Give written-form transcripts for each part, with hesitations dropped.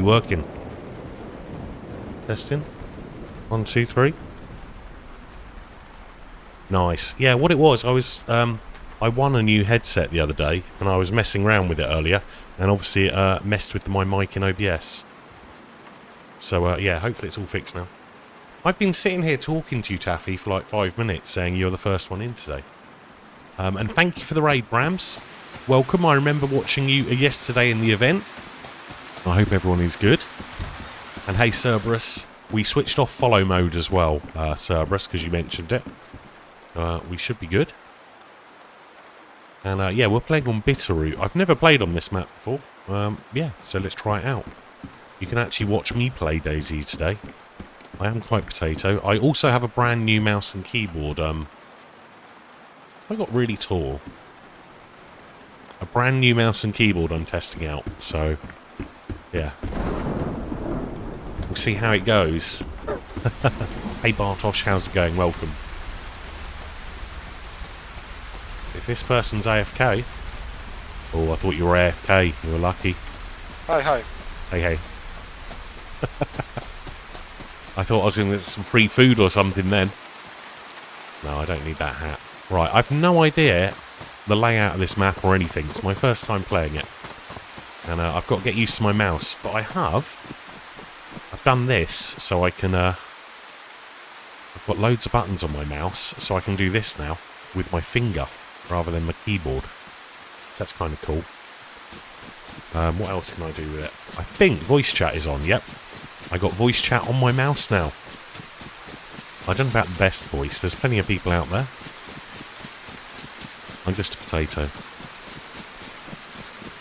working. Testing. 1, 2, 3. Nice. Yeah, what it was, I won a new headset the other day, and I was messing around with it earlier, and obviously it messed with my mic in OBS. So, yeah, hopefully it's all fixed now. I've been sitting here talking to you, Taffy, for like 5 minutes, saying you're the first one in today. And thank you for the raid, Brams. Welcome. I remember watching you yesterday in the event. I hope everyone is good. And hey, Cerberus, we switched off follow mode as well, Cerberus, because you mentioned it. So we should be good. And yeah, we're playing on Bitterroot. I've never played on this map before. Yeah, so let's try it out. You can actually watch me play DayZ today. I am quite potato. I also have a brand new mouse and keyboard. I got really tall. A brand new mouse and keyboard I'm testing out. So, yeah. We'll see how it goes. Hey Bartosz, how's it going? Welcome. If this person's AFK... Oh, I thought you were AFK. You were lucky. Hi, hi. Hey, hey. I thought I was going to get some free food or something then. No, I don't need that hat. Right, I've no idea the layout of this map or anything. It's my first time playing it. And I've got to get used to my mouse. But I have. I've done this so I can... I've got loads of buttons on my mouse, so I can do this now with my finger rather than my keyboard. So that's kind of cool. What else can I do with it? I think voice chat is on, yep. I got voice chat on my mouse now. I don't know about the best voice. There's plenty of people out there. I'm just a potato.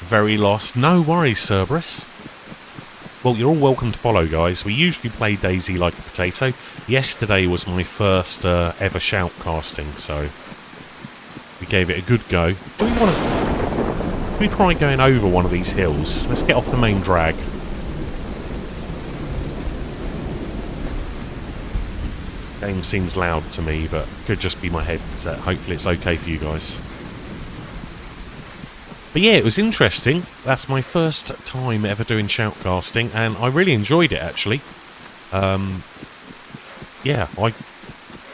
Very lost. No worries, Cerberus. Well, you're all welcome to follow, guys. We usually play DayZ like a potato. Yesterday was my first ever shoutcasting, so we gave it a good go. Do we try going over one of these hills? Let's get off the main drag. Game seems loud to me, but could just be my headset. Hopefully it's okay for you guys. But yeah, it was interesting. That's my first time ever doing shoutcasting, and I really enjoyed it, actually. Yeah,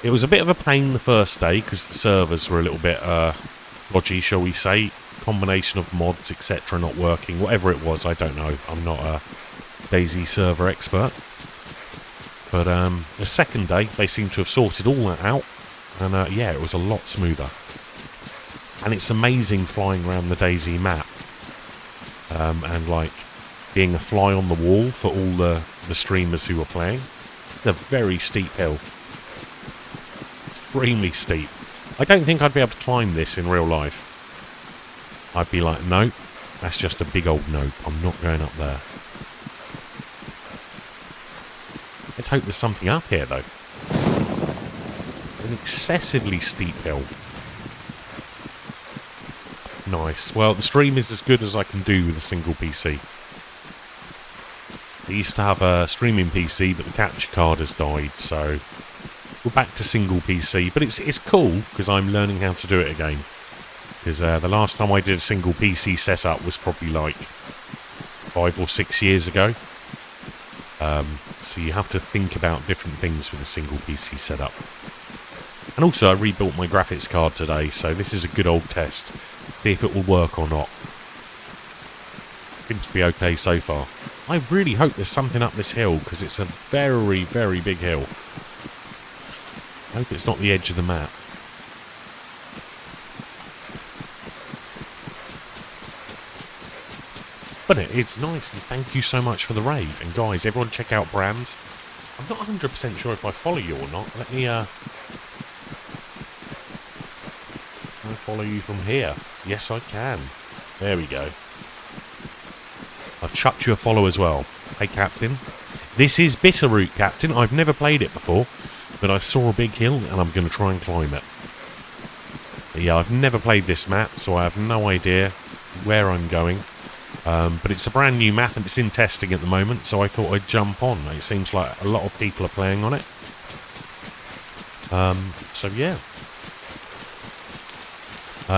it was a bit of a pain the first day, because the servers were a little bit dodgy, shall we say. Combination of mods, etc. not working. Whatever it was, I don't know. I'm not a DayZ server expert. But the second day, they seem to have sorted all that out. And yeah, it was a lot smoother. And it's amazing flying around the DayZ map. And like being a fly on the wall for all the streamers who are playing. It's a very steep hill. Extremely steep. I don't think I'd be able to climb this in real life. I'd be like, no, that's just a big old no. I'm not going up there. Let's hope there's something up here, though. An excessively steep hill. Nice. Well, the stream is as good as I can do with a single PC. I used to have a streaming PC, but the capture card has died, so we're back to single PC. But it's cool, because I'm learning how to do it again. Because the last time I did a single PC setup was probably like 5 or 6 years ago. So you have to think about different things with a single PC setup. And also I rebuilt my graphics card today, so this is a good old test. See if it will work or not. Seems to be okay so far. I really hope there's something up this hill, because it's a very, very big hill. I hope it's not the edge of the map. But it's nice, and thank you so much for the raid. And guys, everyone check out Brams. I'm not 100% sure if I follow you or not. Let me can I follow you from here? Yes, I can. There we go. I've chucked you a follow as well. Hey, Captain. This is Bitterroot, Captain. I've never played it before, but I saw a big hill, and I'm going to try and climb it. But yeah, I've never played this map, so I have no idea where I'm going. But it's a brand new map and it's in testing at the moment, so I thought I'd jump on. It seems like a lot of people are playing on it. So yeah.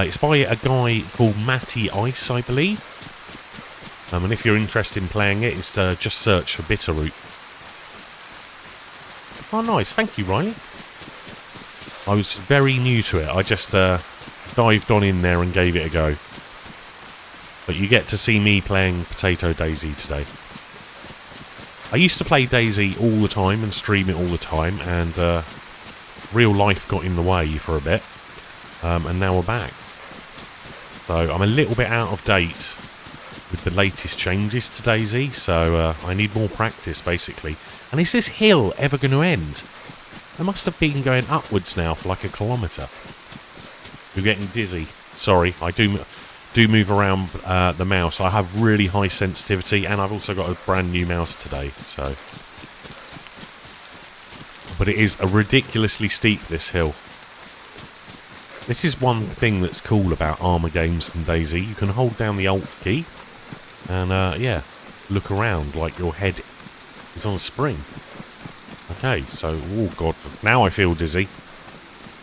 It's by a guy called Matty Ice, I believe. And if you're interested in playing it, it's just search for Bitterroot. Oh, nice. Thank you, Riley. I was very new to it. I just dived on in there and gave it a go. But you get to see me playing Potato DayZ today. I used to play DayZ all the time and stream it all the time, and real life got in the way for a bit, and now we're back. So I'm a little bit out of date with the latest changes to DayZ, so I need more practice, basically. And is this hill ever going to end? I must have been going upwards now for like a kilometre. You're getting dizzy. Sorry, I do move around the mouse. I have really high sensitivity, and I've also got a brand new mouse today, so... But it is a ridiculously steep, this hill. This is one thing that's cool about Armour games and DayZ. You can hold down the Alt key and, yeah, look around like your head is on a spring. Okay, so, oh god, now I feel dizzy.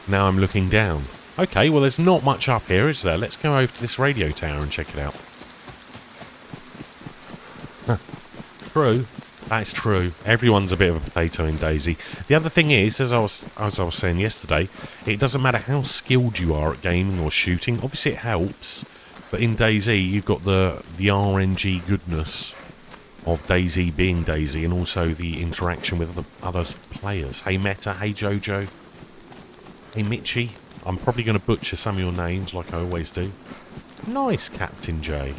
Now I'm looking down. Okay, well there's not much up here, is there? Let's go over to this radio tower and check it out. True. That's true. Everyone's a bit of a potato in DayZ. The other thing is, as I was saying yesterday, it doesn't matter how skilled you are at gaming or shooting. Obviously it helps, but in DayZ you've got the RNG goodness of DayZ being DayZ, and also the interaction with the other players. Hey Meta, hey Jojo, hey Mitchie. I'm probably going to butcher some of your names like I always do. Nice, Captain J.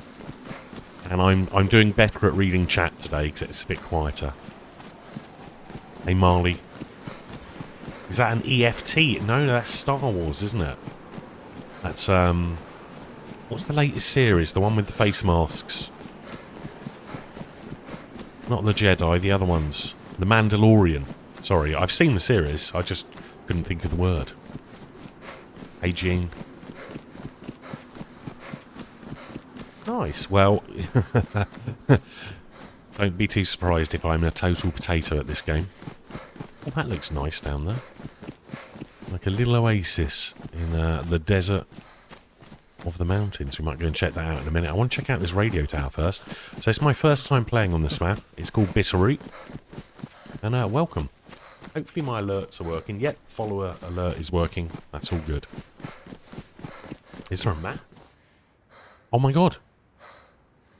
And I'm doing better at reading chat today because it's a bit quieter. Hey Marley. Is that an EFT? No, that's Star Wars, isn't it? That's, what's the latest series? The one with the face masks. Not the Jedi, the other ones. The Mandalorian. Sorry, I've seen the series. I just couldn't think of the word. Hey Jean. Nice. Well, don't be too surprised if I'm a total potato at this game. Well, that looks nice down there. Like a little oasis in the desert of the mountains. We might go and check that out in a minute. I want to check out this radio tower first. So it's my first time playing on this map. It's called Bitterroot. And welcome. Hopefully my alerts are working. Yep, follower alert is working. That's all good. Is there a map? Oh my god.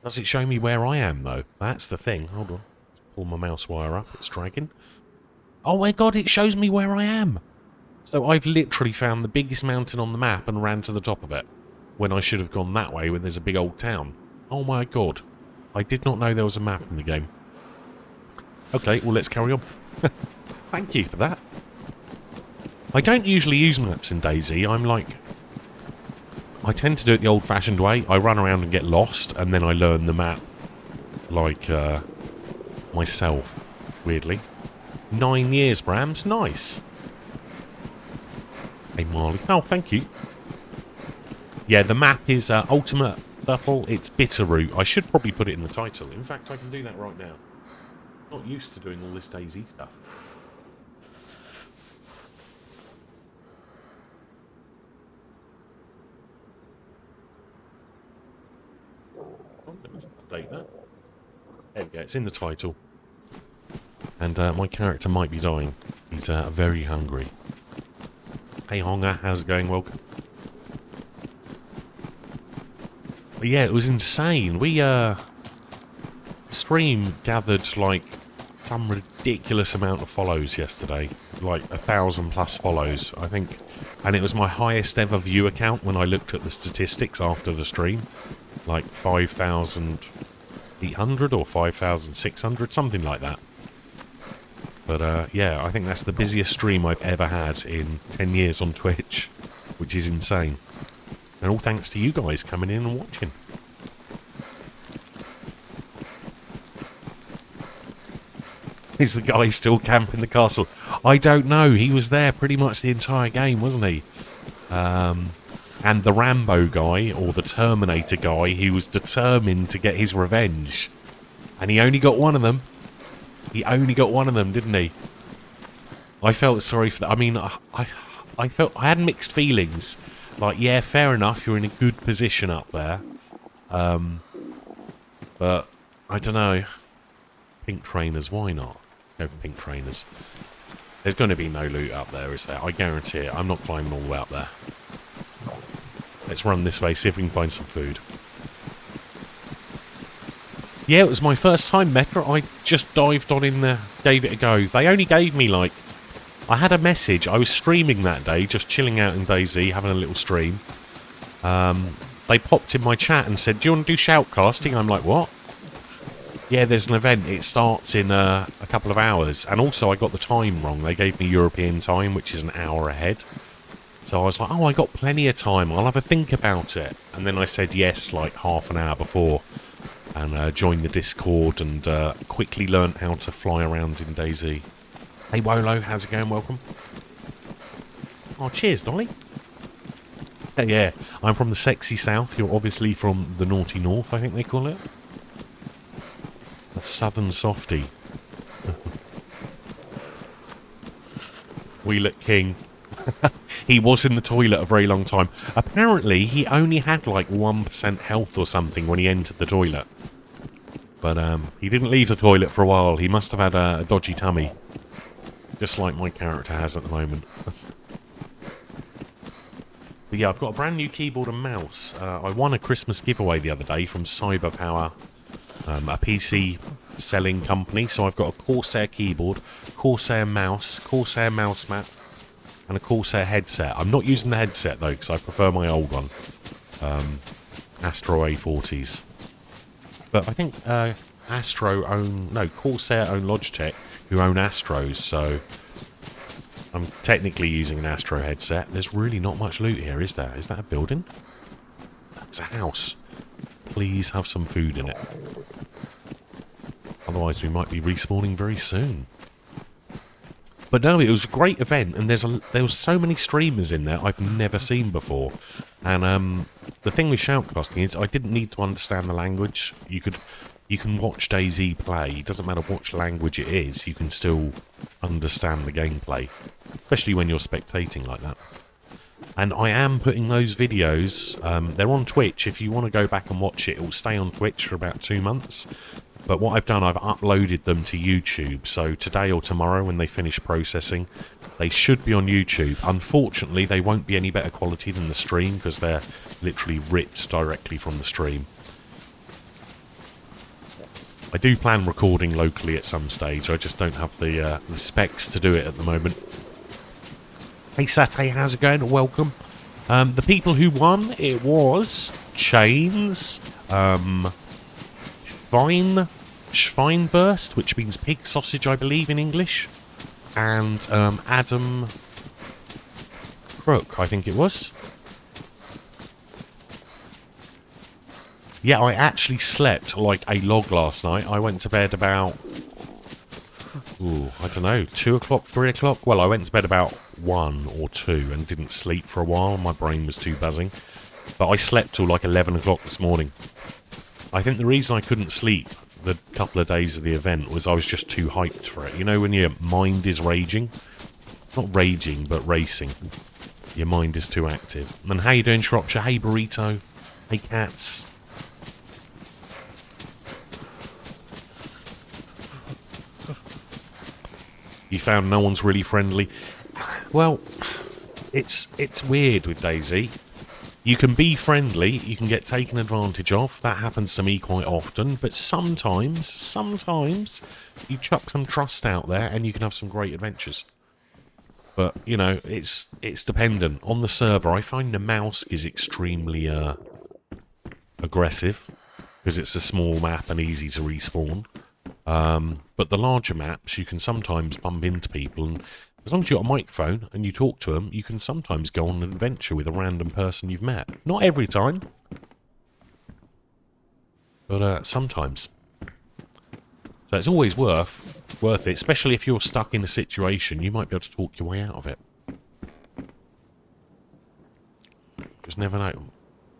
Does it show me where I am, though? That's the thing. Hold on. Let's pull my mouse wire up. It's dragging. Oh my god, it shows me where I am. So I've literally found the biggest mountain on the map and ran to the top of it, when I should have gone that way when there's a big old town. Oh my god. I did not know there was a map in the game. Okay, well let's carry on. Thank you for that. I don't usually use maps in DayZ. I tend to do it the old-fashioned way. I run around and get lost, and then I learn the map, like, myself, weirdly. 9 years, Brams. Nice. Hey, Marley. Oh, thank you. Yeah, the map is Ultimate Battle. It's Bitterroot. I should probably put it in the title. In fact, I can do that right now. Not used to doing all this DayZ stuff. Update that. There we go, it's in the title. And my character might be dying. He's very hungry. Hey Honga, how's it going? Welcome. But yeah, it was insane. We stream gathered like some ridiculous amount of follows yesterday. Like 1,000+ follows, I think. And it was my highest ever view count when I looked at the statistics after the stream. Like 5,800 or 5,600, something like that. But yeah, I think that's the busiest stream I've ever had in 10 years on Twitch, which is insane. And all thanks to you guys coming in and watching. Is the guy still camping the castle? I don't know. He was there pretty much the entire game, wasn't he? And the Rambo guy, or the Terminator guy, he was determined to get his revenge. And he only got one of them. He only got one of them, didn't he? I felt sorry for that. I mean, I felt I had mixed feelings. Like, yeah, fair enough, you're in a good position up there. But, I don't know. Pink trainers, why not? Let's go for pink trainers. There's going to be no loot up there, is there? I guarantee it. I'm not climbing all the way up there. Let's run this way, see if we can find some food. Yeah, it was my first time Meta. I just dived on in there, gave it a go. They only gave me, like... I had a message. I was streaming that day, just chilling out in DayZ, having a little stream. They popped in my chat and said, do you want to do shoutcasting? I'm like, what? Yeah, there's an event. It starts in a couple of hours. And also, I got the time wrong. They gave me European time, which is an hour ahead. So I was like, oh, I got plenty of time. I'll have a think about it. And then I said yes, like half an hour before. And joined the Discord and quickly learnt how to fly around in DayZ. Hey, Wolo, how's it going? Welcome. Oh, cheers, Dolly. Yeah, I'm from the sexy south. You're obviously from the naughty north, I think they call it. A southern softie. Wheelet King. He was in the toilet a very long time. Apparently, he only had like 1% health or something when he entered the toilet. But he didn't leave the toilet for a while. He must have had a dodgy tummy. Just like my character has at the moment. But yeah, I've got a brand new keyboard and mouse. I won a Christmas giveaway the other day from Cyberpower, a PC selling company. So I've got a Corsair keyboard, Corsair mouse mat, and a Corsair headset. I'm not using the headset though, because I prefer my old one, Astro A40s. But I think Corsair own Logitech, who own Astros, so I'm technically using an Astro headset. There's really not much loot here, is there? Is that a building? That's a house. Please have some food in it. Otherwise we might be respawning very soon. But no, it was a great event, and there was so many streamers in there I've never seen before. And the thing with shoutcasting is I didn't need to understand the language. You can watch DayZ play. It doesn't matter which language it is, you can still understand the gameplay. Especially when you're spectating like that. And I am putting those videos, they're on Twitch. If you want to go back and watch it, it will stay on Twitch for about 2 months. But what I've done, I've uploaded them to YouTube. So today or tomorrow when they finish processing, they should be on YouTube. Unfortunately, they won't be any better quality than the stream because they're literally ripped directly from the stream. I do plan recording locally at some stage. I just don't have the specs to do it at the moment. Hey Satay, how's it going? Welcome. The people who won, it was Chains, Schweinwurst, which means pig sausage, I believe, in English, and Adam Crook, I think it was. Yeah, I actually slept like a log last night. I went to bed about, I don't know, 2 o'clock, 3 o'clock? Well, I went to bed about 1 or 2 and didn't sleep for a while. My brain was too buzzing. But I slept till like 11 o'clock this morning. I think the reason I couldn't sleep the couple of days of the event was I was just too hyped for it. You know when your mind is raging? Not raging, but racing. Your mind is too active. And how you doing, Shropshire? Hey, Burrito. Hey, Cats. You found no one's really friendly. Well, it's weird with DayZ. You can be friendly, you can get taken advantage of. That happens to me quite often. But sometimes you chuck some trust out there and you can have some great adventures. But, you know, it's dependent. On the server, I find the mouse is extremely aggressive because it's a small map and easy to respawn. But the larger maps, you can sometimes bump into people, and as long as you've got a microphone and you talk to them, you can sometimes go on an adventure with a random person you've met. Not every time, but sometimes. So it's always worth it, especially if you're stuck in a situation. You might be able to talk your way out of it. Just never know.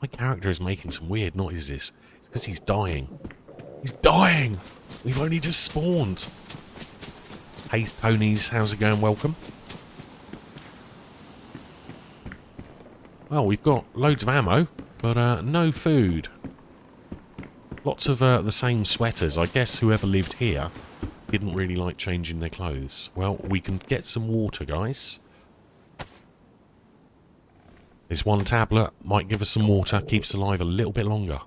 My character is making some weird noises. It's because he's dying. He's dying! We've only just spawned. Hey, ponies, how's it going? Welcome. Well, we've got loads of ammo, but no food. Lots of the same sweaters. I guess whoever lived here didn't really like changing their clothes. Well, we can get some water, guys. This one tablet might give us some water, keeps us alive a little bit longer.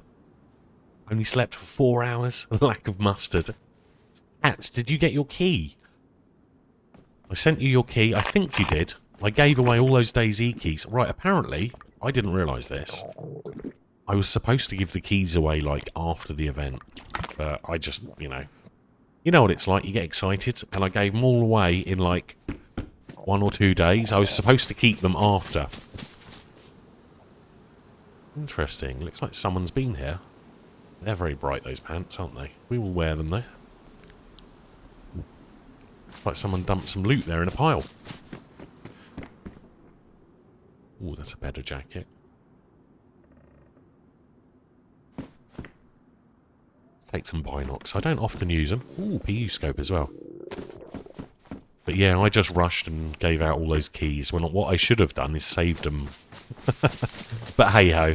Only slept for 4 hours. Lack of mustard. Ats, did you get your key? I sent you your key. I think you did. I gave away all those DayZ keys. Right, apparently, I didn't realise this. I was supposed to give the keys away, like, after the event. But I just, you know. You know what it's like. You get excited. And I gave them all away in, like, 1 or 2 days. I was supposed to keep them after. Interesting. Looks like someone's been here. They're very bright, those pants, aren't they? We will wear them, though. Looks like someone dumped some loot there in a pile. Ooh, that's a better jacket. Let's take some binocs. I don't often use them. Ooh, PU scope as well. But yeah, I just rushed and gave out all those keys when what I should have done is saved them. But hey-ho.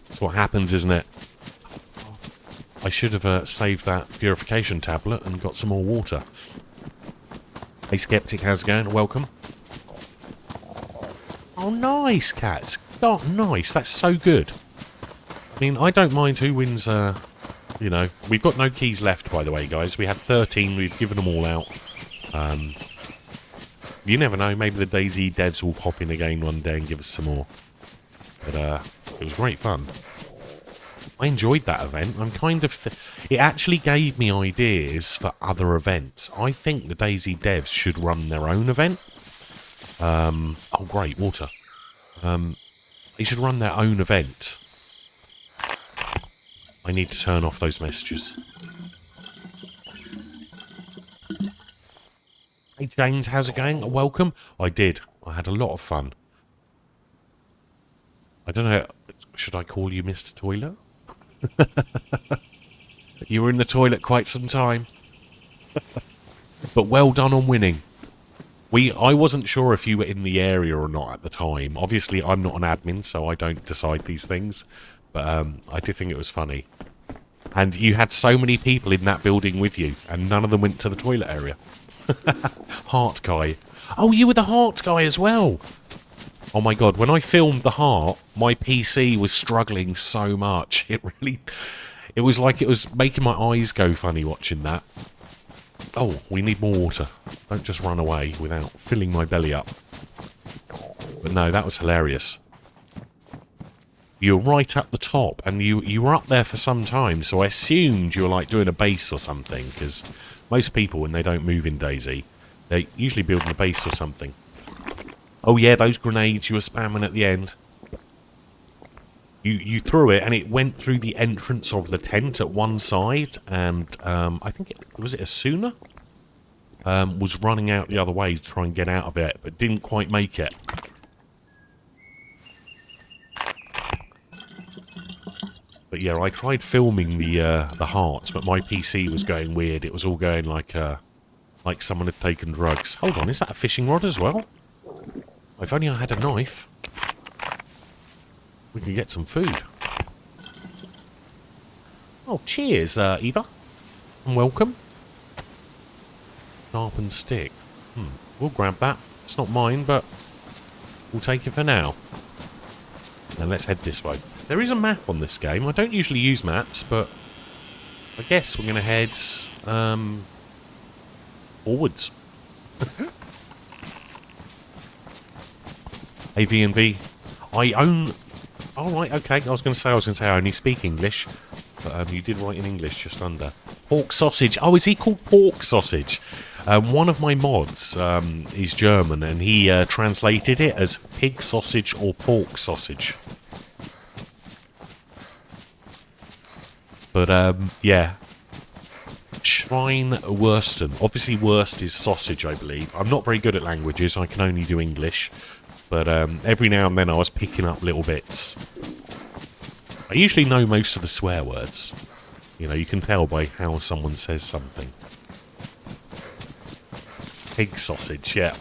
That's what happens, isn't it? I should have saved that purification tablet and got some more water. Hey, Skeptic, how's it going? Welcome. Oh, nice, cats. Oh, nice. That's so good. I mean, I don't mind who wins, you know. We've got no keys left, by the way, guys. We had 13. We've given them all out. You never know. Maybe the DayZ devs will pop in again one day and give us some more. But it was great fun. I enjoyed that event. I'm kind of... it actually gave me ideas for other events. I think the DayZ devs should run their own event. Oh, great. Water. They should run their own event. I need to turn off those messages. Hey, James, how's it going? Welcome. I did. I had a lot of fun. I don't know. Should I call you Mr. Toilet? You were in the toilet quite some time. But well done on winning. I wasn't sure if you were in the area or not at the time. Obviously, I'm not an admin, so I don't decide these things. But I did think it was funny. And you had so many people in that building with you, and none of them went to the toilet area. Heart guy. Oh, you were the heart guy as well. Oh my god, when I filmed the heart, my PC was struggling so much. It was like it was making my eyes go funny watching that. Oh, we need more water. Don't just run away without filling my belly up. But no, that was hilarious. You were right up the top, and you were up there for some time, so I assumed you were like doing a base or something, because most people, when they don't move in DayZ, they're usually building a base or something. Oh yeah, those grenades you were spamming at the end. You threw it, and it went through the entrance of the tent at one side, and I think was it Asuna? Was running out the other way to try and get out of it, but didn't quite make it. But yeah, I tried filming the hearts, but my PC was going weird. It was all going like someone had taken drugs. Hold on, is that a fishing rod as well? If only I had a knife. We could get some food. Oh, cheers, Eva. And welcome. Sharpened stick. We'll grab that. It's not mine, but we'll take it for now. Now let's head this way. There is a map on this game. I don't usually use maps, but I guess we're going to head forwards. AV&V. I own... Oh, right, okay. I was going to say I only speak English. But you did write in English just under. Pork sausage. Oh, is he called pork sausage? One of my mods is German, and he translated it as pig sausage or pork sausage. But, yeah. Schweinwursten. Obviously, wurst is sausage, I believe. I'm not very good at languages. I can only do English. But every now and then I was picking up little bits. I usually know most of the swear words. You know, you can tell by how someone says something. Pig sausage, yeah.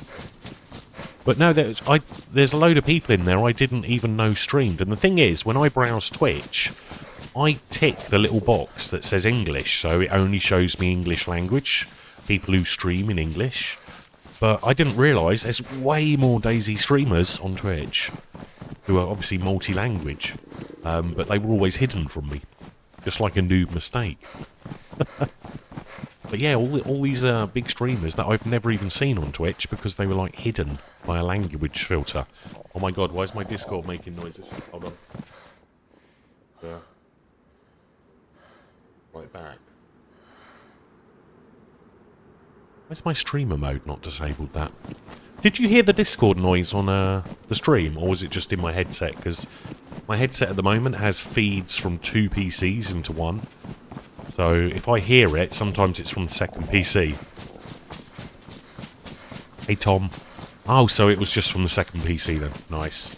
But no, there's a load of people in there I didn't even know streamed. And the thing is, when I browse Twitch, I tick the little box that says English, so it only shows me English language, people who stream in English. But I didn't realise there's way more DayZ streamers on Twitch who are obviously multi-language, but they were always hidden from me, just like a noob mistake. But yeah, all these big streamers that I've never even seen on Twitch because they were like hidden by a language filter. Oh my god, why is my Discord making noises? Hold on. Right back. Where's my streamer mode not disabled that? Did you hear the Discord noise on the stream, or was it just in my headset? Because my headset at the moment has feeds from 2 PCs into one. So if I hear it, sometimes it's from the second PC. Hey Tom. Oh, so it was just from the second PC then. Nice.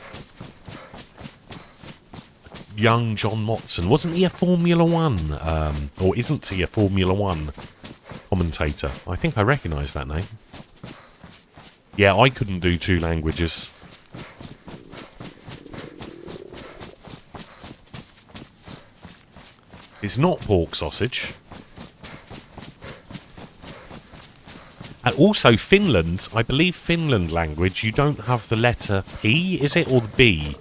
Young John Watson. Wasn't he a Formula 1? Or isn't he a Formula 1 commentator? I think I recognise that name. Yeah, I couldn't do 2 languages. It's not pork sausage. And also Finland, I believe Finland language, you don't have the letter P, is it? Or the B?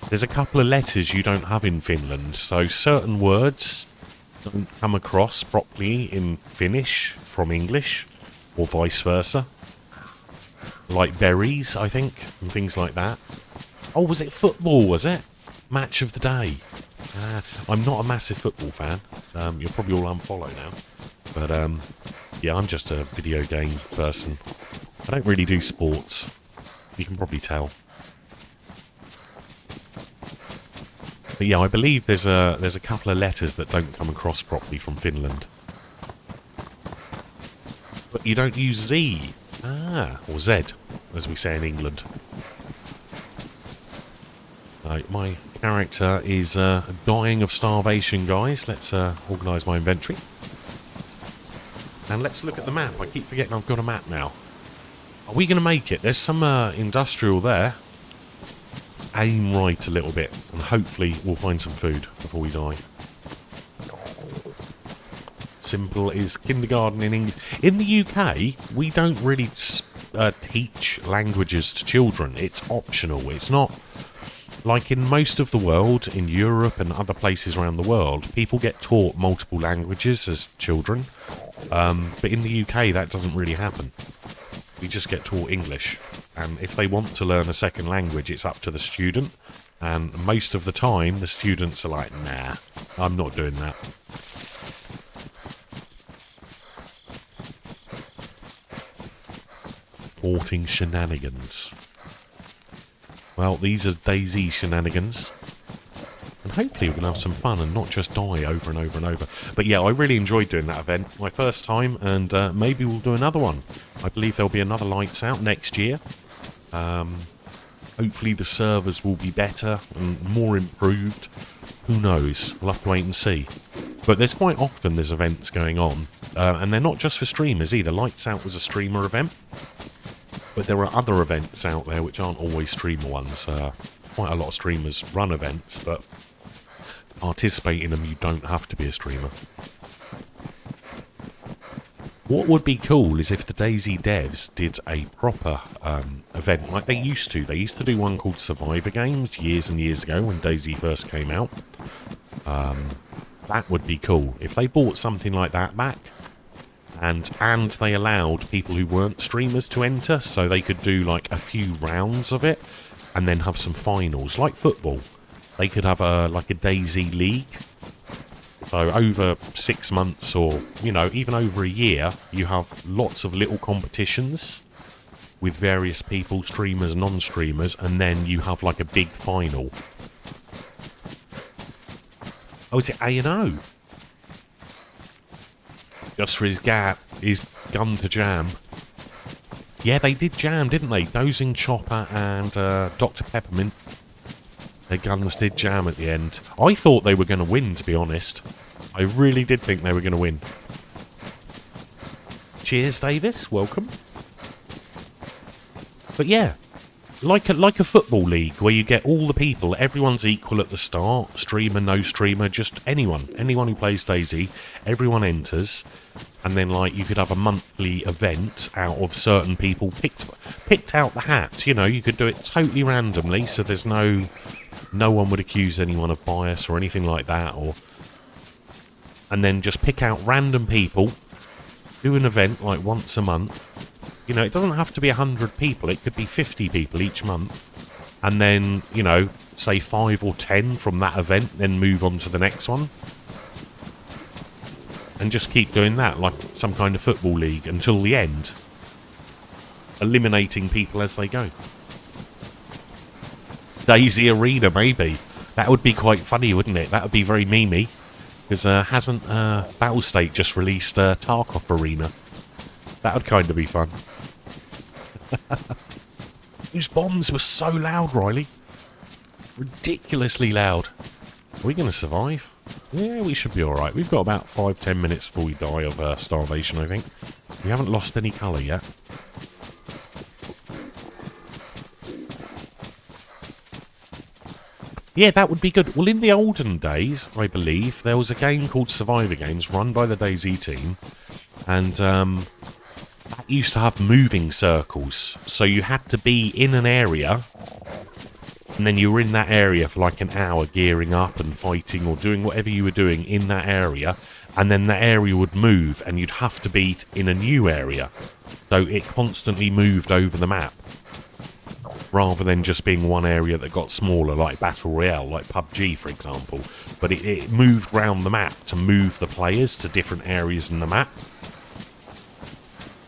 There's a couple of letters you don't have in Finland, so certain words don't come across properly in Finnish from English, or vice versa. Like berries, I think, and things like that. Oh, was it football, was it? Match of the day. I'm not a massive football fan. You'll probably all unfollow now. But, yeah, I'm just a video game person. I don't really do sports. You can probably tell. But yeah, I believe there's a couple of letters that don't come across properly from Finland. But you don't use Z. Or Z, as we say in England. My character is dying of starvation, guys. Let's organise my inventory. And let's look at the map. I keep forgetting I've got a map now. Are we going to make it? There's some industrial there. Let's aim right a little bit, and hopefully we'll find some food before we die. Simple is kindergarten in English. In the UK, we don't really teach languages to children. It's optional. It's not like in most of the world, in Europe and other places around the world, people get taught multiple languages as children. But in the UK, that doesn't really happen. We just get taught English. And if they want to learn a second language, it's up to the student. And most of the time, the students are like, nah, I'm not doing that. Sporting shenanigans. Well, these are DayZ shenanigans. And hopefully we can have some fun and not just die over and over and over. But yeah, I really enjoyed doing that event. My first time, and maybe we'll do another one. I believe there'll be another Lights Out next year. Hopefully the servers will be better and more improved. Who knows? We'll have to wait and see. But there's quite often there's events going on. And they're not just for streamers either. Lights Out was a streamer event. But there are other events out there which aren't always streamer ones. Quite a lot of streamers run events, but to participate in them you don't have to be a streamer. What would be cool is if the DayZ devs did a proper event like they used to. They used to do one called Survivor Games years and years ago when DayZ first came out. That would be cool. If they brought something like that back, and they allowed people who weren't streamers to enter, so they could do like a few rounds of it, and then have some finals, like football. They could have like a DayZ League. So over 6 months, or even over a year, you have lots of little competitions with various people, streamers and non-streamers, and then you have like a big final. Oh, is it A&O? Just for his gun to jam. Yeah, they did jam, didn't they? Dozing Chopper and Dr. Peppermint. Their guns did jam at the end. I thought they were going to win, to be honest. I really did think they were going to win. Cheers, Davis. Welcome. But yeah, like a football league where you get all the people, everyone's equal at the start, streamer, no streamer, just anyone who plays DayZ, everyone enters, and then like you could have a monthly event out of certain people picked out the hat. You know, you could do it totally randomly, so there's no one would accuse anyone of bias or anything like that, and then just pick out random people, do an event like once a month. You know, it doesn't have to be 100 people. It could be 50 people each month. And then, you know, say 5 or 10 from that event, then move on to the next one. And just keep doing that, like some kind of football league, until the end. Eliminating people as they go. DayZ Arena, maybe. That would be quite funny, wouldn't it? That would be very memey. Because hasn't Battlestate just released Tarkov Arena? That would kind of be fun. Those bombs were so loud, Riley. Ridiculously loud. Are we going to survive? Yeah, we should be alright. We've got about 5-10 minutes before we die of starvation, I think. We haven't lost any colour yet. Yeah, that would be good. Well, in the olden days, I believe, there was a game called Survivor Games run by the DayZ team. And that used to have moving circles. So you had to be in an area, and then you were in that area for like an hour gearing up and fighting or doing whatever you were doing in that area. And then the area would move, and you'd have to be in a new area. So it constantly moved over the map, rather than just being one area that got smaller, like Battle Royale, like PUBG, for example. But it moved round the map to move the players to different areas in the map.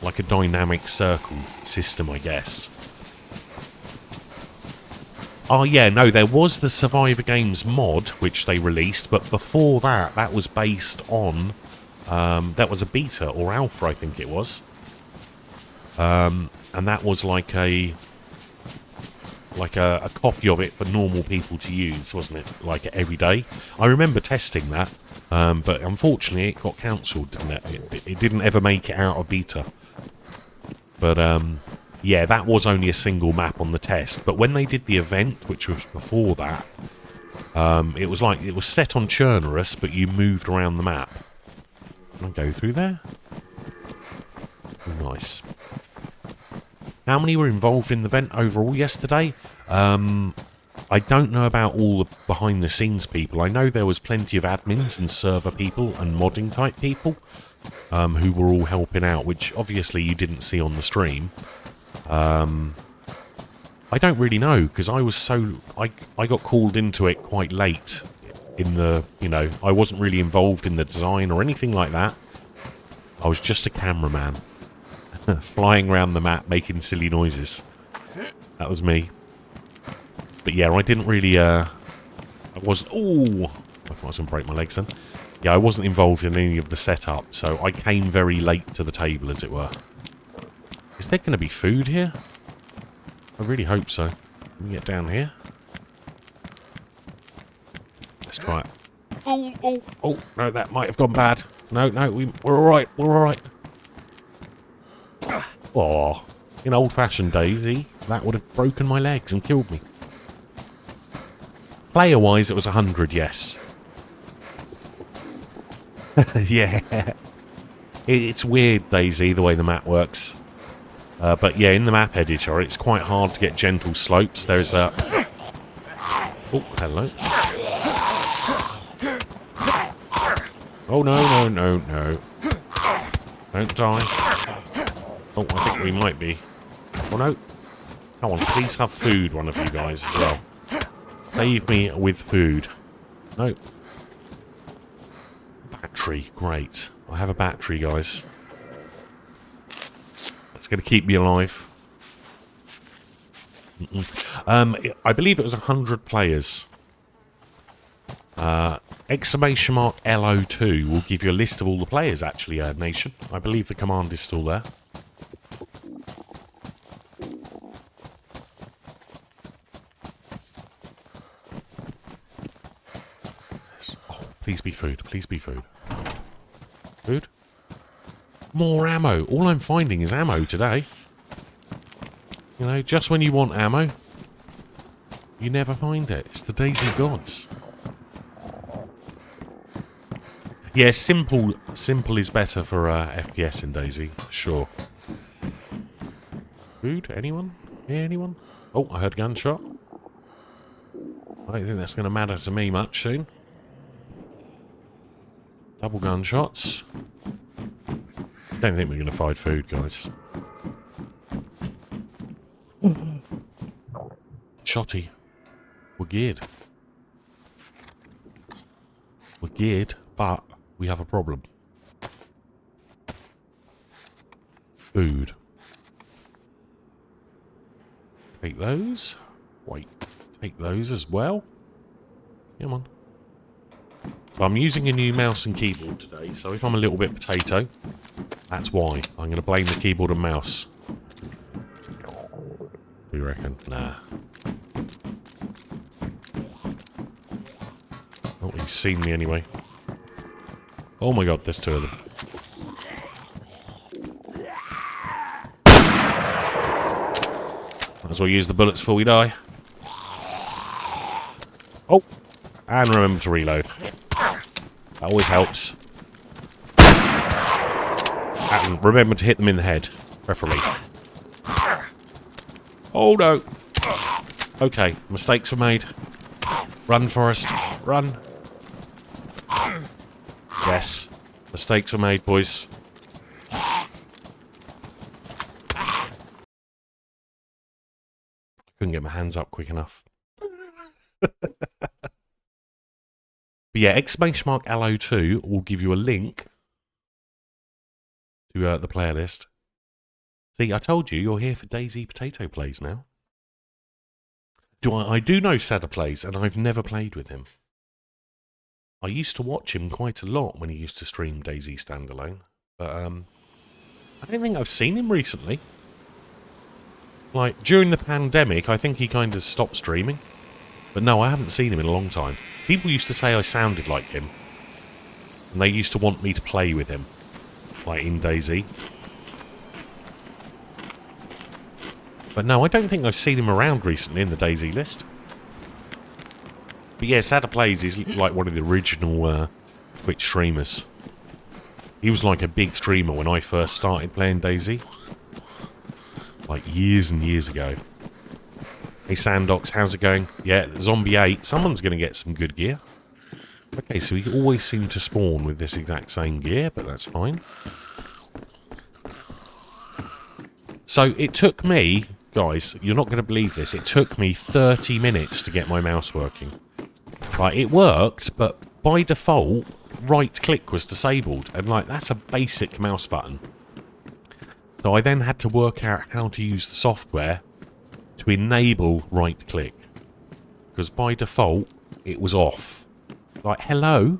Like a dynamic circle system, I guess. Oh, yeah, no, there was the Survivor Games mod, which they released, but before that, that was based on... that was a beta, or alpha, I think it was. And that was like a copy of it for normal people to use, wasn't it? Like every day. I remember testing that, but unfortunately it got cancelled, didn't it? It didn't ever make it out of beta. But yeah, that was only a single map on the test. But when they did the event, which was before that, it was like it was set on Chernarus, but you moved around the map. Can I go through there? Nice. How many were involved in the event overall yesterday? I don't know about all the behind-the-scenes people. I know there was plenty of admins and server people and modding-type people who were all helping out, which obviously you didn't see on the stream. I don't really know, because I was so... I got called into it quite late in the... You know, I wasn't really involved in the design or anything like that. I was just a cameraman. Flying around the map, making silly noises. That was me. But yeah, I didn't really, I wasn't... Ooh! I thought I was going to break my legs then. Yeah, I wasn't involved in any of the setup, so I came very late to the table, as it were. Is there going to be food here? I really hope so. Can we get down here? Let's try it. Oh, oh, oh! No, that might have gone bad. No, no, we're alright, we're alright. Oh, in old-fashioned DayZ, that would have broken my legs and killed me. Player-wise, it was 100, yes. Yeah. It's weird, DayZ, the way the map works. But yeah, in the map editor, it's quite hard to get gentle slopes. There's a... Oh, hello. Oh, no, no, no, no. Don't die. Oh, I think we might be. Oh, no. Come on, please have food, one of you guys, as well. Save me with food. No. Battery, great. I have a battery, guys. That's going to keep me alive. I believe it was 100 players. Exclamation mark LO2 will give you a list of all the players, actually, Nation. I believe the command is still there. Please be food. Please be food. Food? More ammo. All I'm finding is ammo today. You know, just when you want ammo, You never find it. It's the DayZ gods. Yeah, simple is better for FPS in DayZ, for sure. Food? Anyone? Yeah, anyone? Oh, I heard a gunshot. I don't think that's going to matter to me much soon. Double gunshots. Don't think we're going to find food, guys. Shotty. We're geared. We're geared, but we have a problem. Food. Take those. Wait. Take those as well. Come on. So I'm using a new mouse and keyboard today, so if I'm a little bit potato, that's why. I'm going to blame the keyboard and mouse. What do you reckon? Nah. Oh, he's seen me anyway. Oh my god, there's two of them. Might as well use the bullets before we die. Oh! And remember to reload. That always helps. And remember to hit them in the head, preferably. Oh no! Okay, mistakes were made. Run, Forrest. Run. Yes. Mistakes were made, boys. Couldn't get my hands up quick enough. But yeah, !LO2 will give you a link to the playlist. See, I told you, you're here for DayZ Potato Plays now. I do know Sadder Plays, and I've never played with him. I used to watch him quite a lot when he used to stream DayZ Standalone, but I don't think I've seen him recently. Like, during the pandemic, I think he kind of stopped streaming. But no, I haven't seen him in a long time. People used to say I sounded like him. And they used to want me to play with him. Like in DayZ. But no, I don't think I've seen him around recently in the DayZ list. But yeah, Sadder Plays is like one of the original Twitch streamers. He was like a big streamer when I first started playing DayZ. Like years and years ago. Hey Sandox, how's it going? Yeah, Zombie 8. Someone's going to get some good gear. Okay, so we always seem to spawn with this exact same gear, but that's fine. So it took me, guys, you're not going to believe this, it took me 30 minutes to get my mouse working. Right, it worked, but by default, right click was disabled, and like, that's a basic mouse button. So I then had to work out how to use the software to enable right click. Because by default, it was off. Like, hello?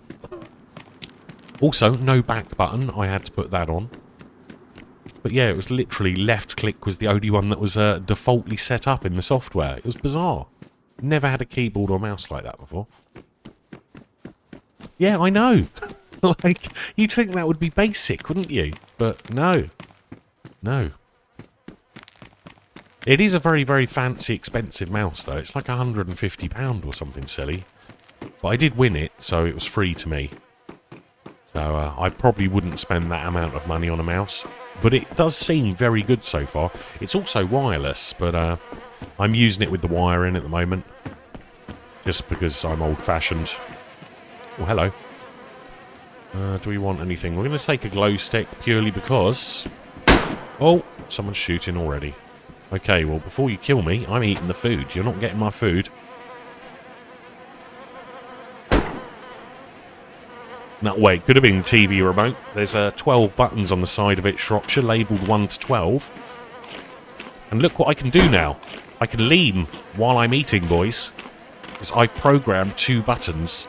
Also, no back button, I had to put that on. But yeah, it was literally left click was the only one that was defaultly set up in the software. It was bizarre. Never had a keyboard or mouse like that before. Yeah, I know. Like, you'd think that would be basic, wouldn't you? But no. No. It is a very, very fancy, expensive mouse, though. It's like £150 or something silly. But I did win it, so it was free to me. So I probably wouldn't spend that amount of money on a mouse. But it does seem very good so far. It's also wireless, but I'm using it with the wire in at the moment. Just because I'm old-fashioned. Oh, hello. Do we want anything? We're going to take a glow stick purely because... Oh, someone's shooting already. Okay, well, before you kill me, I'm eating the food. You're not getting my food. No, wait, could have been TV remote. There's 12 buttons on the side of it, Shropshire, labelled 1 to 12. And look what I can do now. I can lean while I'm eating, boys. Because I've programmed 2 buttons.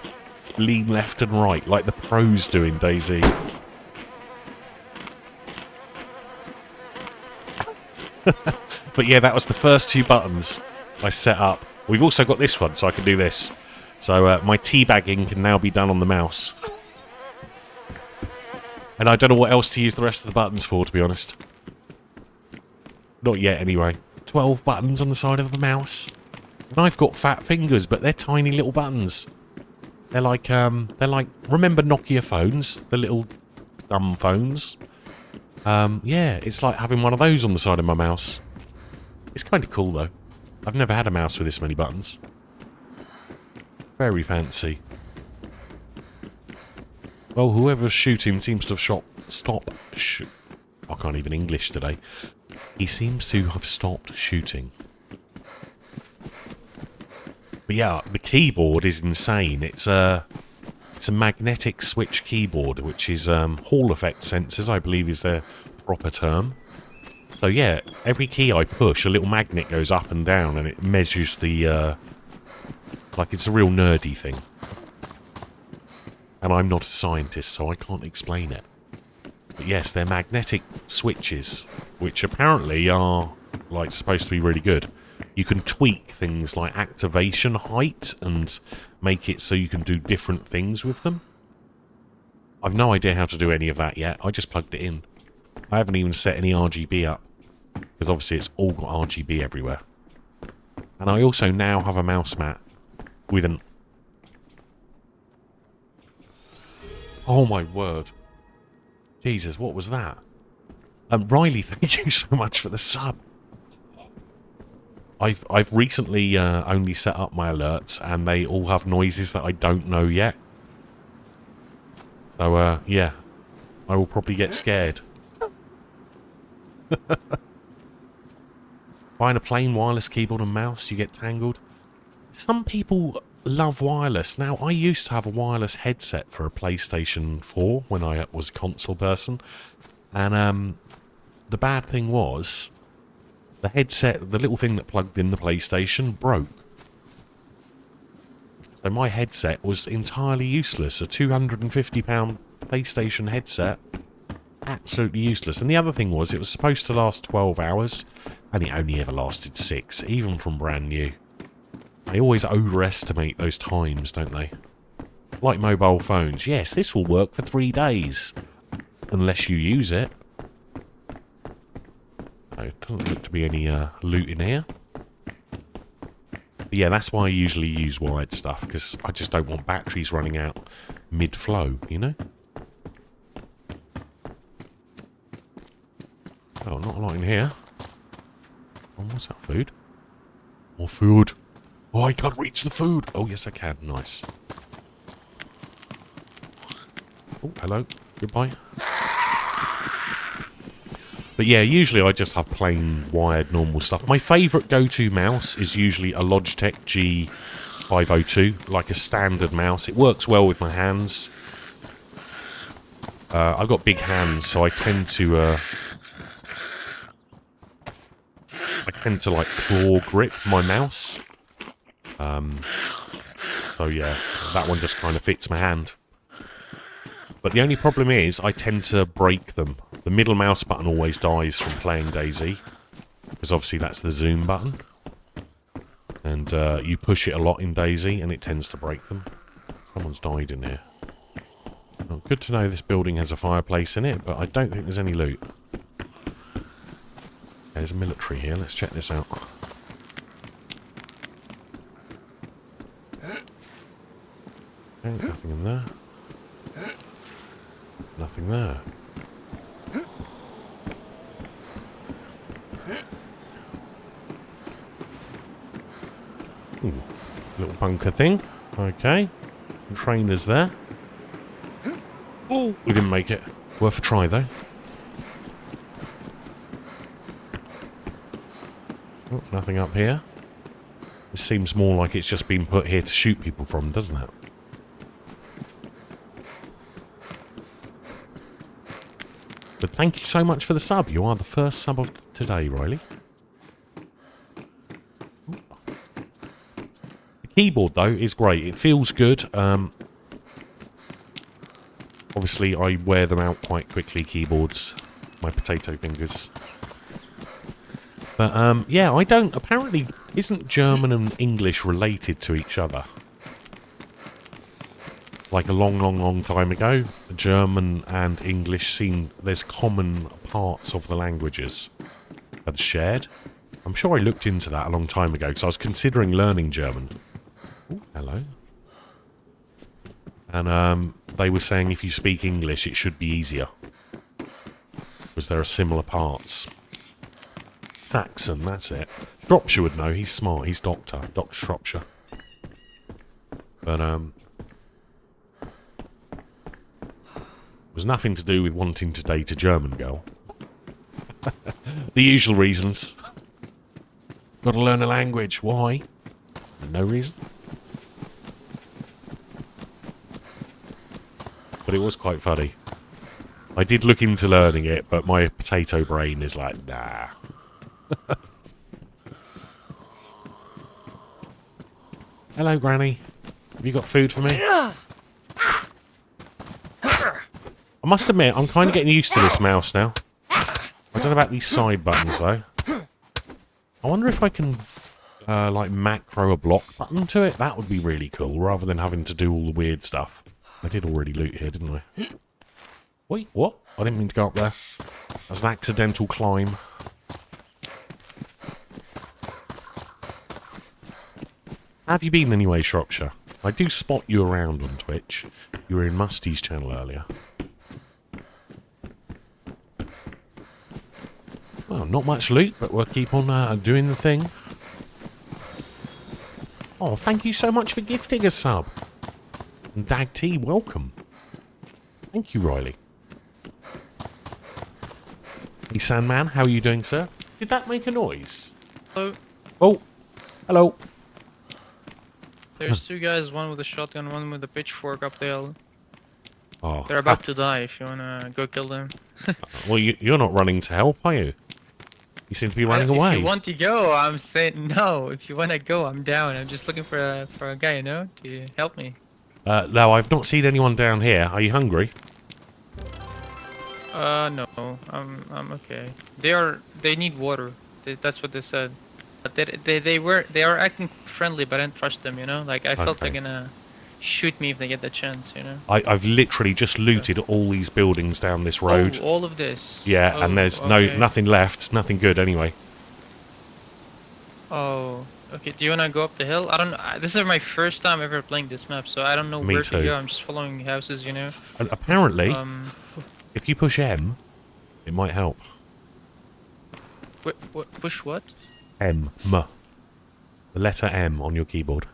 Lean left and right, like the pros do in DayZ. But yeah, that was the first 2 buttons I set up. We've also got this one, so I can do this. So my teabagging can now be done on the mouse. And I don't know what else to use the rest of the buttons for, to be honest. Not yet, anyway. 12 buttons on the side of the mouse. And I've got fat fingers, but they're tiny little buttons. They're like, remember Nokia phones? The little dumb phones? Yeah, it's like having one of those on the side of my mouse. It's kind of cool, though. I've never had a mouse with this many buttons. Very fancy. Well, whoever's shooting seems to have I can't even English today. He seems to have stopped shooting. But yeah, the keyboard is insane. It's a magnetic switch keyboard, which is Hall effect sensors, I believe is their proper term. So yeah, every key I push, a little magnet goes up and down, and it measures the like it's a real nerdy thing. And I'm not a scientist, so I can't explain it. But yes, they're magnetic switches, which apparently are like supposed to be really good. You can tweak things like activation height and make it so you can do different things with them. I've no idea how to do any of that yet. I just plugged it in. I haven't even set any RGB up, because obviously it's all got RGB everywhere. And I also now have a mouse mat with an... Oh my word. Jesus, what was that? Riley, thank you so much for the sub. I've recently only set up my alerts, and they all have noises that I don't know yet. So, yeah. I will probably get scared. Buying a plain wireless keyboard and mouse, you get tangled. Some people love wireless. Now, I used to have a wireless headset for a PlayStation 4 when I was a console person. And the bad thing was, the headset, the little thing that plugged in the PlayStation, broke. So my headset was entirely useless. A £250 PlayStation headset, absolutely useless. And the other thing was, it was supposed to last 12 hours, and it only ever lasted 6, even from brand new. They always overestimate those times, don't they? Like mobile phones. Yes, this will work for 3 days. Unless you use it. Oh, it doesn't look to be any loot in here. But yeah, that's why I usually use wired stuff, because I just don't want batteries running out mid-flow, you know? Oh, not a lot in here. Oh, what's that, food? More food. Oh, I can't reach the food. Oh, yes, I can. Nice. Oh, hello. Goodbye. But yeah, usually I just have plain wired normal stuff. My favourite go-to mouse is usually a Logitech G502, like a standard mouse. It works well with my hands. I've got big hands, so I tend to like claw grip my mouse. So yeah, that one just kind of fits my hand. But the only problem is, I tend to break them. The middle mouse button always dies from playing DayZ, because obviously that's the zoom button. And you push it a lot in DayZ, and it tends to break them. Someone's died in here. Well, good to know this building has a fireplace in it, but I don't think there's any loot. There's a military here. Let's check this out. Okay, nothing in there. Nothing there. Ooh, little bunker thing. Okay. Some trainers there. Oh, we didn't make it. Worth a try, though. Oh, nothing up here. This seems more like it's just been put here to shoot people from, doesn't it? But thank you so much for the sub. You are the first sub of today, Riley. The keyboard, though, is great. It feels good. Obviously, I wear them out quite quickly, keyboards. My potato fingers. But, yeah, I don't... Apparently, isn't German and English related to each other? Like a long time ago, German and English seem... There's common parts of the languages that are shared. I'm sure I looked into that a long time ago because I was considering learning German. Ooh, hello. And they were saying if you speak English, it should be easier. Because there are similar parts. Saxon, that's it. Shropshire would know. He's smart. He's Doctor. Dr. Shropshire. But, it was nothing to do with wanting to date a German girl. The usual reasons. Got to learn a language. Why? No reason. But it was quite funny. I did look into learning it, but my potato brain is like, nah. Hello, Granny. Have you got food for me? I must admit, I'm kind of getting used to this mouse now. I don't know about these side buttons, though. I wonder if I can, like, macro a block button to it. That would be really cool, rather than having to do all the weird stuff. I did already loot here, didn't I? Wait, what? I didn't mean to go up there. That's an accidental climb. How have you been anyway, Shropshire? I do spot you around on Twitch. You were in Musty's channel earlier. Well, not much loot, but we'll keep on doing the thing. Oh, thank you so much for gifting a sub. And Dag T, welcome. Thank you, Riley. Hey, Sandman, how are you doing, sir? Did that make a noise? Hello. Oh, hello. There's two guys, one with a shotgun, one with a pitchfork up the hill. Oh, They're about to die if you wanna go kill them. well, you're not running to help, are you? You seem to be running away. If you want to go, I'm saying no. If you wanna go, I'm down. I'm just looking for a guy, you know, to help me. No, I've not seen anyone down here. Are you hungry? No, I'm okay. They need water. That's what they said. But they are acting friendly, but I didn't trust them, you know. Like I felt they're gonna shoot me if they get the chance, you know. I've literally just looted all these buildings down this road. Oh, all of this. Yeah, oh, and there's okay. nothing left. Nothing good anyway. Oh, okay. Do you wanna go up the hill? I don't know. This is my first time ever playing this map, so I don't know Me where too. to go. I'm just following houses, you know. And apparently, if you push M, it might help. What? Push what? M. The letter M on your keyboard.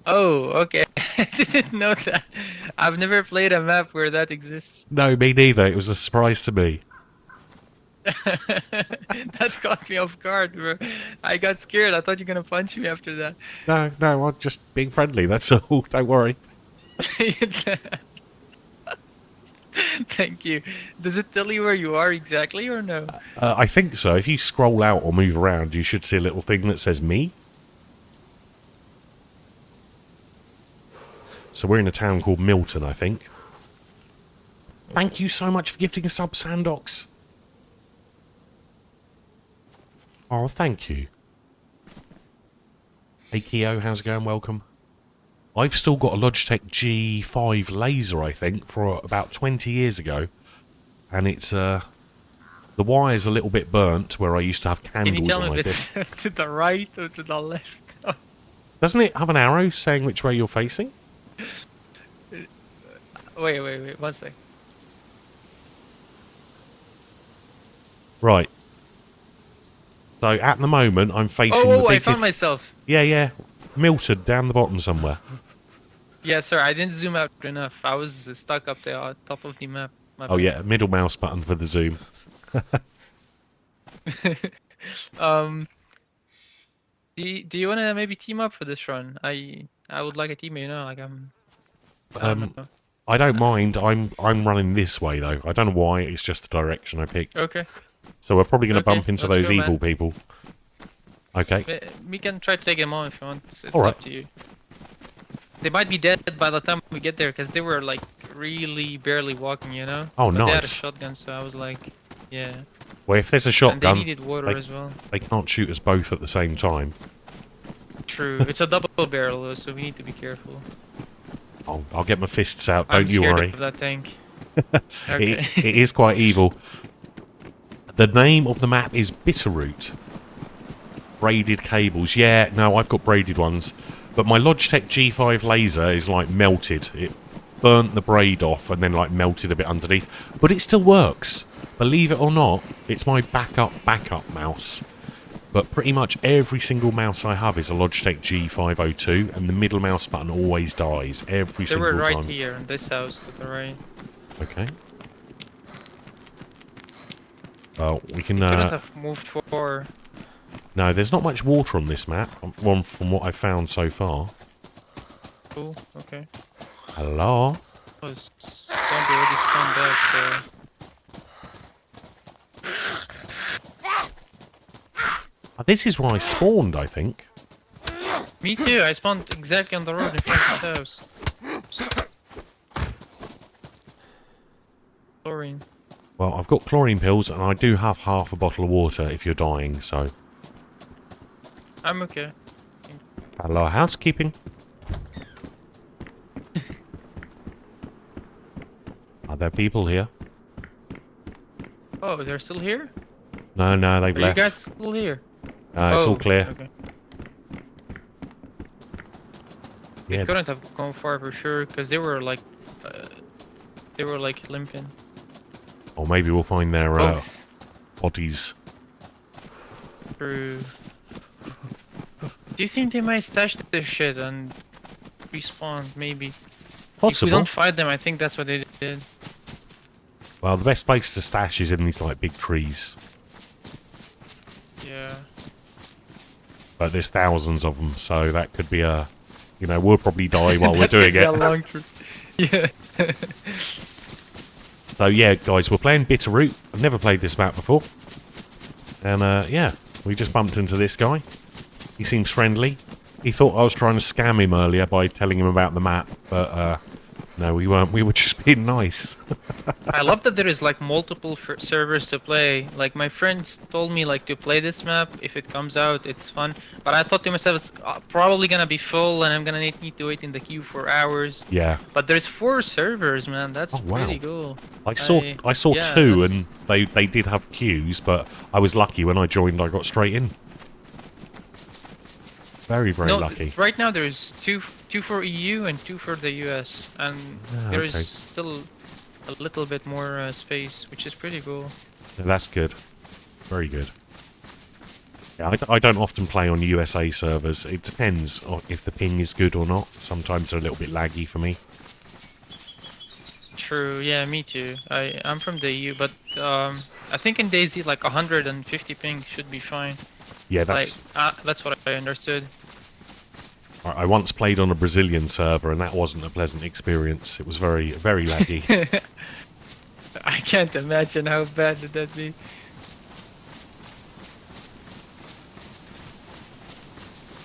Oh, okay. I didn't know that. I've never played a map where that exists. No, me neither. It was a surprise to me. That caught me off guard, bro. I got scared. I thought you were gonna punch me after that. No, I'm just being friendly. That's all. Don't worry. Thank you. Does it tell you where you are exactly or no? I think so. If you scroll out or move around, you should see a little thing that says me. So we're in a town called Milton, I think. Thank you so much for gifting a sub, Sandox. Oh, thank you. Hey, Keo, how's it going? Welcome. I've still got a Logitech G5 laser, I think, for about 20 years ago. And it's, the wire's a little bit burnt where I used to have candles Can you tell on me my if disc. it's to the right or to the left? Doesn't it have an arrow saying which way you're facing? Wait, 1 sec. Right. So at the moment, I'm facing the Oh, I big... found myself. Yeah. Milton, down the bottom somewhere. Yeah, sorry, I didn't zoom out enough. I was stuck up there on top of the map. Oh yeah, middle mouse button for the zoom. Do you want to maybe team up for this run? I would like a teammate, you know, like I don't know. I don't mind. I'm running this way though. I don't know why. It's just the direction I picked. Okay. So we're probably going to Okay, bump into let's those go, evil man. people. Okay. We can try to take them on if you want. It's All right. up to you. They might be dead by the time we get there because they were like really barely walking, you know. Oh, But they had a nice. shotgun, so I was like, yeah. Well, if there's a And they shotgun, needed water as well. they can't shoot us both at the same time. True. It's a double barrel though, so we need to be careful. I'll get my fists out. I'm Don't you scared worry. of that tank. Okay. It is quite evil. The name of the map is Bitterroot. Braided cables. Yeah, no, I've got braided ones. But my Logitech G5 laser is like melted. It burnt the braid off and then like melted a bit underneath. But it still works. Believe it or not, it's my backup mouse. But pretty much every single mouse I have is a Logitech G502, and the middle mouse button always dies every single time. They were right here in this house to the right. Okay. Well, we can... couldn't have moved forward. No, there's not much water on this map, from what I've found so far. Cool, okay. Hello? Oh, zombie already spawned back, so... This is where I spawned, I think. Me too, I spawned exactly on the road in front of his house. Chlorine. Well, I've got chlorine pills, and I do have half a bottle of water if you're dying, so... I'm okay. Hello, housekeeping. Are there people here? Oh, they're still here? No, they've Are left. you guys still here? It's all clear. Okay. Yeah. They couldn't have gone far for sure, because they were like limping. Or maybe we'll find their bodies. True. Do you think they might stash this shit and respawn? Maybe. Possible. If we don't fight them, I think that's what they did. Well, the best place to stash is in these like big trees. Yeah. But there's thousands of them, so that could be a... You know, we'll probably die while we're doing it. A long trip. Yeah. So yeah, guys, we're playing Bitterroot. I've never played this map before. And yeah, we just bumped into this guy. He seems friendly. He thought I was trying to scam him earlier by telling him about the map, but no, we weren't. We were just being nice. I love that there is like multiple servers to play. Like my friends told me like to play this map if it comes out, it's fun. But I thought to myself, it's probably gonna be full, and I'm gonna need to wait in the queue for hours. Yeah. But there's 4 servers, man. That's pretty cool. I saw yeah, 2, and they did have queues, but I was lucky when I joined. I got straight in. Very lucky. Right now there's two for EU and 2 for the US, and there's still a little bit more space, which is pretty cool. Yeah, that's good. Very good. Yeah, I don't often play on USA servers. It depends on if the ping is good or not. Sometimes they're a little bit laggy for me. True, yeah, me too. I'm from the EU, but I think in DayZ like 150 ping should be fine. Yeah, that's what I understood. I once played on a Brazilian server, and that wasn't a pleasant experience. It was very laggy. I can't imagine how bad would that be.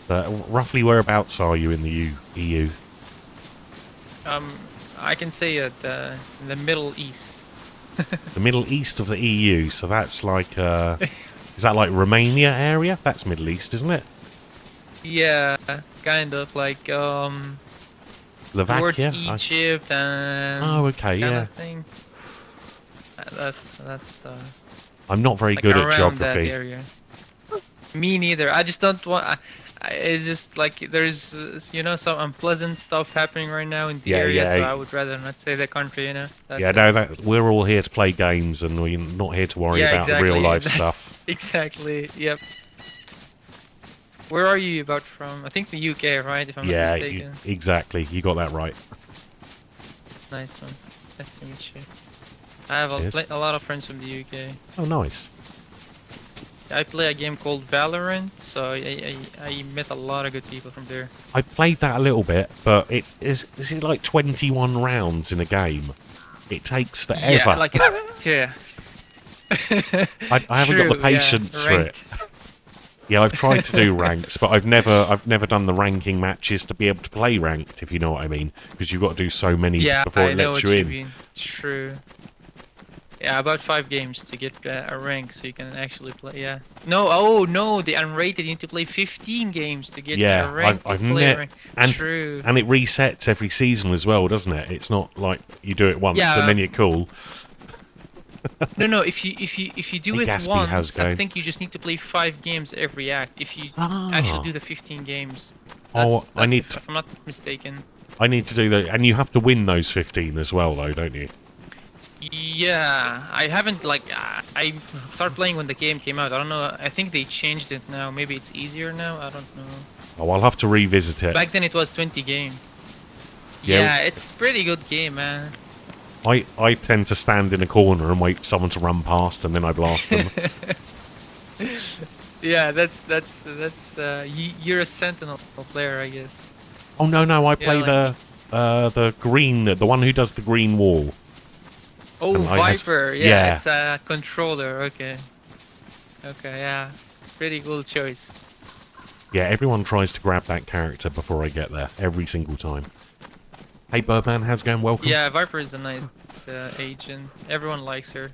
Roughly whereabouts are you in the EU? I can say in the Middle East. The Middle East of the EU, so that's like, is that like Romania area? That's Middle East, isn't it? Yeah, kind of like Slovakia? towards Egypt and okay, kind yeah. of thing. That's I'm not very like good at around geography. that area. Me neither. I just don't want. It's just like there's some unpleasant stuff happening right now in the area, so I would rather not say the country. That's we're all here to play games, and we're not here to worry about real life stuff. Exactly. Yep. Where are you about from? I think the UK, right? If I'm not mistaken. Exactly. You got that right. Nice one. Nice to meet you. I have a lot of friends from the UK. Oh, nice. I play a game called Valorant, so I met a lot of good people from there. I played that a little bit, but is it like 21 rounds in a game? It takes forever. Yeah, I haven't got the patience for it. Yeah, I've tried to do ranks, but I've never done the ranking matches to be able to play ranked, if you know what I mean, because you've got to do so many before it lets you in. Mean. True. Yeah, about 5 games to get a rank, so you can actually play. Yeah. No, the unrated. You need to play 15 games to get a rank. True. And it resets every season as well, doesn't it? It's not like you do it once and then you're cool. No. If you do Hey, it Gatsby, how's once, it I going? think you just need to play 5 games every act. If you actually Ah. do the 15 games, Oh, that's if I'm not mistaken. I need to do that, and you have to win those 15 as well, though, don't you? Yeah, I haven't like I started playing when the game came out. I don't know. I think they changed it now. Maybe it's easier now. I don't know. Oh, I'll have to revisit it. Back then it was 20 game. Yeah. Yeah, it's pretty good game, man. I tend to stand in a corner and wait for someone to run past, and then I blast them. Yeah, you're a sentinel player, I guess. Oh no, I play Yeah, like, the green, the one who does the green wall. oh, And Viper. Yeah, yeah. it's a controller. Okay. Okay, yeah. Pretty cool choice. Yeah, everyone tries to grab that character before I get there, every single time. Hey Birdman, how's it going? Welcome. Yeah, Viper is a nice agent. Everyone likes her.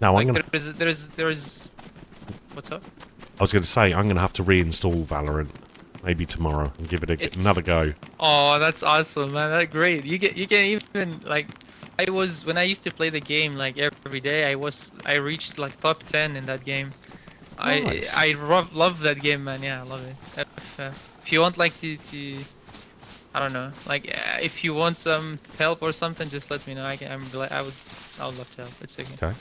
Now Like I'm gonna. there's what's up? I was going to say I'm going to have to reinstall Valorant, maybe tomorrow, and give it another go. Oh, that's awesome, man. That's great. You can even like when I used to play the game like every day. I reached like top 10 in that game. Nice. I love that game, man. Yeah, I love it. If you want like to I don't know, like if you want some help or something, just let me know. I would love to help. It's okay. Okay.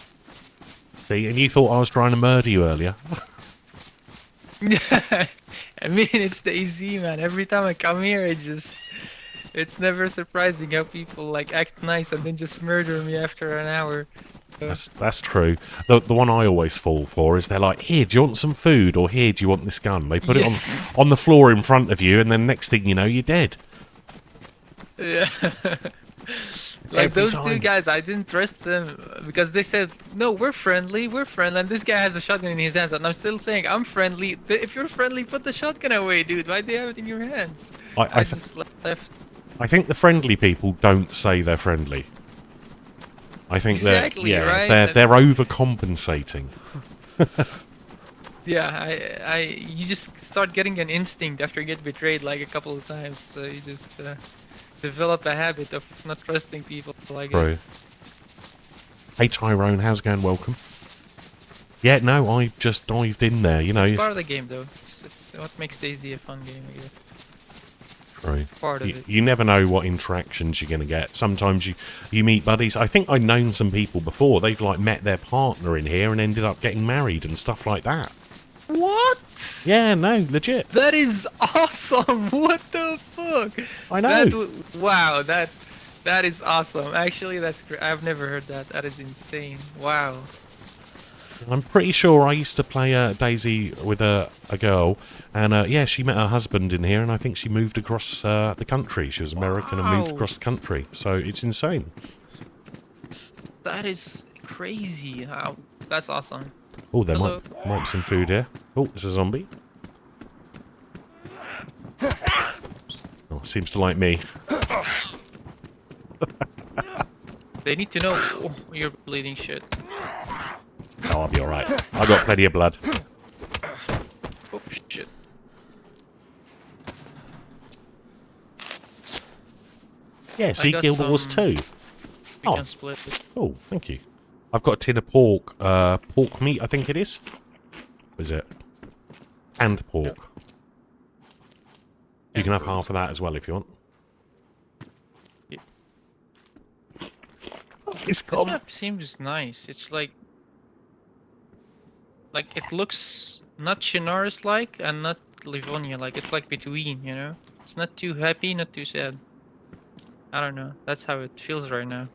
See, and you thought I was trying to murder you earlier. I mean, it's DayZ, man. Every time I come here, it's never surprising how people like act nice and then just murder me after an hour. That's true. The one I always fall for is they're like, here, do you want some food? Or here, do you want this gun? They put it on the floor in front of you, and then next thing you know, you're dead. Yeah. Like Every those time. 2 guys, I didn't trust them because they said, no, we're friendly, and this guy has a shotgun in his hands, and I'm still saying, I'm friendly. If you're friendly, put the shotgun away, dude. Why do you have it in your hands? I just left. I think the friendly people don't say they're friendly. I think Exactly, right? they're overcompensating. Yeah, you just start getting an instinct after you get betrayed like a couple of times, so you just develop a habit of not trusting people, I guess. True. Hey Tyrone, how's it going? Welcome. Yeah, no, I just dived in there, you know. It's part of the game, though. It's what makes DayZ a fun game, I guess. True. Part of it. You never know what interactions you're going to get. Sometimes you meet buddies. I think I've known some people before. They've like met their partner in here and ended up getting married and stuff like that. What? Yeah, no, legit. That is awesome! What the fuck? I know. Wow, that is awesome. Actually, that's great. I've never heard that. That is insane. Wow. I'm pretty sure I used to play DayZ with a girl, and yeah, she met her husband in here, and I think she moved across the country. She was American and moved across the country, so it's insane. That is crazy. How? That's awesome. Oh, there might be some food here. Oh, there's a zombie. Oh, seems to like me. They need to know you're bleeding shit. Oh, I'll be alright. I've got plenty of blood. Oh, shit. Yeah, see, Guild Wars 2. We can split it. Oh, thank you. I've got a tin of pork meat, I think it is. What is it? And pork. Yep. You can have half of that as well if you want. Yep. It's This gone. map seems nice. It's like it looks not Chinaris-like and not Livonia-like. It's like between, you know? It's not too happy, not too sad. I don't know. That's how it feels right now.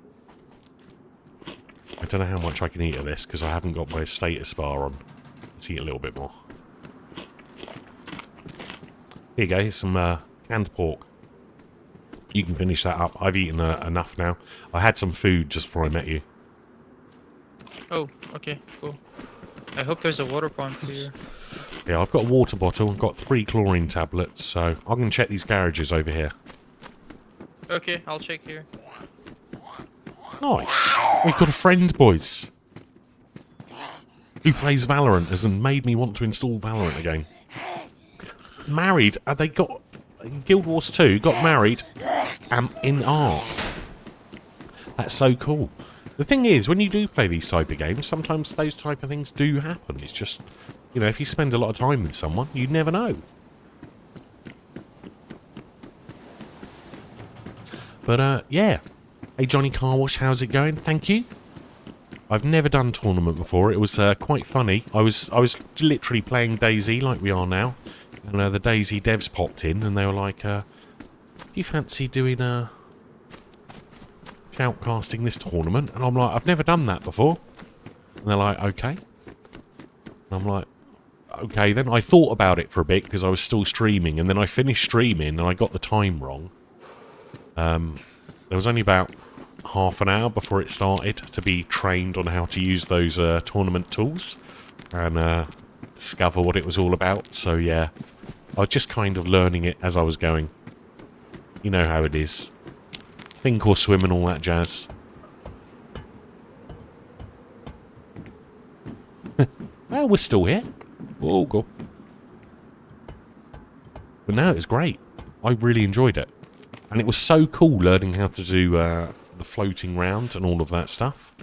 I don't know how much I can eat of this because I haven't got my status bar on. Let's eat a little bit more. Here you go, here's some canned pork. You can finish that up. I've eaten enough now. I had some food just before I met you. Oh, okay, cool. I hope there's a water pump here. Yeah, I've got a water bottle. I've got 3 chlorine tablets, so I'm going to check these garages over here. Okay, I'll check here. Nice. We've got a friend, boys. Who plays Valorant has made me want to install Valorant again. Married, they got... Guild Wars 2 got married in art. That's so cool. The thing is, when you do play these type of games, sometimes those type of things do happen. It's just, you know, if you spend a lot of time with someone, you never know. But, yeah. Hey, Johnny Car Wash, how's it going? Thank you. I've never done a tournament before. It was quite funny. I was literally playing DayZ like we are now. And the DayZ devs popped in and they were like, do you fancy doing shoutcasting this tournament? And I'm like, I've never done that before. And they're like, okay. And I'm like, okay then. I thought about it for a bit because I was still streaming. And then I finished streaming and I got the time wrong. There was only about half an hour before it started to be trained on how to use those tournament tools and discover what it was all about. So yeah, I was just kind of learning it as I was going. You know how it is. Sink or swim and all that jazz. Well, we're still here. Oh, go. But no, it was great. I really enjoyed it. And it was so cool learning how to do the floating round and all of that stuff.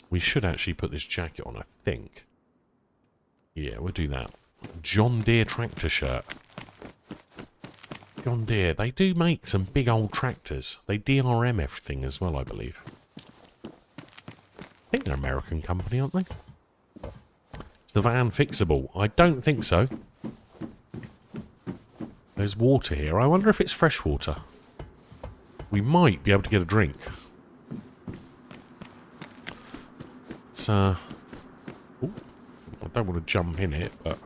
We should actually put this jacket on, I think. Yeah, we'll do that. John Deere tractor shirt. John Deere, they do make some big old tractors. They DRM everything as well, I believe. I think they're an American company, aren't they? Is the van fixable? I don't think so. There's water here. I wonder if it's fresh water. We might be able to get a drink. It's, ooh, I don't want to jump in it, but...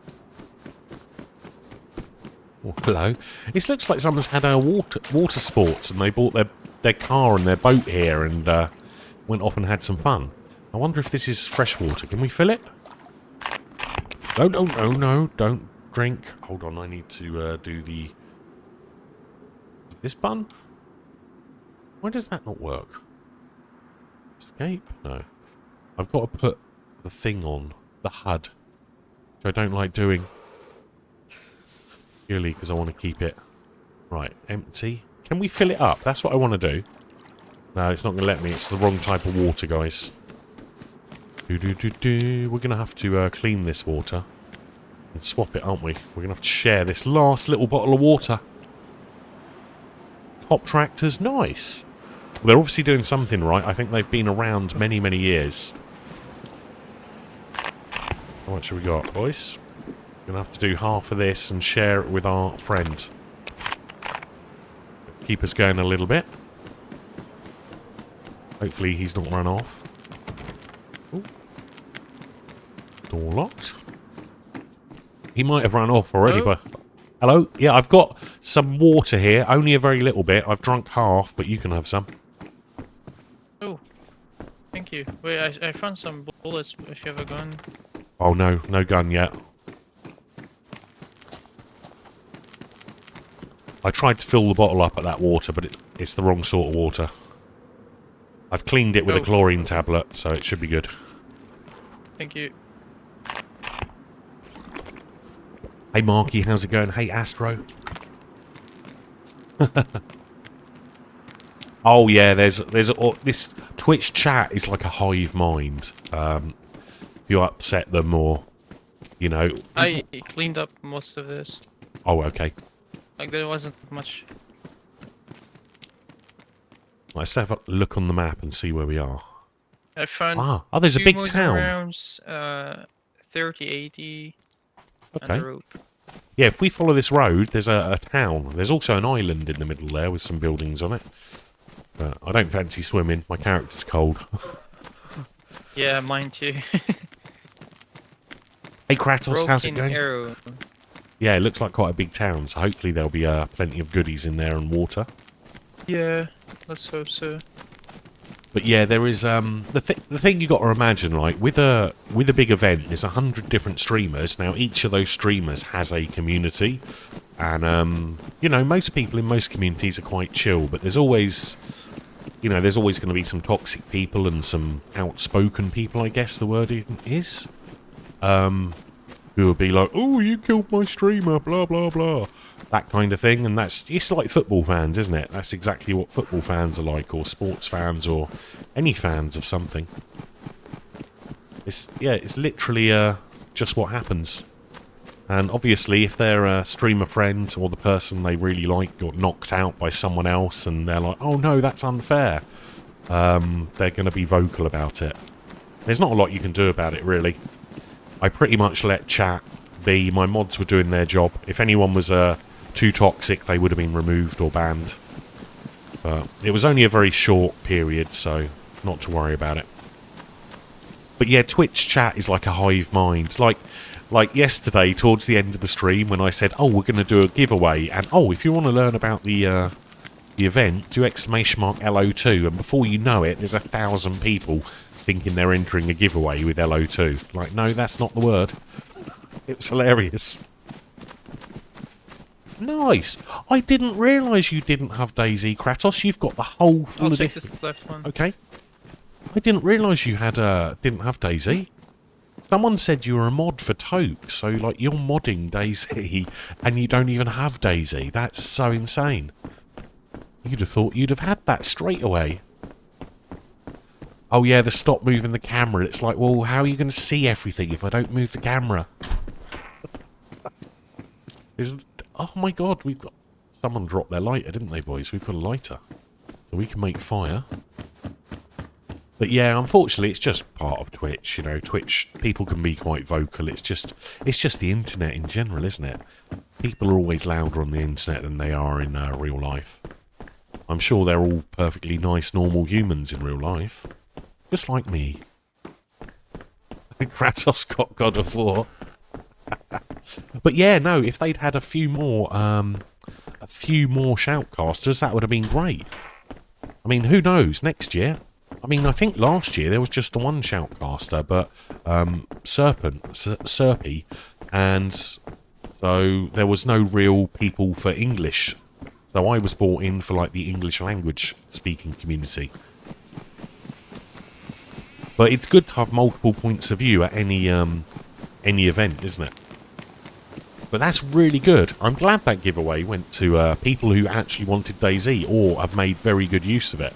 Oh, hello. It looks like someone's had a water sports and they bought their car and their boat here and went off and had some fun. I wonder if this is fresh water. Can we fill it? No, no, no, no. Don't drink. Hold on, I need to do the... This button? Why does that not work? Escape? No. I've got to put the thing on. The HUD. Which I don't like doing. Purely because I want to keep it... Right, empty. Can we fill it up? That's what I want to do. No, it's not going to let me. It's the wrong type of water, guys. We're going to have to clean this water. And swap it, aren't we? We're going to have to share this last little bottle of water. Top tractors, nice. They're obviously doing something right. I think they've been around many, many years. How much have we got, boys? We're going to have to do half of this and share it with our friend. Keep us going a little bit. Hopefully he's not run off. Ooh. Door locked. He might have run off already, but... Hello? Yeah, I've got some water here. Only a very little bit. I've drunk half, but you can have some. Oh, thank you. Wait, I found some bullets if you have a gun. Oh, no. No gun yet. I tried to fill the bottle up at that water, but it's the wrong sort of water. I've cleaned it with a chlorine tablet, so it should be good. Thank you. Hey Marky, how's it going? Hey Astro. Oh yeah, there's this Twitch chat is like a hive mind. If you upset them or, you know. I cleaned up most of this. Oh, okay. Like there wasn't much. Let's have a look on the map and see where we are. I found there's a big town. Rounds, 30, 80. Okay. On the road. Yeah, if we follow this road, there's a town. There's also an island in the middle there with some buildings on it. But I don't fancy swimming. My character's cold. Yeah, mine too. Hey Kratos, how's it going? Arrow. Yeah, it looks like quite a big town, so hopefully there'll be plenty of goodies in there and water. Yeah, let's hope so. But yeah, there is the thing you got to imagine, like with a big event, there's 100 different streamers. Now each of those streamers has a community, and you know, most people in most communities are quite chill. But there's always, you know, there's always going to be some toxic people and some outspoken people, I guess the word is, who will be like, "Oh, you killed my streamer," blah blah blah. That kind of thing, and it's like football fans, isn't it? That's exactly what football fans are like, or sports fans, or any fans of something. It's literally just what happens. And obviously, if they're a streamer friend or the person they really like got knocked out by someone else and they're like, oh no, that's unfair, they're going to be vocal about it. There's not a lot you can do about it, really. I pretty much let chat be. My mods were doing their job. If anyone was too toxic, they would have been removed or banned. But it was only a very short period, so not to worry about it. But yeah, Twitch chat is like a hive mind. Like yesterday, towards the end of the stream, when I said, oh, we're going to do a giveaway, and oh, if you want to learn about the event, do > LO2, and before you know it, there's 1,000 people thinking they're entering a giveaway with LO2. Like, no, that's not the word. It's hilarious. Nice. I didn't realise you didn't have DayZ, Kratos. You've got the whole full I'll take this left one. Okay. I didn't realise you had didn't have DayZ. Someone said you were a mod for Toke, so like you're modding DayZ and you don't even have DayZ. That's so insane. You'd have thought you'd have had that straight away. Oh yeah, the stop moving the camera. It's like, well, how are you going to see everything if I don't move the camera? Oh my god, we've got... Someone dropped their lighter, didn't they, boys? We've got a lighter. So we can make fire. But yeah, unfortunately, it's just part of Twitch. You know, Twitch, people can be quite vocal. It's just the internet in general, isn't it? People are always louder on the internet than they are in real life. I'm sure they're all perfectly nice, normal humans in real life. Just like me. Kratos got God of War. But yeah, no, if they'd had a few more shoutcasters, that would have been great. I mean, who knows, next year? I mean, I think last year there was just the one shoutcaster, but Serpy, and so there was no real people for English. So I was brought in for like the English language speaking community. But it's good to have multiple points of view at any event, isn't it? But that's really good. I'm glad that giveaway went to people who actually wanted DayZ or have made very good use of it.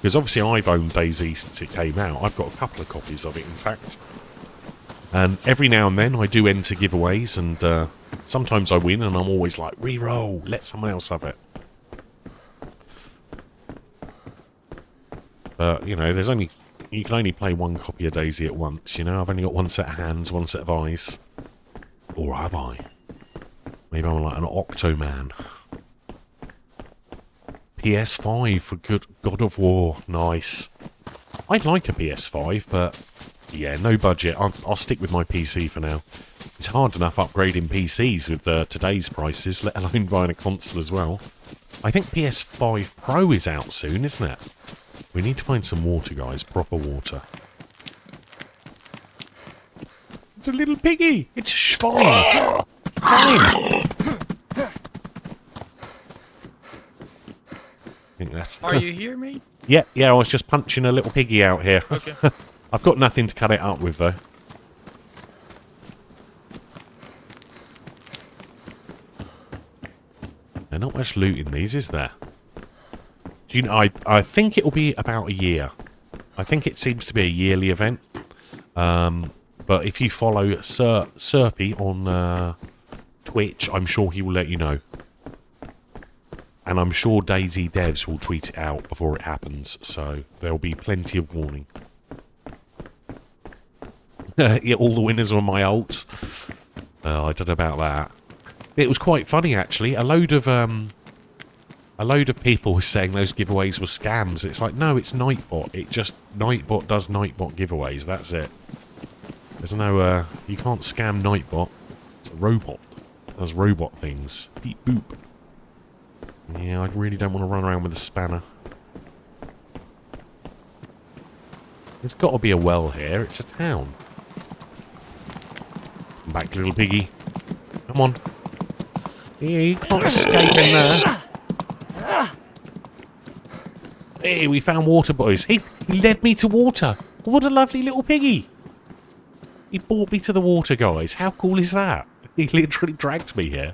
Because obviously I've owned DayZ since it came out. I've got a couple of copies of it, in fact. And every now and then I do enter giveaways, and sometimes I win, and I'm always like, re-roll, let someone else have it. But, you know, you can only play one copy of DayZ at once, you know? I've only got one set of hands, one set of eyes. Or have I? Maybe I'm like an Octoman. PS5 for good God of War. Nice. I'd like a PS5, but yeah, no budget. I'll stick with my PC for now. It's hard enough upgrading PCs with today's prices, let alone buying a console as well. I think PS5 Pro is out soon, isn't it? We need to find some water, guys. Proper water. It's a little piggy. It's a schwein. Fine. I think that's Are you here, mate? Yeah, I was just punching a little piggy out here. Okay. I've got nothing to cut it up with, though. There's not much loot in these, is there? Do you know, I think it'll be about a year. I think it seems to be a yearly event. But if you follow Serpy on Twitch, I'm sure he will let you know. And I'm sure DayZ devs will tweet it out before it happens, so there'll be plenty of warning. Yeah, all the winners were my ult. I don't know about that. It was quite funny, actually. A load of people were saying those giveaways were scams. It's like, no, it's Nightbot. Nightbot does Nightbot giveaways. That's it. There's no, you can't scam Nightbot. It's a robot. It does robot things. Beep boop. Yeah, I really don't want to run around with a spanner. There's got to be a well here. It's a town. Come back, little piggy. Come on. Yeah, you can't escape in there. Hey, we found water, boys. He led me to water. What a lovely little piggy. He brought me to the water, guys. How cool is that? He literally dragged me here.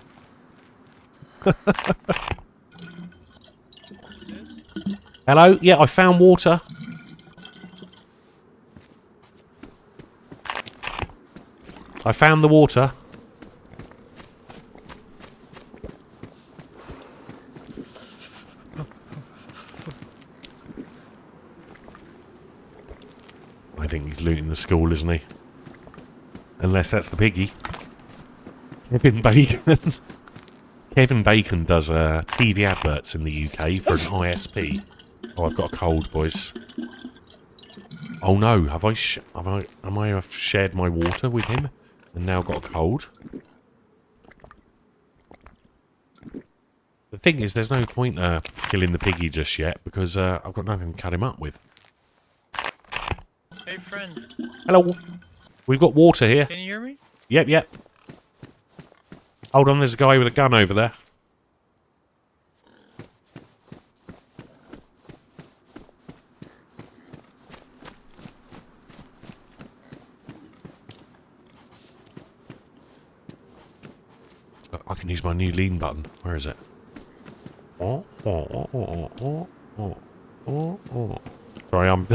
Hello? Yeah, I found water. I found the water. I think he's looting the school, isn't he? Unless that's the piggy. Kevin Bacon. Kevin Bacon does TV adverts in the UK for an ISP. Oh, I've got a cold, boys. Oh no, have I shared my water with him and now got a cold? The thing is, there's no point killing the piggy just yet because I've got nothing to cut him up with. Hey, friend. Hello. We've got water here. Can you hear me? Yep, yep. Hold on, there's a guy with a gun over there. I can use my new lean button. Where is it? Sorry, I'm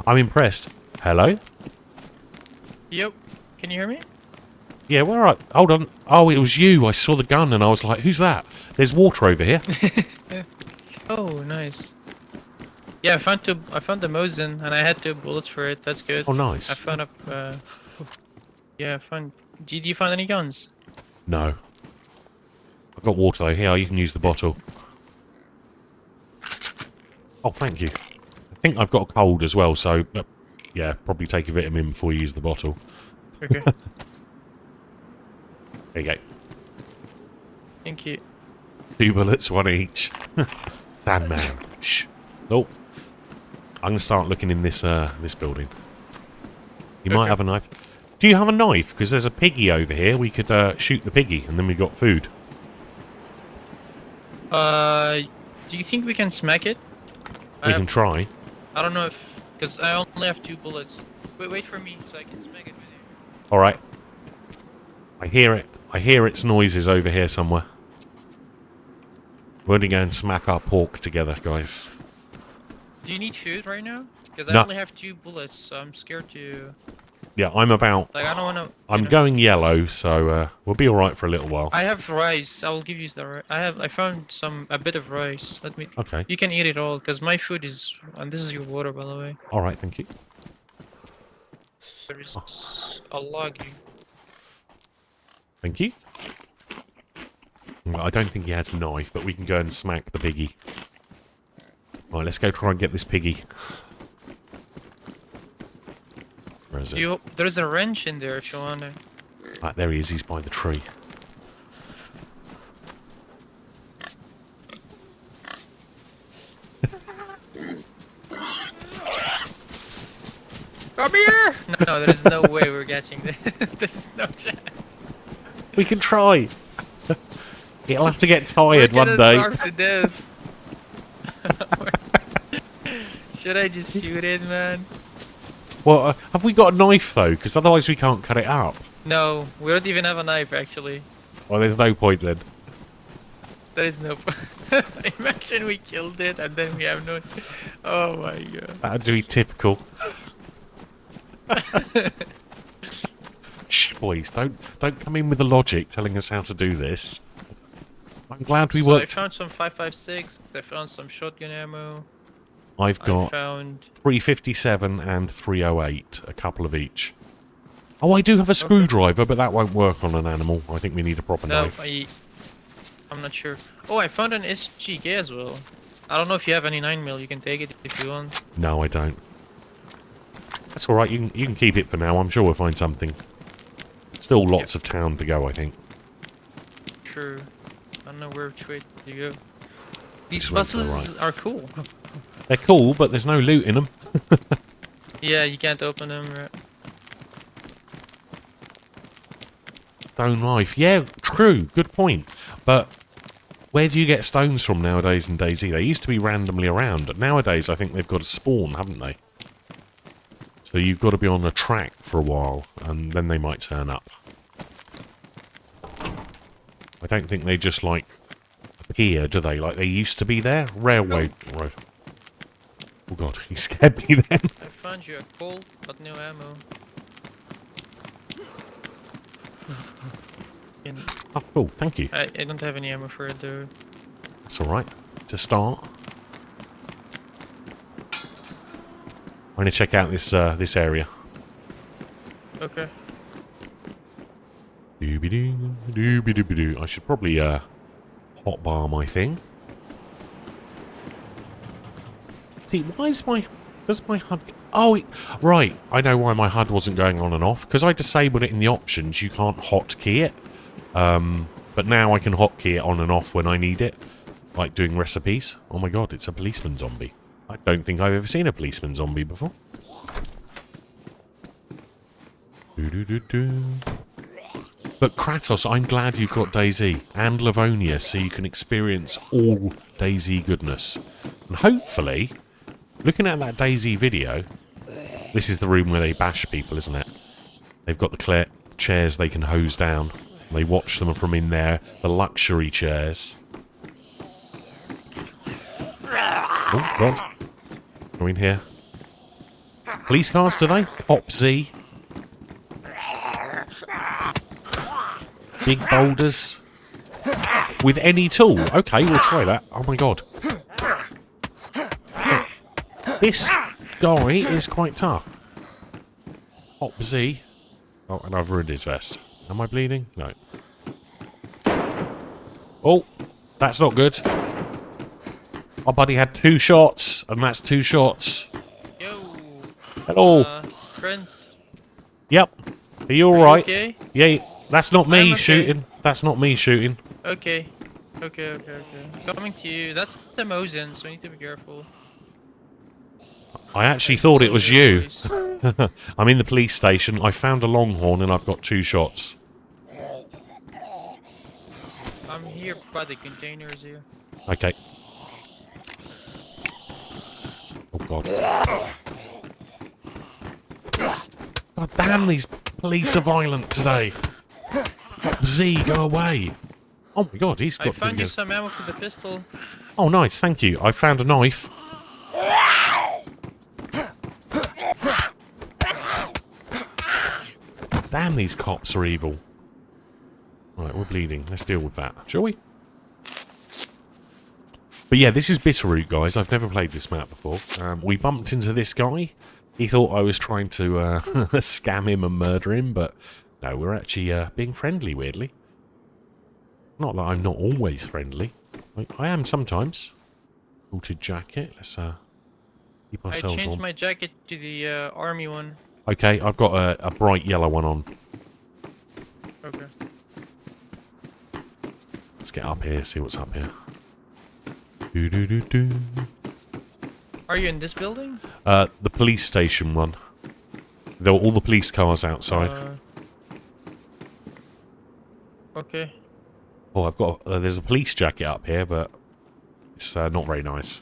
I'm impressed. Hello? Yep. Can you hear me? Yeah, where are... Hold on. Oh, it was you. I saw the gun and I was like, who's that? There's water over here. Oh, nice. Yeah, I found the Mosin and I had 2 bullets for it. That's good. Oh, nice. I found up. Yeah, I found. Did you find any guns? No. I've got water though. Here, you can use the bottle. Oh, thank you. I think I've got a cold as well, so... yeah, probably take a vitamin before you use the bottle. Okay. There you go. Thank you. 2 bullets, 1 each. Sandman. Shh. Oh. I'm gonna start looking in this this building. You might have a knife. Do you have a knife? Because there's a piggy over here. We could shoot the piggy, and then we got food. Do you think we can smack it? We can try. I don't know if, because I only have 2 bullets. Wait for me so I can smack it with you. All right. I hear it. I hear its noises over here somewhere. We're going to go and smack our pork together, guys. Do you need food right now? Because No. I only have 2 bullets, so I'm scared to... Yeah, I'm about... Like, I don't want to... I'm going yellow, so we'll be all right for a little while. I have rice. I will give you the rice. I found a bit of rice. Let me... Okay. You can eat it all, because my food is... And this is your water, by the way. All right, thank you. There is a log. Thank you. Well, I don't think he has a knife, but we can go and smack the piggy. All right, let's go try and get this piggy. Where is it? There's a wrench in there if you want to. Ah, there he is. He's by the tree. Come here! No, there's no way we're catching this. There's no chance. We can try. He'll have to get tired We're one gonna day. starve to death. Should I just shoot it, man? Well, have we got a knife though? Because otherwise we can't cut it up. No, we don't even have a knife actually. Well, there's no point then. There is no. Imagine we killed it and then we have no. Oh my god. That'd be typical. Shh, boys! Don't come in with the logic telling us how to do this. I'm glad we worked. I found some 5.56. I found some shotgun ammo. I've got I found 357 and 308, a couple of each. Oh, I do have a screwdriver, but that won't work on an animal. I think we need a proper knife. I'm not sure. Oh, I found an SGK as well. I don't know if you have any 9mm. You can take it if you want. No, I don't. That's all right. You can keep it for now. I'm sure we'll find something. Still lots of town to go, I think. True. I don't know which way to go. These Just went to the buses are cool. They're cool, but there's no loot in them. Yeah, you can't open them. Right? Stone knife. Yeah, true. Good point. But where do you get stones from nowadays in DayZ? They used to be randomly around, but nowadays I think they've got to spawn, haven't they? So you've got to be on the track for a while, and then they might turn up. I don't think they just, like, appear, do they? Like they used to be there? Railway road. Oh god, he scared me then. I found you a coal, but no ammo. Oh, cool, thank you. I don't have any ammo for it though. That's alright. To start. I'm going to check out this this area. Okay. Doobie-doo, doobie-doobie-doo. I should probably hotbar my thing. See, why is my... Does my HUD... Oh, right. I know why my HUD wasn't going on and off. Because I disabled it in the options, you can't hotkey it. But now I can hotkey it on and off when I need it. Like doing recipes. Oh my god, it's a policeman zombie. I don't think I've ever seen a policeman zombie before. Doo-doo-doo-doo. But Kratos, I'm glad you've got DayZ and Livonia so you can experience all DayZ goodness. And hopefully, looking at that DayZ video, this is the room where they bash people, isn't it? They've got the chairs they can hose down. They watch them from in there, the luxury chairs. Oh, God. Go in here. Police cars, do they? Pop Z. Big boulders. With any tool. Okay, we'll try that. Oh my god. This guy is quite tough. Pop Z. Oh, and I've ruined his vest. Am I bleeding? No. Oh, that's not good. My buddy had 2 shots, and that's 2 shots. Yo. Hello. Friend. Yep. Are you alright? Okay. Yeah, that's not me I'm okay. shooting. That's not me shooting. Okay. Okay. Coming to you. That's the Mosin, so you need to be careful. I actually thought it was you. I'm in the police station. I found a longhorn and I've got 2 shots. I'm here by the containers here. Okay. Oh god. God damn, these police are violent today. Z, go away. Oh my god, he's got I found to you go. some ammo for the pistol. Oh nice, thank you. I found a knife. Damn, these cops are evil. Right, we're bleeding. Let's deal with that, shall we? But yeah, this is Bitterroot, guys. I've never played this map before. We bumped into this guy. He thought I was trying to scam him and murder him, but no, we're actually being friendly, weirdly. Not that I'm not always friendly. I am sometimes. Quilted jacket. Let's keep I ourselves changed on. my jacket to the army one. Okay, I've got a bright yellow one on. Okay. Let's get up here, see what's up here. Do-do-do-do. Are you in this building? The police station one. There were all the police cars outside. Okay. Oh, I've got... there's a police jacket up here, but it's not very nice.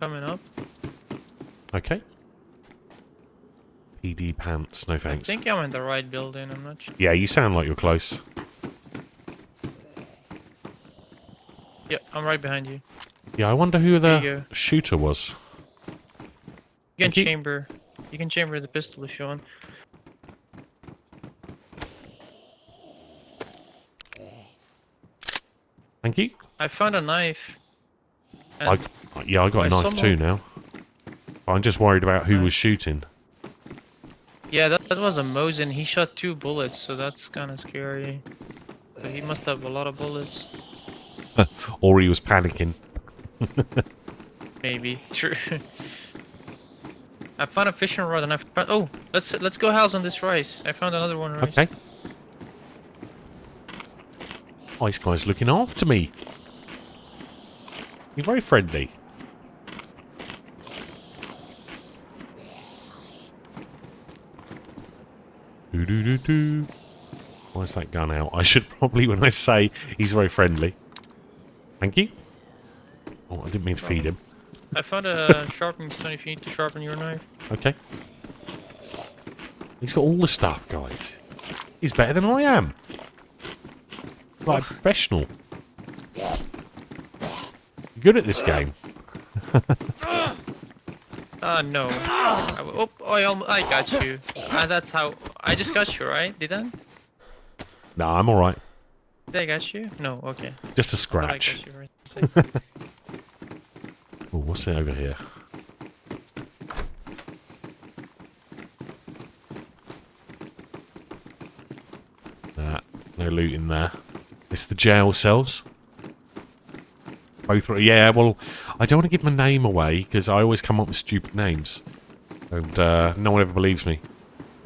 Coming up. Okay. PD pants, no thanks. I think I'm in the right building, I'm not sure. Yeah, you sound like you're close. Yeah, I'm right behind you. Yeah, I wonder who There you the go. shooter was. You can Thank you. chamber. You can chamber the pistol if you want. Thank you. I found a knife. I got a by knife someone- too now. I'm just worried about who Right. was shooting. Yeah, that was a Mosin. He shot 2 bullets, so that's kind of scary. So he must have a lot of bullets. Or he was panicking. Maybe. True. I found a fishing rod and I found... Oh! Let's go house on this rice. I found another one rice. Okay. Oh, this guy's looking after me. He's very friendly. Do-do-do-do. Why is that gun out? I should probably, when I say he's very friendly. Thank you. Oh, I didn't mean to feed him. I found a sharpening stone if you need to sharpen your knife. Okay. He's got all the stuff, guys. He's better than I am. It's like a professional. You're good at this game. No. I got you. That's how... I just got you, right? Didn't? No, I'm alright. Did I got you? No, okay. Just a I thought I scratch. got you for a second. Oh, what's it over here? No loot in there. It's the jail cells. Both, yeah, well, I don't want to give my name away because I always come up with stupid names. And no one ever believes me.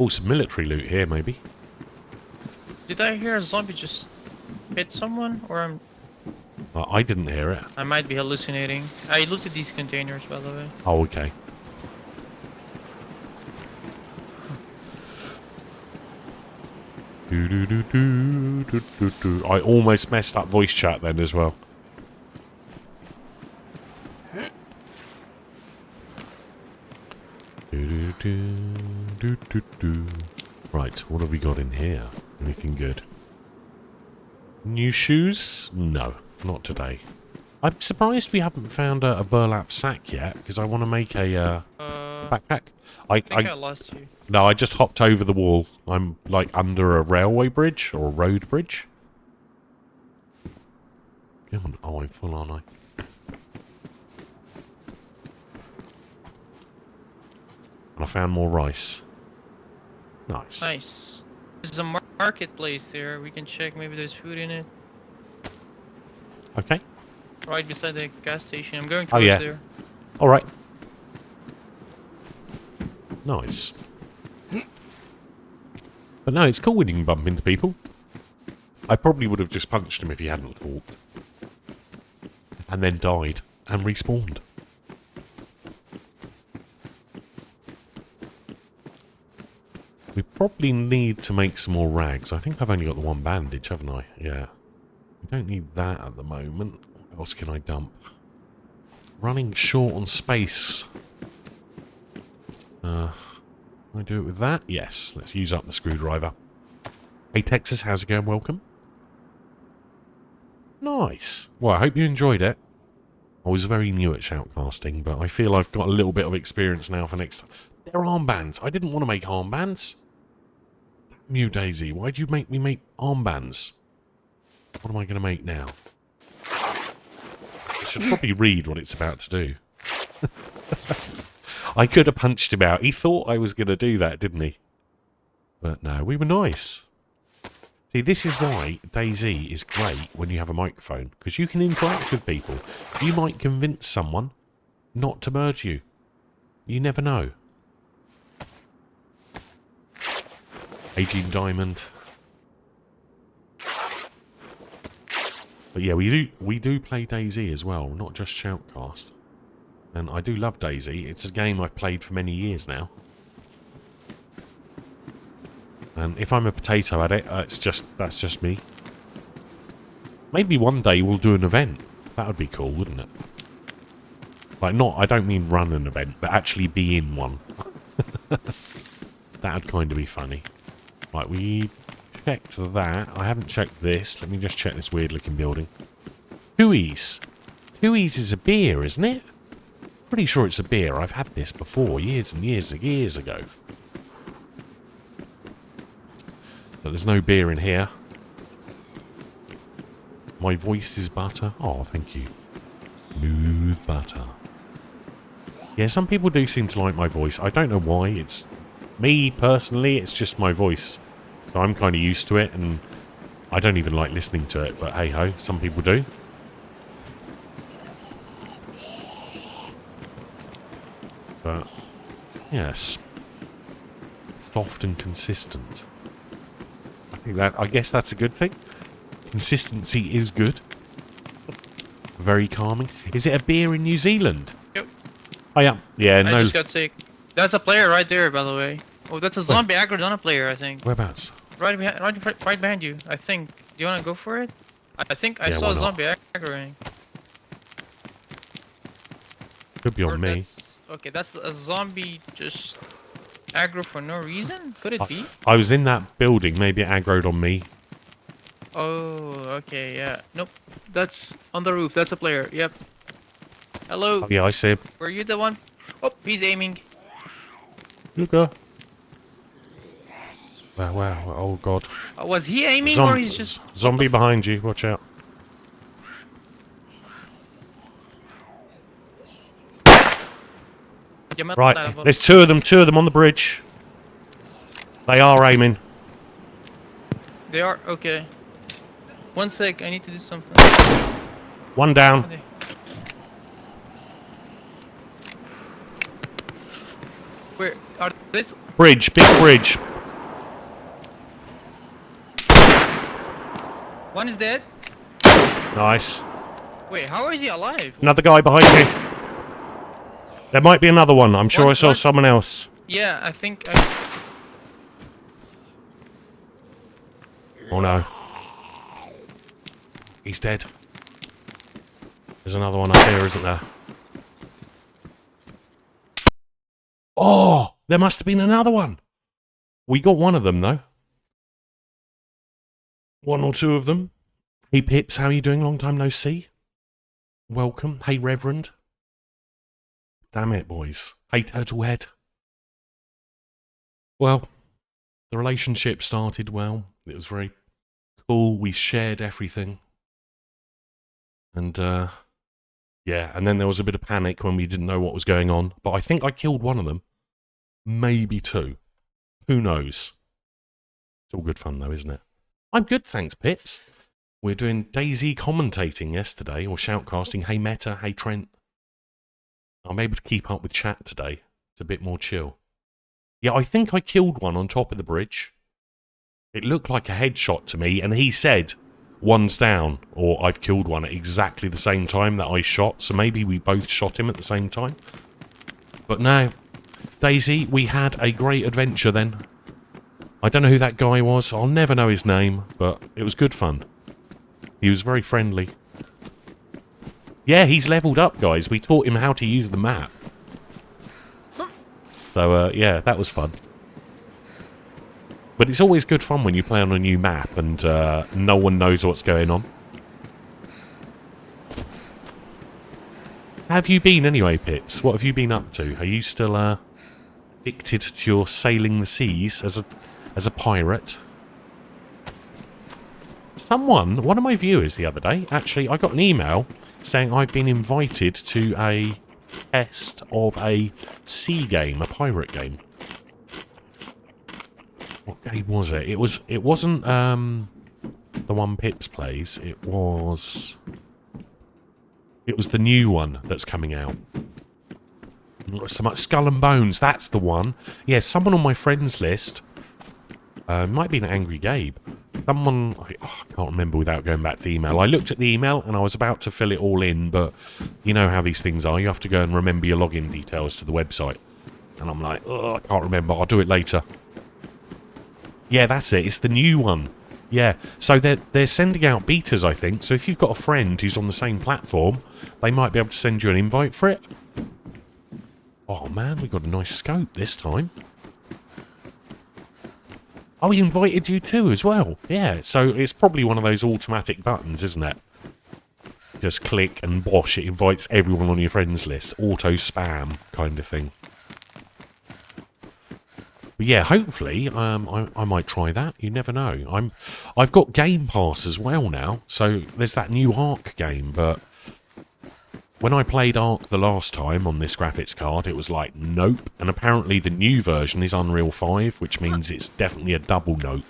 Oh, some military loot here, maybe. Did I hear a zombie just hit someone? Or I didn't hear it. I might be hallucinating. I looked at these containers, by the way. Oh, okay. I almost messed up voice chat then as well. Right, what have we got in here? Anything good? New shoes? No, not today. I'm surprised we haven't found a burlap sack yet, because I want to make a backpack. I think I lost you. No, I just hopped over the wall. I'm like under a railway bridge or a road bridge. Come on. Oh, I'm full, aren't I? And I found more rice. Nice. Nice. There's a marketplace there. We can check. Maybe there's food in it. Okay. Right beside the gas station. I'm going towards there. All right. Nice. But no, it's cool when you can bump into people. I probably would have just punched him if he hadn't talked. And then died. And respawned. We probably need to make some more rags. I think I've only got the one bandage, haven't I? Yeah. We don't need that at the moment. What else can I dump? Running short on space. Can I do it with that? Yes. Let's use up the screwdriver. Hey Texas, how's it going? Welcome. Nice. Well, I hope you enjoyed it. I was very new at shoutcasting, but I feel I've got a little bit of experience now for next time. They're armbands. I didn't want to make armbands. Damn you, DayZ. Why'd you make me make armbands? What am I going to make now? I should probably read what it's about to do. I could have punched him out. He thought I was going to do that, didn't he? But no, we were nice. See, this is why DayZ is great when you have a microphone, because you can interact with people. You might convince someone not to merge you. You never know. Aging Diamond. But yeah, we do play DayZ as well, not just Shoutcast. And I do love DayZ. It's a game I've played for many years now. And if I'm a potato at it, that's just me. Maybe one day we'll do an event. That would be cool, wouldn't it? Like, I don't mean run an event, but actually be in one. That would kind of be funny. Right, we checked that. I haven't checked this. Let me just check this weird looking building. Twoies. Twoies is a beer, isn't it? Pretty sure it's a beer. I've had this before, years and years and years ago. But there's no beer in here. My voice is butter. Oh, thank you. Smooth butter. Yeah, some people do seem to like my voice. I don't know why. It's me, personally, it's just my voice. So I'm kind of used to it, and I don't even like listening to it. But hey-ho, some people do. But, yes. Soft and consistent. I guess that's a good thing. Consistency is good. Very calming. Is it a beer in New Zealand? Yep. Oh yeah. Yeah, no. I just got sick. That's a player right there, by the way. Oh, that's a zombie aggroed on a player, I think. Whereabouts? Right behind you, I think. Do you want to go for it? I think I saw a zombie aggroing. Could be on me. Okay, that's a zombie just aggro for no reason? Could it be? I was in that building. Maybe it aggroed on me. Oh, okay, yeah. Nope. That's on the roof. That's a player. Yep. Hello. Oh, yeah, I see him. Were you the one Oh, he's aiming. You go. Wow, wow, oh god. Was he aiming or he's just... Zombie behind you, watch out. Right, there's two of them on the bridge. They are aiming. They are? Okay. One sec, I need to do something. One down. Where are they? Bridge, big bridge. One is dead. Nice. Wait, how is he alive? Another guy behind you. There might be another one. I'm sure I saw someone else. Yeah, I think I... Oh no. He's dead. There's another one up here, isn't there? Oh! There must have been another one. We got one of them, though. One or two of them. Hey, Pips, how are you doing? Long time no see. Welcome. Hey, Reverend. Damn it, boys. Hey, Turtlehead. Well, the relationship started well. It was very cool. We shared everything. And, yeah, and then there was a bit of panic when we didn't know what was going on. But I think I killed one of them. Maybe two. Who knows? It's all good fun, though, isn't it? I'm good, thanks, Pips. We're doing DayZ commentating yesterday, or shoutcasting. Hey, Meta. Hey, Trent. I'm able to keep up with chat today. It's a bit more chill. Yeah, I think I killed one on top of the bridge. It looked like a headshot to me, and he said, one's down, or I've killed one at exactly the same time that I shot, so maybe we both shot him at the same time. But no, DayZ, we had a great adventure then. I don't know who that guy was, I'll never know his name, but it was good fun. He was very friendly. Yeah, he's leveled up, guys. We taught him how to use the map. So, yeah, that was fun. But it's always good fun when you play on a new map and no one knows what's going on. How have you been anyway, Pips? What have you been up to? Are you still addicted to your sailing the seas as a pirate? One of my viewers the other day, actually, I got an email saying I've been invited to a test of a sea game, a pirate game. What game was it? It wasn't the one Pips plays. It was the new one that's coming out. So much Skull and Bones, that's the one. Yeah, someone on my friends list, might be an Angry Gabe. Someone, I can't remember without going back to the email. I looked at the email and I was about to fill it all in, but you know how these things are. You have to go and remember your login details to the website. And I'm like, oh, I can't remember. I'll do it later. Yeah, that's it. It's the new one. Yeah, so they're sending out betas, I think. So if you've got a friend who's on the same platform, they might be able to send you an invite for it. Oh, man, we got a nice scope this time. Oh, he invited you too as well. Yeah, so it's probably one of those automatic buttons, isn't it? Just click and bosh, it invites everyone on your friends list. Auto spam kind of thing. But yeah, hopefully, I might try that. You never know. I've got Game Pass as well now, so there's that new Ark game, but when I played Ark the last time on this graphics card, it was like, nope. And apparently the new version is Unreal 5, which means it's definitely a double nope.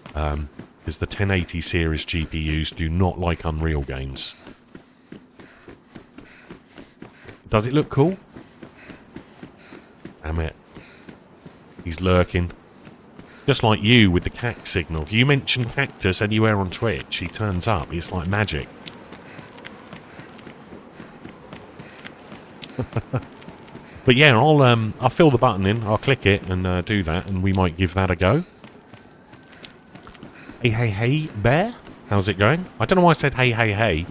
Because the 1080 series GPUs do not like Unreal games. Does it look cool? Damn it. He's lurking. Just like you with the cac signal. If you mention cactus anywhere on Twitch, he turns up. It's like magic. But yeah, I'll fill the button in. I'll click it and do that, and we might give that a go. Hey, hey, hey, bear. How's it going? I don't know why I said hey, hey, hey.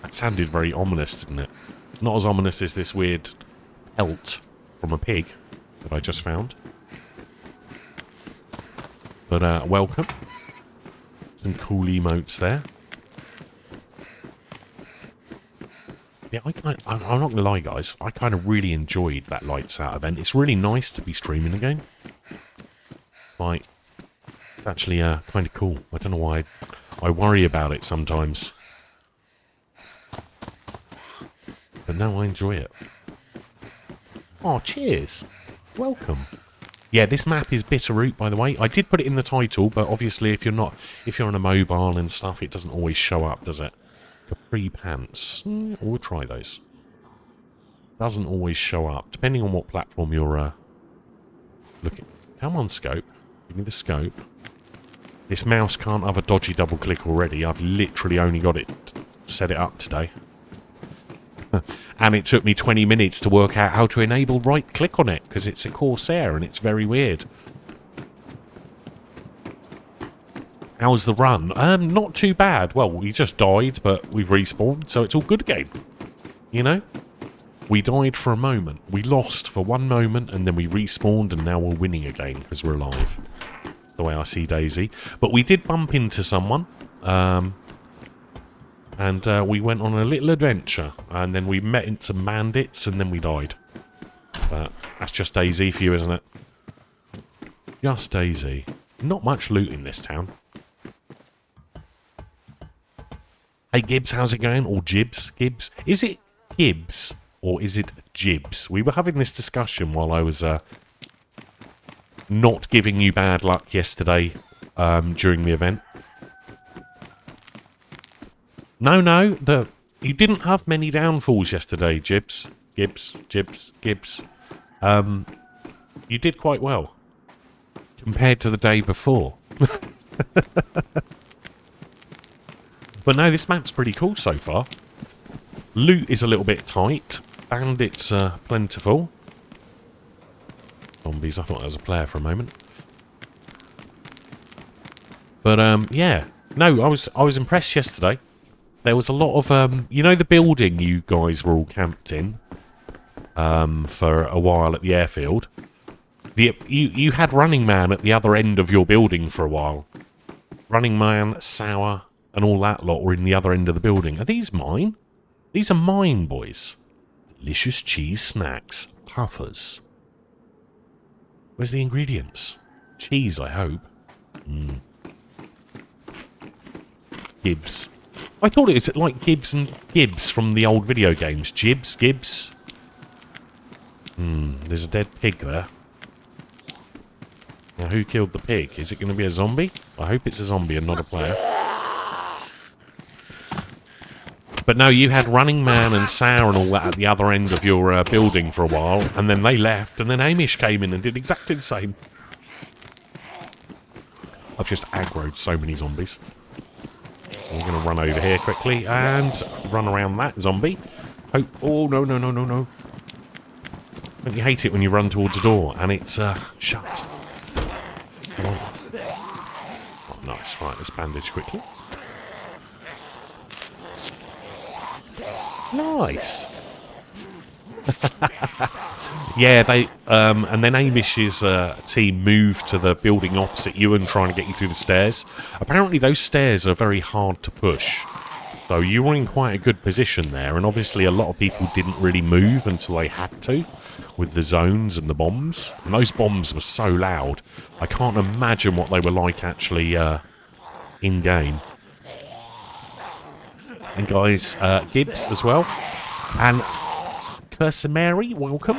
That sounded very ominous, didn't it? Not as ominous as this weird pelt from a pig that I just found. But welcome. Some cool emotes there. Yeah, I'm not going to lie, guys. I kind of really enjoyed that Lights Out event. It's really nice to be streaming again. It's like, it's actually kind of cool. I don't know why I worry about it sometimes. But no, I enjoy it. Oh, cheers. Welcome. Yeah, this map is Bitterroot, by the way. I did put it in the title, but obviously if you're on a mobile and stuff, it doesn't always show up, does it? Capri pants. We'll try those. Doesn't always show up, depending on what platform you're looking. Come on, scope. Give me the scope. This mouse can't have a dodgy double click already. I've literally only got it set it up today. And it took me 20 minutes to work out how to enable right click on it, because it's a Corsair and it's very weird. How was the run? Not too bad. Well, we just died, but we've respawned, so it's all good again. You know? We died for a moment. We lost for one moment, and then we respawned, and now we're winning again, because we're alive. That's the way I see DayZ. But we did bump into someone. And we went on a little adventure, and then we met into bandits, and then we died. But that's just DayZ for you, isn't it? Just DayZ. Not much loot in this town. Hey Gibbs, how's it going? Or Jibs? Gibbs? Is it Gibbs or is it Jibs? We were having this discussion while I was not giving you bad luck yesterday during the event. No, you didn't have many downfalls yesterday, Gibbs. Gibbs. You did quite well. Compared to the day before. But no, this map's pretty cool so far. Loot is a little bit tight. Bandits are plentiful. Zombies, I thought that was a player for a moment. But, yeah. No, I was impressed yesterday. There was a lot of, you know the building you guys were all camped in for a while at the airfield? You had Running Man at the other end of your building for a while. Running Man, Sour, and all that lot were in the other end of the building. Are these mine? These are mine, boys. Delicious cheese snacks. Puffers. Where's the ingredients? Cheese, I hope. Gibbs. I thought it was like Gibbs and Gibbs from the old video games. Gibbs, Gibbs. There's a dead pig there. Now, who killed the pig? Is it going to be a zombie? I hope it's a zombie and not a player. But no, you had Running Man and Sour and all that at the other end of your building for a while, and then they left, and then Amish came in and did exactly the same. I've just aggroed so many zombies. So we're going to run over here quickly and run around that zombie. Oh, no. Don't you hate it when you run towards a door and it's shut? Come on. Oh, nice. Right, let's bandage quickly. Nice. Yeah, they and then Amish's team moved to the building opposite you and trying to get you through the stairs. Apparently those stairs are very hard to push. So you were in quite a good position there, and obviously a lot of people didn't really move until they had to, with the zones and the bombs. And those bombs were so loud, I can't imagine what they were like actually in-game. And guys, Gibbs as well. And Cursimary, welcome.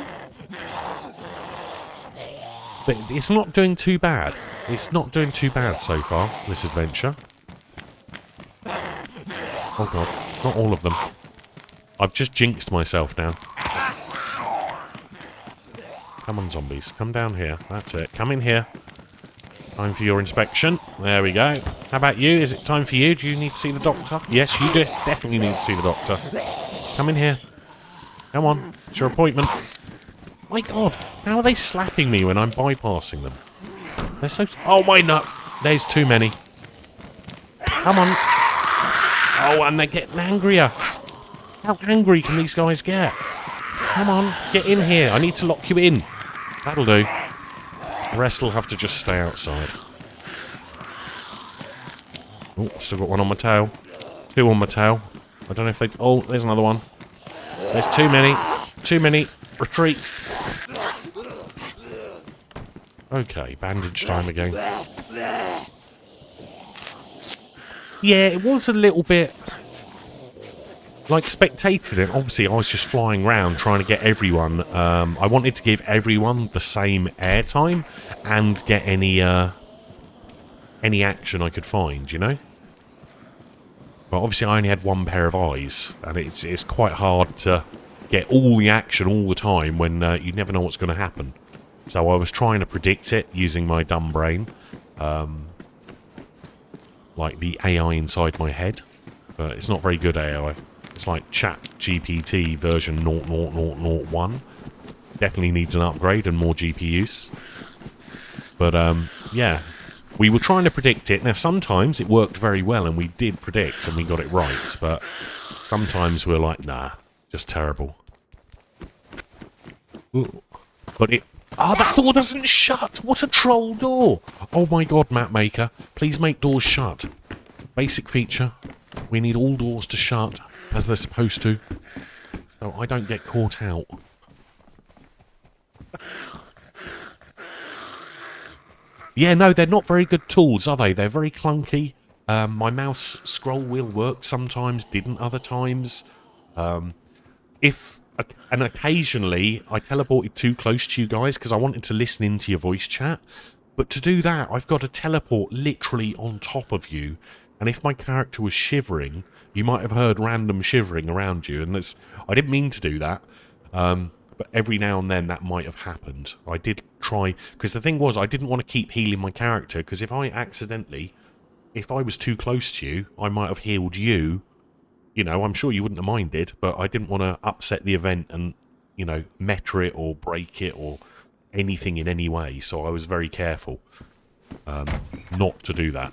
But it's not doing too bad. It's not doing too bad so far, this adventure. Oh god, not all of them. I've just jinxed myself now. Come on, zombies. Come down here. That's it. Come in here. Time for your inspection. There we go. How about you? Is it time for you? Do you need to see the doctor? Yes, you do. Definitely need to see the doctor. Come in here. Come on. It's your appointment. My god. How are they slapping me when I'm bypassing them? They're so... Oh, my nut. There's too many. Come on. Oh, and they're getting angrier. How angry can these guys get? Come on. Get in here. I need to lock you in. That'll do. The rest will have to just stay outside. Oh, still got one on my tail. Two on my tail. I don't know if they... Oh, there's another one. There's too many. Too many. Retreat. Okay, bandage time again. Yeah, it was a little bit... like, spectating it. Obviously, I was just flying around trying to get everyone... I wanted to give everyone the same airtime and get any action I could find, you know? But obviously, I only had one pair of eyes, and it's quite hard to get all the action all the time when you never know what's going to happen. So I was trying to predict it using my dumb brain. Like the AI inside my head. But it's not very good AI. It's like ChatGPT version 0.0001. Definitely needs an upgrade and more GPUs. But, yeah. We were trying to predict it. Now, sometimes it worked very well and we did predict and we got it right. But sometimes we're like, nah, just terrible. Ooh. But it... oh, that door doesn't shut! What a troll door! Oh my god, map maker. Please make doors shut. Basic feature. We need all doors to shut as they're supposed to. So I don't get caught out. Yeah, no, they're not very good tools, are they? They're very clunky. My mouse scroll wheel worked sometimes, didn't other times. And occasionally I teleported too close to you guys because I wanted to listen into your voice chat. But to do that, I've got to teleport literally on top of you. And if my character was shivering, you might have heard random shivering around you. And I didn't mean to do that. But every now and then that might have happened. I did try... because the thing was, I didn't want to keep healing my character. Because if I was too close to you, I might have healed you. You know, I'm sure you wouldn't have minded, but I didn't want to upset the event and, you know, meta it or break it or anything in any way. So I was very careful not to do that.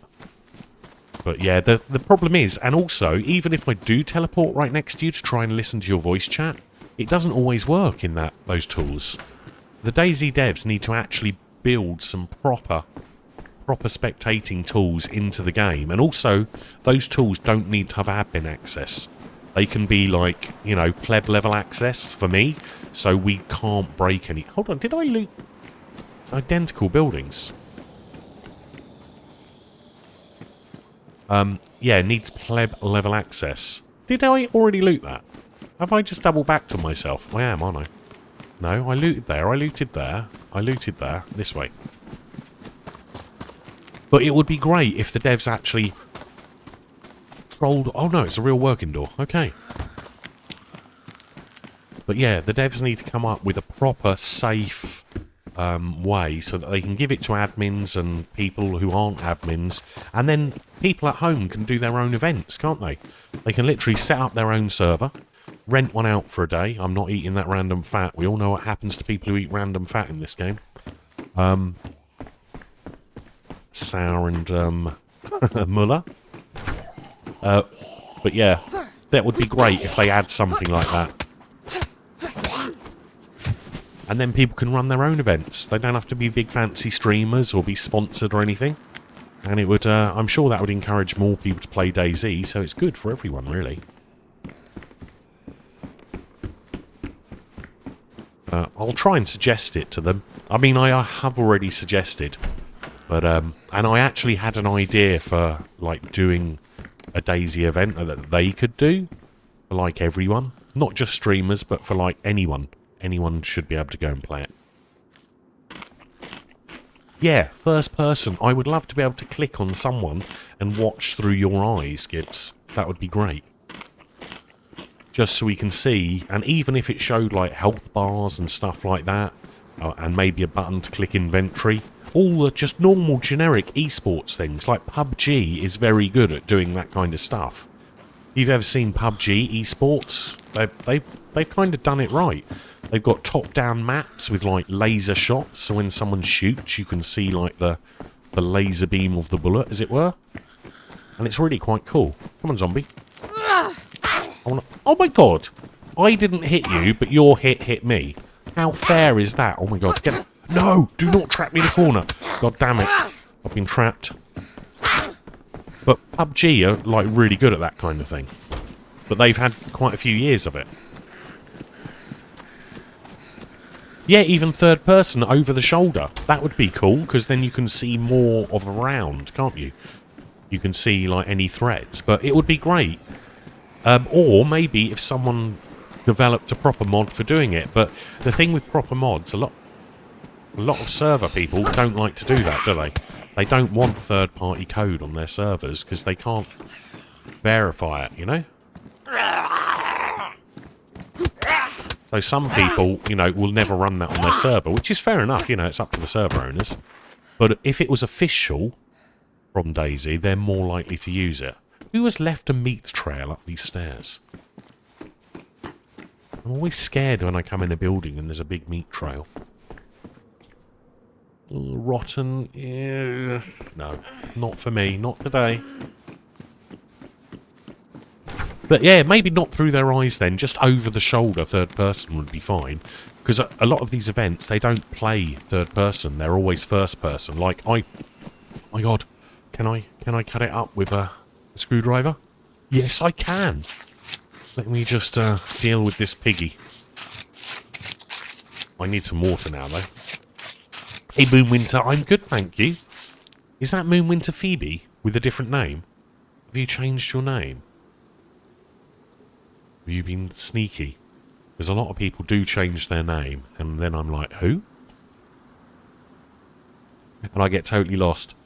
But yeah, the problem is, and also, even if I do teleport right next to you to try and listen to your voice chat, it doesn't always work in those tools. The DayZ devs need to actually build some proper spectating tools into the game. And also, those tools don't need to have admin access. They can be like, you know, pleb level access for me, so we can't break any... hold on, did I loot... it's identical buildings. Yeah, needs pleb level access. Did I already loot that? Have I just double backed on myself? I am, aren't I? No, I looted there, I looted there, I looted there, this way. But it would be great if the devs actually trolled... oh no, it's a real working door, okay. But yeah, the devs need to come up with a proper, safe way so that they can give it to admins and people who aren't admins, and then people at home can do their own events, can't they? They can literally set up their own server, rent one out for a day. I'm not eating that random fat. We all know what happens to people who eat random fat in this game. Sour and Muller. But yeah, that would be great if they add something like that. And then people can run their own events. They don't have to be big fancy streamers or be sponsored or anything. And it would, I'm sure that would encourage more people to play DayZ, so it's good for everyone, really. I'll try and suggest it to them. I mean, I have already suggested. But, and I actually had an idea for, like, doing a DayZ event that they could do. For, like, everyone. Not just streamers, but for, like, anyone. Anyone should be able to go and play it. Yeah, first person. I would love to be able to click on someone and watch through your eyes, Gibbs. That would be great. Just so we can see, and even if it showed like health bars and stuff like that, and maybe a button to click inventory, all the just normal generic esports things, like PUBG is very good at doing that kind of stuff. If you've ever seen PUBG esports, they've kind of done it right. They've got top-down maps with like laser shots, so when someone shoots, you can see like the laser beam of the bullet, as it were. And it's really quite cool. Come on, zombie. Oh my god! I didn't hit you, but your hit me. How fair is that? Oh my god, get it. No! Do not trap me in the corner! God damn it. I've been trapped. But PUBG are like really good at that kind of thing. But they've had quite a few years of it. Yeah, even third person over the shoulder. That would be cool, because then you can see more of around, can't you? You can see, like, any threats. But it would be great. Or maybe if someone developed a proper mod for doing it. But the thing with proper mods, a lot of server people don't like to do that, do they? They don't want third-party code on their servers, because they can't verify it, you know? So some people, you know, will never run that on their server, which is fair enough, you know, it's up to the server owners. But if it was official from DayZ, they're more likely to use it. Who has left a meat trail up these stairs? I'm always scared when I come in a building and there's a big meat trail. Rotten. Yeah. No, not for me, not today. But yeah, maybe not through their eyes then, just over the shoulder third person would be fine. Because a lot of these events, they don't play third person, they're always first person. Like, my god, can I cut it up with a screwdriver? Yes, I can. Let me just deal with this piggy. I need some water now, though. Hey, Moonwinter, I'm good, thank you. Is that Moonwinter Phoebe with a different name? Have you changed your name? Have you been sneaky? Because a lot of people do change their name, and then I'm like, who? And I get totally lost.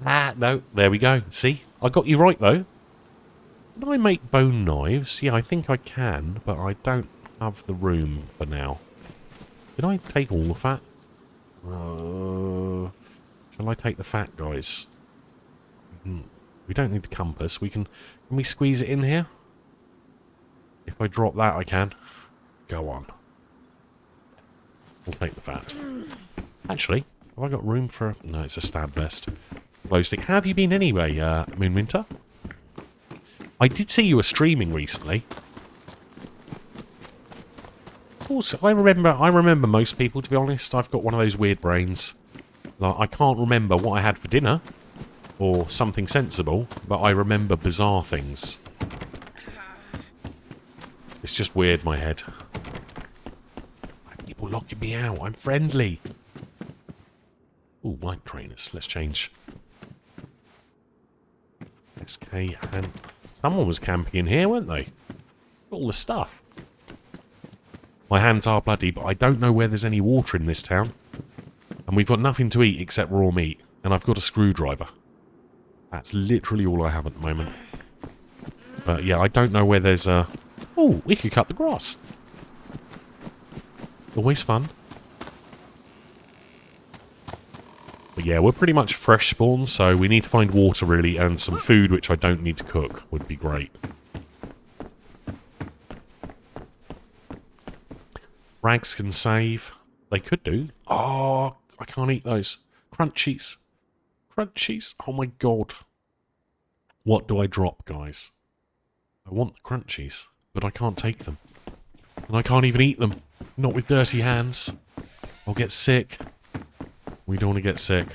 Ah, no, there we go. See? I got you right, though. Can I make bone knives? Yeah, I think I can, but I don't have the room for now. Did I take all the fat? Shall I take the fat, guys? We don't need the compass. Can we squeeze it in here? If I drop that, I can. Go on. We'll take the fat. Actually, have I got room for... No, it's a stab vest. Glow stick. How have you been anyway, Moonwinter? I did see you were streaming recently. Also, I remember most people, to be honest. I've got one of those weird brains. Like, I can't remember what I had for dinner. Or something sensible. But I remember bizarre things. It's just weird, my head. People locking me out. I'm friendly. Ooh, white trainers. Let's change. SK and... Someone was camping in here, weren't they? All the stuff. My hands are bloody, but I don't know where there's any water in this town. And we've got nothing to eat except raw meat. And I've got a screwdriver. That's literally all I have at the moment. But yeah, I don't know where there's a... Oh, we could cut the grass. Always fun. But yeah, we're pretty much fresh spawn, so we need to find water really, and some food which I don't need to cook would be great. Rags can save. They could do. Oh, I can't eat those. Crunchies. Crunchies. Oh my god. What do I drop, guys? I want the crunchies, but I can't take them. And I can't even eat them. Not with dirty hands. I'll get sick. We don't want to get sick.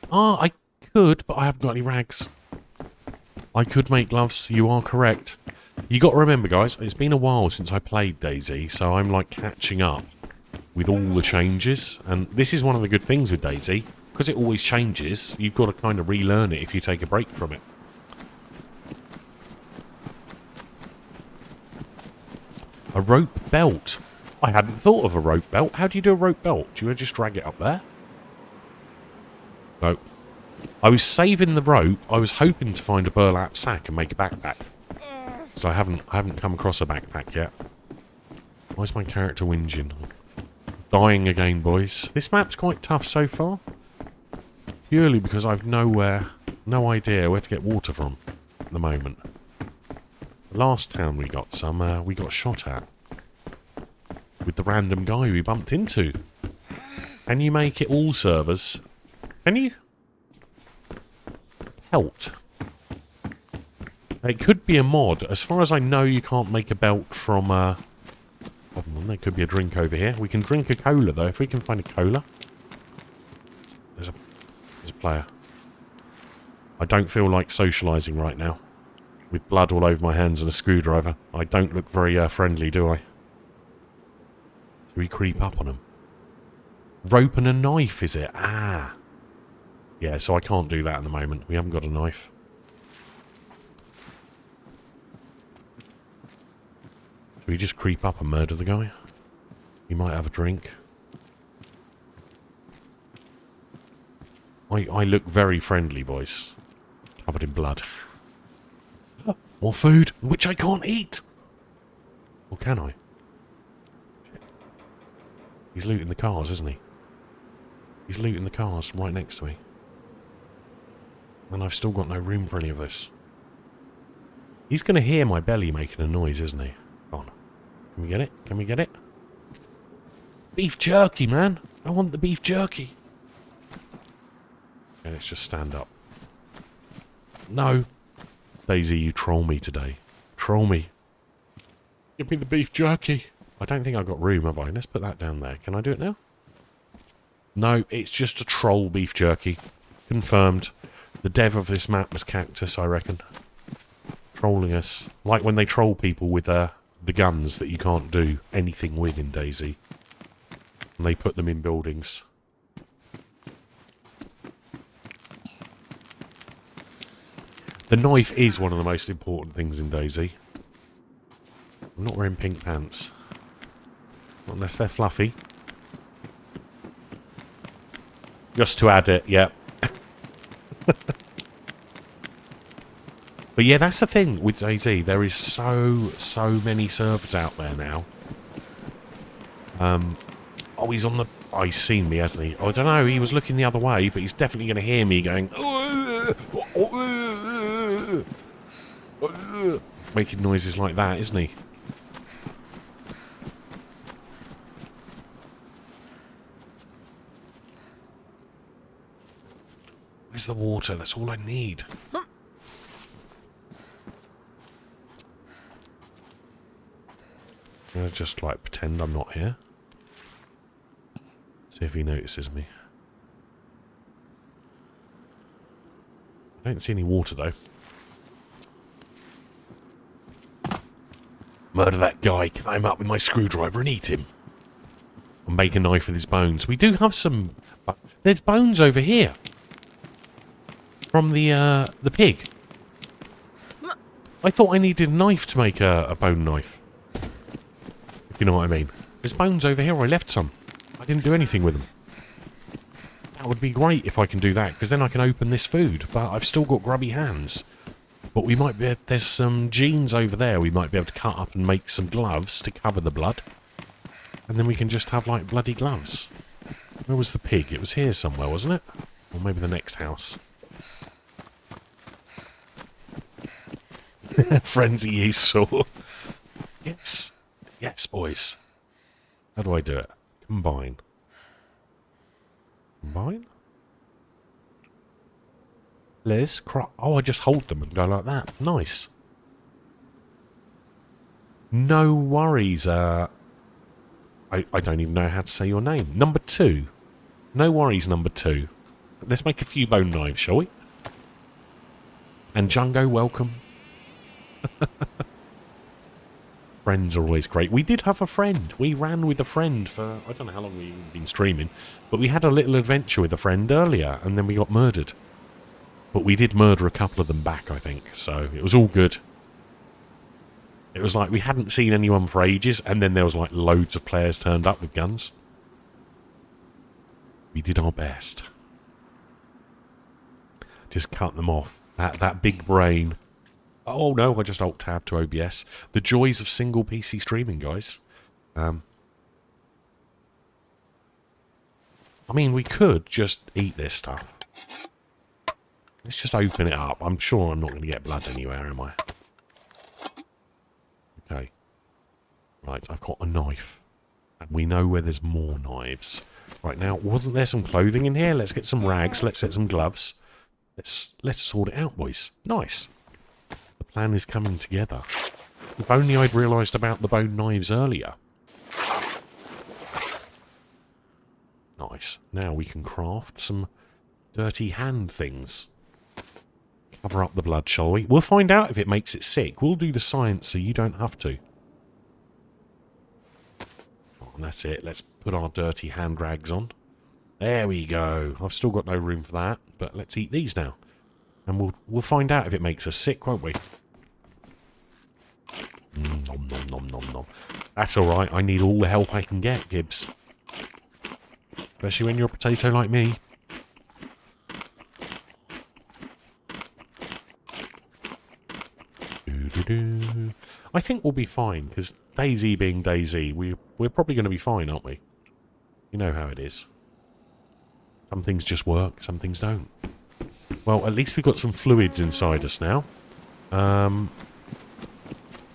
Ah, I could, but I haven't got any rags. I could make gloves. You are correct. You got to remember, guys, it's been a while since I played DayZ, so I'm like catching up with all the changes. And this is one of the good things with DayZ. Because it always changes, you've got to kind of relearn it if you take a break from it. A rope belt. I hadn't thought of a rope belt. How do you do a rope belt? Do you just drag it up there? No. I was saving the rope. I was hoping to find a burlap sack and make a backpack. So I haven't come across a backpack yet. Why is my character whinging? Dying again, boys. This map's quite tough so far. Purely because I've no idea where to get water from at the moment. The last town we got shot at. With the random guy we bumped into. Can you make it all servers? Can you? Pelt. It could be a mod. As far as I know, you can't make a belt from... Hold on, there could be a drink over here. We can drink a cola, though, if we can find a cola. There's a player. I don't feel like socialising right now. with blood all over my hands and a screwdriver. I don't look very friendly, do I? Do we creep up on them? Rope and a knife, is it? Ah. Yeah, so I can't do that at the moment. We haven't got a knife. Should we just creep up and murder the guy? He might have a drink. I look very friendly, boys. Covered in blood. More food, which I can't eat. Or can I? Shit. He's looting the cars, isn't he? He's looting the cars right next to me. And I've still got no room for any of this. He's going to hear my belly making a noise, isn't he? Come on. Can we get it? Can we get it? Beef jerky, man. I want the beef jerky. Okay, let's just stand up. No. DayZ, you troll me today. Troll me. Give me the beef jerky. I don't think I've got room, have I? Let's put that down there. Can I do it now? No, it's just a troll beef jerky. Confirmed. The dev of this map was Cactus, I reckon. Trolling us. Like when they troll people with the guns that you can't do anything with in DayZ. And they put them in buildings. The knife is one of the most important things in DayZ. I'm not wearing pink pants. Not unless they're fluffy. Just to add it, yeah. But yeah, that's the thing with DayZ. There is so many servers out there now. Oh, he's on the... Oh, he's seen me, hasn't he? Oh, I don't know. He was looking the other way, but he's definitely going to hear me going... Making noises like that, isn't he? Where's the water? That's all I need. I'll just like pretend I'm not here. See if he notices me. I don't see any water though. Murder that guy, climb up with my screwdriver and eat him. And make a knife with his bones. We do have some... There's bones over here. From the pig. I thought I needed a knife to make a bone knife. If you know what I mean. There's bones over here, I left some. I didn't do anything with them. That would be great if I can do that, because then I can open this food. But I've still got grubby hands. But we might be... There's some jeans over there we might be able to cut up and make some gloves to cover the blood. And then we can just have, like, bloody gloves. Where was the pig? It was here somewhere, wasn't it? Or maybe the next house. Frenzy you saw. Yes. Yes, boys. How do I do it? Combine. Combine? Liz, oh, I just hold them and go like that. Nice. No worries. I don't even know how to say your name. Number 2. No worries, number 2. Let's make a few bone knives, shall we? And Django, welcome. Friends are always great. We did have a friend. We ran with a friend for... I don't know how long we've been streaming. But we had a little adventure with a friend earlier. And then we got murdered. But we did murder a couple of them back, I think. So it was all good. It was like we hadn't seen anyone for ages. And then there was like loads of players turned up with guns. We did our best. Just cut them off. That big brain... Oh no, I just alt-tab to OBS. The joys of single PC streaming, guys. I mean, we could just eat this stuff. Let's just open it up. I'm sure I'm not going to get blood anywhere, am I? Okay. Right, I've got a knife. And we know where there's more knives. Right, now, wasn't there some clothing in here? Let's get some rags. Let's get some gloves. Let's sort it out, boys. Nice. The plan is coming together. If only I'd realised about the bone knives earlier. Nice. Now we can craft some dirty hand things. Cover up the blood, shall we? We'll find out if it makes it sick. We'll do the science so you don't have to. Oh, and that's it. Let's put our dirty hand rags on. There we go. I've still got no room for that, but let's eat these now. And we'll find out if it makes us sick, won't we? Nom, nom, nom, nom, nom. That's alright. I need all the help I can get, Gibbs. Especially when you're a potato like me. Doo-doo-doo. I think we'll be fine, because DayZ being DayZ, we're probably going to be fine, aren't we? You know how it is. Some things just work, some things don't. Well, at least we've got some fluids inside us now.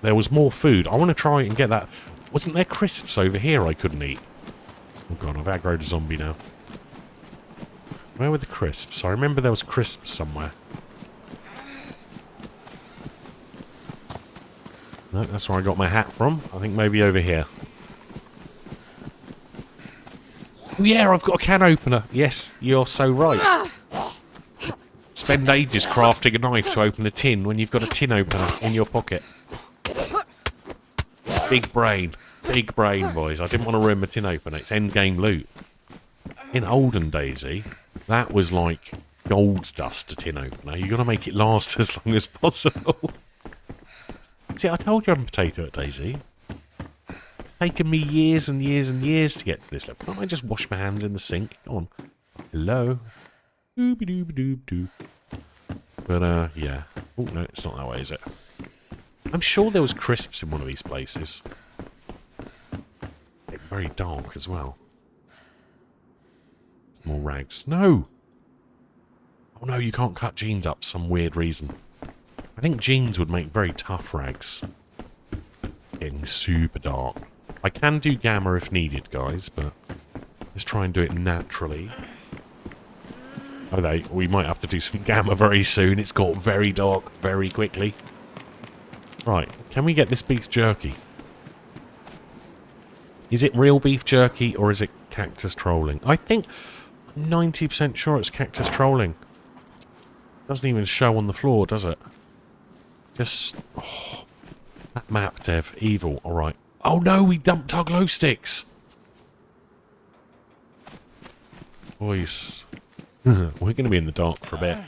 There was more food. I want to try and get that. Wasn't there crisps over here I couldn't eat? Oh god, I've aggroed a zombie now. Where were the crisps? I remember there was crisps somewhere. No, that's where I got my hat from. I think maybe over here. Oh yeah, I've got a can opener. Yes, you're so right. Spend ages crafting a knife to open a tin when you've got a tin opener in your pocket. Big brain. Big brain, boys. I didn't want to ruin my tin opener. It's endgame loot. In olden DayZ, that was like gold dust to tin opener. You've got to make it last as long as possible. See, I told you I'm a potato at DayZ. It's taken me years and years and years to get to this level. Can't I just wash my hands in the sink? Come on. Hello? Dooby-dooby-doob-doob. But, yeah. Oh, no, it's not that way, is it? I'm sure there was crisps in one of these places. It's very dark as well. Some more rags. No! Oh no, you can't cut jeans up for some weird reason. I think jeans would make very tough rags. It's getting super dark. I can do gamma if needed, guys, but let's try and do it naturally. Although, we might have to do some gamma very soon. It's got very dark very quickly. Right, can we get this beef jerky? Is it real beef jerky or is it cactus trolling? I think I'm 90% sure it's cactus trolling. Doesn't even show on the floor, does it? Just... Oh, that map, Dev. Evil. Alright. Oh no, we dumped our glow sticks! Boys. We're going to be in the dark for a bit.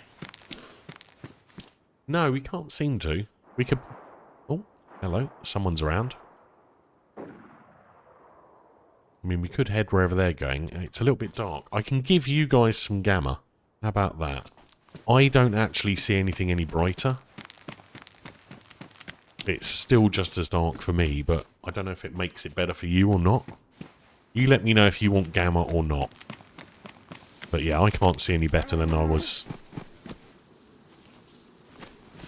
No, we can't seem to. We could... Oh, hello. Someone's around. I mean, we could head wherever they're going. It's a little bit dark. I can give you guys some gamma. How about that? I don't actually see anything any brighter. It's still just as dark for me, but I don't know if it makes it better for you or not. You let me know if you want gamma or not. But yeah, I can't see any better than I was...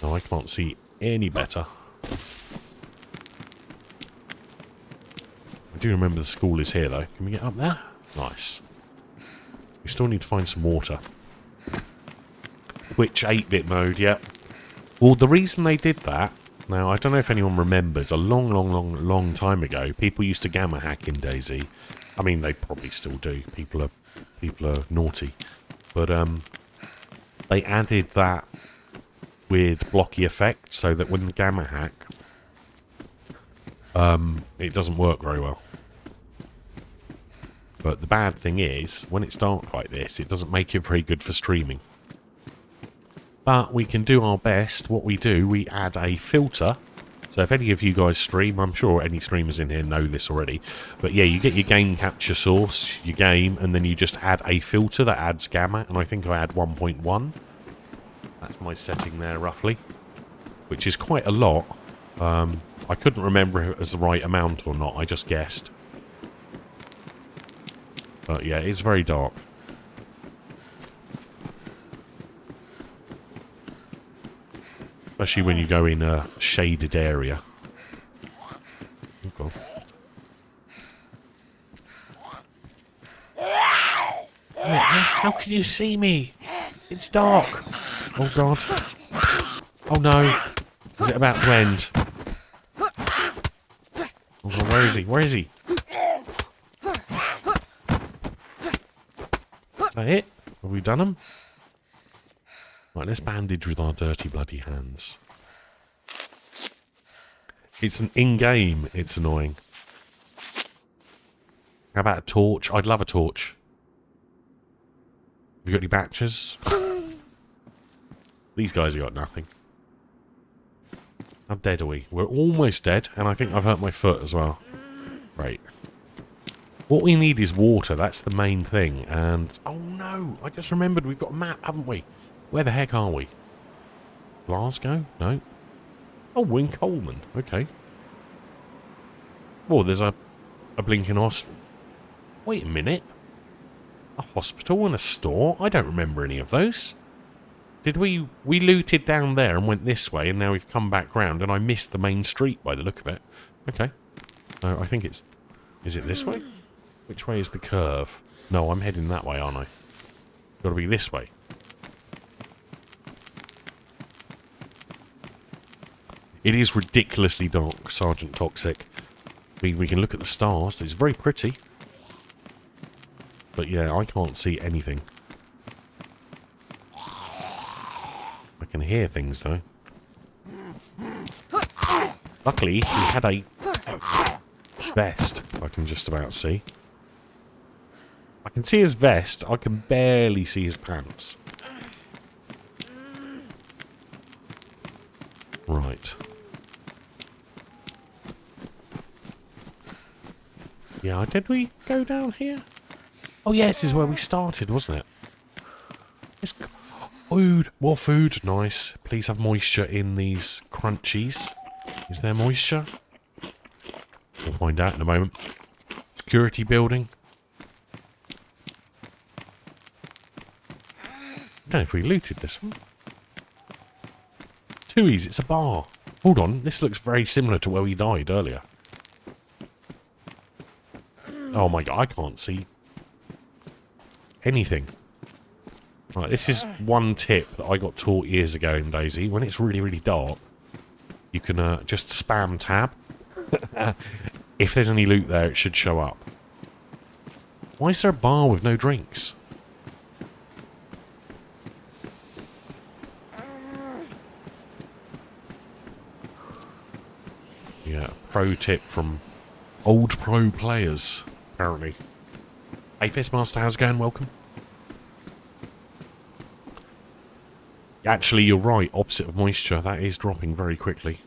No, I can't see any better. I do remember the school is here, though. Can we get up there? Nice. We still need to find some water. Twitch 8-bit mode, yep. Well, the reason they did that... Now, I don't know if anyone remembers, a long time ago, people used to gamma hack in DayZ. I mean, they probably still do. People are naughty. But, they added that weird blocky effect so that when the gamma hack, it doesn't work very well. But the bad thing is, when it's dark like this, it doesn't make it very good for streaming. But we can do our best. What we do, we add a filter. So if any of you guys stream, I'm sure any streamers in here know this already. But yeah, you get your game capture source, your game, and then you just add a filter that adds gamma. And I think I add 1.1. That's my setting there, roughly. Which is quite a lot. I couldn't remember if it was the right amount or not. I just guessed. But yeah, it's very dark. Especially when you go in a shaded area. Oh god. How can you see me? It's dark. Oh god. Oh no. Is it about to end? Oh god, where is he? Where is he? Is that it? Have we done him? Right, let's bandage with our dirty bloody hands. It's an in-game. It's annoying. How about a torch? I'd love a torch. Have you got any matches? These guys have got nothing. How dead are we? We're almost dead, and I think I've hurt my foot as well. Right. What we need is water. That's the main thing. And oh no! I just remembered we've got a map, haven't we? Where the heck are we? Glasgow? No. Oh, we're in Coleman. Okay. Oh, there's a blinking hospital. Wait a minute. A hospital and a store? I don't remember any of those. Did we looted down there and went this way, and now we've come back round, and I missed the main street by the look of it. Okay. No, I think it's... Is it this way? Which way is the curve? No, I'm heading that way, aren't I? Got to be this way. It is ridiculously dark, Sergeant Toxic. I mean, we can look at the stars. It's very pretty. But yeah, I can't see anything. I can hear things, though. Luckily, he had a vest I can just about see. I can see his vest. I can barely see his pants. Right. Yeah, did we go down here? Oh, yeah, this is where we started, wasn't it? It's food. More food. Nice. Please have moisture in these crunchies. Is there moisture? We'll find out in a moment. Security building. I don't know if we looted this one. Twoies, it's a bar. Hold on, this looks very similar to where we died earlier. Oh my god, I can't see anything. Right, this is one tip that I got taught years ago in DayZ. When it's really, really dark, you can just spam tab. If there's any loot there, it should show up. Why is there a bar with no drinks? Yeah, pro tip from old pro players, apparently. Hey Fistmaster, how's it going? Welcome. Actually, you're right. Opposite of moisture, that is dropping very quickly.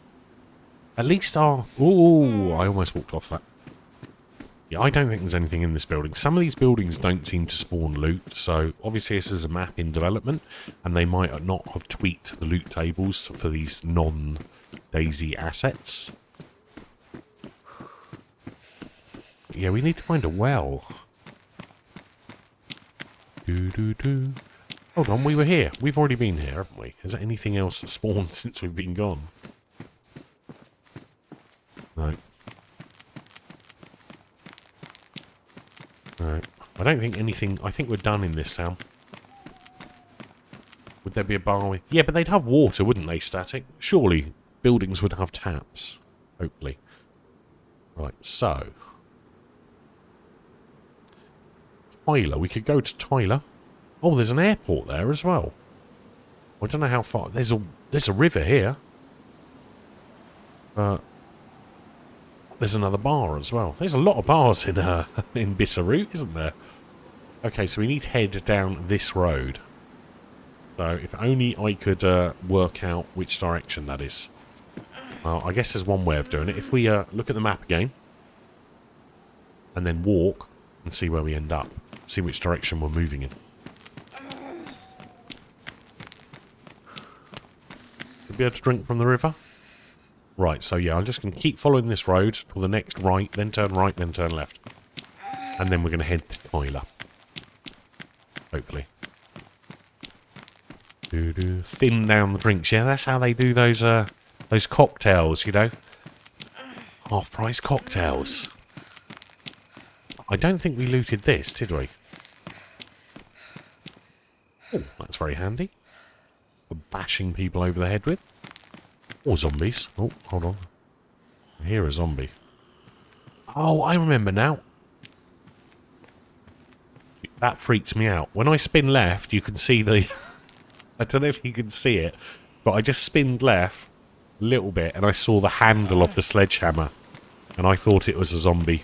At least our... Ooh, I almost walked off that. Yeah, I don't think there's anything in this building. Some of these buildings don't seem to spawn loot, so obviously this is a map in development, and they might not have tweaked the loot tables for these non-DayZ assets. Yeah, we need to find a well. Hold on, we were here. We've already been here, haven't we? Is there anything else that spawned since we've been gone? No. No. I don't think anything... I think we're done in this town. Would there be a bar with... Yeah, but they'd have water, wouldn't they, Static? Surely buildings would have taps. Hopefully. Right, so... Tyler. We could go to Tyler. Oh, there's an airport there as well. I don't know how far... There's a river here. There's another bar as well. There's a lot of bars in Bitterroot, isn't there? Okay, so we need to head down this road. So if only I could work out which direction that is. Well, I guess there's one way of doing it. If we look at the map again, and then walk, and see where we end up. See which direction we're moving in. Should be able to drink from the river? Right, so yeah, I'm just going to keep following this road till the next right, then turn left. And then we're going to head to Tyler. Hopefully. Thin down the drinks. Yeah, that's how they do those cocktails, you know. Half-price cocktails. I don't think we looted this, did we? Oh, that's very handy. For bashing people over the head with. Or zombies. Oh, hold on. I hear a zombie. Oh, I remember now. That freaks me out. When I spin left, you can see the I don't know if you can see it, but I just spinned left a little bit and I saw the handle of the sledgehammer. And I thought it was a zombie.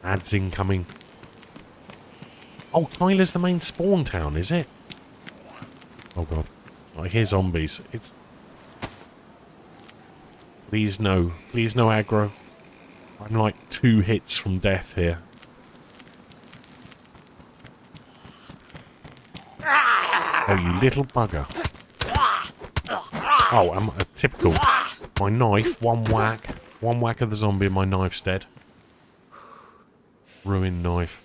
Ads incoming. Oh, Tyler's the main spawn town, is it? Oh god. I hear zombies. It's... Please no. Please no aggro. I'm like 2 hits from death here. Oh, you little bugger. Oh, I'm a typical. My knife, one whack. One whack of the zombie and my knife's dead. Ruined knife.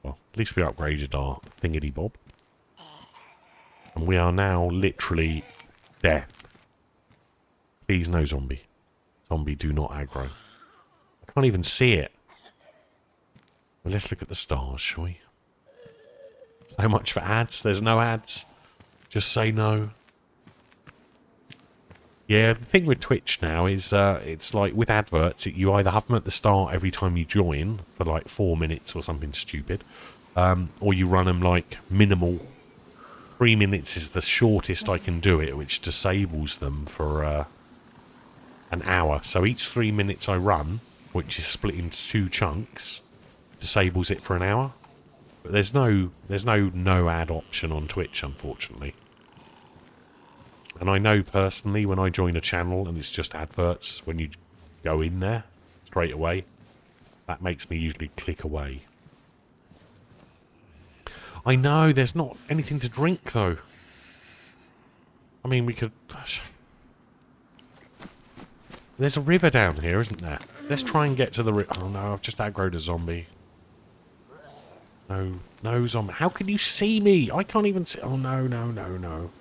Well, at least we upgraded our thingity-bob. And we are now literally death. Please no zombie. Zombie, do not aggro. I can't even see it. Well, let's look at the stars, shall we? So much for ads. There's no ads. Just say no. Yeah, the thing with Twitch now is it's like with adverts, you either have them at the start every time you join for like 4 minutes or something stupid, or you run them like minimal. 3 minutes is the shortest I can do it, which disables them for an hour. So each 3 minutes I run, which is split into 2 chunks, disables it for an hour. But there's no ad option on Twitch, unfortunately. And I know personally when I join a channel and it's just adverts, when you go in there straight away, that makes me usually click away. I know there's not anything to drink though. I mean, we could... There's a river down here, isn't there? Let's try and get to the river. Oh no, I've just aggroed a zombie. No, no zombie. How can you see me? I can't even see... Oh no, no, no, no.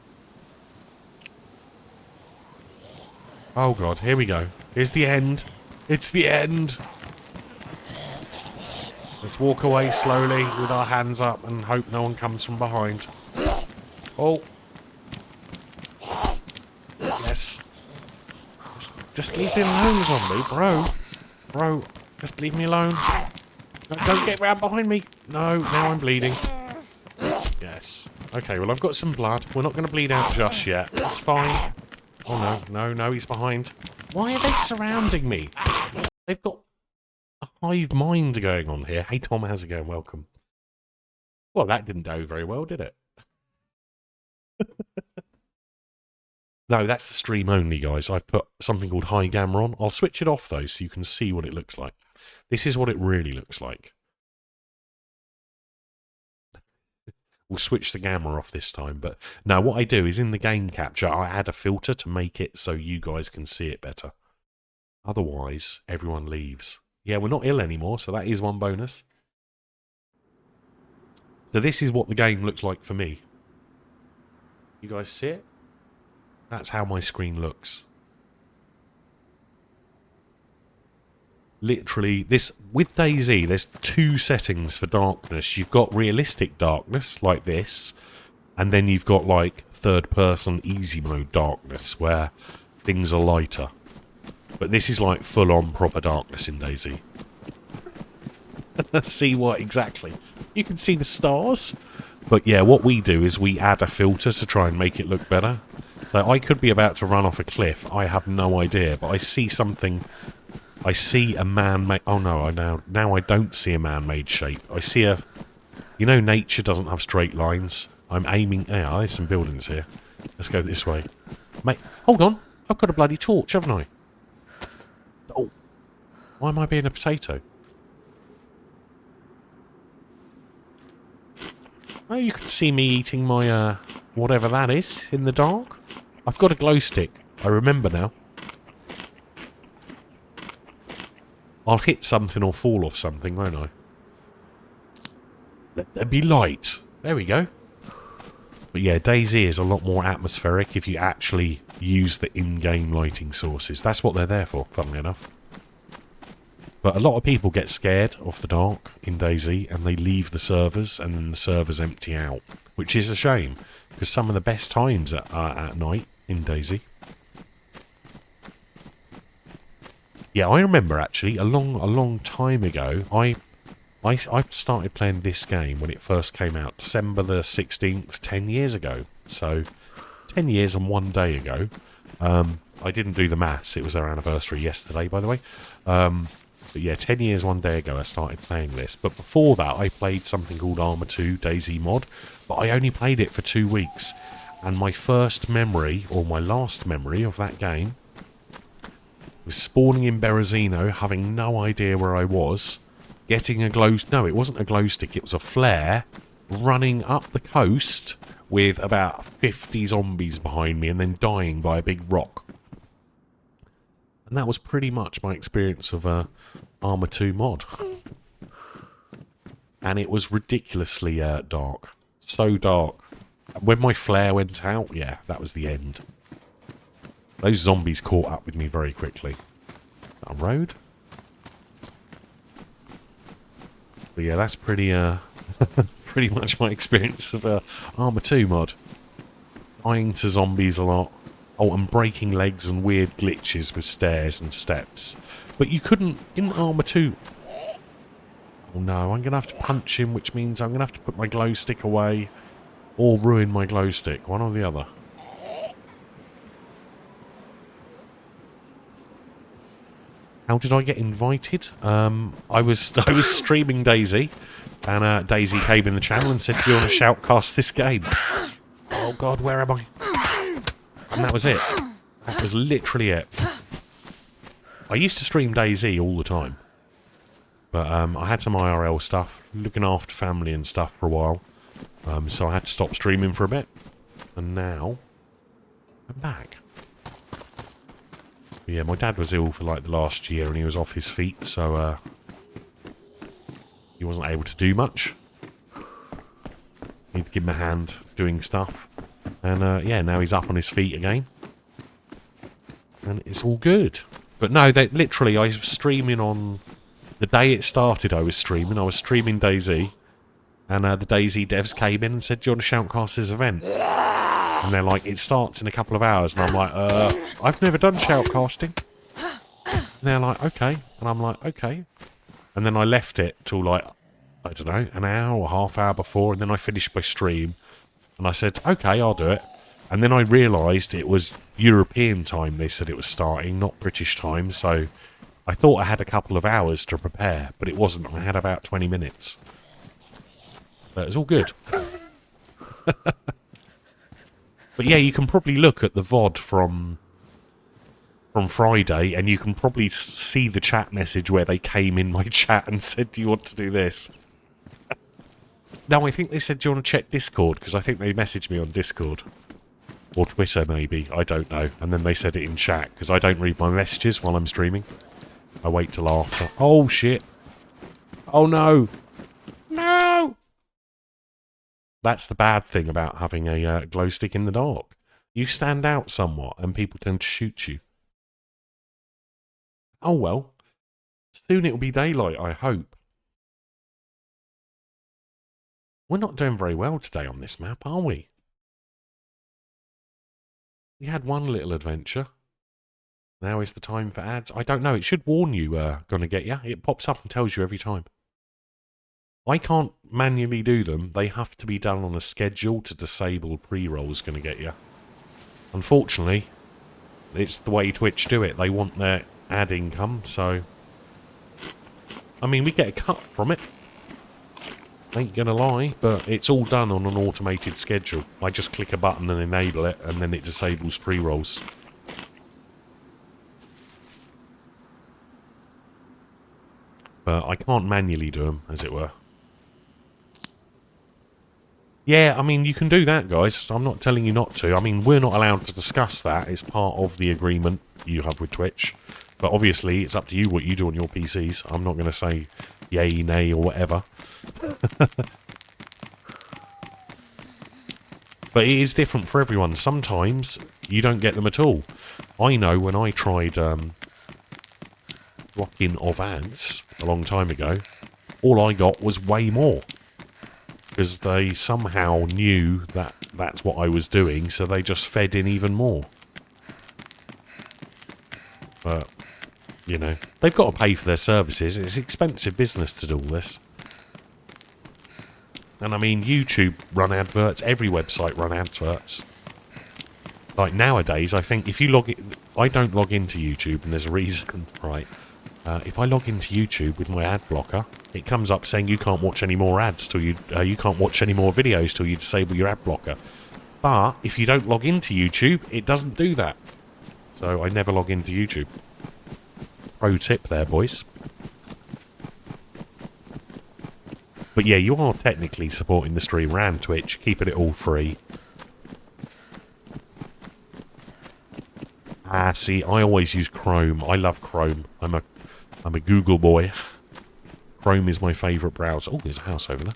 Oh god, here we go. Here's the end. It's the end. Let's walk away slowly with our hands up and hope no one comes from behind. Oh. Yes. Just leave me alone, zombie, bro. Bro, just leave me alone. No, don't get round behind me. No, now I'm bleeding. Yes. Okay, well, I've got some blood. We're not going to bleed out just yet. That's fine. Oh, no, no, no, he's behind. Why are they surrounding me? They've got a hive mind going on here. Hey, Tom, how's it going? Welcome. Well, that didn't go very well, did it? No, that's the stream only, guys. I've put something called high gamma on. I'll switch it off, though, so you can see what it looks like. This is what it really looks like. We'll switch the gamma off this time. But now what I do is in the game capture, I add a filter to make it so you guys can see it better. Otherwise, everyone leaves. Yeah, we're not ill anymore, so that is one bonus. So this is what the game looks like for me. You guys see it? That's how my screen looks. Literally, this with DayZ, there's 2 settings for darkness. You've got realistic darkness, like this, and then you've got, like, third-person easy mode darkness, where things are lighter. But this is, like, full-on proper darkness in DayZ. See what exactly? You can see the stars. But yeah, what we do is we add a filter to try and make it look better. So I could be about to run off a cliff. I have no idea, but I see something... I see a man-made... Oh no, now I don't see a man-made shape. I see a... You know, nature doesn't have straight lines. I'm aiming... Yeah, there's some buildings here. Let's go this way. Mate, hold on. I've got a bloody torch, haven't I? Oh. Why am I being a potato? Oh, you can see me eating my, whatever that is, in the dark. I've got a glow stick. I remember now. I'll hit something or fall off something, won't I? Let there be light. There we go. But yeah, DayZ is a lot more atmospheric if you actually use the in-game lighting sources. That's what they're there for, funnily enough. But a lot of people get scared of the dark in DayZ and they leave the servers and then the servers empty out. Which is a shame, because some of the best times are at night in DayZ. Yeah, I remember actually, a long time ago, I I started playing this game when it first came out, December the 16th, 10 years ago. So, 10 years and 1 day ago. I didn't do the maths. It was our anniversary yesterday, by the way. But yeah, 10 years, 1 day ago, I started playing this. But before that, I played something called Arma 2 DayZ mod. But I only played it for 2 weeks. And my first memory, or my last memory of that game, was spawning in Berezino, having no idea where I was, getting a glow... No, it wasn't a glow stick, it was a flare, running up the coast with about 50 zombies behind me and then dying by a big rock. And that was pretty much my experience of Arma 2 mod. And it was ridiculously dark. So dark. When my flare went out, yeah, that was the end. Those zombies caught up with me very quickly. Is that a road? But yeah, that's pretty pretty much my experience of Arma 2 mod. Dying to zombies a lot. Oh, and breaking legs and weird glitches with stairs and steps. But you couldn't... In Arma 2... Oh no, I'm going to have to punch him, which means I'm going to have to put my glow stick away. Or ruin my glow stick. One or the other. How did I get invited? I was streaming DayZ, and DayZ came in the channel and said, "Do you want to shoutcast this game?" Oh God, where am I? And that was it. That was literally it. I used to stream DayZ all the time, but I had some IRL stuff, looking after family and stuff for a while, so I had to stop streaming for a bit, and now I'm back. But yeah, my dad was ill for like the last year and he was off his feet, so he wasn't able to do much. Need to give him a hand doing stuff. And yeah, now he's up on his feet again. And it's all good. But no, literally, I was streaming on... The day it started, I was streaming DayZ. And the DayZ devs came in and said, "Do you want to shoutcast this event?" And they're like, "It starts in a couple of hours." And I'm like, I've never done shoutcasting. And they're like, "Okay." And I'm like, "Okay." And then I left it till like, I don't know, an hour or half hour before. And then I finished my stream. And I said, "Okay, I'll do it." And then I realised it was European time they said it was starting, not British time. So I thought I had a couple of hours to prepare. But it wasn't. I had about 20 minutes. But it was all good. But yeah, you can probably look at the VOD from Friday, and you can probably see the chat message where they came in my chat and said, "Do you want to do this?" No, I think they said, "Do you want to check Discord?" Because I think they messaged me on Discord. Or Twitter, maybe. I don't know. And then they said it in chat, because I don't read my messages while I'm streaming. I wait till after. Oh, shit. Oh, no. No! That's the bad thing about having a glow stick in the dark. You stand out somewhat and people tend to shoot you. Oh well. Soon it'll be daylight, I hope. We're not doing very well today on this map, are we? We had one little adventure. Now is the time for ads. I don't know, it should warn you, gonna get ya. It pops up and tells you every time. I can't manually do them. They have to be done on a schedule to disable pre-rolls gonna get you. Unfortunately, it's the way Twitch do it. They want their ad income, so... I mean, we get a cut from it. Ain't gonna lie, but it's all done on an automated schedule. I just click a button and enable it, and then it disables pre-rolls. But I can't manually do them, as it were. Yeah, I mean, you can do that, guys. I'm not telling you not to. I mean, we're not allowed to discuss that. It's part of the agreement you have with Twitch. But obviously, it's up to you what you do on your PCs. I'm not going to say yay, nay, or whatever. But it is different for everyone. Sometimes you don't get them at all. I know when I tried blocking of ads a long time ago, all I got was way more. Because they somehow knew that that's what I was doing, so they just fed in even more. But, you know, they've got to pay for their services. It's expensive business to do all this. And I mean, YouTube run adverts, every website run adverts. Like nowadays, I think if you log in, I don't log into YouTube, and there's a reason, right? If I log into YouTube with my ad blocker, it comes up saying you can't watch any more ads till you can't watch any more videos till you disable your ad blocker. But if you don't log into YouTube, it doesn't do that. So I never log into YouTube. Pro tip there, boys. But yeah, you are technically supporting the streamer and Twitch, keeping it all free. Ah, see, I always use Chrome. I love Chrome. I'm a Google boy. Chrome is my favourite browser. Oh, there's a house over there.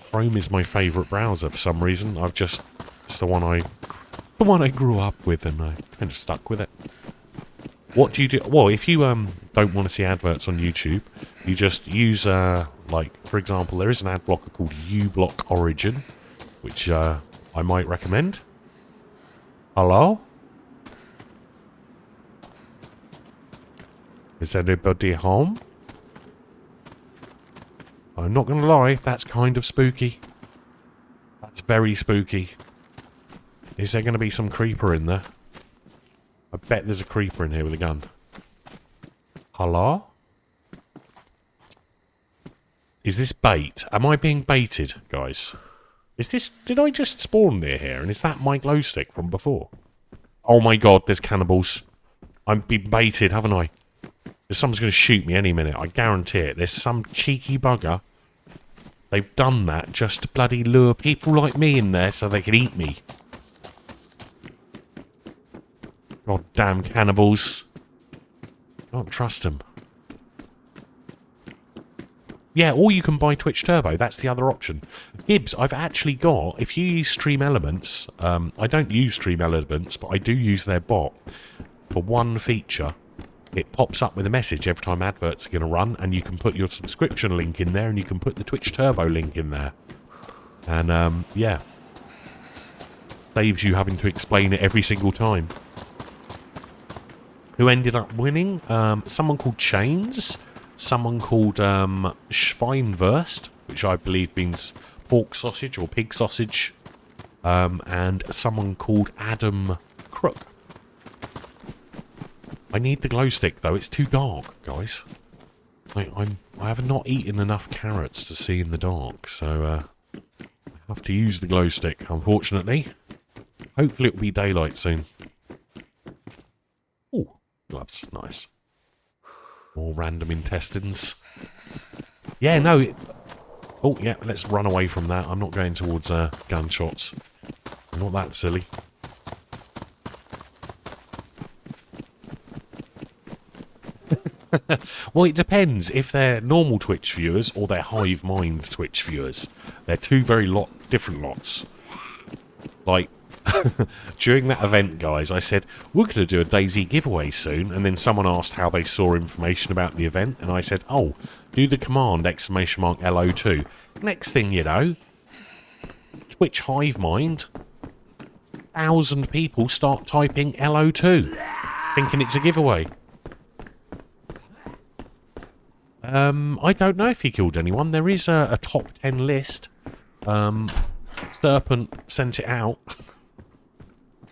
Chrome is my favourite browser for some reason. It's the one I grew up with, and I kind of stuck with it. What do you do? Well, if you don't want to see adverts on YouTube, you just use like, for example, there is an ad blocker called uBlock Origin, which I might recommend. Hello? Is anybody home? I'm not going to lie, that's kind of spooky. That's very spooky. Is there going to be some creeper in there? I bet there's a creeper in here with a gun. Hello? Is this bait? Am I being baited, guys? Did I just spawn near here? And is that my glow stick from before? Oh my god, there's cannibals. I've been baited, haven't I? Someone's going to shoot me any minute, I guarantee it. There's some cheeky bugger. They've done that just to bloody lure people like me in there so they can eat me. God damn cannibals. Can't trust them. Yeah, or you can buy Twitch Turbo. That's the other option. Gibbs, I've actually got... If you use Stream Elements... I don't use Stream Elements, but I do use their bot. For one feature... It pops up with a message every time adverts are going to run, and you can put your subscription link in there, and you can put the Twitch Turbo link in there. And, yeah. Saves you having to explain it every single time. Who ended up winning? Someone called Chains, someone called Schweinwurst, which I believe means pork sausage or pig sausage, and someone called Adam Crook. I need the glow stick, though. It's too dark, guys. I have not eaten enough carrots to see in the dark, so I have to use the glow stick, unfortunately. Hopefully it'll be daylight soon. Ooh, gloves. Nice. More random intestines. Yeah, no. Oh, yeah, let's run away from that. I'm not going towards gunshots. I'm not that silly. Well, it depends if they're normal Twitch viewers or they're Hive Mind Twitch viewers. They're two very different lots. Like, during that event, guys, I said, we're going to do a DayZ giveaway soon, and then someone asked how they saw information about the event, and I said, oh, do the command !LO2. Next thing you know, Twitch Hive Mind, 1,000 people start typing LO2, thinking it's a giveaway. I don't know if he killed anyone. There is a top 10 list. Serpent sent it out.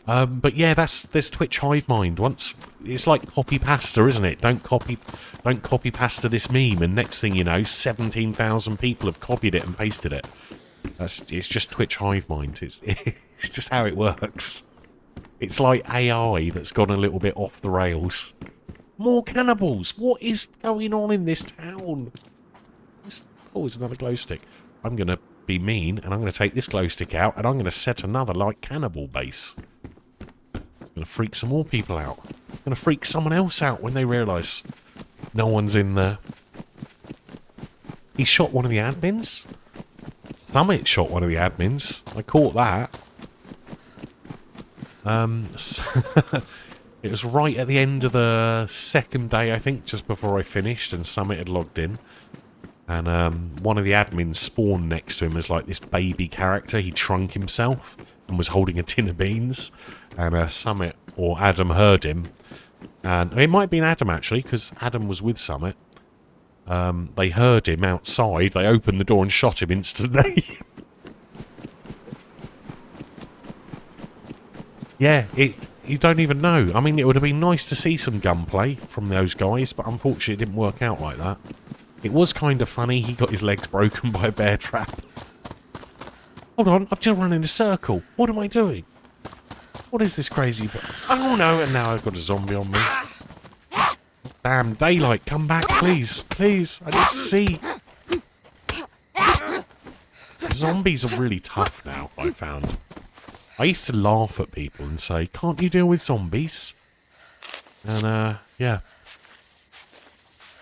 But yeah, there's Twitch Hive Mind. Once it's like copy pasta, isn't it? Don't copy pasta this meme, and next thing you know, 17,000 people have copied it and pasted it. It's just Twitch Hive Mind. It's just how it works. It's like AI that's gone a little bit off the rails. More cannibals! What is going on in this town? Oh, there's another glow stick. I'm going to be mean, and I'm going to take this glow stick out, and I'm going to set another, like, cannibal base. It's going to freak some more people out. It's going to freak someone else out when they realise no one's in there. He shot one of the admins? Summit shot one of the admins. I caught that. It was right at the end of the second day, I think, just before I finished, and Summit had logged in. And one of the admins spawned next to him as like this baby character. He shrunk himself and was holding a tin of beans. And Summit, or Adam, heard him. And it might have been Adam, actually, because Adam was with Summit. they heard him outside. They opened the door and shot him instantly. Yeah, you don't even know. I mean, it would have been nice to see some gunplay from those guys, but unfortunately it didn't work out like that. It was kind of funny. He got his legs broken by a bear trap. Hold on, I've just run in a circle. What am I doing? What is this crazy... Oh no, and now I've got a zombie on me. Damn, daylight, come back, please. Please, I need to see. Zombies are really tough now, I found. I used to laugh at people and say, can't you deal with zombies? And, yeah.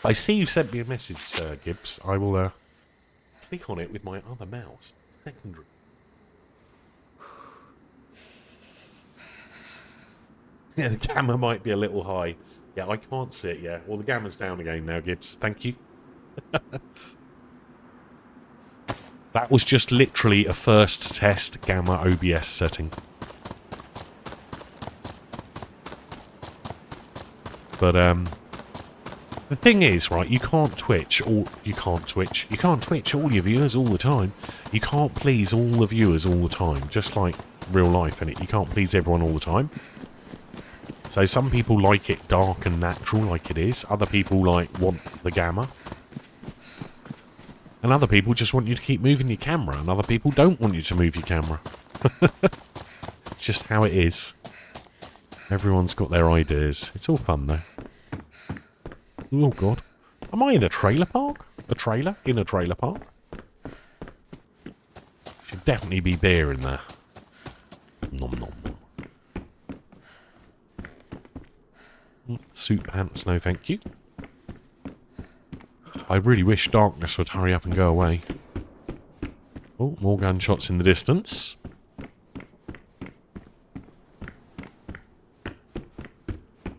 I see you sent me a message, Sir Gibbs. I will, click on it with my other mouse. Secondary. Yeah, the gamma might be a little high. Yeah, I can't see it, yeah. Well, the gamma's down again now, Gibbs. Thank you. That was just literally a first test gamma OBS setting. But, the thing is, right, you can't twitch all your viewers all the time. You can't please all the viewers all the time, just like real life, innit? You can't please everyone all the time. So some people like it dark and natural like it is. Other people want the gamma. And other people just want you to keep moving your camera. And other people don't want you to move your camera. It's just how it is. Everyone's got their ideas. It's all fun though. Oh god. Am I in a trailer park? A trailer? In a trailer park? Should definitely be beer in there. Nom nom nom. Suit pants, no thank you. I really wish darkness would hurry up and go away. Oh, more gunshots in the distance.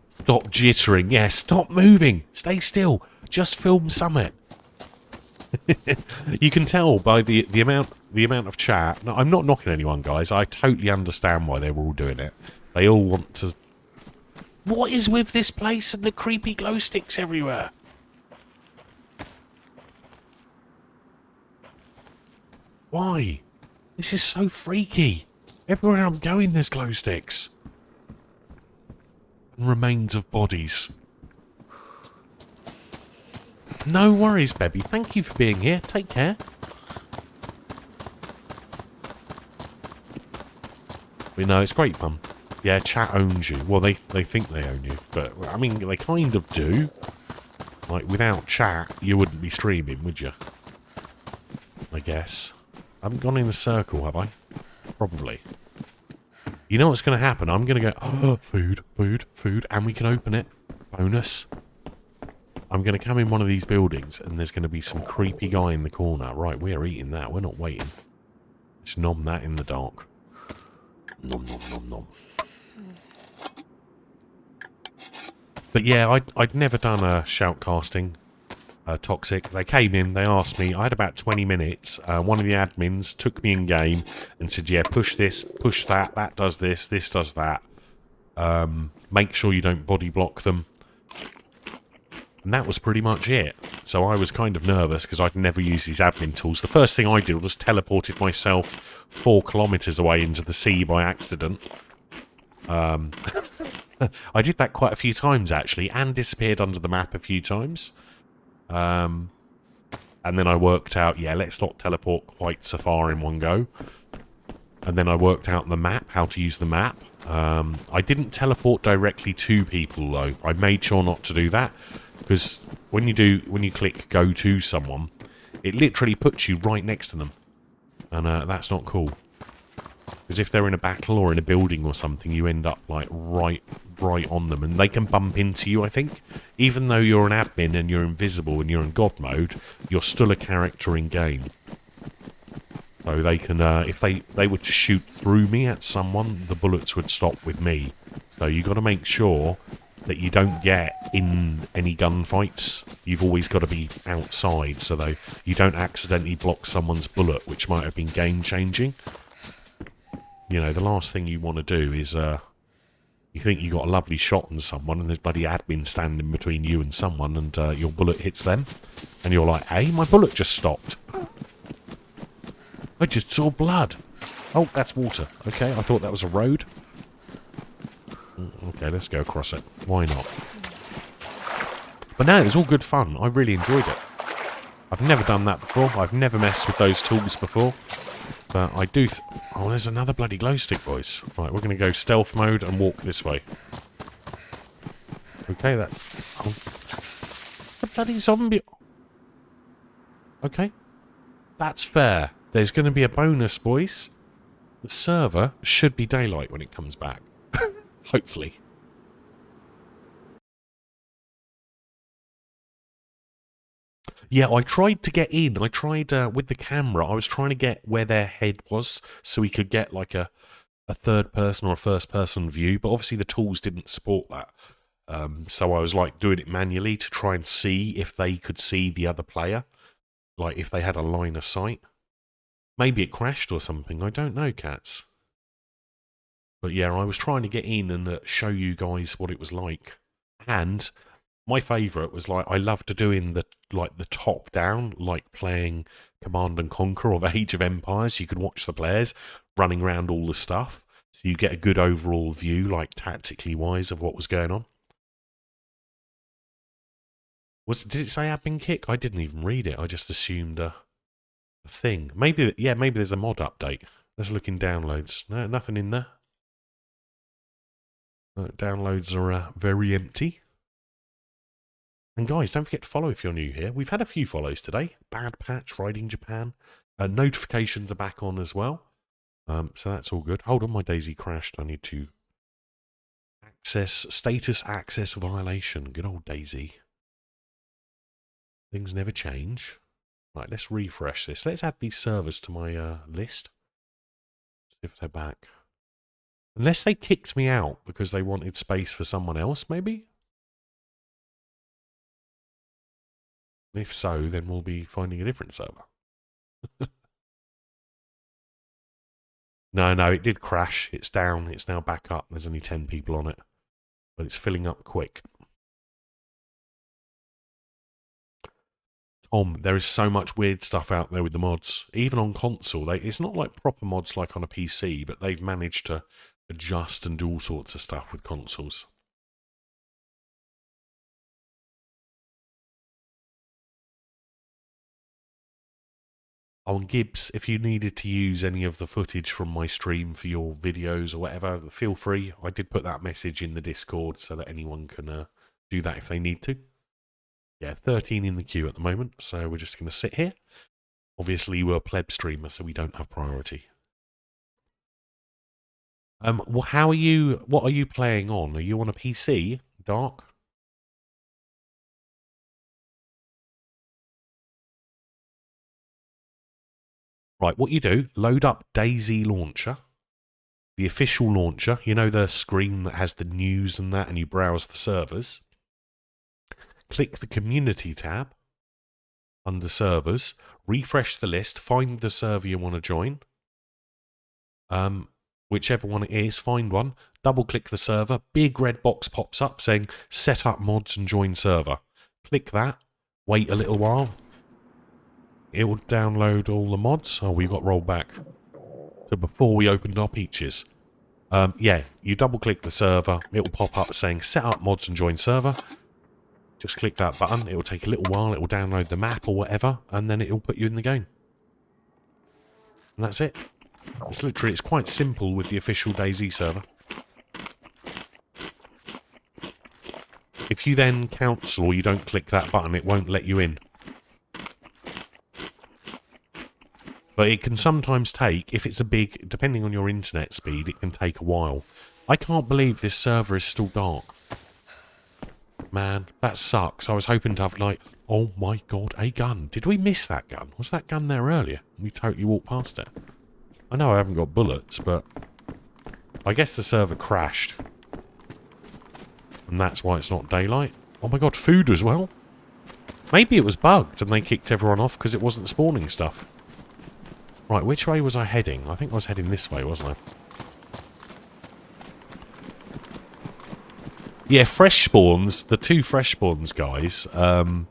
Stop jittering. Yeah, stop moving. Stay still. Just film summit. You can tell by the amount of chat. No, I'm not knocking anyone, guys. I totally understand why they were all doing it. They all want to... What is with this place and the creepy glow sticks everywhere? Why? This is so freaky. Everywhere I'm going there's glow sticks. And remains of bodies. No worries, baby. Thank you for being here. Take care. But no, it's great fun. Yeah, chat owns you. Well, they think they own you. But, I mean, they kind of do. Like, without chat, you wouldn't be streaming, would you? I guess. I haven't gone in a circle, have I? Probably. You know what's going to happen? I'm going to go, oh, food, food, food, and we can open it. Bonus. I'm going to come in one of these buildings, and there's going to be some creepy guy in the corner. Right, we're eating that. We're not waiting. Just nom that in the dark. Nom, nom, nom, nom. But yeah, I'd never done a shoutcasting. Toxic. They came in, they asked me, I had about 20 minutes. One of the admins took me in game and said, yeah, push this, push that, that does this does that. Make sure you don't body block them. And that was pretty much it. So I was kind of nervous because I'd never used these admin tools. The first thing I did was teleported myself 4 kilometers away into the sea by accident. I did that quite a few times actually, and disappeared under the map a few times. And then I worked out, yeah, let's not teleport quite so far in one go. And then I worked out the map, how to use the map. I didn't teleport directly to people though. I made sure not to do that, because when you click go to someone, it literally puts you right next to them, and that's not cool. Because if they're in a battle or in a building or something, you end up like right on them, and they can bump into you, I think. Even though you're an admin and you're invisible and you're in God mode, you're still a character in game. So they can, if they were to shoot through me at someone, the bullets would stop with me. So you got to make sure that you don't get in any gunfights. You've always got to be outside so that you don't accidentally block someone's bullet, which might have been game changing. You know, the last thing you want to do is You think you got a lovely shot on someone, and there's bloody admin standing between you and someone, and your bullet hits them, and you're like, "Hey, my bullet just stopped. I just saw blood. Oh, that's water. Okay, I thought that was a road. Okay, let's go across it. Why not? But no, it was all good fun. I really enjoyed it. I've never done that before. I've never messed with those tools before. But I do... oh, there's another bloody glow stick, boys. Right, we're going to go stealth mode and walk this way. Okay, that... oh. The bloody zombie... okay. That's fair. There's going to be a bonus, boys. The server should be daylight when it comes back. Hopefully. Yeah, I tried to get in. I tried with the camera. I was trying to get where their head was so we could get like a third person or a first person view. But obviously the tools didn't support that. So I was like doing it manually to try and see if they could see the other player. Like if they had a line of sight. Maybe it crashed or something. I don't know, cats. But yeah, I was trying to get in and show you guys what it was like. And my favourite was like, I loved doing the top down, like playing Command and Conquer or Age of Empires. You could watch the players running around all the stuff. So you get a good overall view, like tactically wise, of what was going on. Did it say admin kick? I didn't even read it. I just assumed a thing. Maybe there's a mod update. Let's look in downloads. No, nothing in there. Downloads are very empty. And guys, don't forget to follow if you're new here. We've had a few follows today. Bad Patch, Riding Japan. Notifications are back on as well. So that's all good. Hold on, my DayZ crashed. I need to status access violation. Good old DayZ. Things never change. Right, let's refresh this. Let's add these servers to my list. See if they're back. Unless they kicked me out because they wanted space for someone else, maybe? If so, then we'll be finding a different server. No, it did crash. It's down. It's now back up. There's only 10 people on it. But it's filling up quick. Tom, there is so much weird stuff out there with the mods. Even on console, it's not like proper mods like on a PC, but they've managed to adjust and do all sorts of stuff with consoles. Oh, and Gibbs, if you needed to use any of the footage from my stream for your videos or whatever, feel free. I did put that message in the Discord so that anyone can do that if they need to. Yeah, 13 in the queue at the moment, so we're just going to sit here. Obviously, we're a pleb streamer, so we don't have priority. Well, what are you playing on? Are you on a PC, Dark? Right, what you do, load up DayZ Launcher, the official launcher. You know the screen that has the news and that, and you browse the servers. Click the Community tab under Servers, refresh the list, find the server you want to join. Whichever one it is, find one, double-click the server, big red box pops up saying, set up mods and join server. Click that, wait a little while. It will download all the mods. Oh, we got rolled back. So before we opened our peaches. Yeah, you double-click the server, it will pop up saying, set up mods and join server. Just click that button, it will take a little while, it will download the map or whatever, and then it will put you in the game. And that's it. It's quite simple with the official DayZ server. If you then cancel or you don't click that button, it won't let you in. But it can sometimes take, if it's a big, depending on your internet speed, it can take a while. I can't believe this server is still dark. Man, that sucks. I was hoping to have like, oh my god, a gun. Did we miss that gun? Was that gun there earlier? We totally walked past it. I know I haven't got bullets, but I guess the server crashed. And that's why it's not daylight. Oh my god, food as well? Maybe it was bugged and they kicked everyone off because it wasn't spawning stuff. Right, which way was I heading? I think I was heading this way, wasn't I? Yeah, fresh spawns, the two fresh spawns guys, I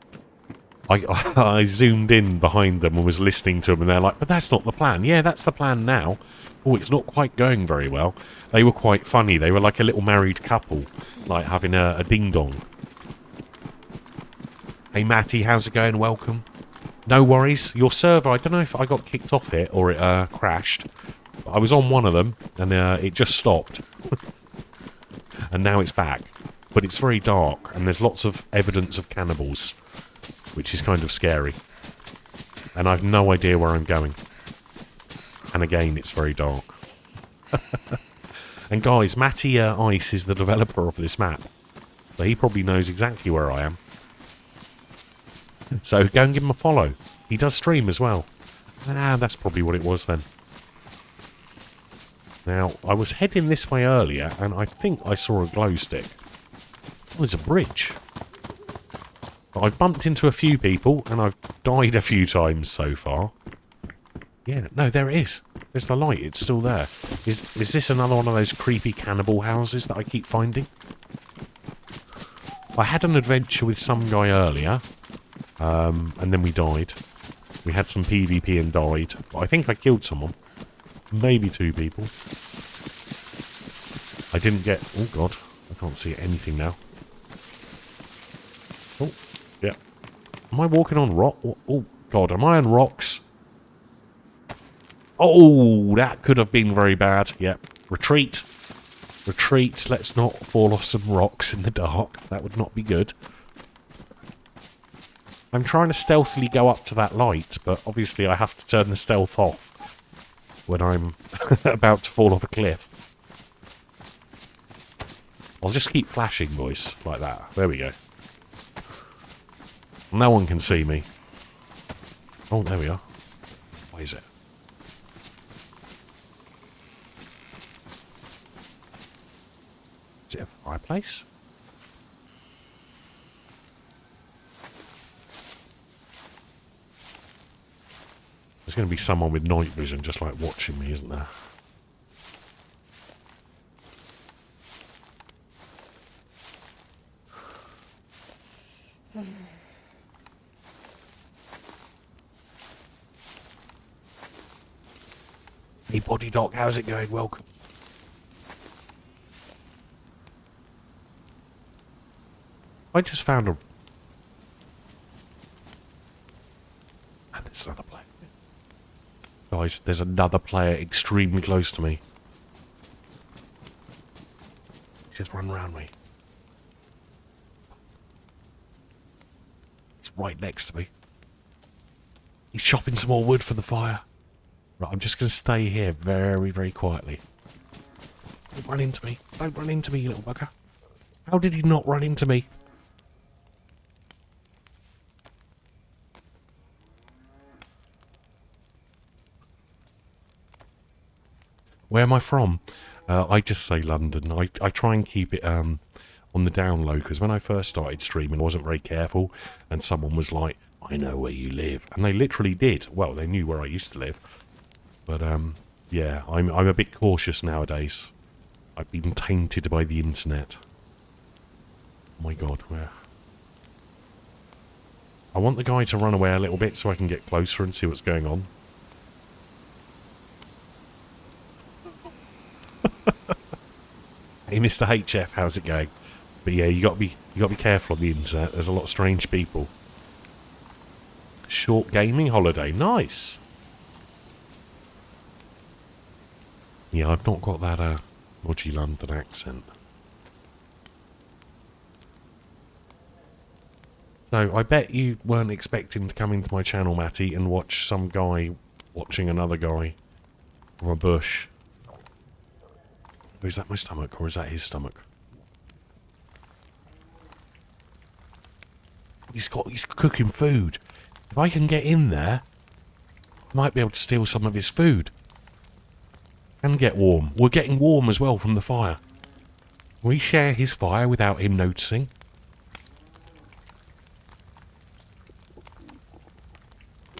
zoomed in behind them and was listening to them, and they're like, but that's not the plan. Yeah, that's the plan now. Oh, it's not quite going very well. They were quite funny. They were like a little married couple, like having a ding-dong. Hey, Matty, how's it going? Welcome. No worries. Your server, I don't know if I got kicked off it or it crashed. But I was on one of them, and it just stopped. And now it's back. But it's very dark, and there's lots of evidence of cannibals, which is kind of scary. And I've no idea where I'm going. And again, it's very dark. And guys, Matty Ice is the developer of this map. So he probably knows exactly where I am. So go and give him a follow. He does stream as well. Ah, that's probably what it was then. Now, I was heading this way earlier, and I think I saw a glow stick. Oh, there's a bridge. But I've bumped into a few people, and I've died a few times so far. Yeah, no, there it is. There's the light. It's still there. Is this another one of those creepy cannibal houses that I keep finding? I had an adventure with some guy earlier, and then we died. We had some PvP and died. But I think I killed someone. Maybe two people. I didn't get... Oh, God. I can't see anything now. Oh, yeah. Am I walking on rock? Oh, God. Am I on rocks? Oh, that could have been very bad. Yep. Retreat. Retreat. Let's not fall off some rocks in the dark. That would not be good. I'm trying to stealthily go up to that light, but obviously I have to turn the stealth off when I'm about to fall off a cliff. I'll just keep flashing, boys, like that. There we go. No one can see me. Oh, there we are. What is it? Is it a fireplace? There's going to be someone with night vision just like watching me, isn't there? Hey, Body Doc, how's it going? Welcome. I just found a... And there's another player. Guys, there's another player extremely close to me. He's just run around me. He's right next to me. He's chopping some more wood for the fire. Right, I'm just going to stay here very, very quietly. Don't run into me. Don't run into me, you little bugger. How did he not run into me? Where am I from? I just say London. I try and keep it on the down low, because when I first started streaming I wasn't very careful, and someone was like, I know where you live. And they literally did. Well, they knew where I used to live. But yeah, I'm a bit cautious nowadays. I've been tainted by the internet. Oh my God, where? I want the guy to run away a little bit so I can get closer and see what's going on. Hey, Mr. HF, how's it going? But yeah, you got to be careful on the internet. There's a lot of strange people. Short gaming holiday, nice. Yeah, I've not got that Modgy London accent. So I bet you weren't expecting to come into my channel, Matty, and watch some guy watching another guy from a bush. Is that my stomach, or is that his stomach? He's cooking food. If I can get in there, I might be able to steal some of his food. And get warm. We're getting warm as well from the fire. Can we share his fire without him noticing?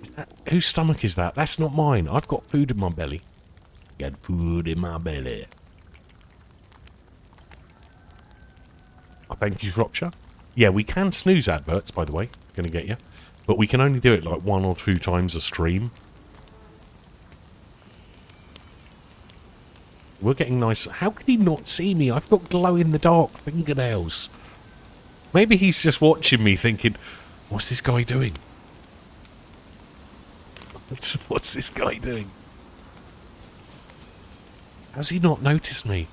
Is that... Whose stomach is that? That's not mine. I've got food in my belly. Got food in my belly. Oh, thank you, Shropshire. Yeah, we can snooze adverts, by the way. Gonna get you. But we can only do it like 1 or 2 times a stream. We're getting nice. How can he not see me? I've got glow-in-the-dark fingernails. Maybe he's just watching me thinking, what's this guy doing? What's this guy doing? How's he not noticed me?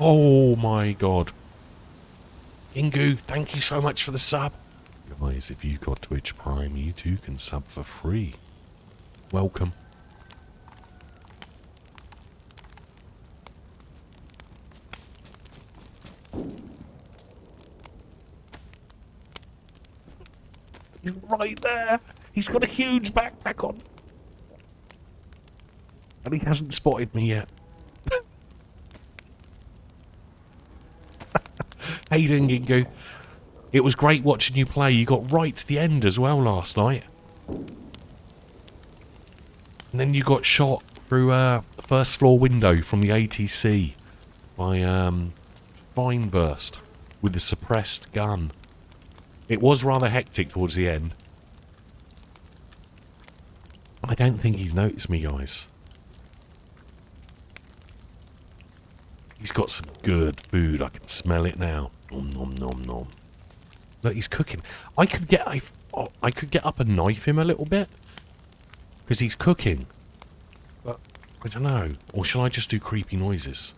Oh my god. Ingu, thank you so much for the sub. Guys, if you've got Twitch Prime, you too can sub for free. Welcome. He's right there. He's got a huge backpack on. And he hasn't spotted me yet. How you doing, Gingu? It was great watching you play. You got right to the end as well last night. And then you got shot through a first floor window from the ATC by Fineburst with a suppressed gun. It was rather hectic towards the end. I don't think he's noticed me, guys. He's got some good food. I can smell it now. Nom nom nom nom. Look, he's cooking. I could get up and knife him a little bit because he's cooking. But I don't know. Or shall I just do creepy noises?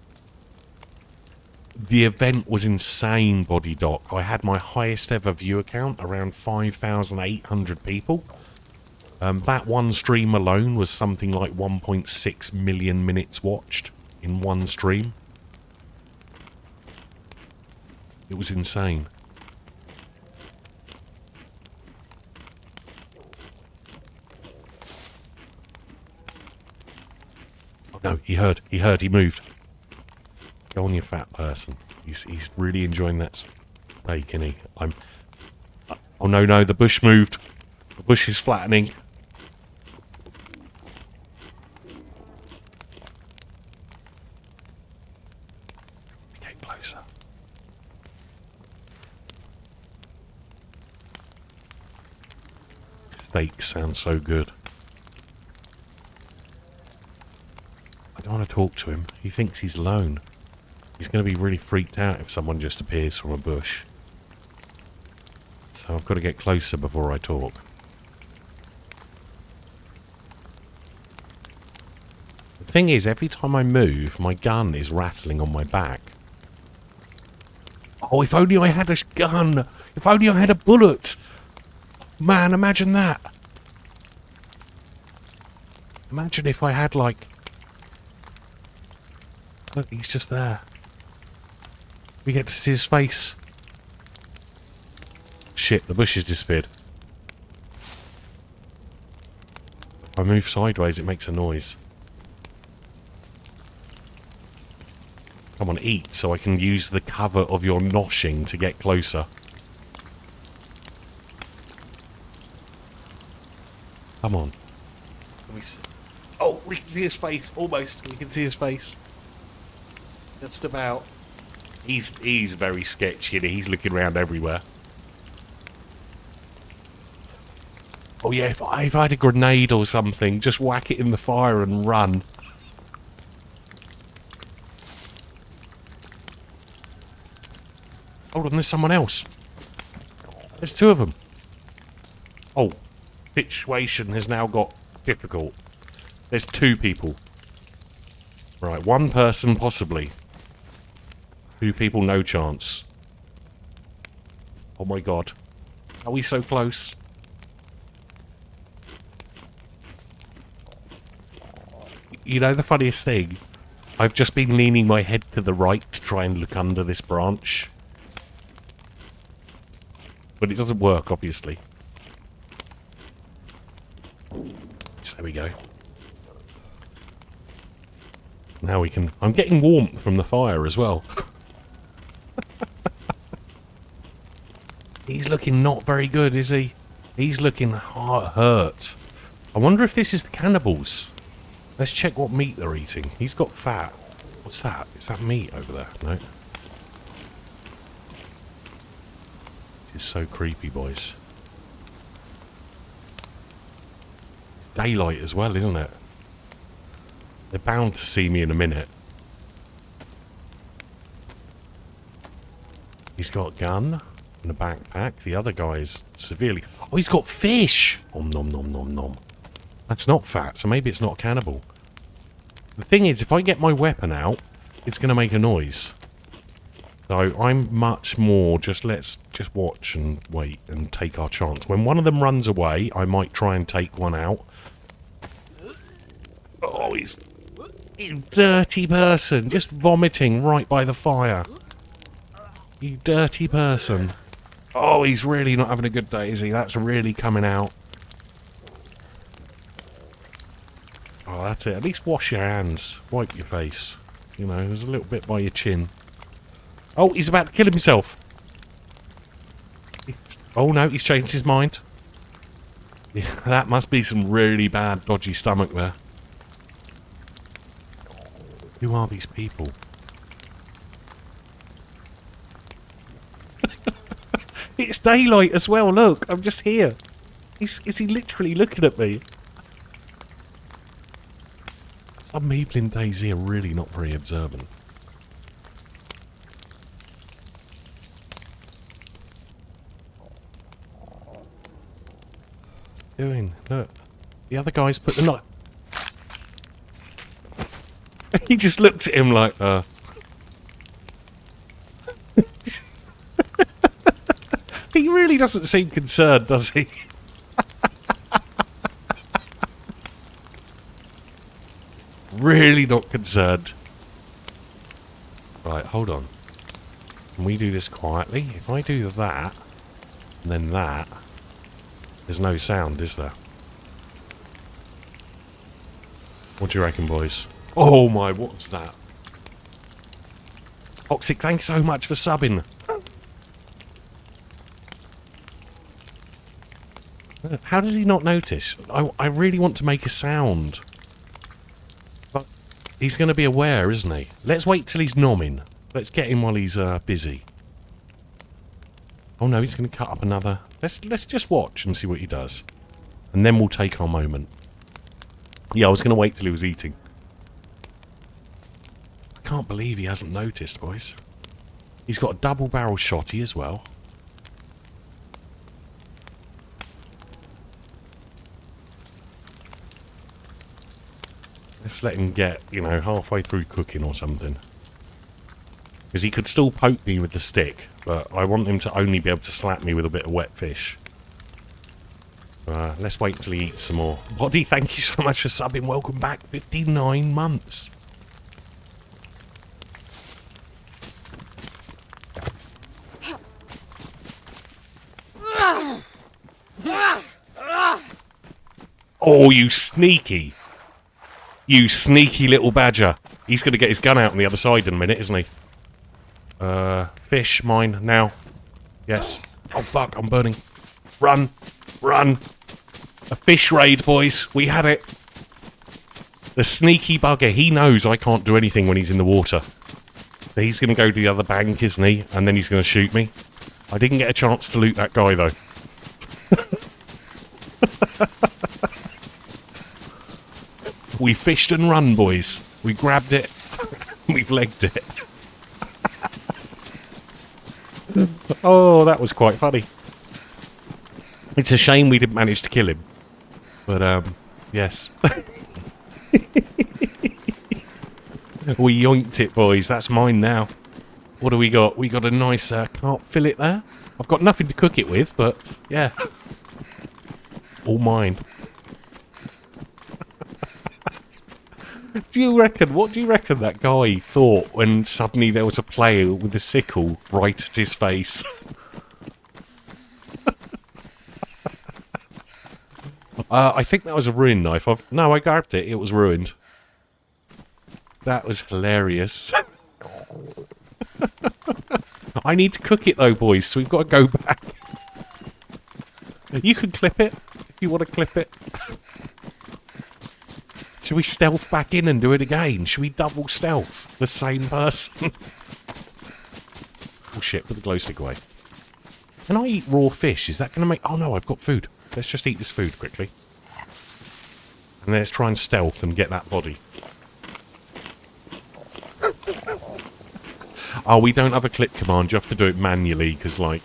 The event was insane, Body Doc. I had my highest ever view count, around 5,800 people. That one stream alone was something like 1.6 million minutes watched in one stream. It was insane. Oh no, he heard, he moved. Go on, you fat person. He's really enjoying that steak, isn't he? Oh no, the bush moved. The bush is flattening. Get closer. Steak sounds so good. I don't want to talk to him. He thinks he's alone. He's going to be really freaked out if someone just appears from a bush. So I've got to get closer before I talk. The thing is, every time I move, my gun is rattling on my back. Oh, if only I had a gun! If only I had a bullet! Man, imagine that! Imagine if I had, like... Look, he's just there. We get to see his face. Shit, the bush has disappeared. If I move sideways, it makes a noise. Come on, eat, so I can use the cover of your noshing to get closer. Come on. Let me see. Oh, we can see his face, almost. We can see his face. Just about. He's very sketchy, and he's looking around everywhere. Oh yeah, if I had a grenade or something, just whack it in the fire and run. Hold on, there's someone else. There's 2 of them. Oh, situation has now got difficult. There's 2 people. Right, 1 person possibly. 2 people, no chance. Oh my god. Are we so close? You know the funniest thing? I've just been leaning my head to the right to try and look under this branch. But it doesn't work, obviously. So there we go. Now we can... I'm getting warmth from the fire as well. He's looking not very good, is he? He's looking hurt. I wonder if this is the cannibals. Let's check what meat they're eating. He's got fat. What's that? Is that meat over there? No. is so creepy, boys. It's daylight as well, isn't it? They're bound to see me in a minute. He's got a gun and a backpack. The other guy's severely... Oh, he's got fish! Om nom nom nom nom. That's not fat, so maybe it's not a cannibal. The thing is, if I get my weapon out, it's going to make a noise. So I'm much more let's just watch and wait and take our chance. When one of them runs away, I might try and take one out. Oh, you dirty person, just vomiting right by the fire. You dirty person. Oh, he's really not having a good day, is he? That's really coming out. Oh, that's it. At least wash your hands. Wipe your face. You know, there's a little bit by your chin. Oh, he's about to kill himself. Oh, no, he's changed his mind. Yeah, that must be some really bad, dodgy stomach there. Who are these people? It's daylight as well, look. I'm just here. Is he literally looking at me? Some people in DayZ are really not very observant. Doing? Look. The other guy's put the knife... He just looked at him like, He really doesn't seem concerned, does he? Really not concerned. Right, hold on. Can we do this quietly? If I do that, and then that, there's no sound, is there? What do you reckon, boys? Oh my, what was that? Toxic, thanks so much for subbing. How does he not notice? I really want to make a sound. But he's going to be aware, isn't he? Let's wait till he's nomming. Let's get him while he's busy. Oh no, he's going to cut up another... Let's just watch and see what he does. And then we'll take our moment. Yeah, I was going to wait till he was eating. I can't believe he hasn't noticed, boys. He's got a double-barrel shotty as well. Let's let him get, you know, halfway through cooking or something. Because he could still poke me with the stick, but I want him to only be able to slap me with a bit of wet fish. Let's wait until he eats some more. Body, thank you so much for subbing. Welcome back. 59 months. Oh, you sneaky. You sneaky little badger. He's going to get his gun out on the other side in a minute, isn't he? Fish, mine, now. Yes. Oh, fuck, I'm burning. Run. Run. A fish raid, boys. We had it. The sneaky bugger. He knows I can't do anything when he's in the water. So he's going to go to the other bank, isn't he? And then he's going to shoot me. I didn't get a chance to loot that guy, though. We fished and run, boys. We grabbed it. We've legged it. Oh, that was quite funny. It's a shame we didn't manage to kill him. But, yes. We yoinked it, boys. That's mine now. What do we got? We got a nice carp fillet there. I've got nothing to cook it with, but, yeah. All mine. What do you reckon that guy thought when suddenly there was a player with a sickle right at his face? I think that was a ruined knife. No, I grabbed it. It was ruined. That was hilarious. I need to cook it though, boys, so we've got to go back. You can clip it if you want to clip it. Should we stealth back in and do it again? Should we double stealth the same person? Oh shit, put the glow stick away. Can I eat raw fish? Is that going to make... Oh, no, I've got food. Let's just eat this food quickly. And let's try and stealth and get that body. Oh, we don't have a clip command. You have to do it manually, because, like...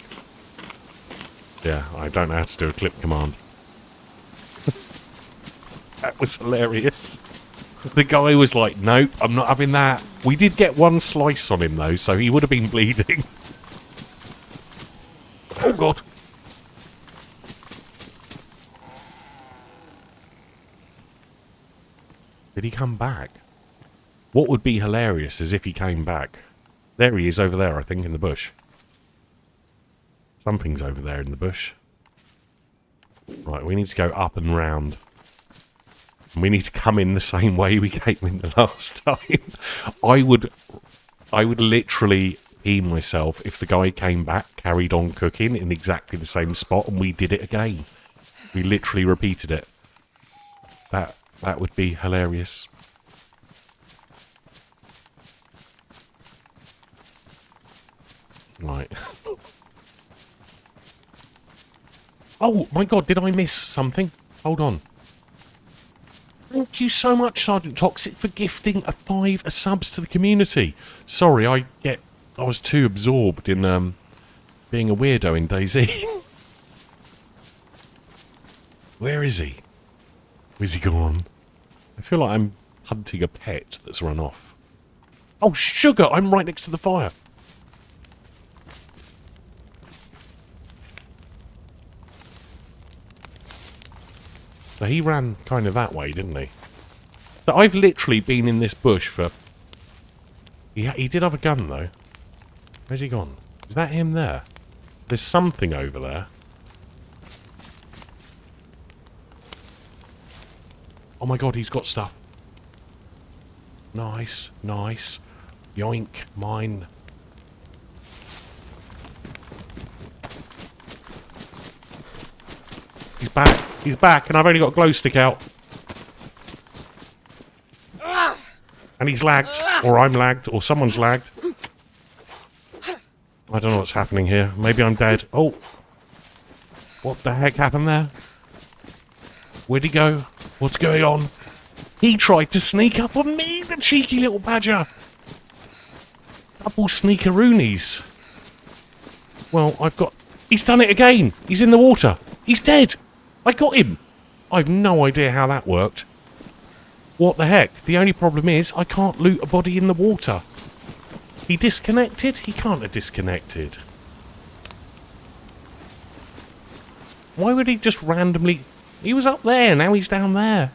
Yeah, I don't know how to do a clip command. That was hilarious. The guy was like, nope, I'm not having that. We did get one slice on him, though, so he would have been bleeding. Oh, God. Did he come back? What would be hilarious is if he came back. There he is over there, I think, in the bush. Something's over there in the bush. Right, we need to go up and round. And we need to come in the same way we came in the last time. I would literally pee myself if the guy came back, carried on cooking in exactly the same spot, and we did it again. We literally repeated it. That would be hilarious. Right. Oh, my God, did I miss something? Hold on. Thank you so much, Sergeant Toxic, for gifting a 5 subs to the community. Sorry, I was too absorbed in being a weirdo in DayZ. Where is he? Where's he gone? I feel like I'm hunting a pet that's run off. Oh, sugar! I'm right next to the fire. So he ran kind of that way, didn't he? So I've literally been in this bush for... He did have a gun, though. Where's he gone? Is that him there? There's something over there. Oh my God, he's got stuff. Nice, nice. Yoink, mine. He's back, and I've only got a glow stick out. And he's lagged, or I'm lagged, or someone's lagged. I don't know what's happening here. Maybe I'm dead. Oh. What the heck happened there? Where'd he go? What's going on? He tried to sneak up on me, the cheeky little badger. Double sneakeroonies. Well, I've got... He's done it again. He's in the water. He's dead. I got him. I've no idea how that worked. What the heck? The only problem is I can't loot a body in the water. He disconnected? He can't have disconnected. Why would he just randomly... He was up there, now he's down there.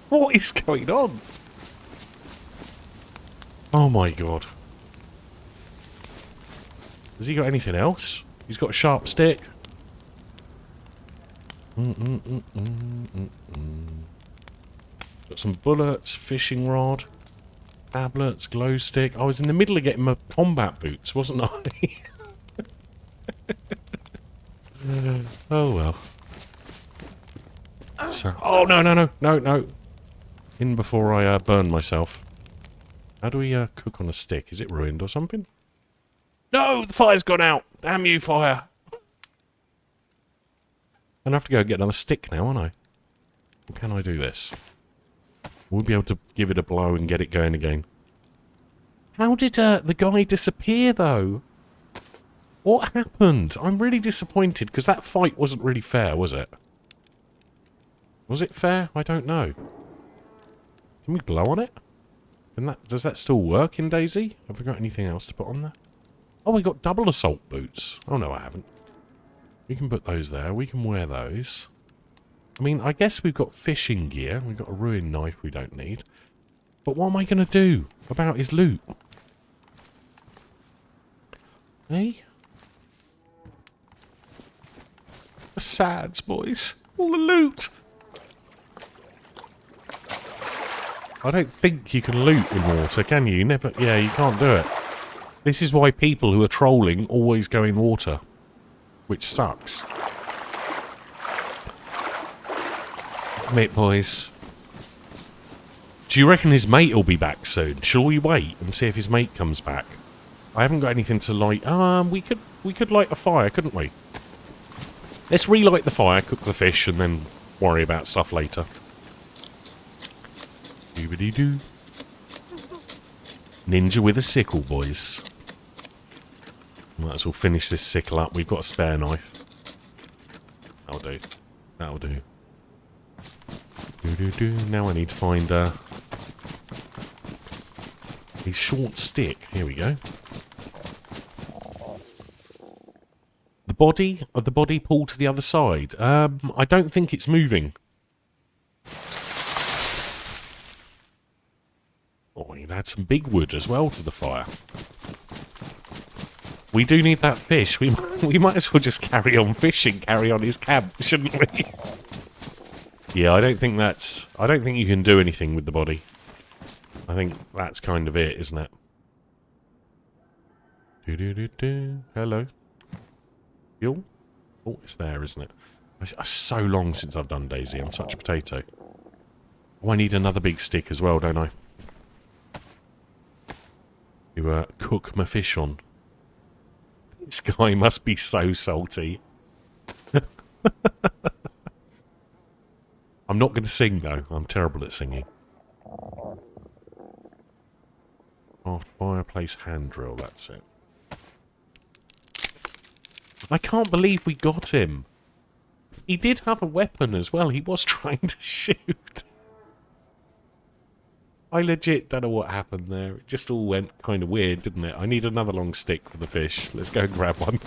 What is going on? Oh my God. Has he got anything else? He's got a sharp stick. Got some bullets, fishing rod, tablets, glow stick. I was in the middle of getting my combat boots, wasn't I? Oh well. So, oh no. In before I burn myself. How do we cook on a stick? Is it ruined or something? No, the fire's gone out. Damn you, fire. I'm going to have to go and get another stick now, aren't I? Or can I do this? We'll be able to give it a blow and get it going again. How did the guy disappear, though? What happened? I'm really disappointed, because that fight wasn't really fair, was it? Was it fair? I don't know. Can we blow on it? Does that still work in DayZ? Have we got anything else to put on there? Oh, we got double assault boots. Oh, no, I haven't. We can put those there. We can wear those. I mean, I guess we've got fishing gear. We've got a ruined knife we don't need. But what am I going to do about his loot? Hey? The sads, boys. All the loot. I don't think you can loot in water, can you? Never. Yeah, you can't do it. This is why people who are trolling always go in water. Which sucks. Mate, boys. Do you reckon his mate will be back soon? Shall we wait and see if his mate comes back? I haven't got anything to light. We could we could light a fire, couldn't we? Let's relight the fire, cook the fish, and then worry about stuff later. Doobity-doo. Ninja with a sickle, boys. Might as well finish this sickle up. We've got a spare knife. That'll do. That'll do. Doo-doo-doo. Now I need to find a short stick. Here we go. The body pulled to the other side. I don't think it's moving. Oh, you'd add some big wood as well to the fire. We do need that fish. We might as well just carry on fishing, carry on his camp, shouldn't we? Yeah, I don't think you can do anything with the body. I think that's kind of it, isn't it? Do-do-do-do. Hello. Fuel? Oh, it's there, isn't it? It's so long since I've done DayZ. I'm such a potato. Oh, I need another big stick as well, don't I? To cook my fish on. This guy must be so salty. I'm not going to sing, though. I'm terrible at singing. Oh, fireplace hand drill, that's it. I can't believe we got him. He did have a weapon as well. He was trying to shoot. I legit don't know what happened there. It just all went kind of weird, didn't it? I need another long stick for the fish. Let's go and grab one.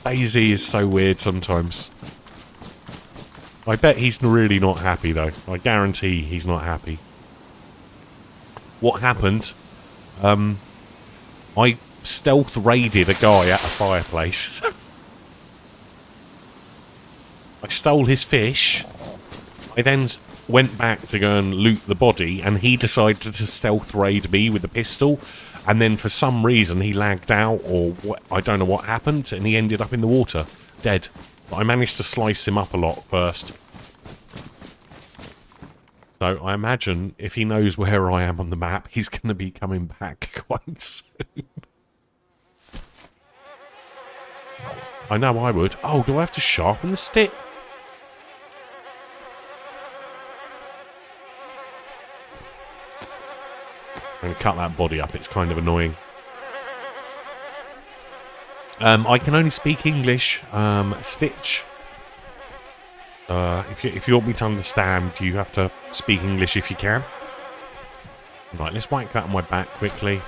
DayZ is so weird sometimes. I bet he's really not happy, though. I guarantee he's not happy. What happened? I stealth raided a guy at a fireplace. I stole his fish. I then went back to go and loot the body, and he decided to stealth raid me with a pistol, and then for some reason he lagged out, or what, I don't know what happened, and he ended up in the water, dead. But I managed to slice him up a lot first. So I imagine if he knows where I am on the map, he's going to be coming back quite soon. I know I would. Oh, do I have to sharpen the stick? I'm going to cut that body up. It's kind of annoying. I can only speak English. Stitch. If you want me to understand, you have to speak English if you can. Right, let's whack that on my back quickly.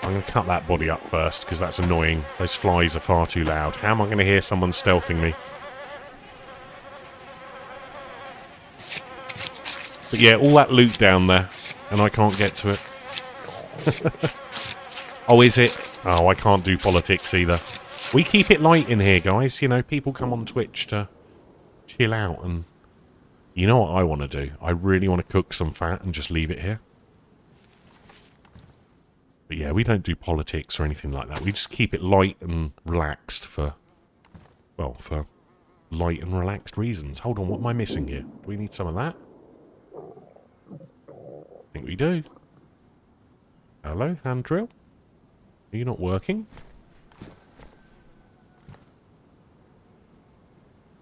I'm going to cut that body up first, because that's annoying. Those flies are far too loud. How am I going to hear someone stealthing me? But yeah, all that loot down there, and I can't get to it. Oh, is it? Oh, I can't do politics either. We keep it light in here, guys. You know, people come on Twitch to chill out, and you know what I want to do? I really want to cook some fat and just leave it here. But yeah, we don't do politics or anything like that. We just keep it light and relaxed for, well, for light and relaxed reasons. Hold on, what am I missing here? Do we need some of that? I think we do. Hello, hand drill? Are you not working?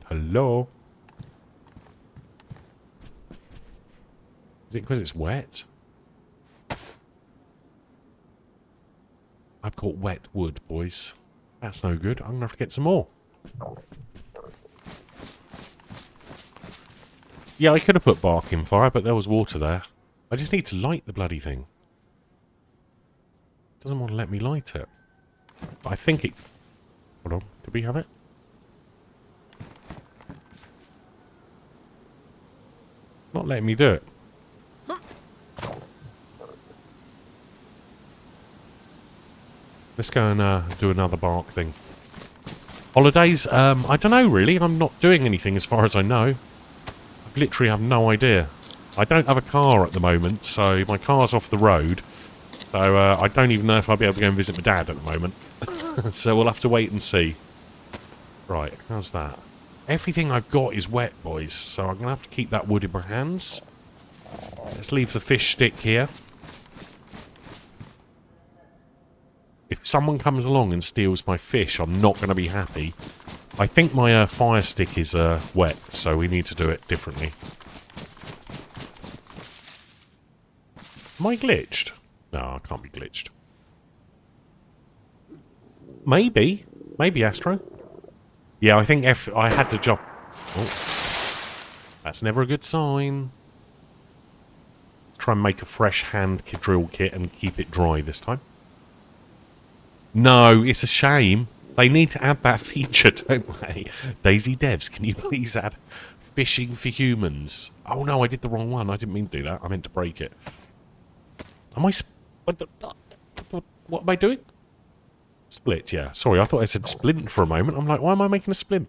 Hello? Is it because it's wet? I've got wet wood, boys. That's no good. I'm going to have to get some more. Yeah, I could have put bark in fire, but there was water there. I just need to light the bloody thing. It doesn't want to let me light it. But I think it... Hold on. Did we have it? Not letting me do it. Let's go and do another bark thing. Holidays? I don't know, really. I'm not doing anything as far as I know. I literally have no idea. I don't have a car at the moment, so my car's off the road. So I don't even know if I'll be able to go and visit my dad at the moment. So we'll have to wait and see. Right, how's that? Everything I've got is wet, boys, so I'm going to have to keep that wood in my hands. Let's leave the fish stick here. someone comes along and steals my fish, I'm not going to be happy. I think my fire stick is wet, so we need to do it differently. Am I glitched? No, I can't be glitched. Maybe. Maybe, Astro. Yeah, I think I had to jump. Oh. That's never a good sign. Let's try and make a fresh hand drill kit and keep it dry this time. No, it's a shame. They need to add that feature, don't they? DayZ Devs, can you please add fishing for humans? Oh no, I did the wrong one. I didn't mean to do that. I meant to break it. Am I... What am I doing? Split, yeah. Sorry, I thought I said splint for a moment. I'm like, why am I making a splint?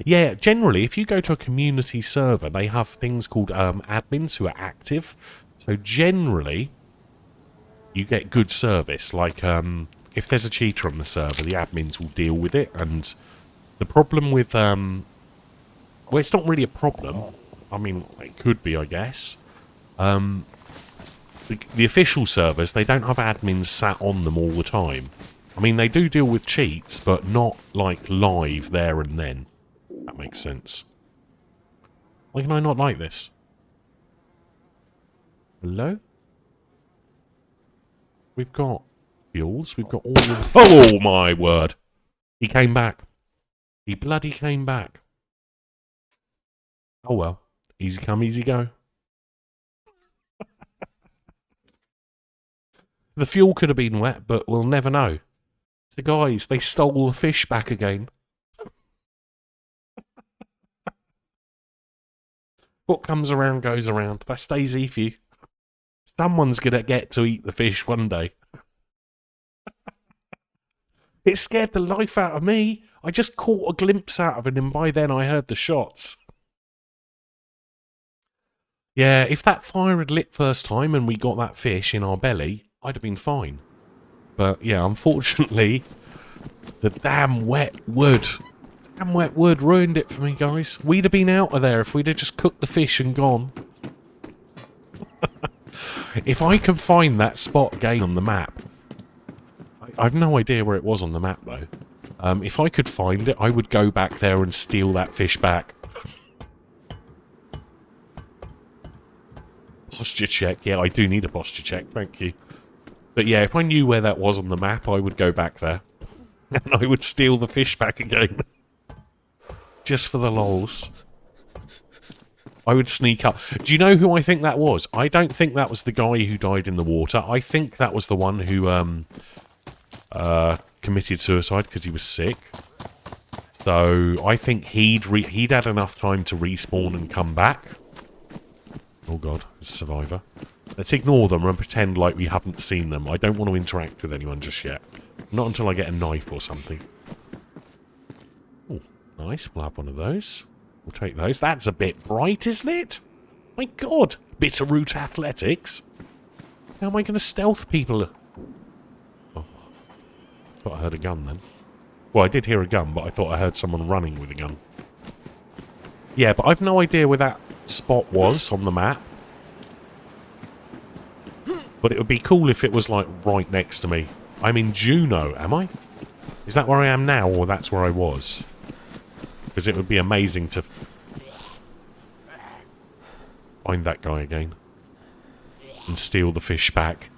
Yeah, generally, if you go to a community server, they have things called admins who are active. So generally, you get good service. Like, if there's a cheater on the server, the admins will deal with it. And the problem with... well, it's not really a problem. I mean, it could be, I guess. The official servers, they don't have admins sat on them all the time. I mean, they do deal with cheats, but not, like, live there and then. That makes sense. Why can I not like this? Hello? We've got fuels. We've got all of... Oh, my word. He came back. He bloody came back. Oh, well. Easy come, easy go. The fuel could have been wet, but we'll never know. The guys, they stole the fish back again. What comes around goes around. That's DayZ for you. Someone's going to get to eat the fish one day. It scared the life out of me. I just caught a glimpse out of it, and by then I heard the shots. Yeah, if that fire had lit first time and we got that fish in our belly, I'd have been fine. But yeah, unfortunately, the damn wet wood ruined it for me, guys. We'd have been out of there if we'd have just cooked the fish and gone. If I can find that spot again on the map, I've no idea where it was on the map though. If I could find it, I would go back there and steal that fish back. Posture check. Yeah, I do need a posture check, thank you. But yeah, if I knew where that was on the map, I would go back there. And I would steal the fish back again. Just for the lols. I would sneak up. Do you know who I think that was? I don't think that was the guy who died in the water. I think that was the one who committed suicide because he was sick. So I think he'd had enough time to respawn and come back. Oh god, it's a survivor. Let's ignore them and pretend like we haven't seen them. I don't want to interact with anyone just yet. Not until I get a knife or something. Oh, nice. We'll have one of those. We'll take those. That's a bit bright, isn't it? My god. Bitterroot athletics. How am I going to stealth people? Oh, I thought I heard a gun then. Well, I did hear a gun, but I thought I heard someone running with a gun. Yeah, but I've no idea where that spot was on the map. But it would be cool if it was, like, right next to me. I'm in Juneau, am I? Is that where I am now, or that's where I was? Because it would be amazing to find that guy again. And steal the fish back.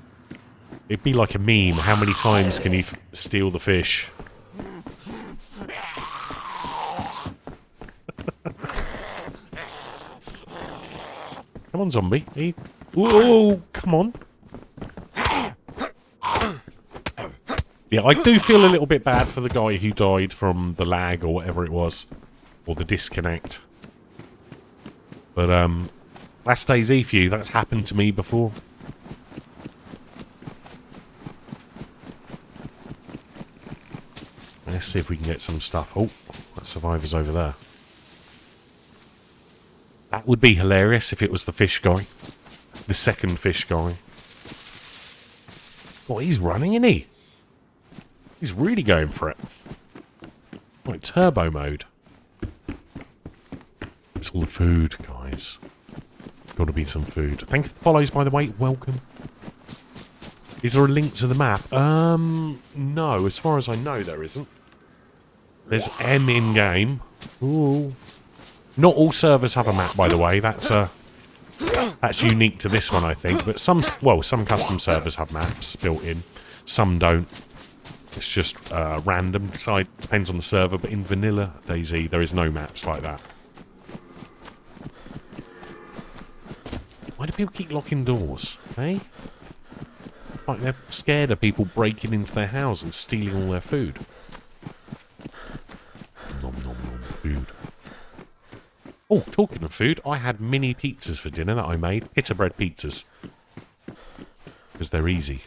It'd be like a meme. How many times can you steal the fish? Come on, zombie. Whoa, come on. Yeah, I do feel a little bit bad for the guy who died from the lag or whatever it was. Or the disconnect. But, that's DayZ for you. That's happened to me before. Let's see if we can get some stuff. Oh, that survivor's over there. That would be hilarious if it was the fish guy. The second fish guy. Oh, he's running, isn't he? He's really going for it. Like turbo mode. It's all the food, guys. Got to be some food. Thank you for the follows, by the way. Welcome. Is there a link to the map? No. As far as I know, there isn't. There's M in-game. Ooh. Not all servers have a map, by the way. That's unique to this one, I think. But some custom servers have maps built in. Some don't. It's just random. Depends on the server. But in vanilla DayZ, there is no maps like that. Why do people keep locking doors? Eh? Like they're scared of people breaking into their house and stealing all their food. Nom nom nom. Food. Oh, talking of food, I had mini pizzas for dinner that I made. Pita bread pizzas. Because they're easy.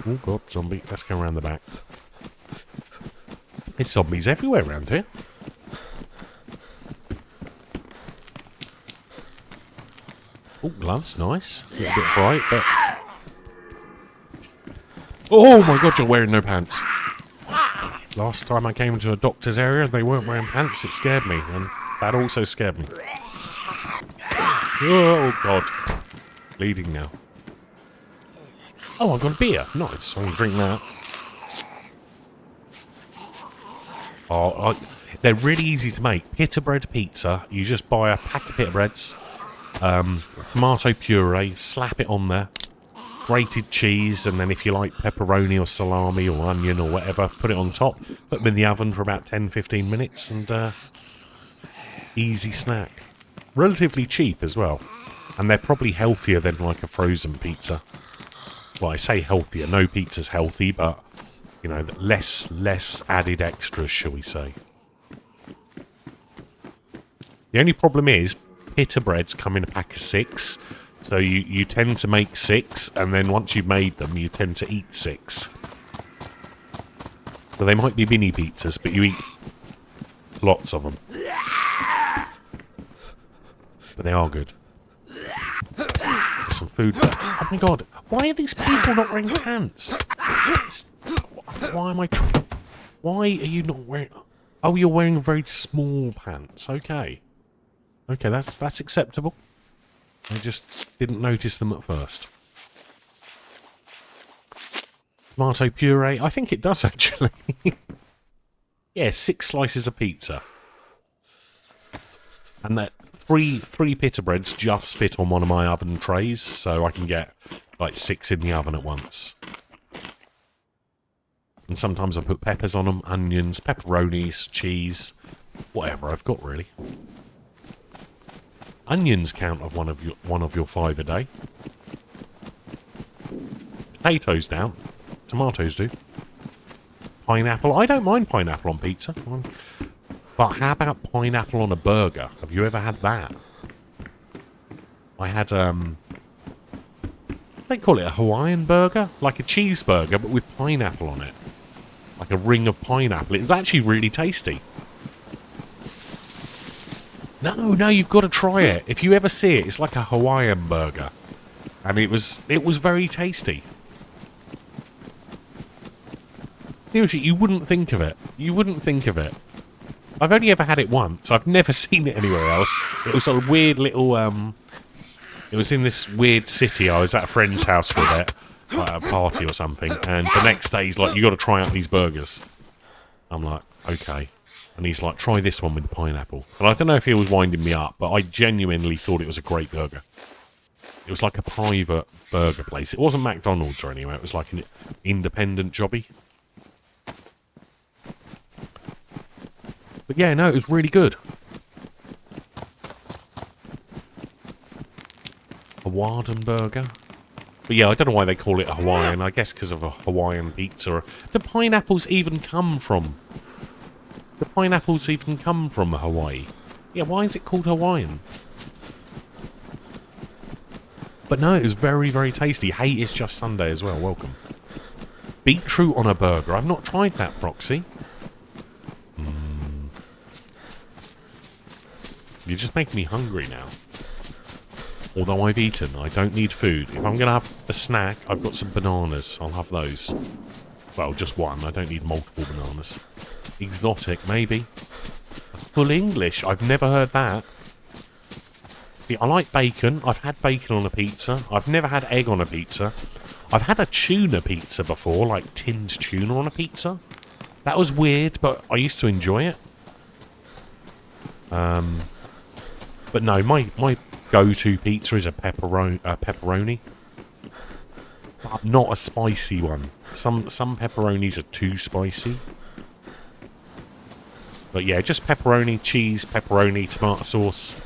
Oh god, zombie. Let's go around the back. There's zombies everywhere around here. Oh, gloves, nice. A little bit bright, but... Oh my god, you're wearing no pants. Last time I came into a doctor's area, they weren't wearing pants. It scared me, and that also scared me. Oh god. Bleeding now. Oh, I've got a beer. Nice. I can drink that. Oh, they're really easy to make. Pita bread pizza. You just buy a pack of pita breads, tomato puree, slap it on there, grated cheese, and then if you like pepperoni or salami or onion or whatever, put it on top. Put them in the oven for about 10-15 minutes, and easy snack. Relatively cheap as well, and they're probably healthier than like a frozen pizza. Well, I say healthier. No pizza's healthy, but you know, less added extras, shall we say? The only problem is pita breads come in a pack of 6. So you tend to make 6, and then once you've made them, you tend to eat 6. So they might be mini pizzas, but you eat lots of them. But they are good. There's some food there. Oh my god, why are these people not wearing pants? Why am I... Why are you not wearing... Oh, you're wearing very small pants. Okay. Okay, that's acceptable. I just didn't notice them at first. Tomato puree. I think it does, actually. Yeah, 6 slices of pizza. And that three pita breads just fit on one of my oven trays, so I can get like 6 in the oven at once. And sometimes I put peppers on them, onions, pepperonis, cheese, whatever I've got, really. Onions count of one of your 5 a day. Potatoes don't. Tomatoes do. Pineapple. I don't mind pineapple on pizza. But how about pineapple on a burger? Have you ever had that? I had, they call it a Hawaiian burger? Like a cheeseburger, but with pineapple on it. Like a ring of pineapple. It was actually really tasty. No, you've got to try it. If you ever see it, it's like a Hawaiian burger. And it was very tasty. Seriously, you wouldn't think of it. You wouldn't think of it. I've only ever had it once. I've never seen it anywhere else. It was a weird little, it was in this weird city. I was at a friend's house for a bit, like a party or something. And the next day he's like, you got to try out these burgers. I'm like, okay. And he's like, try this one with the pineapple. And I don't know if he was winding me up, but I genuinely thought it was a great burger. It was like a private burger place. It wasn't McDonald's or anywhere. It was like an independent jobby. But yeah, no, it was really good. A Warden burger. But yeah, I don't know why they call it a Hawaiian. I guess because of a Hawaiian pizza. Do pineapples even come from... The pineapples even come from Hawaii. Yeah, why is it called Hawaiian? But no, it was very, very tasty. Hey, it's just Sunday as well. Welcome. Beetroot on a burger. I've not tried that, Proxy. You just make me hungry now. Although I've eaten, I don't need food. If I'm going to have a snack, I've got some bananas. I'll have those. Well, just one. I don't need multiple bananas. Exotic, maybe. Full English. I've never heard that. See, I like bacon. I've had bacon on a pizza. I've never had egg on a pizza. I've had a tuna pizza before, like tinned tuna on a pizza. That was weird, but I used to enjoy it. But no, my go-to pizza is a pepperoni. But not a spicy one. Some pepperonis are too spicy. But yeah, just pepperoni, cheese, pepperoni, tomato sauce.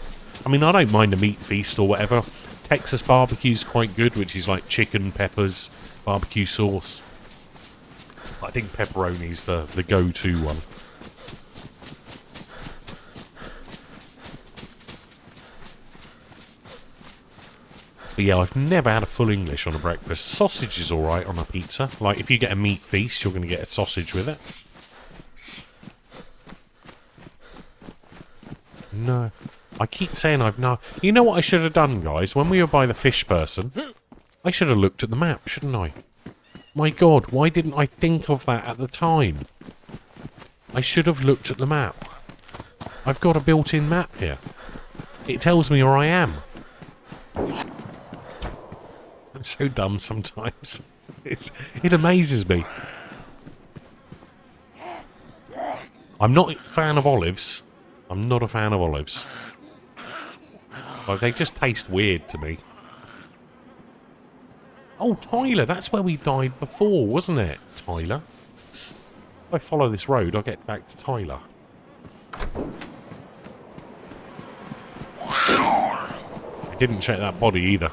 I mean, I don't mind a meat feast or whatever. Texas barbecue's quite good, which is like chicken, peppers, barbecue sauce. I think pepperoni's the go-to one. But yeah, I've never had a full English on a breakfast. Sausage is alright on a pizza. Like, if you get a meat feast, you're going to get a sausage with it. No. I keep saying I've no... You know what I should have done, guys? When we were by the fish person, I should have looked at the map, shouldn't I? My God, why didn't I think of that at the time? I should have looked at the map. I've got a built-in map here. It tells me where I am. I'm so dumb sometimes. It amazes me. I'm not a fan of olives. I'm not a fan of olives. Like, they just taste weird to me. Oh, Tyler, that's where we died before, wasn't it, Tyler? If I follow this road, I'll get back to Tyler. I didn't check that body either.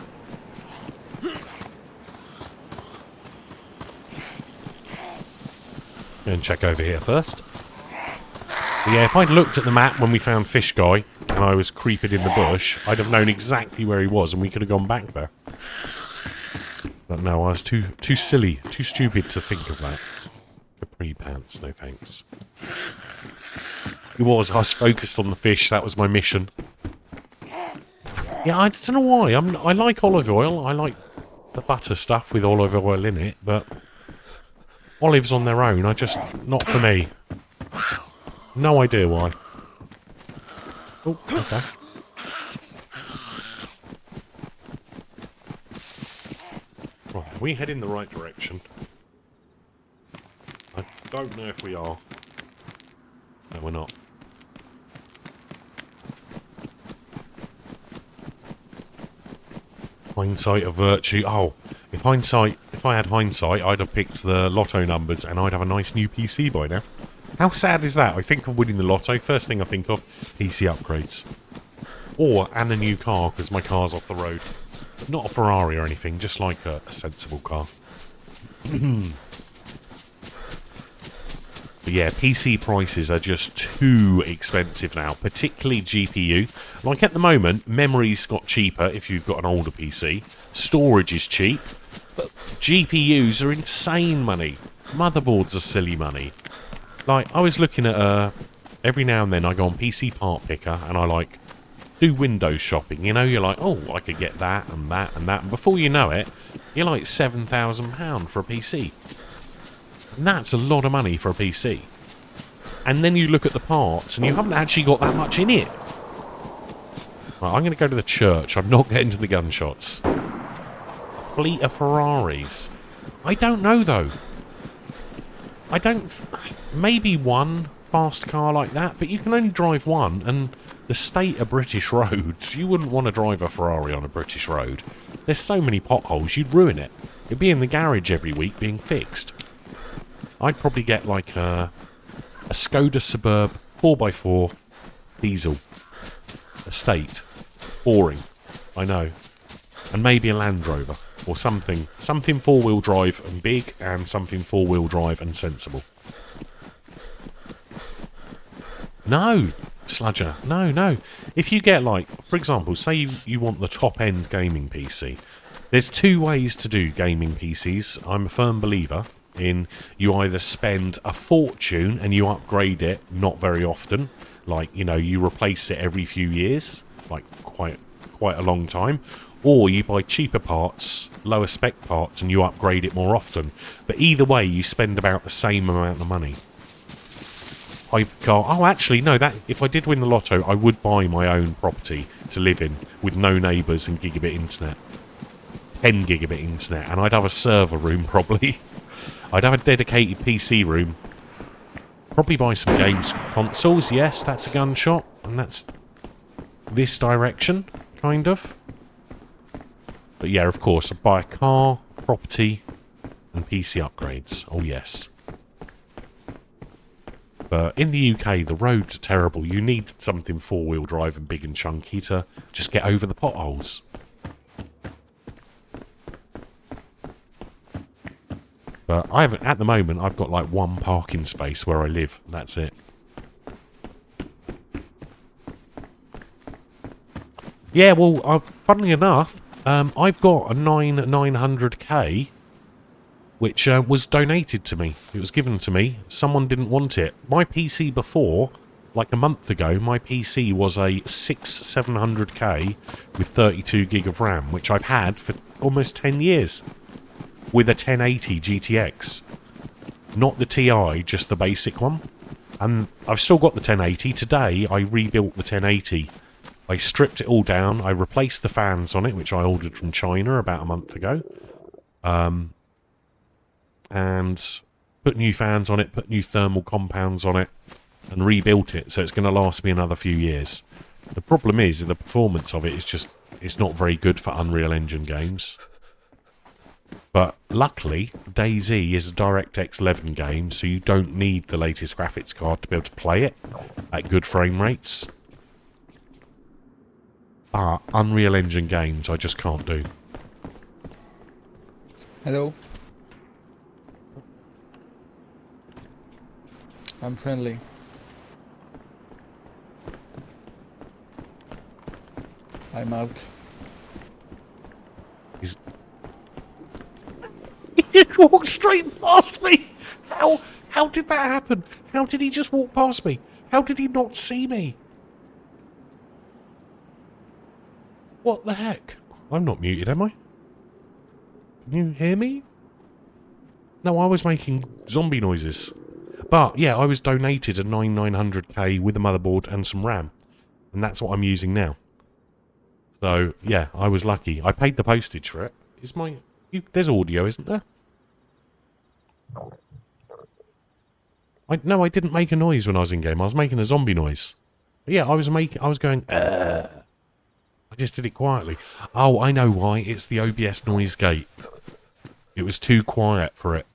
Go and check over here first. But yeah, if I'd looked at the map when we found Fish Guy and I was creeping in the bush, I'd have known exactly where he was and we could have gone back there. But no, I was too silly, too stupid to think of that. Capri pants, no thanks. I was focused on the fish, that was my mission. Yeah, I don't know why, I like olive oil, I like the butter stuff with olive oil in it, but olives on their own are just not for me. No idea why. Oh, okay. Right, are we heading the right direction? I don't know if we are. No, we're not. Hindsight of virtue. Oh, if I had hindsight, I'd have picked the lotto numbers and I'd have a nice new PC by now. How sad is that? I think of winning the lotto. First thing I think of, PC upgrades. And a new car, because my car's off the road. Not a Ferrari or anything, just like a sensible car. But yeah, PC prices are just too expensive now, particularly GPU. Like at the moment, memory's got cheaper if you've got an older PC. Storage is cheap, but GPUs are insane money. Motherboards are silly money. Like, I was looking at, every now and then I go on PC Part Picker and I, like, do Windows shopping. You know, you're like, oh, I could get that and that and that. And before you know it, you're like £7,000 for a PC. And that's a lot of money for a PC. And then you look at the parts and you haven't actually got that much in it. Right, I'm going to go to the church. I'm not getting to the gunshots. A fleet of Ferraris. I don't know, though. I don't... Maybe one fast car like that, but you can only drive one, and the state of British roads, you wouldn't want to drive a Ferrari on a British road. There's so many potholes, you'd ruin it. It'd be in the garage every week being fixed. I'd probably get like a Skoda Superb 4x4 diesel. Estate. Boring. I know. And maybe a Land Rover. Or something. Something four-wheel drive and big, and something four-wheel drive and sensible. No, Sludger. No. If you get, like, for example, say you want the top-end gaming PC. There's two ways to do gaming PCs. I'm a firm believer in you either spend a fortune and you upgrade it not very often. Like, you know, you replace it every few years. Like, quite a long time. Or you buy cheaper parts, lower spec parts, and you upgrade it more often. But either way, you spend about the same amount of money. Actually, no, if I did win the lotto, I would buy my own property to live in, with no neighbours and gigabit internet. 10 gigabit internet, and I'd have a server room probably. I'd have a dedicated PC room. Probably buy some games consoles. Yes, that's a gunshot, and that's this direction, kind of. But yeah, of course, I'd buy a car, property, and PC upgrades. Oh yes. But in the UK, the roads are terrible. You need something four-wheel drive and big and chunky to just get over the potholes. But at the moment, I've got like one parking space where I live. That's it. Yeah, well, funnily enough, I've got a 900K, which was donated to me. It was given to me. Someone didn't want it. My PC before, like a month ago, my PC was a 700K with 32 gig of RAM, which I've had for almost 10 years. With a 1080 GTX. Not the TI, just the basic one. And I've still got the 1080. Today, I rebuilt the 1080. I stripped it all down. I replaced the fans on it, which I ordered from China about a month ago. And put new fans on it, put new thermal compounds on it, and rebuilt it, so it's going to last me another few years. The problem is, the performance of it is just, it's not very good for Unreal Engine games. But luckily, DayZ is a DirectX 11 game, so you don't need the latest graphics card to be able to play it at good frame rates. But Unreal Engine games I just can't do. Hello. I'm friendly. I'm out. He walked straight past me! How did that happen? How did he just walk past me? How did he not see me? What the heck? I'm not muted, am I? Can you hear me? No, I was making zombie noises. But, yeah, I was donated a 900K with a motherboard and some RAM. And that's what I'm using now. So, yeah, I was lucky. I paid the postage for it. There's audio, isn't there? No, I didn't make a noise when I was in game. I was making a zombie noise. But yeah, I was going, I just did it quietly. Oh, I know why. It's the OBS noise gate. It was too quiet for it.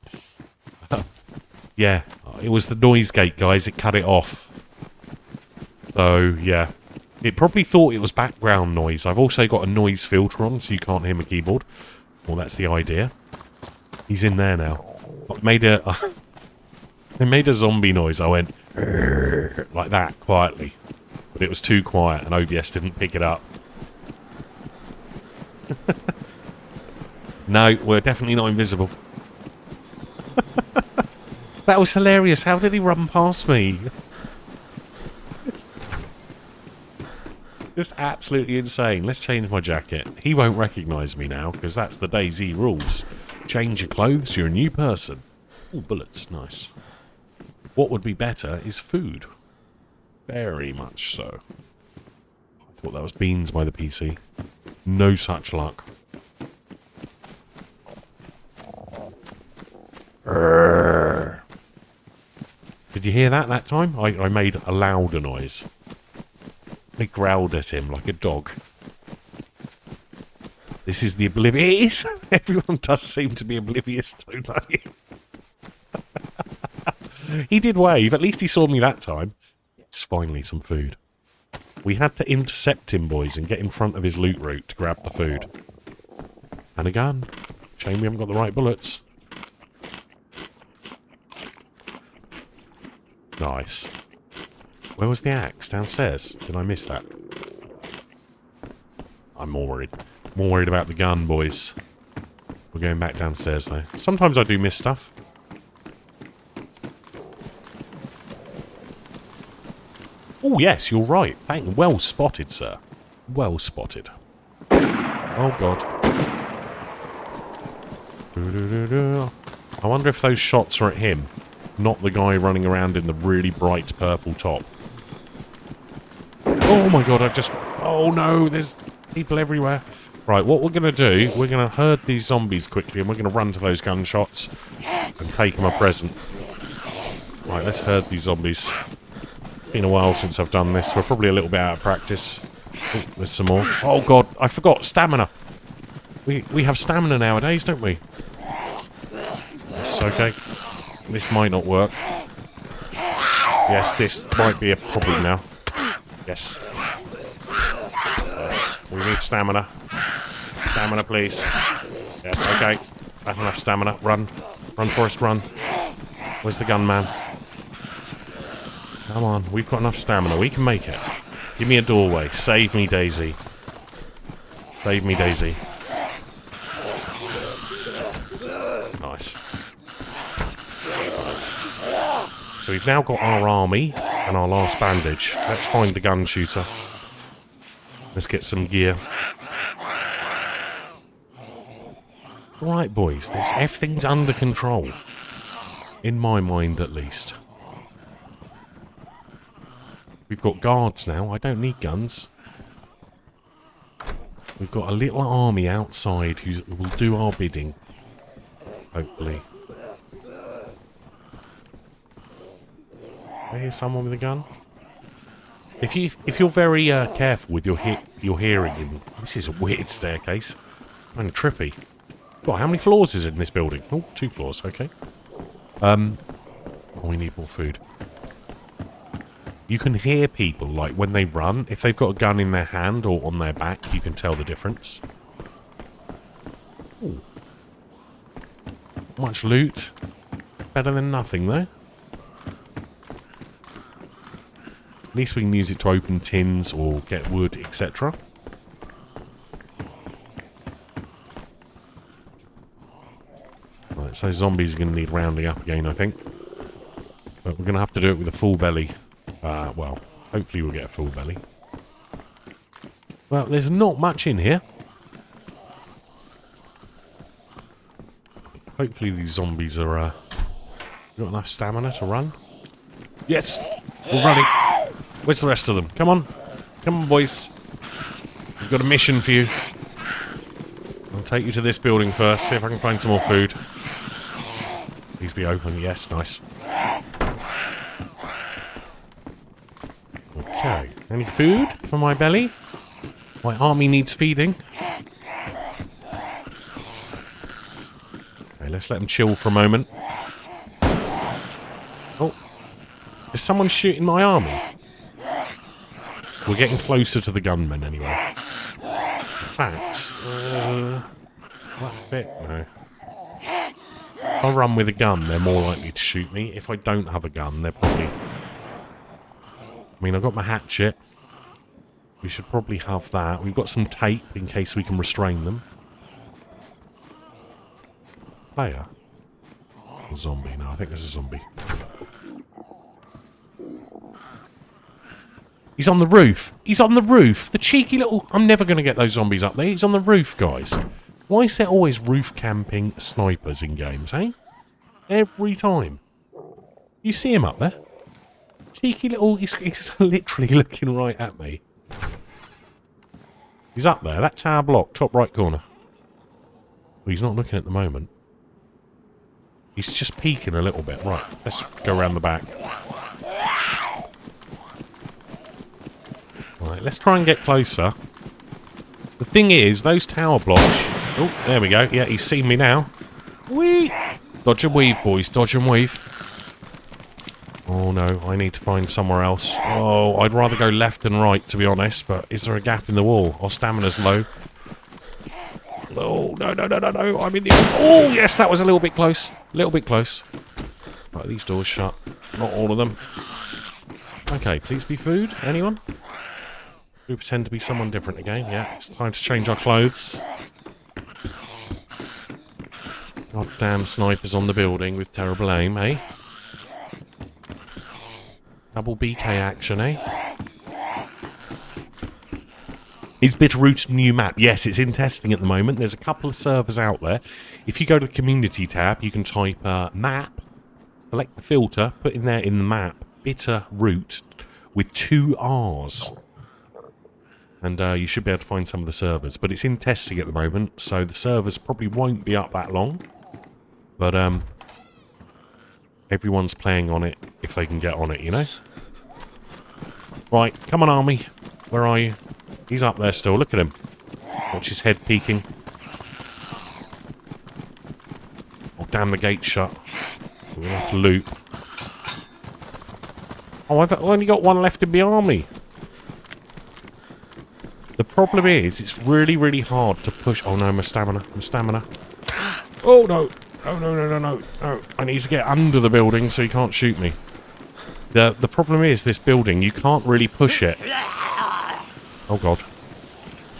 Yeah, it was the noise gate, guys. It cut it off. So, yeah. It probably thought it was background noise. I've also got a noise filter on, so you can't hear my keyboard. Well, that's the idea. He's in there now. I made a zombie noise. I went like that quietly, but it was too quiet, and OBS didn't pick it up. No, we're definitely not invisible. That was hilarious. How did he run past me? Just absolutely insane. Let's change my jacket. He won't recognise me now, because that's the DayZ rules. Change your clothes, you're a new person. Oh, bullets. Nice. What would be better is food. Very much so. I thought that was beans by the PC. No such luck. Did you hear that time? I made a louder noise. I growled at him like a dog. This is the oblivious. Everyone does seem to be oblivious, don't they? He did wave. At least he saw me that time. It's finally some food. We had to intercept him, boys, and get in front of his loot route to grab the food. And a gun. Shame we haven't got the right bullets. Nice. Where was the axe? Downstairs? Did I miss that? I'm more worried. More worried about the gun, boys. We're going back downstairs, though. Sometimes I do miss stuff. Oh, yes, you're right. Well spotted, sir. Well spotted. Oh, God. I wonder if those shots are at him, not the guy running around in the really bright purple top. Oh, my God, oh, no, there's people everywhere. Right, what we're going to do, we're going to herd these zombies quickly and we're going to run to those gunshots and take them a present. Right, let's herd these zombies. Been a while since I've done this. We're probably a little bit out of practice. Oh, there's some more. Oh god, I forgot. Stamina. We have stamina nowadays, don't we? Yes, okay. This might not work. Yes, this might be a problem now. Yes. Yes. We need stamina. Stamina, please. Yes, okay. That's enough stamina. Run. Run, Forrest, run. Where's the gunman? Come on, we've got enough stamina. We can make it. Give me a doorway. Save me, DayZ. Save me, DayZ. Nice. Right. So we've now got our army and our last bandage. Let's find the gun shooter. Let's get some gear. Right, boys. Everything's under control. In my mind, at least. We've got guards now. I don't need guns. We've got a little army outside who will do our bidding. Hopefully. I hear someone with a gun. If you're very careful with your hearing, and this is a weird staircase. Kind of trippy. God, how many floors is it in this building? Oh, 2 floors. Okay. Oh, we need more food. You can hear people, like, when they run. If they've got a gun in their hand or on their back, you can tell the difference. Ooh. Not much loot. Better than nothing, though. At least we can use it to open tins or get wood, etc. Right, so zombies are going to need rounding up again, I think. But we're going to have to do it with a full belly. Well, hopefully we'll get a full belly. Well, there's not much in here. Hopefully these zombies are, got enough stamina to run. Yes! We're running. Where's the rest of them? Come on. Come on, boys. We've got a mission for you. I'll take you to this building first, see if I can find some more food. Please be open. Yes, nice. Okay. Any food for my belly? My army needs feeding. Okay, let's let them chill for a moment. Oh. Is someone shooting my army? We're getting closer to the gunmen anyway. In fact, that bit, no. If I run with a gun, they're more likely to shoot me. If I don't have a gun, they're probably... I mean, I've got my hatchet. We should probably have that. We've got some tape in case we can restrain them. Player? Or zombie? No, I think there's a zombie. He's on the roof. He's on the roof. The cheeky little... I'm never going to get those zombies up there. He's on the roof, guys. Why is there always roof camping snipers in games, eh? Every time. You see him up there? Cheeky little... He's literally looking right at me. He's up there. That tower block, top right corner. Well, he's not looking at the moment. He's just peeking a little bit. Right, let's go around the back. Right, let's try and get closer. The thing is, those tower blocks... Oh, there we go. Yeah, he's seen me now. Whee! Dodge and weave, boys. Dodge and weave. Oh, no. I need to find somewhere else. Oh, I'd rather go left than right, to be honest. But is there a gap in the wall? Our stamina's low. Oh, no, no, no, no, no. I'm in the... Oh, yes, that was a little bit close. A little bit close. Right, these doors shut. Not all of them. Okay, please be food. Anyone? We pretend to be someone different again. Yeah, it's time to change our clothes. Goddamn snipers on the building with terrible aim, eh? Double BK action, eh? Is Bitterroot a new map? Yes, it's in testing at the moment. There's a couple of servers out there. If you go to the community tab, you can type map, select the filter, put in there in the map, Bitterroot with 2 R's. and you should be able to find some of the servers. But it's in testing at the moment, so the servers probably won't be up that long. But everyone's playing on it if they can get on it, you know? Right, come on, army. Where are you? He's up there still. Look at him. Watch his head peeking. Oh, damn, the gate's shut. We're going to have to loot. Oh, I've only got one left in the army. The problem is, it's really, really hard to push... Oh, no, my stamina. My stamina. Oh, no. No. I need to get under the building so he can't shoot me. The problem is, this building, you can't really push it. Oh, God.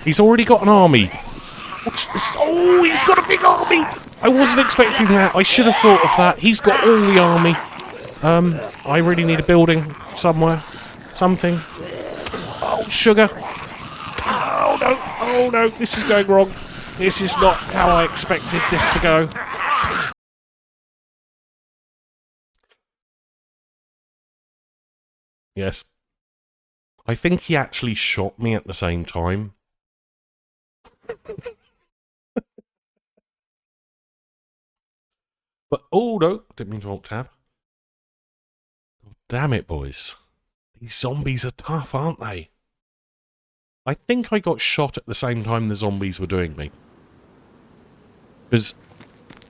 He's already got an army. What's this? Oh, he's got a big army. I wasn't expecting that. I should have thought of that. He's got all the army. I really need a building somewhere. Something. Oh, sugar. Oh, no. Oh, no. This is going wrong. This is not how I expected this to go. Yes. I think he actually shot me at the same time. But, oh no, didn't mean to alt tab. Oh, damn it, boys. These zombies are tough, aren't they? I think I got shot at the same time the zombies were doing me. Because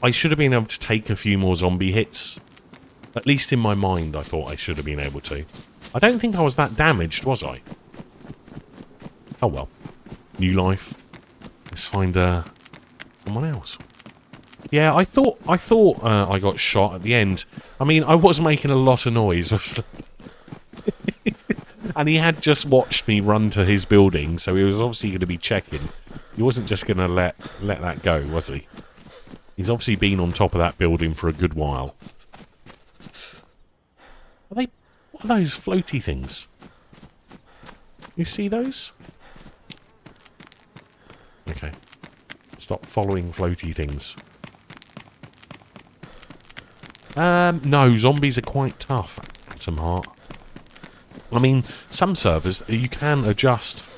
I should have been able to take a few more zombie hits. At least in my mind, I thought I should have been able to. I don't think I was that damaged, was I? Oh well. New life. Let's find someone else. Yeah, I thought I got shot at the end. I mean, I was making a lot of noise. And he had just watched me run to his building, so he was obviously going to be checking. He wasn't just going to let that go, was he? He's obviously been on top of that building for a good while. What are those floaty things? You see those? Okay. Stop following floaty things. No, zombies are quite tough, Atom Heart. I mean, some servers, you can adjust.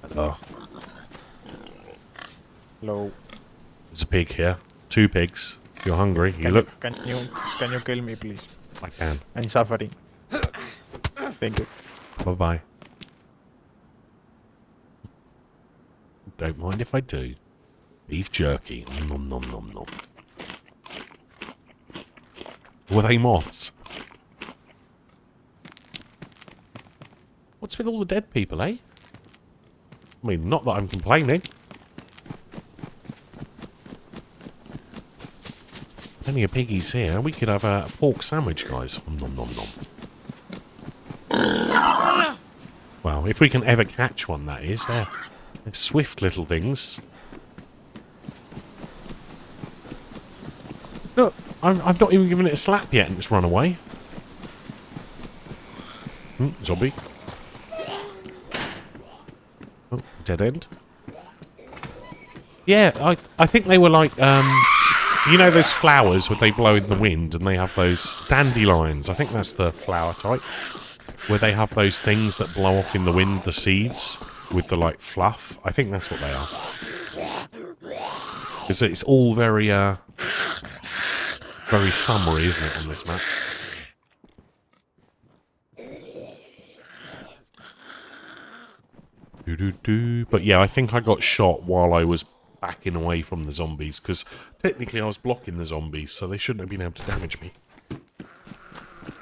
Hello. Hello. There's a pig here. 2 pigs. If you're hungry, you look... Can you kill me, please? I can. I'm suffering. Thank you. Bye-bye. Don't mind if I do. Beef jerky. Nom nom nom nom. Were they moths? What's with all the dead people, eh? I mean, not that I'm complaining. Plenty of piggies here. We could have a pork sandwich, guys. Nom nom nom. Well, if we can ever catch one, that is. They're swift little things. Look, I've not even given it a slap yet and it's run away. Zombie. Oh, dead end. Yeah, I think they were like, you know those flowers where they blow in the wind and they have those dandelions. I think that's the flower type. Where they have those things that blow off in the wind, the seeds, with the, like, fluff. I think that's what they are. Because it's all very, very summery, isn't it, on this map? But yeah, I think I got shot while I was backing away from the zombies, because technically I was blocking the zombies, so they shouldn't have been able to damage me.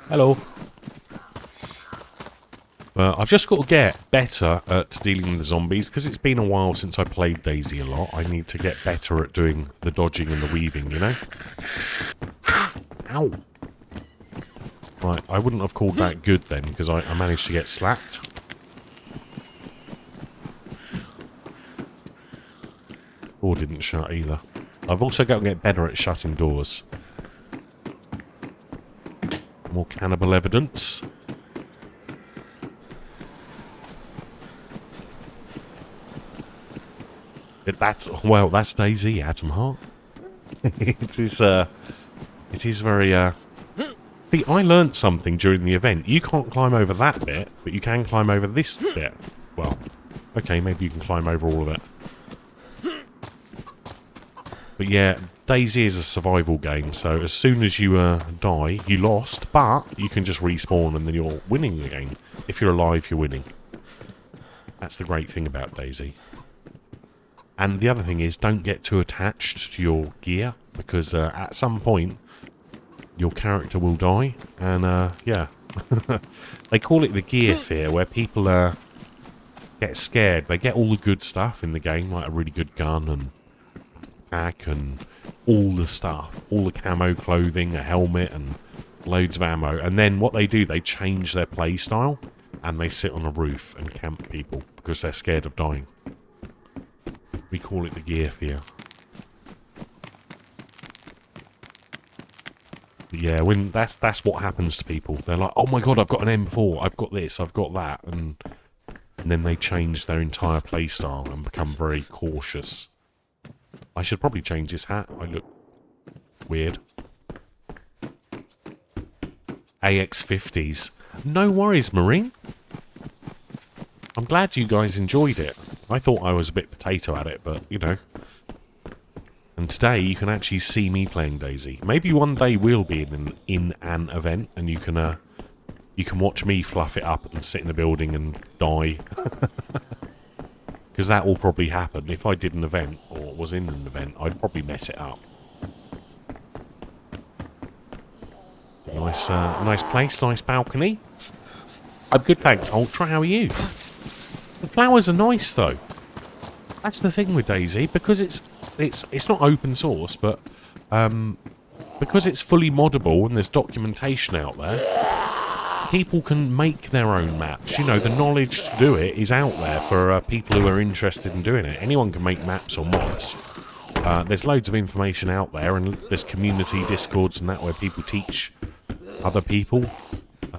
Hello. I've just got to get better at dealing with the zombies, because it's been a while since I played DayZ a lot. I need to get better at doing the dodging and the weaving, you know? Ow! Right, I wouldn't have called that good then, because I managed to get slapped. Door didn't shut either. I've also got to get better at shutting doors. More cannibal evidence. That's DayZ, Atom Heart. It is very See, I learnt something during the event. You can't climb over that bit, but you can climb over this bit. Well, okay, maybe you can climb over all of it. But yeah, DayZ is a survival game, so as soon as you die, you lost, but you can just respawn and then you're winning again. If you're alive, you're winning. That's the great thing about DayZ. And the other thing is, don't get too attached to your gear, because at some point, your character will die, and yeah. They call it the gear fear, where people get scared. They get all the good stuff in the game, like a really good gun and pack and all the stuff, all the camo clothing, a helmet and loads of ammo, and then what they do, they change their play style and they sit on a roof and camp people because they're scared of dying. We call it the gear fear. But yeah, when that's what happens to people. They're like, oh my god, I've got an M4, I've got this, I've got that, and then they change their entire play style and become very cautious. I should probably change this hat. I look weird. AX50s. No worries, Marine. I'm glad you guys enjoyed it. I thought I was a bit potato at it, but, you know. And today you can actually see me playing DayZ. Maybe one day we'll be in an event and you can watch me fluff it up and sit in a building and die. Because that will probably happen. If I did an event, or was in an event, I'd probably mess it up. Nice, nice place, nice balcony. I'm good, thanks, Ultra. How are you? The flowers are nice, though. That's the thing with DayZ, because it's not open source, but because it's fully moddable and there's documentation out there, people can make their own maps. You know, the knowledge to do it is out there for people who are interested in doing it. Anyone can make maps or mods. There's loads of information out there, and there's community discords and that where people teach other people.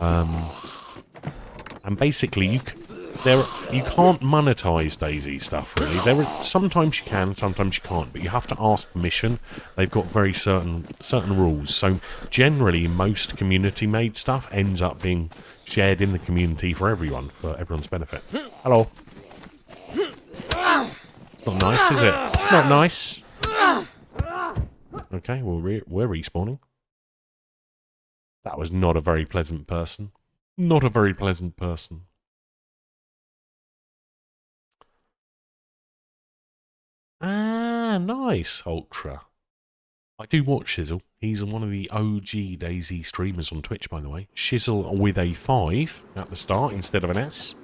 And basically, you can't monetize DayZ stuff, really. Sometimes you can, sometimes you can't, but you have to ask permission. They've got very certain rules. So generally, most community-made stuff ends up being shared in the community for everyone, for everyone's benefit. Hello. It's not nice, is it? It's not nice. Okay, well, we're respawning. That was not a very pleasant person. Not a very pleasant person. Ah, nice, Ultra. I do watch Shizzle. He's one of the OG DayZ streamers on Twitch, by the way. Shizzle with a 5 at the start instead of an S.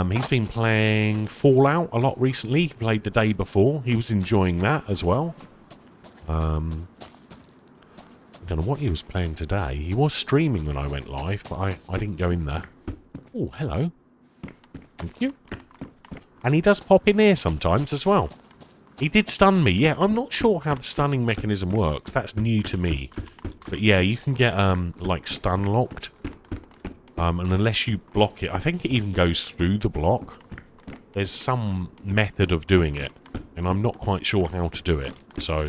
He's been playing Fallout a lot recently. He played the day before. He was enjoying that as well. I don't know what he was playing today. He was streaming when I went live, but I didn't go in there. Oh, hello. Thank you. And he does pop in here sometimes as well. He did stun me. Yeah, I'm not sure how the stunning mechanism works. That's new to me. But yeah, you can get, like, stun locked. And unless you block it, I think it even goes through the block. There's some method of doing it. And I'm not quite sure how to do it. So,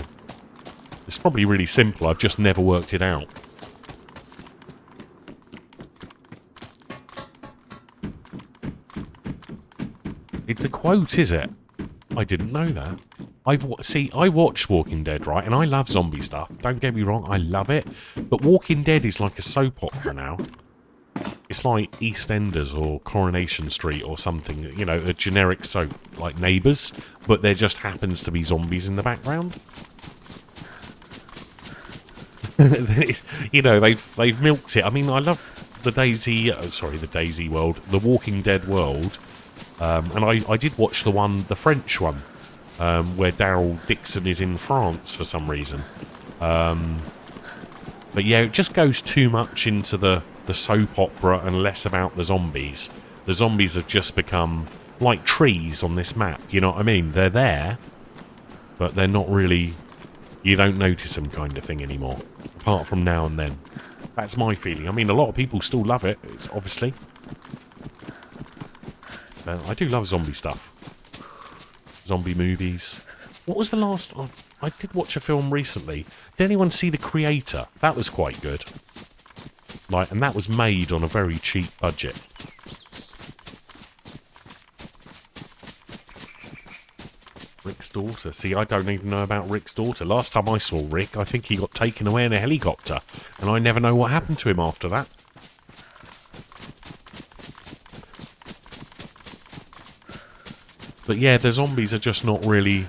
it's probably really simple. I've just never worked it out. It's a quote, is it? I didn't know that. I watch Walking Dead, right? And I love zombie stuff. Don't get me wrong, I love it. But Walking Dead is like a soap opera now. It's like EastEnders or Coronation Street or something. You know, a generic soap like Neighbours. But there just happens to be zombies in the background. You know, they've milked it. I mean, I love the DayZ world, the Walking Dead world. And I did watch the French one, where Daryl Dixon is in France for some reason. But yeah, it just goes too much into the soap opera and less about the zombies. The zombies have just become like trees on this map, you know what I mean? They're there, but they're not really... You don't notice them kind of thing anymore, apart from now and then. That's my feeling. I mean, a lot of people still love it, it's obviously. I do love zombie stuff. Zombie movies. What was the last... I did watch a film recently. Did anyone see The Creator? That was quite good. Like, and that was made on a very cheap budget. Rick's daughter. See, I don't even know about Rick's daughter. Last time I saw Rick, I think he got taken away in a helicopter. And I never know what happened to him after that. But yeah, the zombies are just not really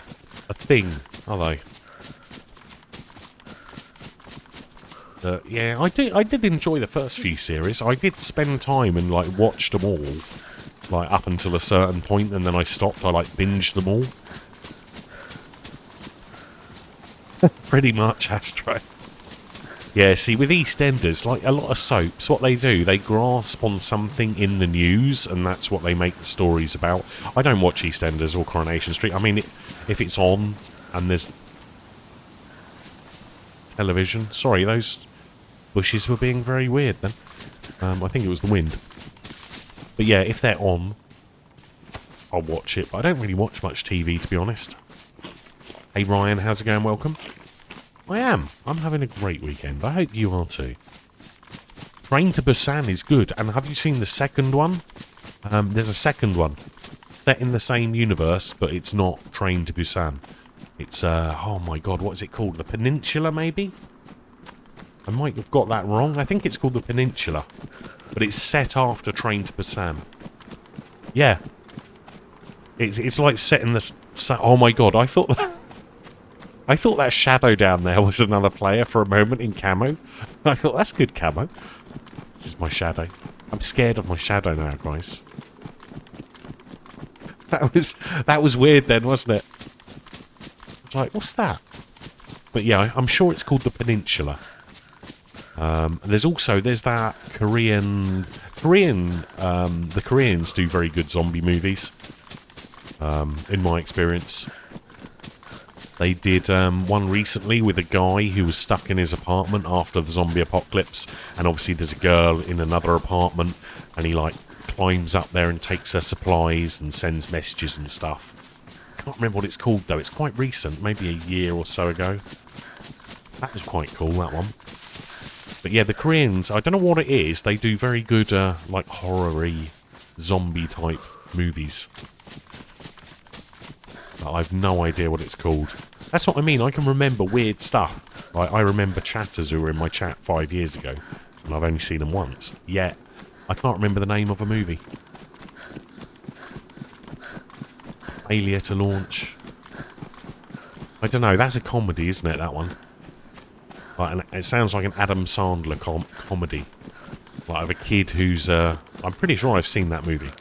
a thing, are they? Yeah, I did enjoy the first few series. I did spend time and like watched them all, like up until a certain point, and then I stopped. I like binged them all. Pretty much, Astro. Yeah, see, with EastEnders, like a lot of soaps, what they do, they grasp on something in the news, and that's what they make the stories about. I don't watch EastEnders or Coronation Street. I mean, if it's on and there's television... Sorry, those bushes were being very weird then. I think it was the wind. But yeah, if they're on, I'll watch it. But I don't really watch much TV, to be honest. Hey Ryan, how's it going? Welcome. I am. I'm having a great weekend. I hope you are too. Train to Busan is good. And have you seen the second one? There's a second one. Set in the same universe, but it's not Train to Busan. It's, oh my god, what is it called? The Peninsula, maybe? I might have got that wrong. I think it's called The Peninsula. But it's set after Train to Busan. Yeah. It's like set in the... Oh my god, I thought that shadow down there was another player for a moment in camo. I thought, that's good camo. This is my shadow. I'm scared of my shadow now, guys. That was weird then, wasn't it? It's like, what's that? But yeah, I'm sure it's called The Peninsula. There's that the Koreans do very good zombie movies. In my experience. They did one recently with a guy who was stuck in his apartment after the zombie apocalypse, and obviously there's a girl in another apartment, and he like climbs up there and takes her supplies and sends messages and stuff. I can't remember what it's called though. It's quite recent, maybe a year or so ago. That was quite cool, that one. But yeah, the Koreans, I don't know what it is, they do very good like horror-y zombie type movies. But I've no idea what it's called. That's what I mean, I can remember weird stuff. Like, I remember chatters who were in my chat 5 years ago, and I've only seen them once. Yet, I can't remember the name of a movie. Failure to launch. I don't know, that's a comedy, isn't it, that one? Like, it sounds like an Adam Sandler comedy. Like, of a kid who's, I'm pretty sure I've seen that movie.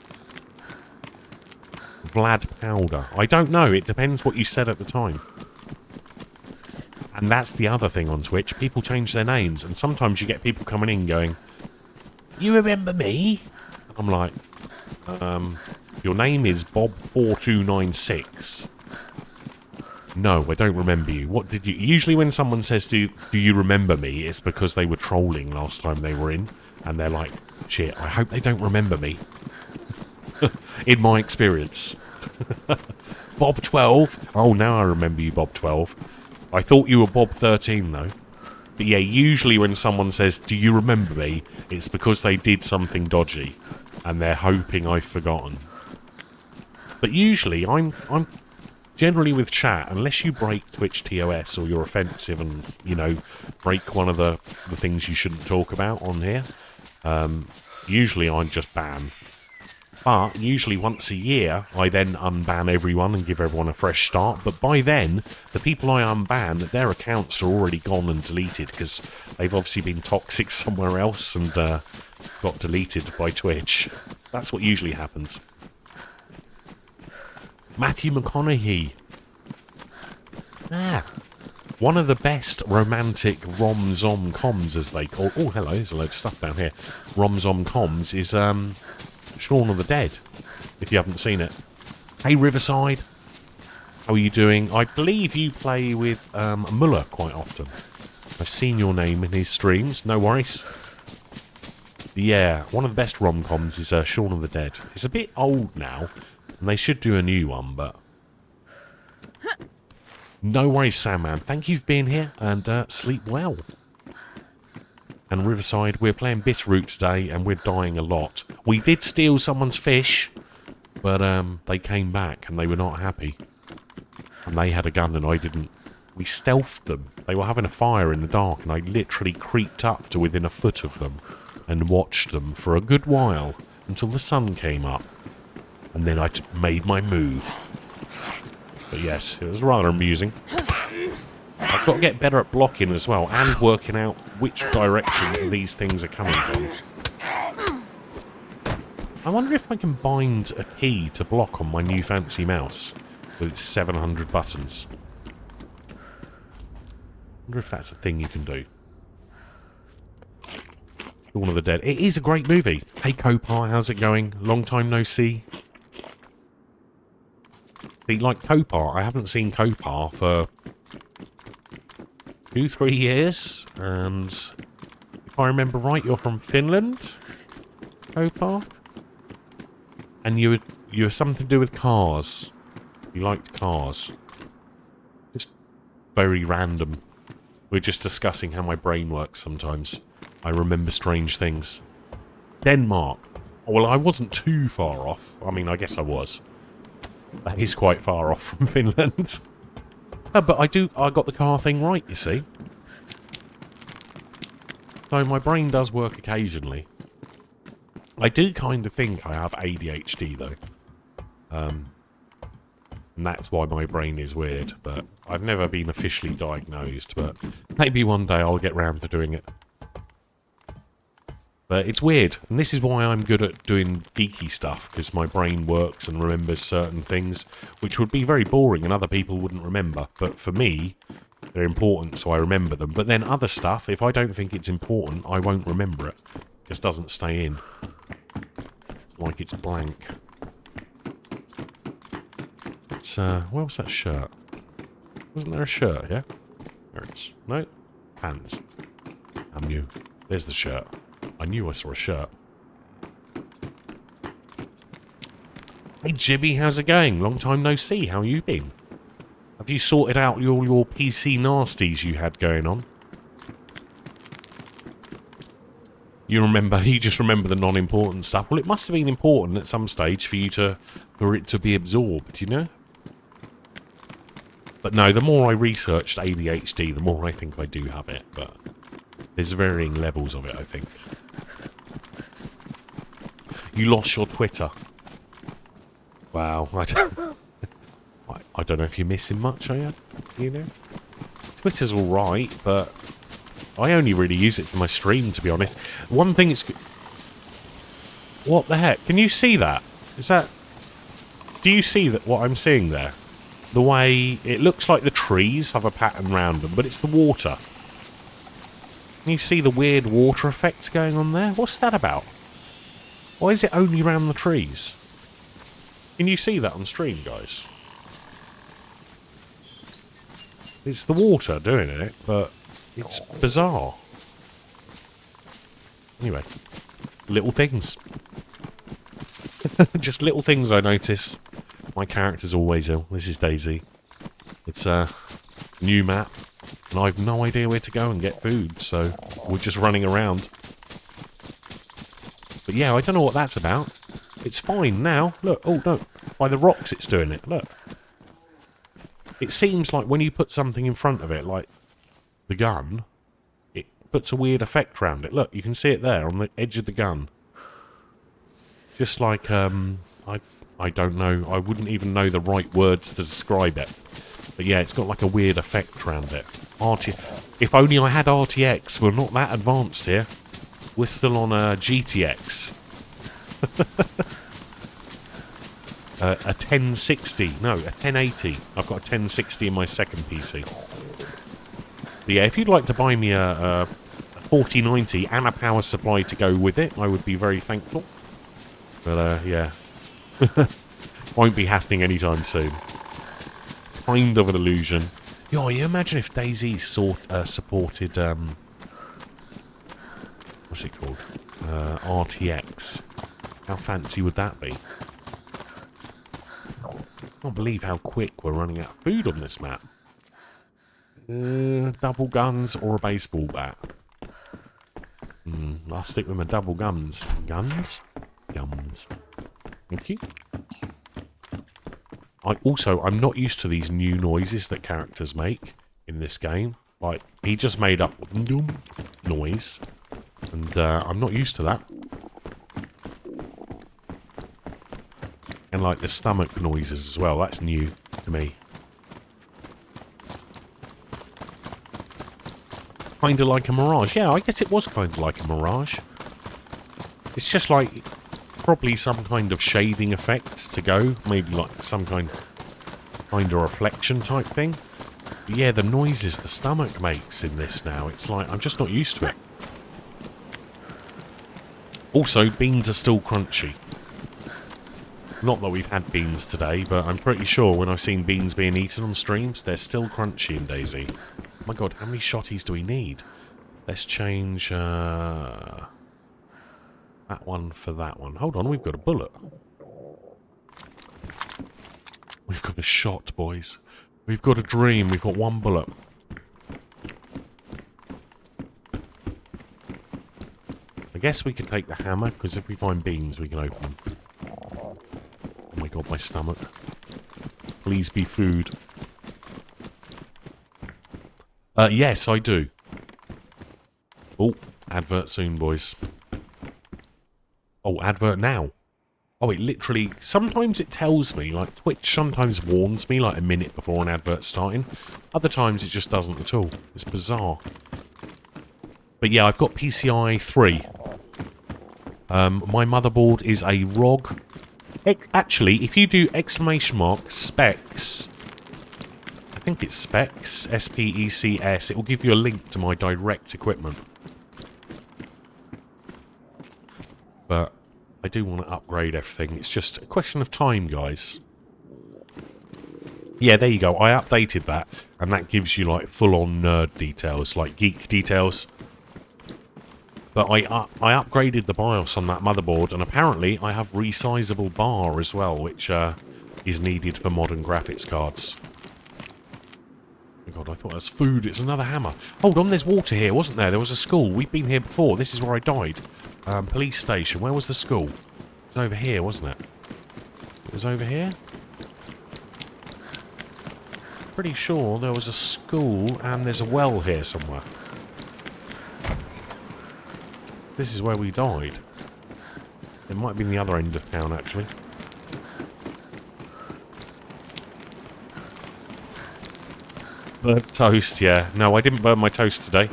Vlad Powder. I don't know, it depends what you said at the time. And that's the other thing on Twitch. People change their names, and sometimes you get people coming in going, "You remember me?" I'm like, your name is Bob4296. No, I don't remember you. What did you... Usually when someone says, do you remember me, it's because they were trolling last time they were in, and they're like, shit, I hope they don't remember me. In my experience. Bob12. Oh, now I remember you, Bob12. I thought you were Bob13, though. But yeah, usually when someone says, do you remember me, it's because they did something dodgy, and they're hoping I've forgotten. But usually, I'm generally with chat, unless you break Twitch TOS or you're offensive and, you know, break one of the things you shouldn't talk about on here, usually I just ban. But usually once a year, I then unban everyone and give everyone a fresh start. But by then, the people I unban, their accounts are already gone and deleted because they've obviously been toxic somewhere else and got deleted by Twitch. That's what usually happens. Matthew McConaughey. Ah. One of the best romantic rom-zom-coms, as they call... Oh, hello, there's a load of stuff down here. Rom-zom-coms is... Shaun of the Dead, if you haven't seen it. Hey Riverside, how are you doing? I believe you play with Muller quite often. I've seen your name in his streams, no worries. Yeah, one of the best rom-coms is Shaun of the Dead. It's a bit old now, and they should do a new one, but... No worries, Sandman. Thank you for being here, and sleep well. And Riverside, we're playing Bitterroot today, and we're dying a lot. We did steal someone's fish, but they came back, and they were not happy. And they had a gun, and I didn't. We stealthed them. They were having a fire in the dark, and I literally creeped up to within a foot of them and watched them for a good while until the sun came up. And then I made my move. But yes, it was rather amusing. I've got to get better at blocking as well, and working out which direction these things are coming from. I wonder if I can bind a key to block on my new fancy mouse with its 700 buttons. I wonder if that's a thing you can do. Dawn of the Dead. It is a great movie. Hey Copar, how's it going? Long time no see. See, like Copar, I haven't seen Copar for 2-3 years, and if I remember right, you're from Finland, Copar? And you were something to do with cars. You liked cars. Just very random. We're just discussing how my brain works sometimes. I remember strange things. Denmark. Well, I wasn't too far off. I mean, I guess I was. That is quite far off from Finland. But I got the car thing right, you see. So my brain does work occasionally. I do kind of think I have ADHD, though. And that's why my brain is weird. But I've never been officially diagnosed. But maybe one day I'll get round to doing it. But it's weird, and this is why I'm good at doing geeky stuff, because my brain works and remembers certain things, which would be very boring and other people wouldn't remember. But for me, they're important, so I remember them. But then other stuff, if I don't think it's important, I won't remember it. It just doesn't stay in. It's like it's blank. It's, where was that shirt? Wasn't there a shirt, yeah? There it is. No? Pants. Damn you. There's the shirt. I knew I saw a shirt. Hey Jibby, how's it going? Long time no see. How you been? Have you sorted out your PC nasties you had going on? You just remember the non-important stuff. Well, it must have been important at some stage for it to be absorbed, you know? But no, the more I researched ADHD, the more I think I do have it, but there's varying levels of it, I think. You lost your Twitter. Wow, I don't know if you're missing much, are you? You know? Twitter's alright, but I only really use it for my stream, to be honest. One thing is... What the heck? Can you see that? Is that... Do you see that? What I'm seeing there? The way... It looks like the trees have a pattern round them, but it's the water. Can you see the weird water effect going on there? What's that about? Why is it only around the trees? Can you see that on stream, guys? It's the water doing it, but it's bizarre. Anyway, little things. Just little things I notice. My character's always ill. This is DayZ. It's a new map, and I've no idea where to go and get food, so we're just running around. But yeah, I don't know what that's about. It's fine now. Look, oh no, by the rocks it's doing it, look. It seems like when you put something in front of it, like the gun, it puts a weird effect around it. Look, you can see it there on the edge of the gun. Just like, I don't know, I wouldn't even know the right words to describe it. But yeah, it's got like a weird effect around it. If only I had RTX, we're not that advanced here. We're still on a GTX. A 1060. No, a 1080. I've got a 1060 in my second PC. But yeah, if you'd like to buy me a 4090 and a power supply to go with it, I would be very thankful. But yeah. Won't be happening anytime soon. Kind of an illusion. Yo, you imagine if DayZ supported... what's it called? RTX. How fancy would that be? I can't believe how quick we're running out of food on this map. Double guns or a baseball bat? I'll stick with my double guns. Guns? Guns. Thank you. I'm not used to these new noises that characters make in this game. Like, he just made up noise. And I'm not used to that. And like the stomach noises as well. That's new to me. Kind of like a mirage. Yeah, I guess it was kind of like a mirage. It's just like probably some kind of shading effect to go. Maybe like some kind of reflection type thing. But yeah, the noises the stomach makes in this now. It's like, I'm just not used to it. Also, beans are still crunchy. Not that we've had beans today, but I'm pretty sure when I've seen beans being eaten on streams, they're still crunchy in DayZ. Oh my god, how many shotties do we need? Let's change that one for that one. Hold on, we've got a bullet. We've got a shot, boys. We've got a dream. We've got one bullet. I guess we could take the hammer, because if we find beans, we can open them. Oh my god, my stomach. Please be food. Yes, I do. Oh, advert soon, boys. Oh, advert now. Oh, it literally... Sometimes it tells me, like, Twitch sometimes warns me, like, a minute before an advert's starting. Other times it just doesn't at all. It's bizarre. But yeah, I've got PCI 3. My motherboard is a ROG. Actually, if you do ! specs... I think it's specs, S-P-E-C-S, it will give you a link to my direct equipment. But I do want to upgrade everything. It's just a question of time, guys. Yeah, there you go. I updated that, and that gives you, like, full-on nerd details, like geek details. But I upgraded the BIOS on that motherboard, and apparently I have resizable bar as well, which is needed for modern graphics cards. Oh god, I thought that was food. It's another hammer. Hold on, there's water here, wasn't there? There was a school. We've been here before. This is where I died. Police station. Where was the school? It was over here, wasn't it? It was over here? Pretty sure there was a school and there's a well here somewhere. This is where we died. It might be in the other end of town, actually. Burnt toast, yeah. No, I didn't burn my toast today.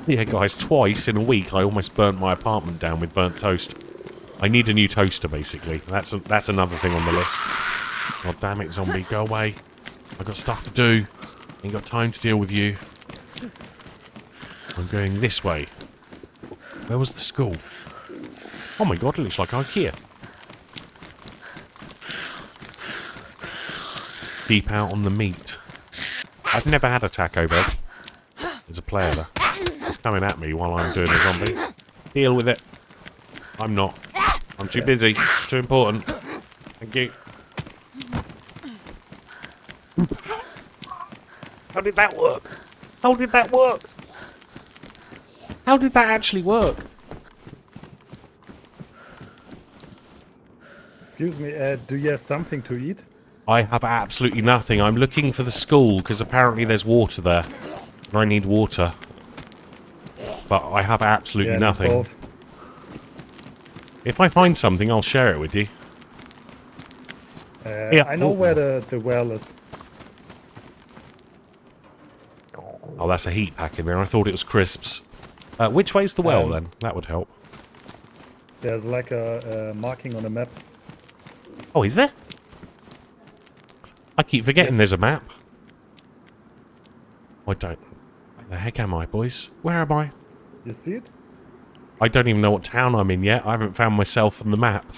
Yeah, guys, twice in a week I almost burnt my apartment down with burnt toast. I need a new toaster, basically. That's another thing on the list. God damn it, zombie, go away. I've got stuff to do. Ain't got time to deal with you. I'm going this way. Where was the school? Oh my god, it looks like IKEA. Deep out on the meat. I've never had a taco bed. There's a player there. It's coming at me while I'm doing a zombie. Deal with it. I'm not. I'm too busy. It's too important. Thank you. How did that work? How did that work? How did that actually work? Excuse me, do you have something to eat? I have absolutely nothing. I'm looking for the school because apparently there's water there. And I need water. But I have absolutely nothing. Both. If I find something, I'll share it with you. Yeah. I know where the well is. Oh, that's a heat pack in there. I thought it was crisps. Which way's the well, then? That would help. There's like a marking on the map. Oh, is there? I keep forgetting there's a map. I don't... Where the heck am I, boys? Where am I? You see it? I don't even know what town I'm in yet. I haven't found myself on the map.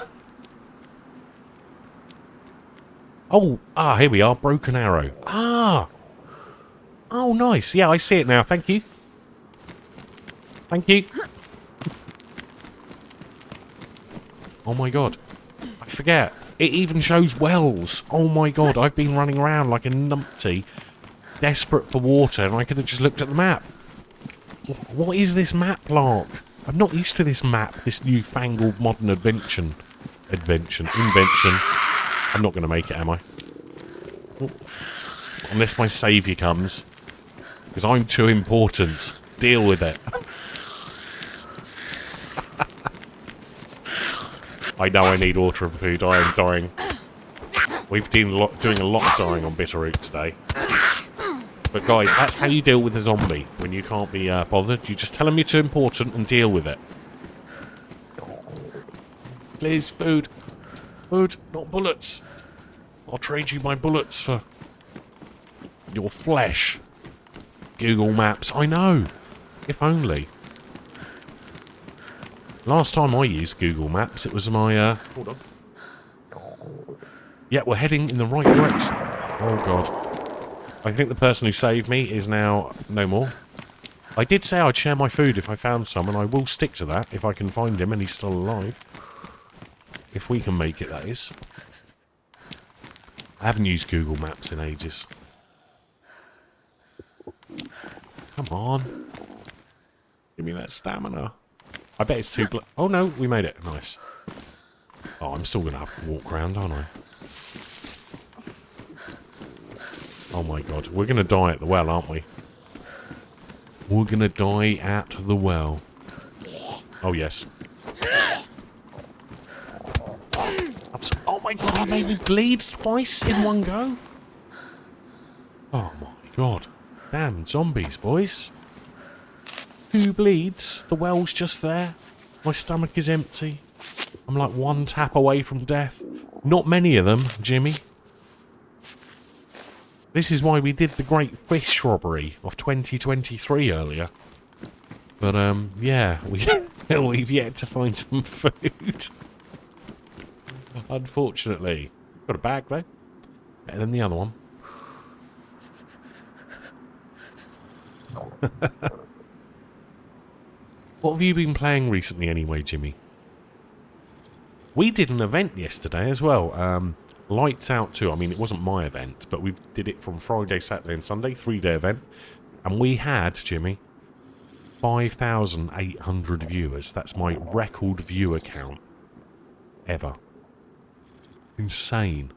Oh, here we are. Broken Arrow. Oh, nice. Yeah, I see it now. Thank you. Thank you. Oh my god. I forget. It even shows wells. Oh my god, I've been running around like a numpty. desperate for water, and I could have just looked at the map. What is this map, Lark? I'm not used to this map, this newfangled modern invention. I'm not going to make it, am I? Oh. Unless my saviour comes. Because I'm too important. Deal with it. I know I need water and food. I am dying. We've been doing a lot of dying on Bitterroot today. But guys, that's how you deal with a zombie. When you can't be bothered, you just tell them you're too important and deal with it. Please, food. Food, not bullets. I'll trade you my bullets for your flesh. Google Maps. I know. If only. Last time I used Google Maps, it was my, hold on. Yeah, we're heading in the right direction. Oh, God. I think the person who saved me is now no more. I did say I'd share my food if I found some, and I will stick to that if I can find him and he's still alive. If we can make it, that is. I haven't used Google Maps in ages. Come on. Give me that stamina. I bet it's too... Oh, no, we made it. Nice. Oh, I'm still going to have to walk around, aren't I? Oh, my God. We're going to die at the well, aren't we? We're going to die at the well. Oh, yes. Oh, my God. He made me bleed twice in one go. Oh, my God. Damn zombies, boys. 2 bleeds. The well's just there. My stomach is empty. I'm like 1 tap away from death. Not many of them, Jimmy. This is why we did the Great Fish Robbery of 2023 earlier. But, yeah, we've yet to find some food. Unfortunately. Got a bag, though. Better than the other one. What have you been playing recently anyway, Jimmy? We did an event yesterday as well. Lights Out 2. I mean, it wasn't my event, but we did it from Friday, Saturday and Sunday. 3-day event. And we had, Jimmy, 5,800 viewers. That's my record viewer count ever. Insane.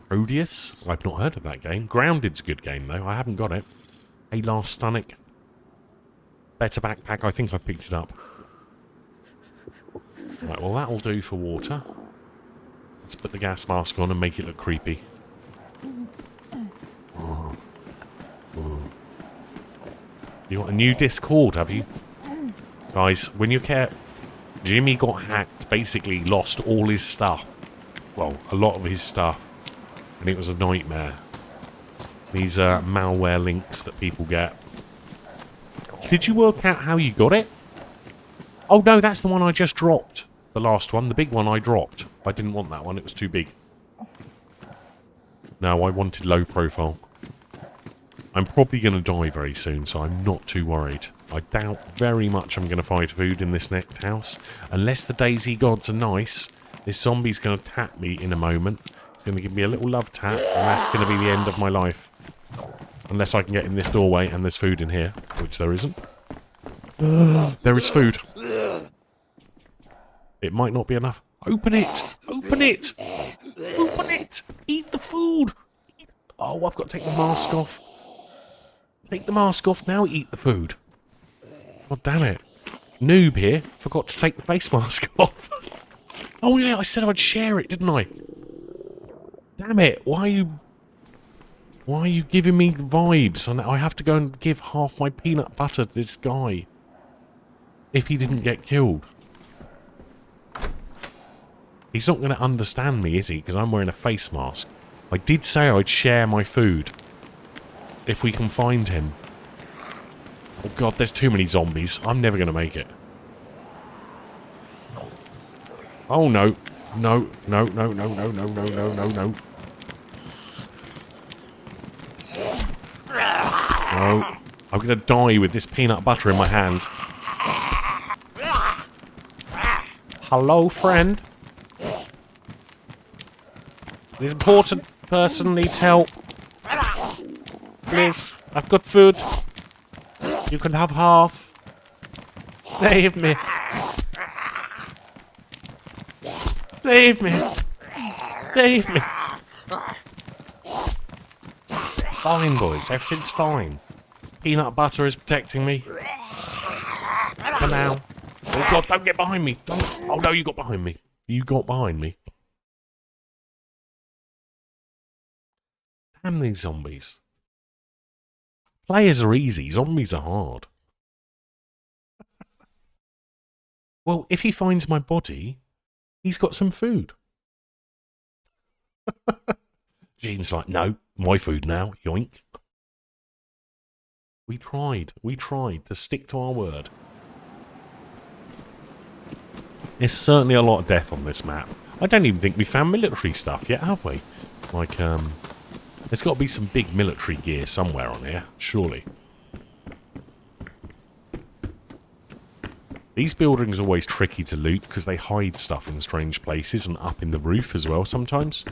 Odious? I've not heard of that game. Grounded's a good game, though. I haven't got it. Alar Stunnick. Better backpack. I think I picked it up. Right, well, that'll do for water. Let's put the gas mask on and make it look creepy. Oh. Oh. You got a new Discord, have you? Guys, when you care... Jimmy got hacked, basically lost all his stuff. Well, a lot of his stuff. And it was a nightmare. These malware links that people get. Did you work out how you got it? Oh no, that's the one I just dropped. The last one, the big one I dropped. I didn't want that one, it was too big. No, I wanted low profile. I'm probably going to die very soon, so I'm not too worried. I doubt very much I'm going to find food in this next house. Unless the DayZ gods are nice, this zombie's going to tap me in a moment. It's going to give me a little love tap, and that's going to be the end of my life. Unless I can get in this doorway and there's food in here, which there isn't. There is food. It might not be enough. Open it! Open it! Open it! Eat the food! Oh, I've got to take the mask off. Take the mask off, now eat the food. God damn it. Noob here forgot to take the face mask off. Oh yeah, I said I'd share it, didn't I? Damn it, why are you giving me vibes? And I have to go and give half my peanut butter to this guy. If he didn't get killed. He's not going to understand me, is he? Because I'm wearing a face mask. I did say I'd share my food. If we can find him. Oh god, there's too many zombies. I'm never going to make it. Oh no. No, no, no, no, no, no, no, no, no, no. No. I'm going to die with this peanut butter in my hand. Hello, friend. This important person needs help. please. I've got food. You can have half. Save me. Save me. Save me. Fine, boys. Everything's fine. Peanut butter is protecting me. For now. Oh, God, don't get behind me. Don't. Oh, no, you got behind me. You got behind me. Damn these zombies. Players are easy. Zombies are hard. Well, if he finds my body, he's got some food. Gene's like, no, my food now, yoink. We tried to stick to our word. There's certainly a lot of death on this map. I don't even think we found military stuff yet, have we? Like, there's got to be some big military gear somewhere on here, surely. These buildings are always tricky to loot because they hide stuff in strange places and up in the roof as well sometimes.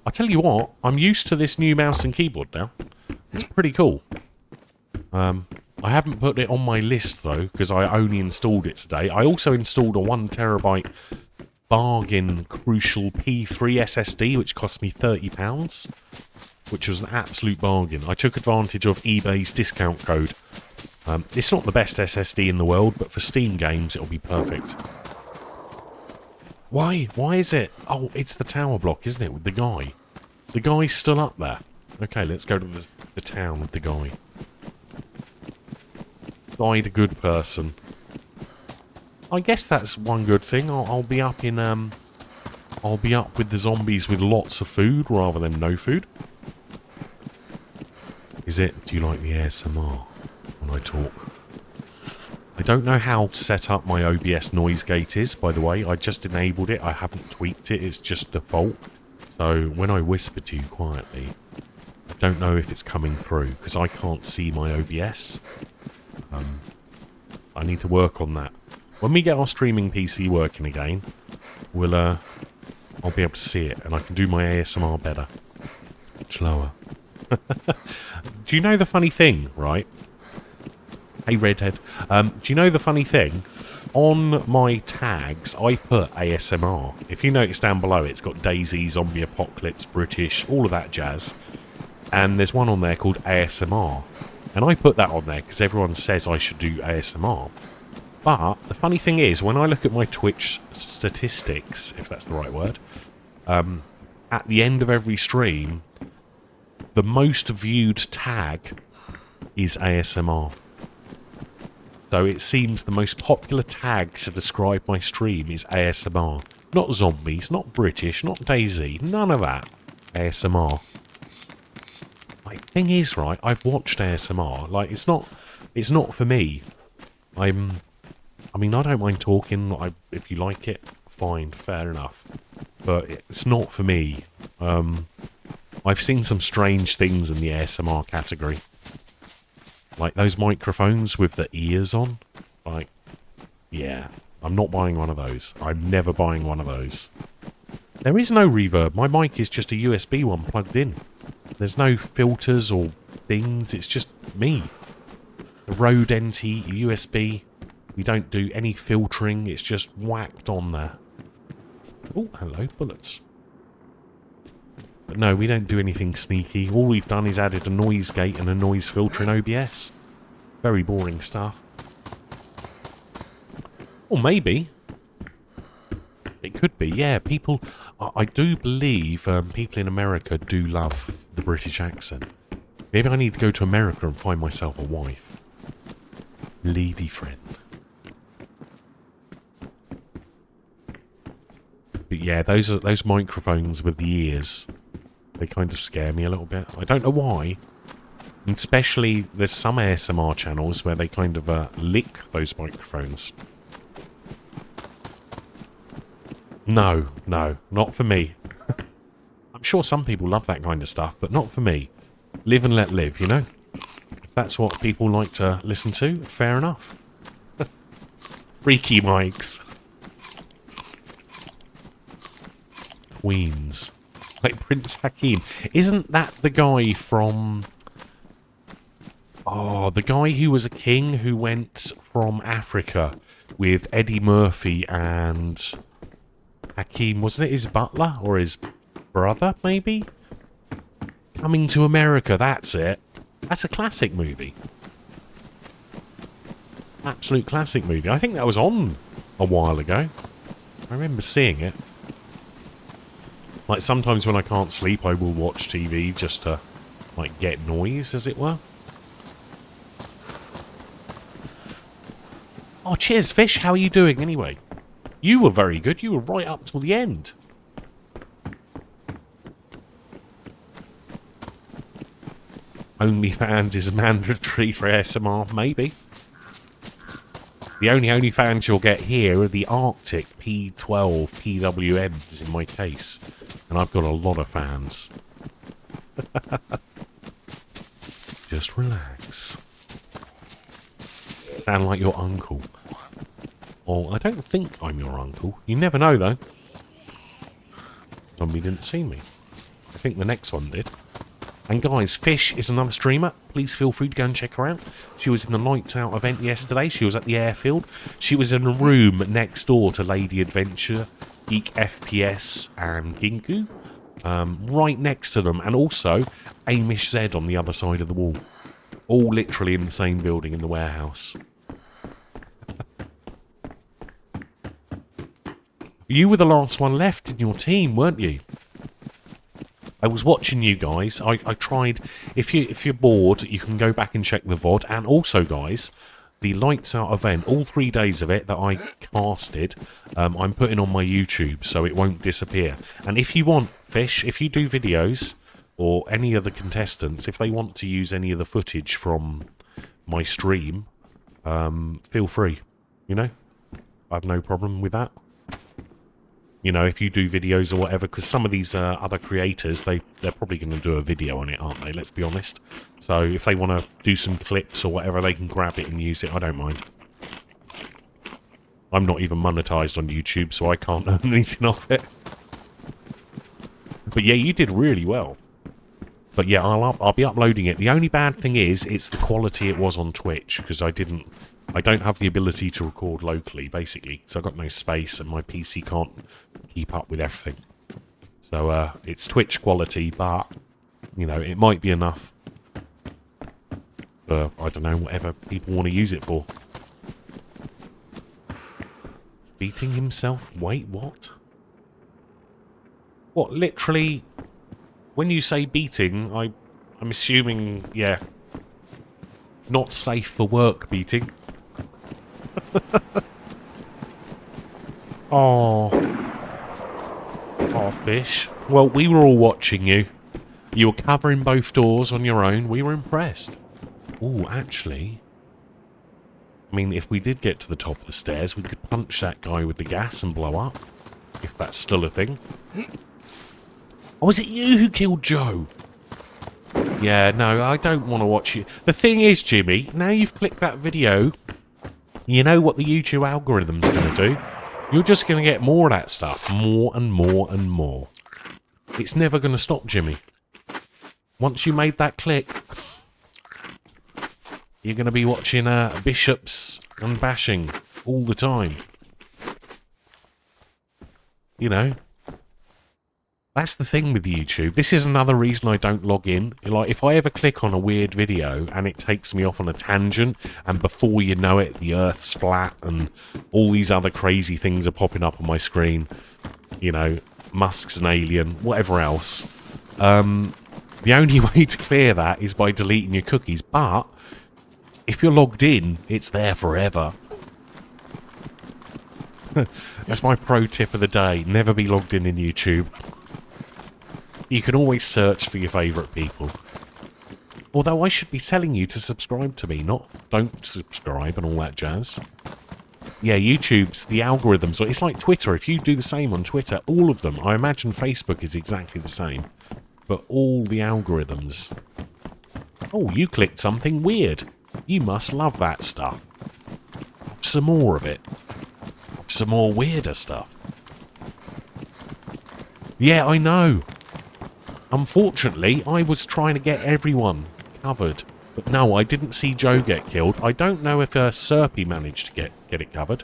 I tell you what, I'm used to this new mouse and keyboard now. It's pretty cool. I haven't put it on my list though because I only installed it today. I also installed a 1TB bargain Crucial P3 SSD which cost me £30. Which was an absolute bargain. I took advantage of eBay's discount code. It's not the best SSD in the world, but for Steam games, it'll be perfect. Why? Why is it? Oh, it's the tower block, isn't it, with the guy? The guy's still up there. Okay, let's go to the town with the guy. Died a good person. I guess that's one good thing. I'll be up in, I'll be up with the zombies with lots of food rather than no food. Is it? Do you like the ASMR when I talk? I don't know how set up my OBS noise gate is, by the way. I just enabled it. I haven't tweaked it. It's just default. So when I whisper to you quietly, I don't know if it's coming through because I can't see my OBS. I need to work on that. When we get our streaming PC working again, I'll be able to see it and I can do my ASMR better. Much lower. Do you know the funny thing, right? Hey, Redhead. Do you know the funny thing? On my tags, I put ASMR. If you notice down below, it's got DayZ, Zombie Apocalypse, British, all of that jazz. And there's one on there called ASMR. And I put that on there because everyone says I should do ASMR. But the funny thing is, when I look at my Twitch statistics, if that's the right word, at the end of every stream, the most viewed tag is ASMR. So it seems the most popular tag to describe my stream is ASMR. Not zombies, not British, not DayZ, none of that. ASMR. Like, thing is, right, I've watched ASMR. Like, it's not for me. I mean, I don't mind talking. If you like it, fine, fair enough. But it's not for me. I've seen some strange things in the ASMR category. Like those microphones with the ears on. Like, yeah, I'm not buying one of those. I'm never buying one of those. There is no reverb. My mic is just a USB one plugged in. There's no filters or things. It's just me. It's a Rode NT USB. We don't do any filtering. It's just whacked on there. Oh, hello, bullets. But no, we don't do anything sneaky. All we've done is added a noise gate and a noise filter in OBS. Very boring stuff. Or maybe. It could be, yeah. People, I do believe people in America do love the British accent. Maybe I need to go to America and find myself a wife. Lady friend. But yeah, those microphones with the ears, they kind of scare me a little bit. I don't know why. And especially, there's some ASMR channels where they kind of lick those microphones. No, not for me. I'm sure some people love that kind of stuff, but not for me. Live and let live, you know? If that's what people like to listen to, fair enough. Freaky mics. Queens. Like Prince Hakeem. Isn't that the guy from... Oh, the guy who was a king who went from Africa with Eddie Murphy and Hakeem, wasn't it his butler or his brother, maybe? Coming to America, that's it. That's a classic movie. Absolute classic movie. I think that was on a while ago. I remember seeing it. Like, sometimes when I can't sleep, I will watch TV just to, like, get noise, as it were. Oh, cheers, Fish. How are you doing, anyway? You were very good. You were right up till the end. OnlyFans is mandatory for ASMR, maybe. The only OnlyFans you'll get here are the Arctic P12 PWMs in my case. And I've got a lot of fans. Just relax. Sound like your uncle. Oh, I don't think I'm your uncle. You never know, though. Zombie didn't see me. I think the next one did. And guys, Fish is another streamer. Please feel free to go and check her out. She was in the Lights Out event yesterday. She was at the airfield. She was in a room next door to DayZ Adventures, Geek FPS, and Ginku. Right next to them. And also, Amish Z on the other side of the wall. All literally in the same building in the warehouse. You were the last one left in your team, weren't you? I was watching you guys. I tried. If you're bored, you can go back and check the VOD. And also, guys, the Lights Out event, all 3 days of it that I casted, I'm putting on my YouTube, so it won't disappear. And if you want, Fish, if you do videos, or any of the contestants, if they want to use any of the footage from my stream, feel free. You know, I have no problem with that. You know, if you do videos or whatever, because some of these other creators, they're probably going to do a video on it, aren't they? Let's be honest. So if they want to do some clips or whatever, they can grab it and use it. I don't mind. I'm not even monetized on YouTube, so I can't earn anything off it. But yeah, you did really well. But yeah, I'll be uploading it. The only bad thing is, it's the quality it was on Twitch, because I don't have the ability to record locally, basically. So I've got no space, and my PC can't keep up with everything. So it's Twitch quality, but, you know, it might be enough for, I don't know, whatever people want to use it for. Beating himself? Wait, what? What, literally, when you say beating, I'm assuming, yeah, not safe for work beating. Oh, Fish. Well, we were all watching you. You were covering both doors on your own. We were impressed. Oh, actually, I mean, if we did get to the top of the stairs, we could punch that guy with the gas and blow up. If that's still a thing. Oh, was it you who killed Joe? Yeah, no, I don't want to watch you. The thing is, Jimmy, now you've clicked that video, you know what the YouTube algorithm's going to do? You're just going to get more of that stuff. More and more and more. It's never going to stop, Jimmy. Once you made that click, you're going to be watching bishops and bashing all the time. You know? That's the thing with YouTube. This is another reason I don't log in. Like, if I ever click on a weird video and it takes me off on a tangent, and before you know it, the Earth's flat and all these other crazy things are popping up on my screen, you know, Musk's an alien, whatever else, the only way to clear that is by deleting your cookies. But if you're logged in, it's there forever. That's my pro tip of the day. Never be logged in YouTube. You can always search for your favourite people. Although I should be telling you to subscribe to me, not don't subscribe and all that jazz. Yeah, YouTube's, the algorithms, it's like Twitter. If you do the same on Twitter, all of them, I imagine Facebook is exactly the same. But all the algorithms. Oh, you clicked something weird. You must love that stuff. Some more of it. Some more weirder stuff. Yeah, I know. Unfortunately, I was trying to get everyone covered. But no, I didn't see Joe get killed. I don't know if Serpy managed to get it covered.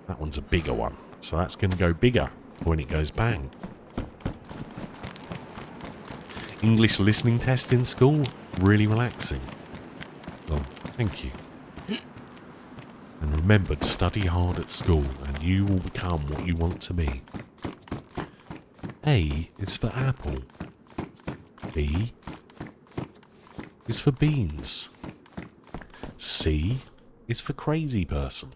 That one's a bigger one. So that's going to go bigger when it goes bang. English listening test in school? Really relaxing. Oh, thank you. And remember to study hard at school and you will become what you want to be. A is for apple. B is for beans. C is for crazy person.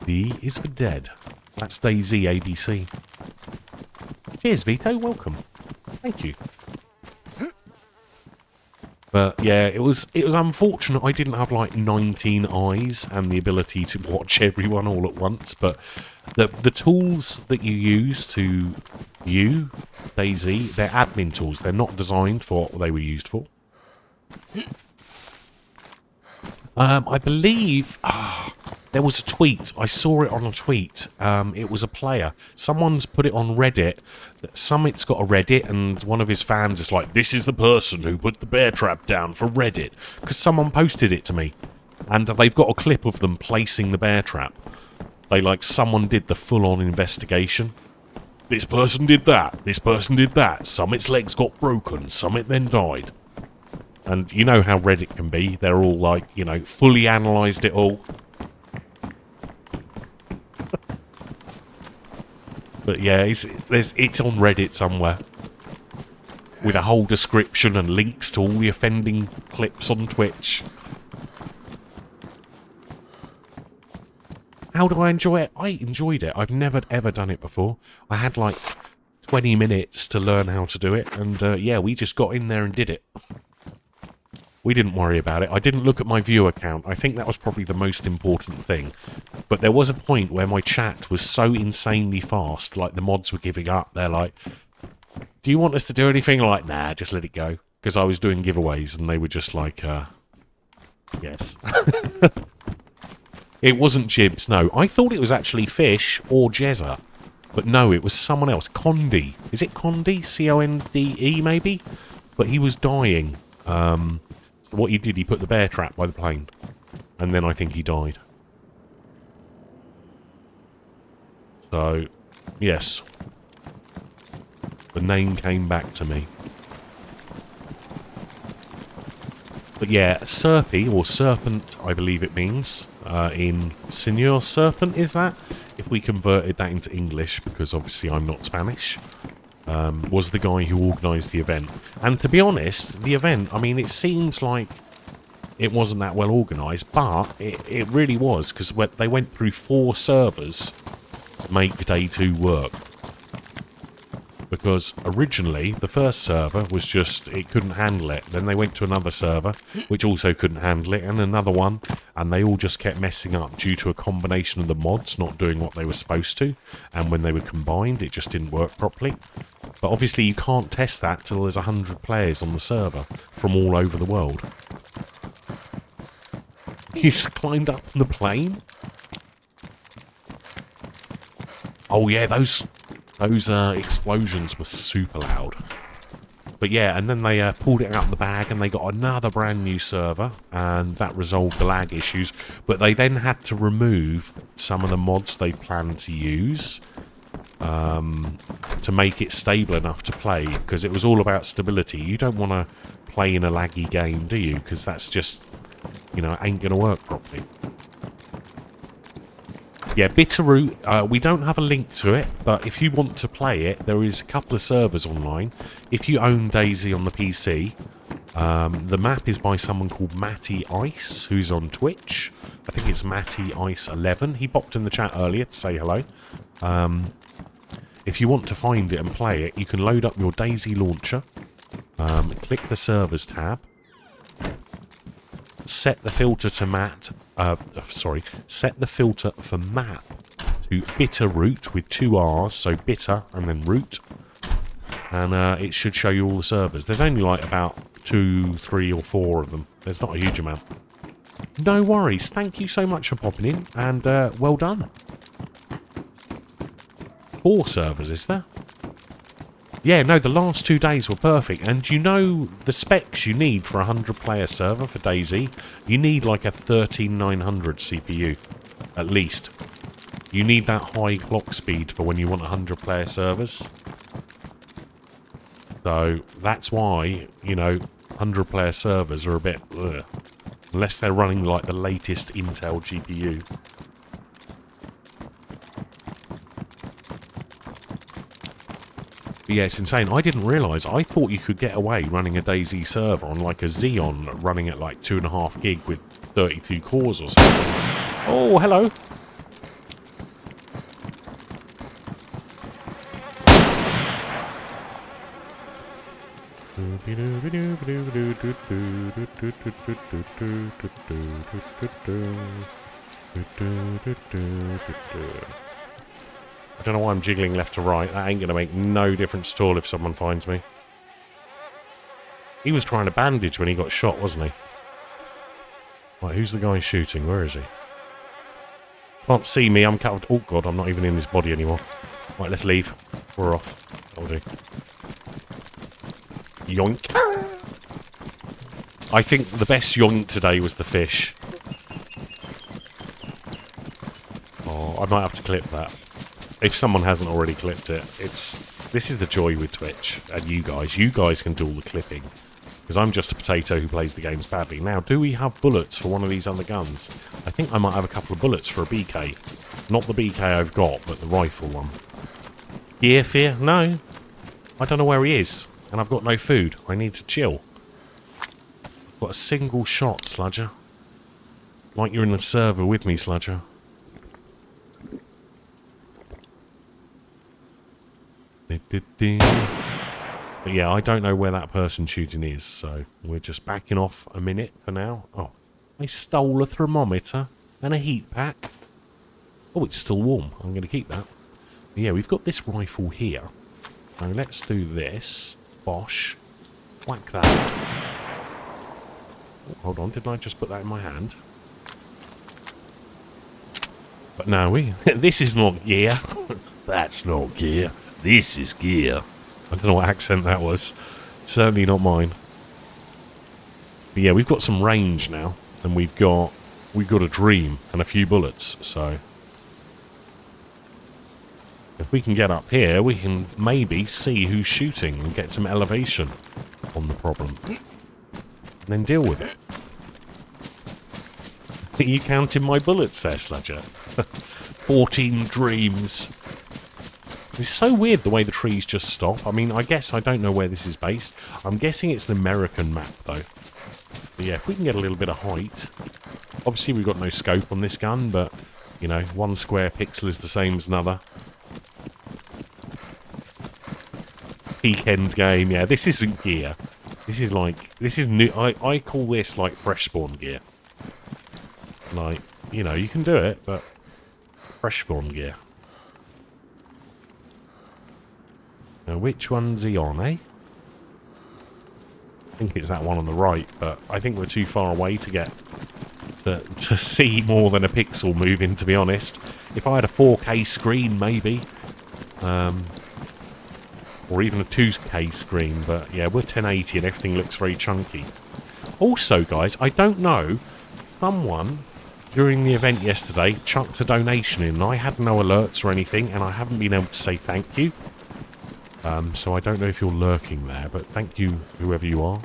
D is for dead. That's DayZ ABC. Cheers, Vito. Welcome. Thank you. But yeah, it was unfortunate I didn't have like 19 eyes and the ability to watch everyone all at once. But the tools that you use to view DayZ, they're admin tools. They're not designed for what they were used for. I believe there was a tweet. I saw it on a tweet. It was a player. Someone's put it on Reddit. Summit's got a Reddit, and one of his fans is like, "This is the person who put the bear trap down for Reddit." Because someone posted it to me, and they've got a clip of them placing the bear trap. Someone did the full-on investigation. This person did that. This person did that. Summit's legs got broken. Summit then died. And you know how Reddit can be. They're all like, fully analysed it all. But yeah, it's on Reddit somewhere. With a whole description and links to all the offending clips on Twitch. How do I enjoy it? I enjoyed it. I've never ever done it before. I had like 20 minutes to learn how to do it. And yeah, we just got in there and did it. We didn't worry about it. I didn't look at my viewer count. I think that was probably the most important thing. But there was a point where my chat was so insanely fast, like the mods were giving up. They're like, "Do you want us to do anything?" Like, "Nah, just let it go." Because I was doing giveaways and they were just like, yes. It wasn't Jibs, no. I thought it was actually Fish or Jezza. But no, it was someone else. Condi. Is it Condi? C-O-N-D-E, maybe? But he was dying. So what he did, he put the bear trap by the plane. And then I think he died. So, yes. The name came back to me. But yeah, Serpy, or Serpent, I believe it means, in Senor Serpent, is that? If we converted that into English, because obviously I'm not Spanish, was the guy who organised the event. And to be honest, the event, I mean, it seems like it wasn't that well organised, but it really was, because they went through 4 servers to make day 2 work. Because originally, the first server was just, it couldn't handle it. Then they went to another server, which also couldn't handle it, and another one, and they all just kept messing up due to a combination of the mods not doing what they were supposed to, and when they were combined, it just didn't work properly. But obviously you can't test that till there's 100 players on the server from all over the world. You just climbed up on the plane? Oh yeah, those explosions were super loud. But yeah, and then they pulled it out of the bag and they got another brand new server, and that resolved the lag issues. But they then had to remove some of the mods they planned to use to make it stable enough to play, because it was all about stability. You don't want to play in a laggy game, do you? Because that's just, it ain't going to work properly. Yeah, Bitterroot, we don't have a link to it, but if you want to play it, there is a couple of servers online. If you own DayZ on the PC, the map is by someone called Matty Ice, who's on Twitch. I think it's Matty Ice 11. He popped in the chat earlier to say hello. If you want to find it and play it, you can load up your DayZ launcher, click the servers tab, set the filter to set the filter for map to Bitterroot with 2 R's, so bitter and then root, and it should show you all the servers. There's only like about 2, 3 or 4 of them. There's not a huge amount. No worries. Thank you so much for popping in, and well done. 4 servers, is there? Yeah, no, the last 2 days were perfect. And you know the specs you need for a 100-player server for DayZ? You need like a 13900 CPU, at least. You need that high clock speed for when you want 100-player servers. So that's why, you know, 100-player servers are a bit ugh, unless they're running like the latest Intel GPU. But yeah, it's insane. I didn't realise. I thought you could get away running a DayZ server on like a Xeon running at like 2.5 gig with 32 cores or something. Oh, hello. I don't know why I'm jiggling left to right. That ain't going to make no difference at all if someone finds me. He was trying to bandage when he got shot, wasn't he? Right, who's the guy shooting? Where is he? Can't see me. I'm covered. Oh, God, I'm not even in his body anymore. Right, let's leave. We're off. That'll do. Yoink. I think the best yoink today was the fish. Oh, I might have to clip that. If someone hasn't already clipped it. This is the joy with Twitch. And you guys can do all the clipping. Because I'm just a potato who plays the games badly. Now, do we have bullets for one of these other guns? I think I might have a couple of bullets for a BK. Not the BK I've got, but the rifle one. Gear fear? No. I don't know where he is. And I've got no food. I need to chill. Got a single shot, Sludger. It's like you're in the server with me, Sludger. But yeah, I don't know where that person shooting is, so we're just backing off a minute for now. Oh, I stole a thermometer and a heat pack. Oh, it's still warm. I'm going to keep that. But yeah, we've got this rifle here. So let's do this. Bosh. Whack that. Oh, hold on, didn't I just put that in my hand? But no, this is not gear. That's not gear. This is gear. I don't know what accent that was. Certainly not mine. But yeah, we've got some range now, and we've got a dream and a few bullets. So if we can get up here, we can maybe see who's shooting and get some elevation on the problem, and then deal with it. Are you counting my bullets there, Sludger? 14 dreams. It's so weird the way the trees just stop. I mean, I guess I don't know where this is based. I'm guessing it's an American map, though. But yeah, if we can get a little bit of height. Obviously, we've got no scope on this gun, but, you know, one square pixel is the same as another. Peak end game. Yeah, this isn't gear. This is like... This is new... I call this, like, fresh spawn gear. Like, you know, you can do it, but... Fresh spawn gear. Now, which one's he on, eh? I think it's that one on the right, but I think we're too far away to get to see more than a pixel moving, to be honest. If I had a 4K screen, maybe. Or even a 2K screen, but yeah, we're 1080 and everything looks very chunky. Also, guys, I don't know, someone during the event yesterday chucked a donation in, and I had no alerts or anything, and I haven't been able to say thank you. So I don't know if you're lurking there, but thank you, whoever you are.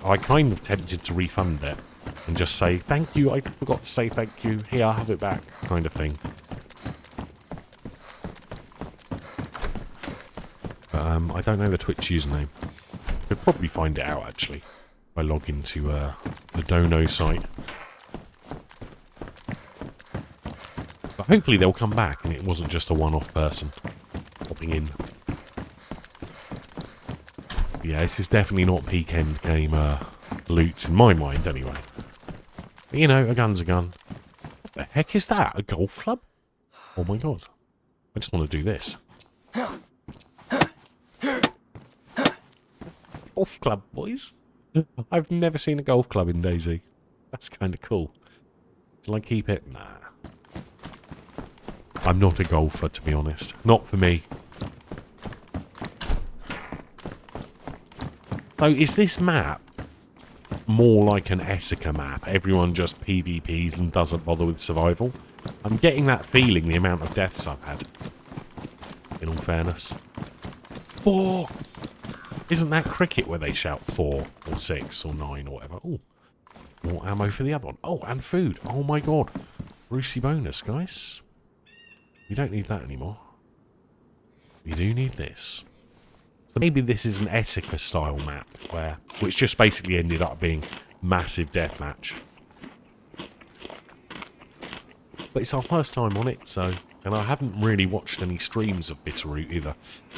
I kind of tempted to refund it and just say, thank you, I forgot to say thank you, here, I'll have it back, kind of thing. But I don't know the Twitch username. Could probably find it out, actually, if I log into the Dono site. But hopefully they'll come back and it wasn't just a one-off person popping in. Yeah, this is definitely not peak end game loot, in my mind, anyway. But, you know, a gun's a gun. What the heck is that? A golf club? Oh my god. I just want to do this. Golf club, boys. I've never seen a golf club in DayZ. That's kind of cool. Shall I keep it? Nah. I'm not a golfer, to be honest. Not for me. So is this map more like an Essica map? Everyone just PvPs and doesn't bother with survival? I'm getting that feeling, the amount of deaths I've had. In all fairness. 4! Isn't that cricket where they shout 4 or 6 or 9 or whatever? Oh, more ammo for the other one. Oh, and food. Oh my god. Brucey bonus, guys. You don't need that anymore. You do need this. So maybe this is an Essica style map, which just basically ended up being massive deathmatch. But it's our first time on it, so... And I haven't really watched any streams of Bitterroot either.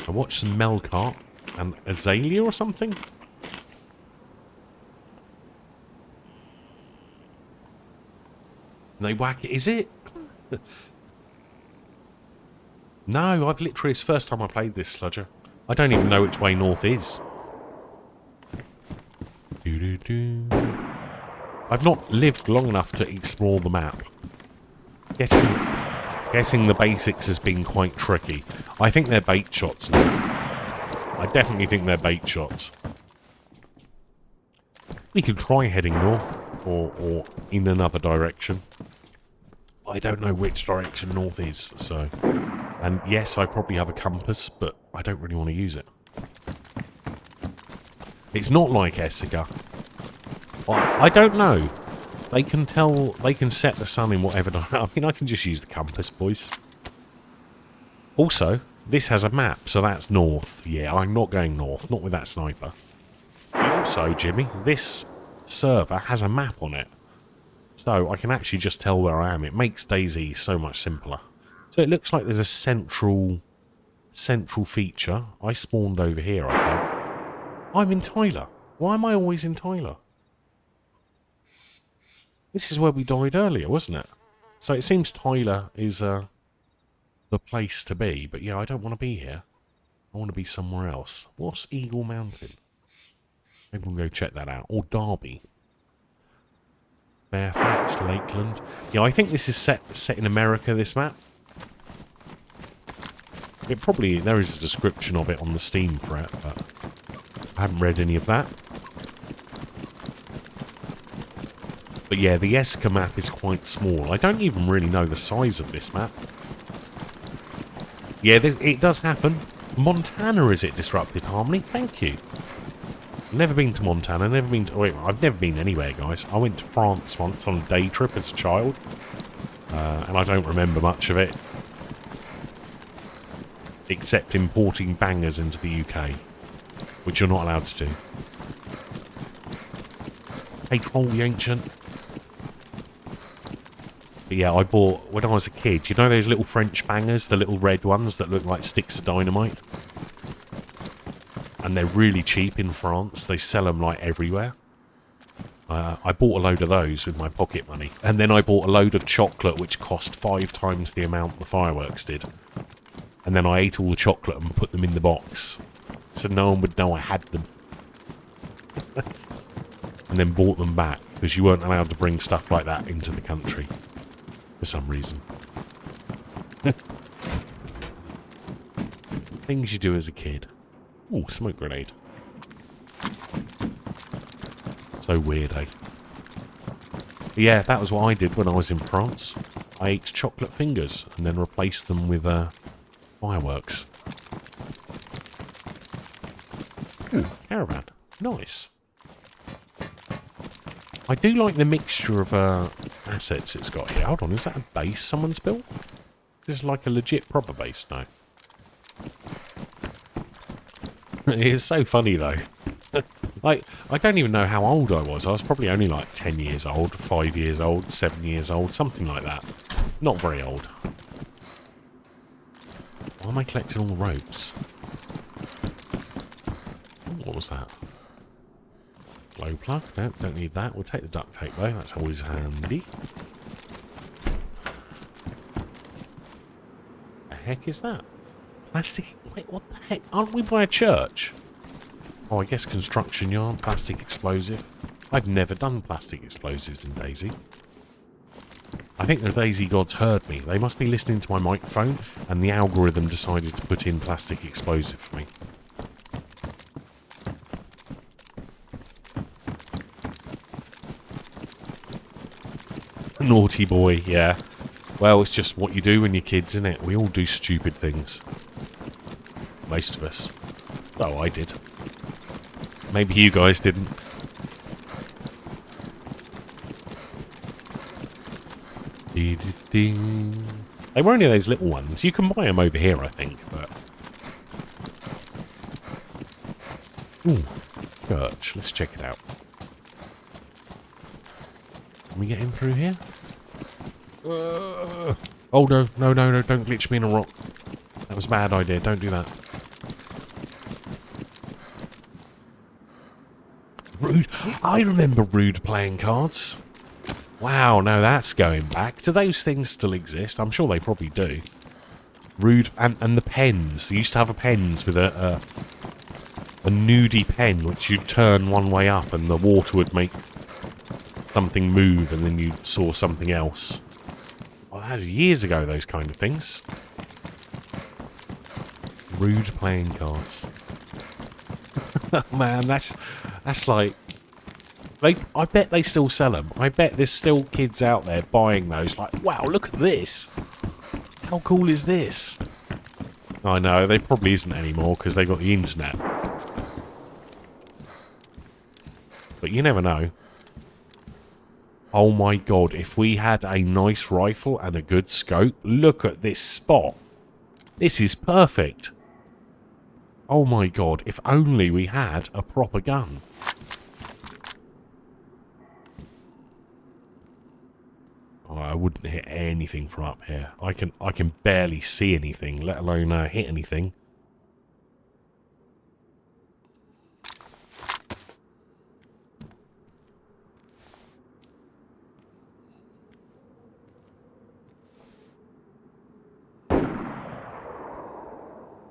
I watched some Melcart and Azalea or something. And they whack it. Is it? No, I've literally... It's the first time I played this, Sludger. I don't even know which way north is. I've not lived long enough to explore the map. Getting the basics has been quite tricky. I think they're bait shots now. I definitely think they're bait shots. We could try heading north or in another direction. I don't know which direction north is, so... And yes, I probably have a compass, but I don't really want to use it. It's not like Essica. I don't know. They can tell... They can set the sun in whatever direction... I mean, I can just use the compass, boys. Also, this has a map, so that's north. Yeah, I'm not going north. Not with that sniper. Also, Jimmy, this server has a map on it. So I can actually just tell where I am. It makes DayZ so much simpler. So it looks like there's a central feature. I spawned over here, I think. I'm in Tyler. Why am I always in Tyler? This is where we died earlier, wasn't it? So it seems Tyler is the place to be. But yeah, I don't want to be here. I want to be somewhere else. What's Eagle Mountain? Maybe we'll go check that out. Or Derby. Fairfax, Lakeland. Yeah, I think this is set in America, this map. It probably... There is a description of it on the Steam for it, but I haven't read any of that. But yeah, the Essica map is quite small. I don't even really know the size of this map. Yeah, it does happen. Montana is it, Disrupted Harmony? Thank you. Never been to Montana, never been to... Wait, I've never been anywhere, guys. I went to France once on a day trip as a child. And I don't remember much of it. Except importing bangers into the UK. Which you're not allowed to do. Hey, Troll the Ancient. But yeah, I bought... When I was a kid, you know those little French bangers? The little red ones that look like sticks of dynamite? And they're really cheap in France. They sell them like everywhere. I bought a load of those with my pocket money. And then I bought a load of chocolate which cost 5 times the amount the fireworks did. And then I ate all the chocolate and put them in the box. So no one would know I had them. And then bought them back. Because you weren't allowed to bring stuff like that into the country. For some reason. Things you do as a kid. Ooh, smoke grenade. So weird, eh? But yeah, that was what I did when I was in France. I ate chocolate fingers and then replaced them with fireworks. Ooh, caravan. Nice. I do like the mixture of assets it's got here. Hold on, is that a base someone's built? Is this like a legit proper base now? It is so funny though. Like, I don't even know how old I was. I was probably only like 10 years old, 5 years old, 7 years old, something like that. Not very old. Why am I collecting all the ropes? Ooh, what was that? Glow plug? No, don't need that. We'll take the duct tape though. That's always handy. The heck is that? Plastic... Wait, what the heck? Aren't we by a church? Oh, I guess construction yard, plastic explosive. I've never done plastic explosives in DayZ. I think the DayZ gods heard me. They must be listening to my microphone, and the algorithm decided to put in plastic explosive for me. Naughty boy, yeah. Well, it's just what you do when you're kids, isn't it? We all do stupid things. Most of us. Oh, I did. Maybe you guys didn't. Ding. They were only those little ones. You can buy them over here, I think, but... Ooh, church. Let's check it out. Can we get in through here? Oh, no, don't glitch me in a rock. That was a bad idea, don't do that. Rude. I remember Rude playing cards. Wow, now that's going back. Do those things still exist? I'm sure they probably do. Rude, and the pens. They used to have a pens with a nudie pen, which you'd turn one way up and the water would make something move and then you saw something else. Well, that was years ago, those kind of things. Rude playing cards. Man, that's like... I bet they still sell them. I bet there's still kids out there buying those. Like, wow, look at this. How cool is this? I know, there probably isn't anymore because they got the internet. But you never know. Oh my god, if we had a nice rifle and a good scope, look at this spot. This is perfect. Oh my god, if only we had a proper gun. Oh, I wouldn't hit anything from up here. I can barely see anything, let alone hit anything.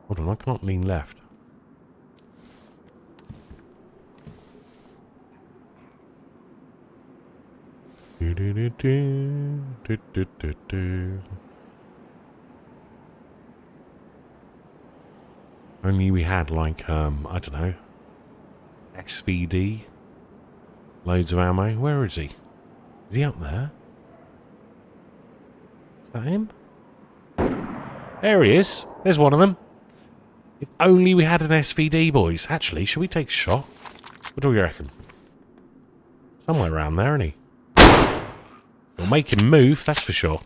Hold on, I can't lean left. Only we had like, I don't know, SVD, loads of ammo. Where is he? Is he up there? Is that him? There he is. There's one of them. If only we had an SVD, boys. Actually, should we take a shot? What do we reckon? Somewhere around there, isn't he? You'll make him move, that's for sure.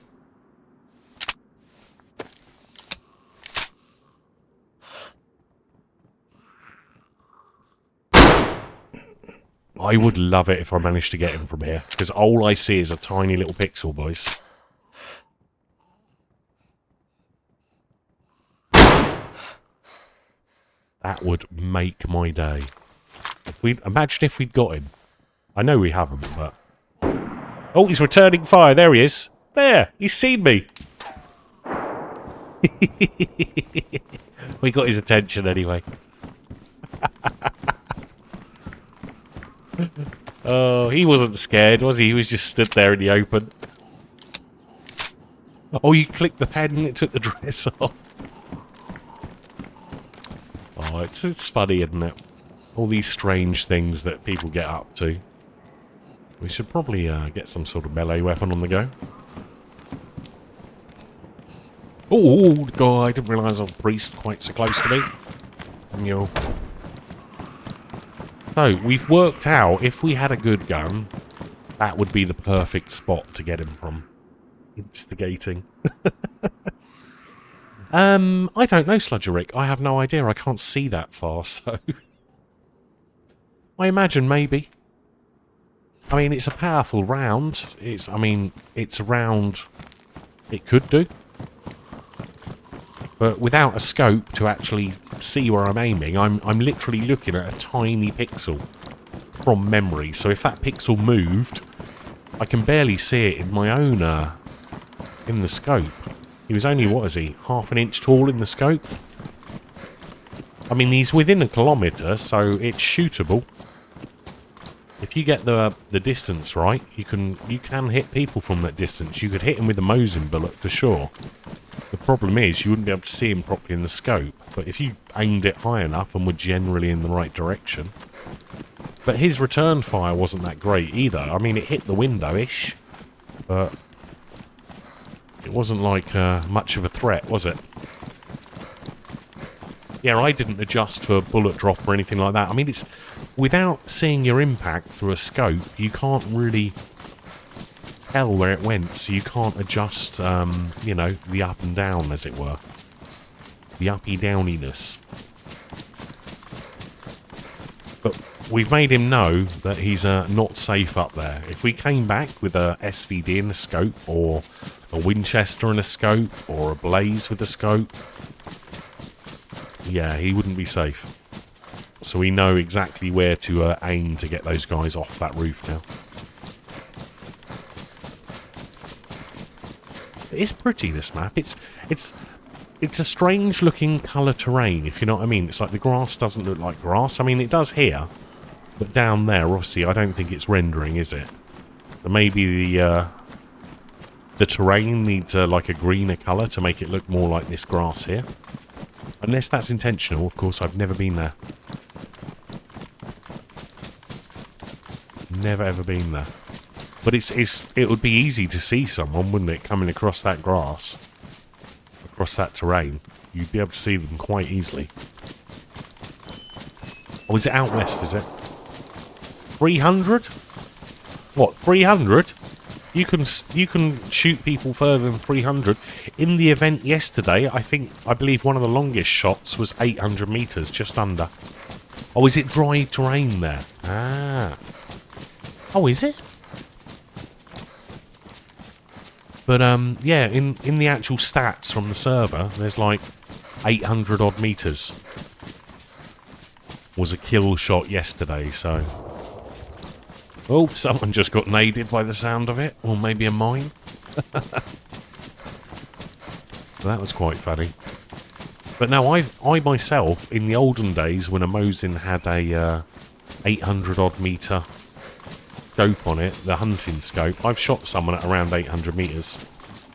I would love it if I managed to get him from here, because all I see is a tiny little pixel, boys. That would make my day. Imagine if we'd got him. I know we haven't, but... Oh, he's returning fire. There he is. There. He's seen me. We got his attention anyway. Oh, he wasn't scared, was he? He was just stood there in the open. Oh, you clicked the pen and it took the dress off. Oh, it's funny, isn't it? All these strange things that people get up to. We should probably get some sort of melee weapon on the go. Oh, God, I didn't realise I was a priest quite so close to me. Yo. So, we've worked out, if we had a good gun, that would be the perfect spot to get him from. Instigating. I don't know, Sludgerick. I have no idea. I can't see that far, so... I imagine maybe. I mean, it's a powerful round. It's a round it could do. But without a scope to actually see where I'm aiming, I'm literally looking at a tiny pixel from memory. So if that pixel moved, I can barely see it in my own, in the scope. He was only, what is he, half an inch tall in the scope? I mean, he's within a kilometre, so it's shootable. If you get the distance right, you can hit people from that distance. You could hit him with a Mosin bullet for sure. The problem is you wouldn't be able to see him properly in the scope. But if you aimed it high enough and were generally in the right direction. But his return fire wasn't that great either. I mean, it hit the window-ish. but it wasn't like much of a threat, was it? Yeah, I didn't adjust for bullet drop or anything like that. I mean, it's without seeing your impact through a scope, you can't really tell where it went, so you can't adjust, you know, the up and down, as it were. The uppy-downiness. But we've made him know that he's not safe up there. If we came back with a SVD and a scope, or a Winchester and a scope, or a Blaze with a scope, yeah, he wouldn't be safe. So we know exactly where to aim to get those guys off that roof now. It's pretty, this map. It's a strange looking colour terrain, if you know what I mean. It's like the grass doesn't look like grass. I mean, it does here, but down there, obviously, I don't think it's rendering, is it? So maybe the terrain needs like a greener colour to make it look more like this grass here. Unless that's intentional, of course. I've never been there. Never ever been there. But it would be easy to see someone, wouldn't it, coming across that grass, across that terrain. You'd be able to see them quite easily. Oh, is it out west, is it? 300? What, 300? You can shoot people further than 300. In the event yesterday, I believe one of the longest shots was 800 meters, just under. Oh, is it dry terrain there? Ah. Oh, is it? But yeah, in the actual stats from the server, there's like 800 odd meters was a kill shot yesterday, so. Oh, someone just got naded by the sound of it. Or maybe a mine. That was quite funny. But no, I myself, in the olden days, when a Mosin had a 800 odd meter scope on it, the hunting scope, I've shot someone at around 800 meters.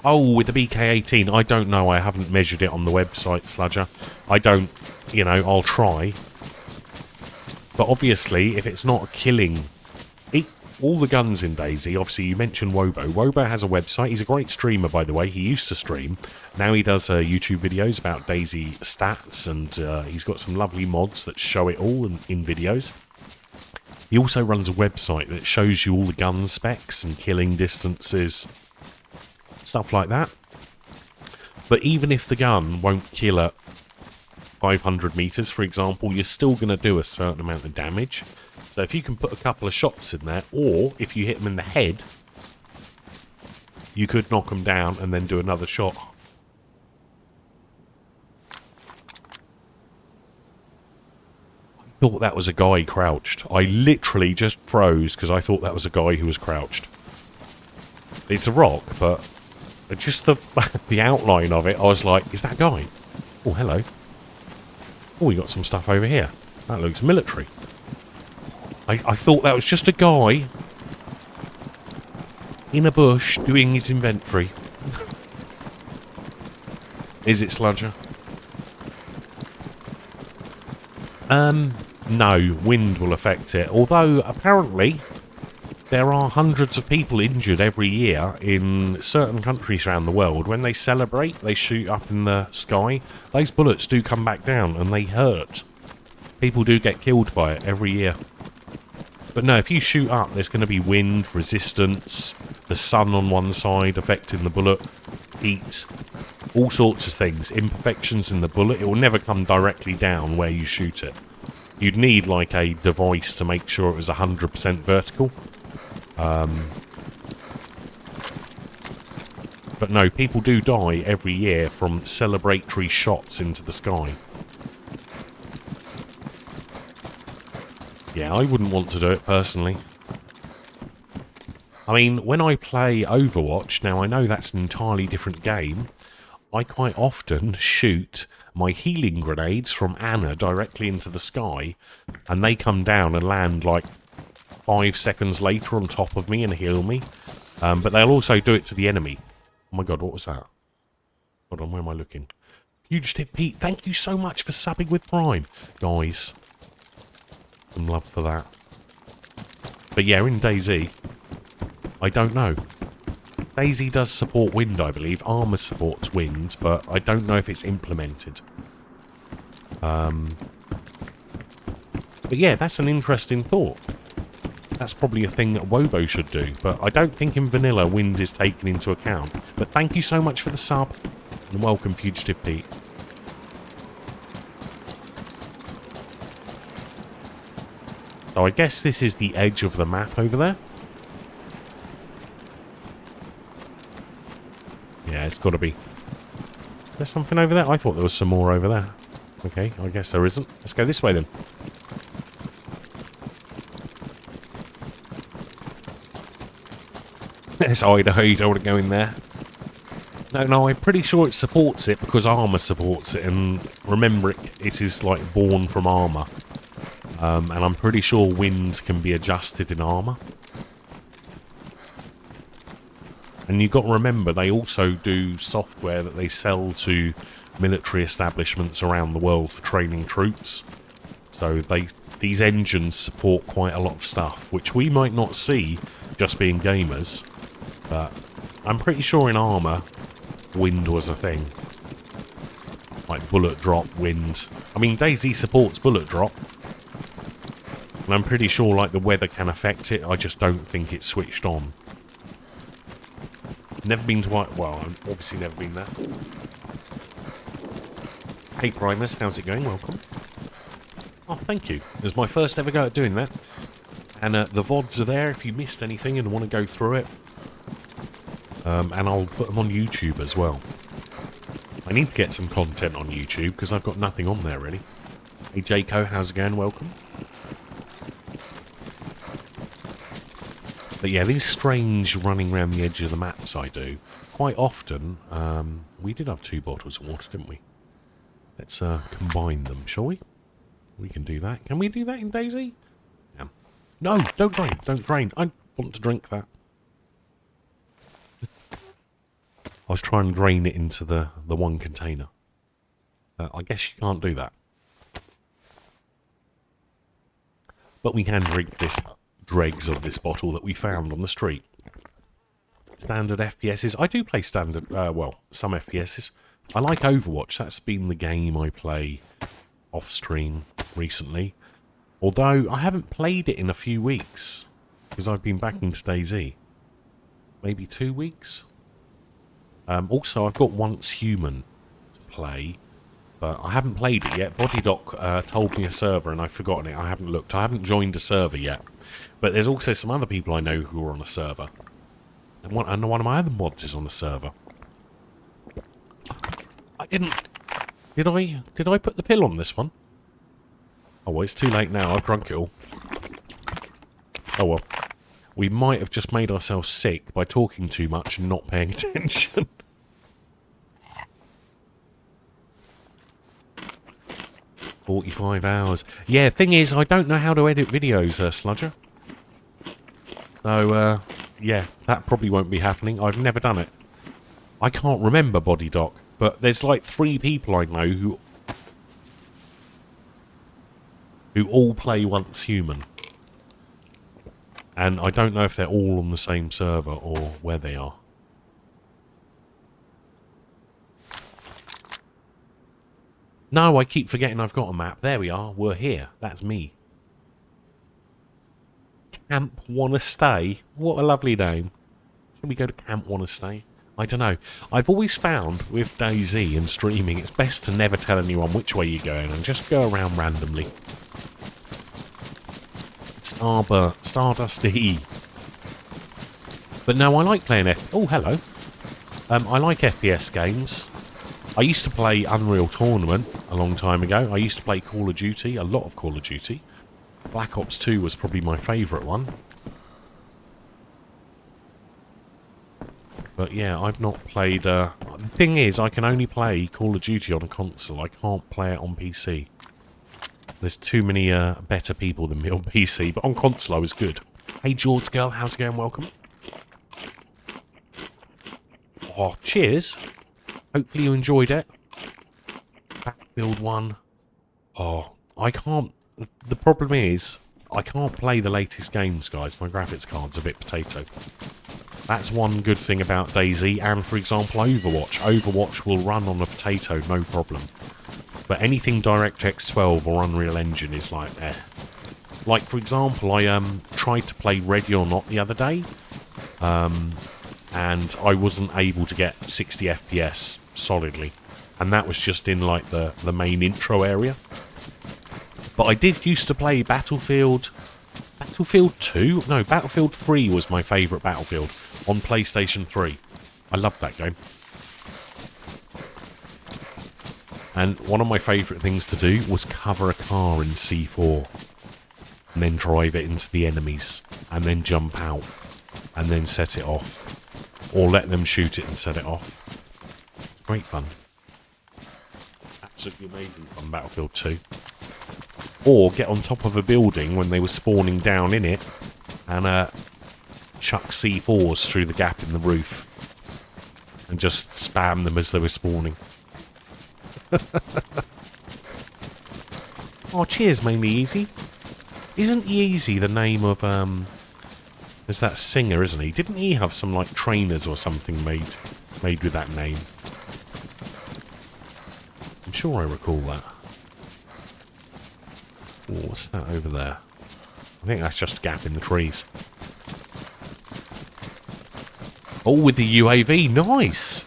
Oh, with the BK-18, I don't know. I haven't measured it on the website, Sludger. I don't, you know, I'll try. But obviously, if it's not killing... all the guns in DayZ, obviously you mentioned Wobo. Wobo has a website. He's a great streamer, by the way. He used to stream. Now he does YouTube videos about DayZ stats, and he's got some lovely mods that show it all in videos. He also runs a website that shows you all the gun specs and killing distances, stuff like that. But even if the gun won't kill at 500 meters, for example, you're still going to do a certain amount of damage. So if you can put a couple of shots in there, or if you hit them in the head, you could knock them down and then do another shot. I thought that was a guy crouched. I literally just froze because I thought that was a guy who was crouched. It's a rock, but just the outline of it, I was like, is that a guy? Oh, hello. Oh, we got some stuff over here. That looks military. I thought that was just a guy in a bush doing his inventory. Is it, Sludger? No, wind will affect it. Although, apparently, there are hundreds of people injured every year in certain countries around the world. When they celebrate, they shoot up in the sky. Those bullets do come back down and they hurt. People do get killed by it every year. But no, if you shoot up, there's going to be wind, resistance, the sun on one side affecting the bullet, heat, all sorts of things, imperfections in the bullet. It will never come directly down where you shoot it. You'd need like a device to make sure it was 100% vertical. But no, people do die every year from celebratory shots into the sky. Yeah, I wouldn't want to do it personally. I mean, when I play Overwatch, now I know that's an entirely different game, I quite often shoot my healing grenades from Anna directly into the sky, and they come down and land like 5 seconds later on top of me and heal me. But they'll also do it to the enemy. Oh my god, what was that? Hold on, where am I looking? Fugitive Pete, thank you so much for subbing with Prime. Guys, some love for that. But yeah, in DayZ, I don't know. DayZ does support wind, I believe. Armour supports wind, but I don't know if it's implemented. But yeah, that's an interesting thought. That's probably a thing that Wobo should do, but I don't think in vanilla wind is taken into account. But thank you so much for the sub, and welcome Fugitive Pete. So I guess this is the edge of the map over there. Yeah, it's got to be. Is there something over there? I thought there was some more over there. Okay, I guess there isn't. Let's go this way then. It's Idaho, you don't want to go in there. No, I'm pretty sure it supports it because armour supports it. And remember, it is like born from armour. And I'm pretty sure wind can be adjusted in armour. And you've got to remember, they also do software that they sell to military establishments around the world for training troops. So these engines support quite a lot of stuff, which we might not see just being gamers. But I'm pretty sure in armour, wind was a thing. Like bullet drop, wind. I mean, DayZ supports bullet drop. And I'm pretty sure like the weather can affect it. I just don't think it's switched on. Never been to... Well, I've obviously never been there. Hey Primus, how's it going? Welcome. Oh, thank you. It was my first ever go at doing that. And the VODs are there if you missed anything and want to go through it. And I'll put them on YouTube as well. I need to get some content on YouTube because I've got nothing on there really. Hey Jayco, how's it going? Welcome. But yeah, these strange running around the edge of the maps I do. Quite often, we did have 2 bottles of water, didn't we? Let's combine them, shall we? We can do that. Can we do that in DayZ? Yeah. No, don't drain, don't drain. I want to drink that. I was trying to drain it into the one container. I guess you can't do that. But we can drink this dregs of this bottle that we found on the street. Standard FPSs. I do play standard, well, some FPSs. I like Overwatch. That's been the game I play off-stream recently. Although I haven't played it in a few weeks. Because I've been back into DayZ. Maybe 2 weeks? Also, I've got Once Human to play. But I haven't played it yet. BodyDoc told me a server and I've forgotten it. I haven't looked. I haven't joined a server yet. But there's also some other people I know who are on a server. And one of my other mods is on a server. I didn't... Did I put the pill on this one? Oh, well, it's too late now. I've drunk it all. Oh, well. We might have just made ourselves sick by talking too much and not paying attention. $45. Yeah, thing is, I don't know how to edit videos, Sludger. So, yeah, that probably won't be happening. I've never done it. I can't remember BodyDoc, but there's like 3 people I know who all play Once Human. And I don't know if they're all on the same server or where they are. No, I keep forgetting I've got a map. There we are. We're here. That's me. Camp Wanna Stay. What a lovely name. Should we go to Camp Wanna Stay? I don't know. I've always found with DayZ and streaming, it's best to never tell anyone which way you're going and just go around randomly. Stardusty. But no, I like playing Oh, hello. I like FPS games. I used to play Unreal Tournament a long time ago. I used to play Call of Duty, a lot of Call of Duty. Black Ops 2 was probably my favourite one. But yeah, I've not played... The thing is, I can only play Call of Duty on a console. I can't play it on PC. There's too many better people than me on PC, but on console I was good. Hey George girl, how's it going? Welcome. Oh, cheers. Hopefully you enjoyed it. Battlefield 1. Oh, I can't... The problem is, I can't play the latest games, guys. My graphics card's a bit potato. That's one good thing about DayZ, and for example Overwatch. Overwatch will run on a potato, no problem. But anything DirectX 12 or Unreal Engine is like, eh. Like, for example, I tried to play Ready or Not the other day, and I wasn't able to get 60 FPS solidly. And that was just in, like, the main intro area. But I did used to play Battlefield 2? No, Battlefield 3 was my favourite Battlefield on PlayStation 3. I loved that game. And one of my favourite things to do was cover a car in C4 and then drive it into the enemies and then jump out and then set it off. Or let them shoot it and set it off. Great fun. Absolutely amazing fun, Battlefield 2. Or get on top of a building when they were spawning down in it and chuck C4s through the gap in the roof and just spam them as they were spawning. Oh, cheers, Mainly Easy. Isn't Easy the name of, there's that singer, isn't he? Didn't he have some, like, trainers or something made with that name? I'm sure I recall that. Oh, what's that over there? I think that's just a gap in the trees. Oh, with the UAV. Nice!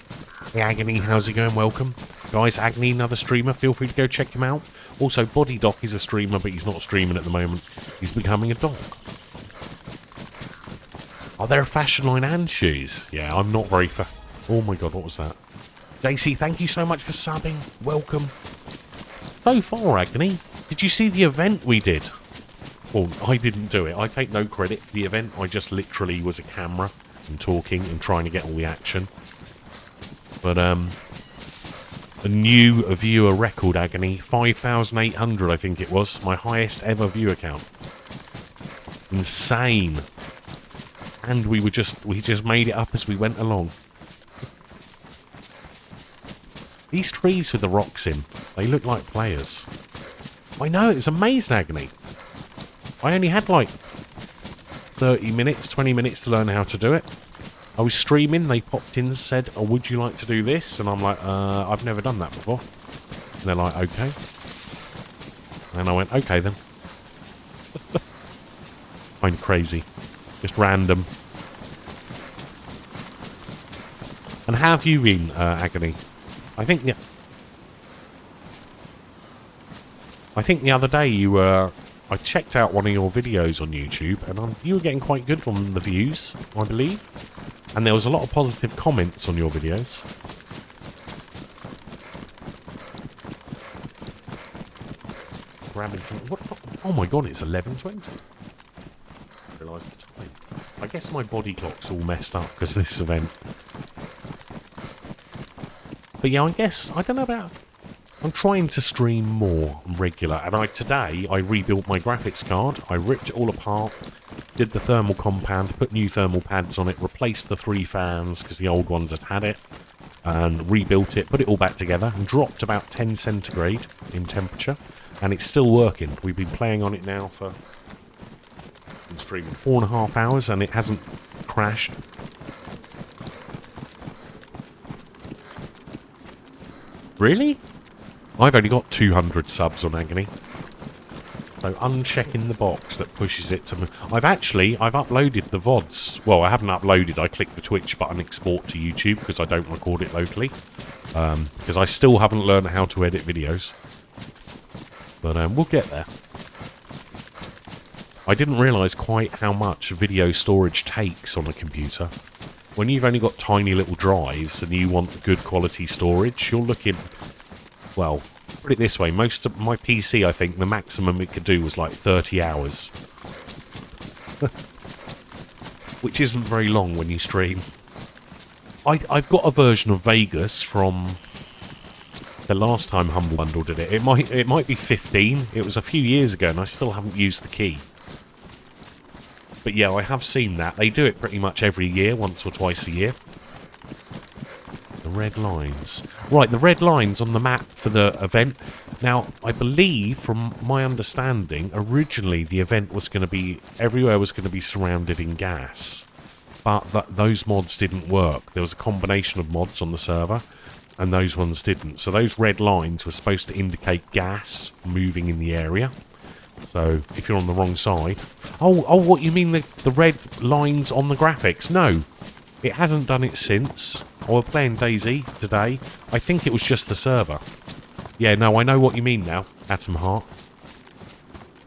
Hey, Agony, how's it going? Welcome. Guys, Agony, another streamer. Feel free to go check him out. Also, Body Doc is a streamer, but he's not streaming at the moment. He's becoming a dog. Are there fashion line and shoes? Yeah, I'm not very oh my god, what was that? JC, thank you so much for subbing. Welcome. So far, Agony, did you see the event we did? Well, I didn't do it. I take no credit for the event. I just literally was a camera and talking and trying to get all the action. But, a new viewer record, Agony. 5,800, I think it was. My highest ever viewer count. Insane. And we just made it up as we went along. These trees with the rocks in, they look like players. I know, it's amazing, Agony. I only had like 30 minutes, 20 minutes to learn how to do it. I was streaming, they popped in and said, oh, would you like to do this? And I'm like, I've never done that before. And they're like, okay. And I went, okay then. Kind of crazy. Just random. And how have you been, Agony? I think the other day you were... I checked out one of your videos on YouTube, and you were getting quite good on the views, I believe. And there was a lot of positive comments on your videos. Grabbing some... Oh my god, it's 11:20. I realised the time. I guess my body clock's all messed up because of this event. But yeah, I guess, I don't know about... I'm trying to stream more regular, and today I rebuilt my graphics card. I ripped it all apart, did the thermal compound, put new thermal pads on it, replaced the 3 fans because the old ones had it, and rebuilt it, put it all back together, and dropped about 10 centigrade in temperature, and it's still working. We've been playing on it now for... I'm streaming 4.5 hours, and it hasn't crashed. Really? I've only got 200 subs on Agony. So unchecking the box that pushes it to... I've uploaded the VODs. Well, I haven't uploaded. I clicked the Twitch button, export to YouTube, because I don't record it locally. Because I still haven't learned how to edit videos. But we'll get there. I didn't realise quite how much video storage takes on a computer. When you've only got tiny little drives and you want good quality storage, you're looking... Well, put it this way, most of my PC, I think, the maximum it could do was like 30 hours. Which isn't very long when you stream. I've got a version of Vegas from the last time Humble Bundle did it. It might be 15. It was a few years ago and I still haven't used the key. But yeah, I have seen that. They do it pretty much every year, once or twice a year. The red lines. Right, the red lines on the map for the event. Now, I believe, from my understanding, originally the event was going to be... Everywhere was going to be surrounded in gas. but those mods didn't work. There was a combination of mods on the server, and those ones didn't. So those red lines were supposed to indicate gas moving in the area. So if you're on the wrong side... Oh, what you mean the red lines on the graphics? No, it hasn't done it since. Oh, we're playing DayZ today. I think it was just the server. Yeah, no, I know what you mean now, Atom Heart.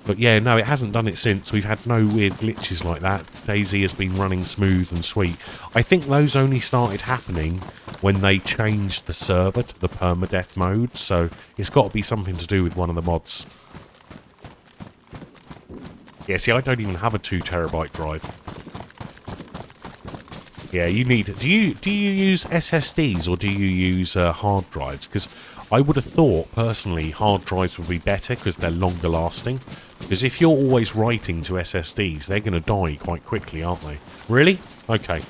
But yeah, no, it hasn't done it since. We've had no weird glitches like that. DayZ has been running smooth and sweet. I think those only started happening when they changed the server to the permadeath mode. So it's got to be something to do with one of the mods. Yeah, see, I don't even have a 2 terabyte drive. Yeah, you need... Do you use SSDs or do you use hard drives? Because I would have thought, personally, hard drives would be better because they're longer lasting. Because if you're always writing to SSDs, they're going to die quite quickly, aren't they? Really? Okay.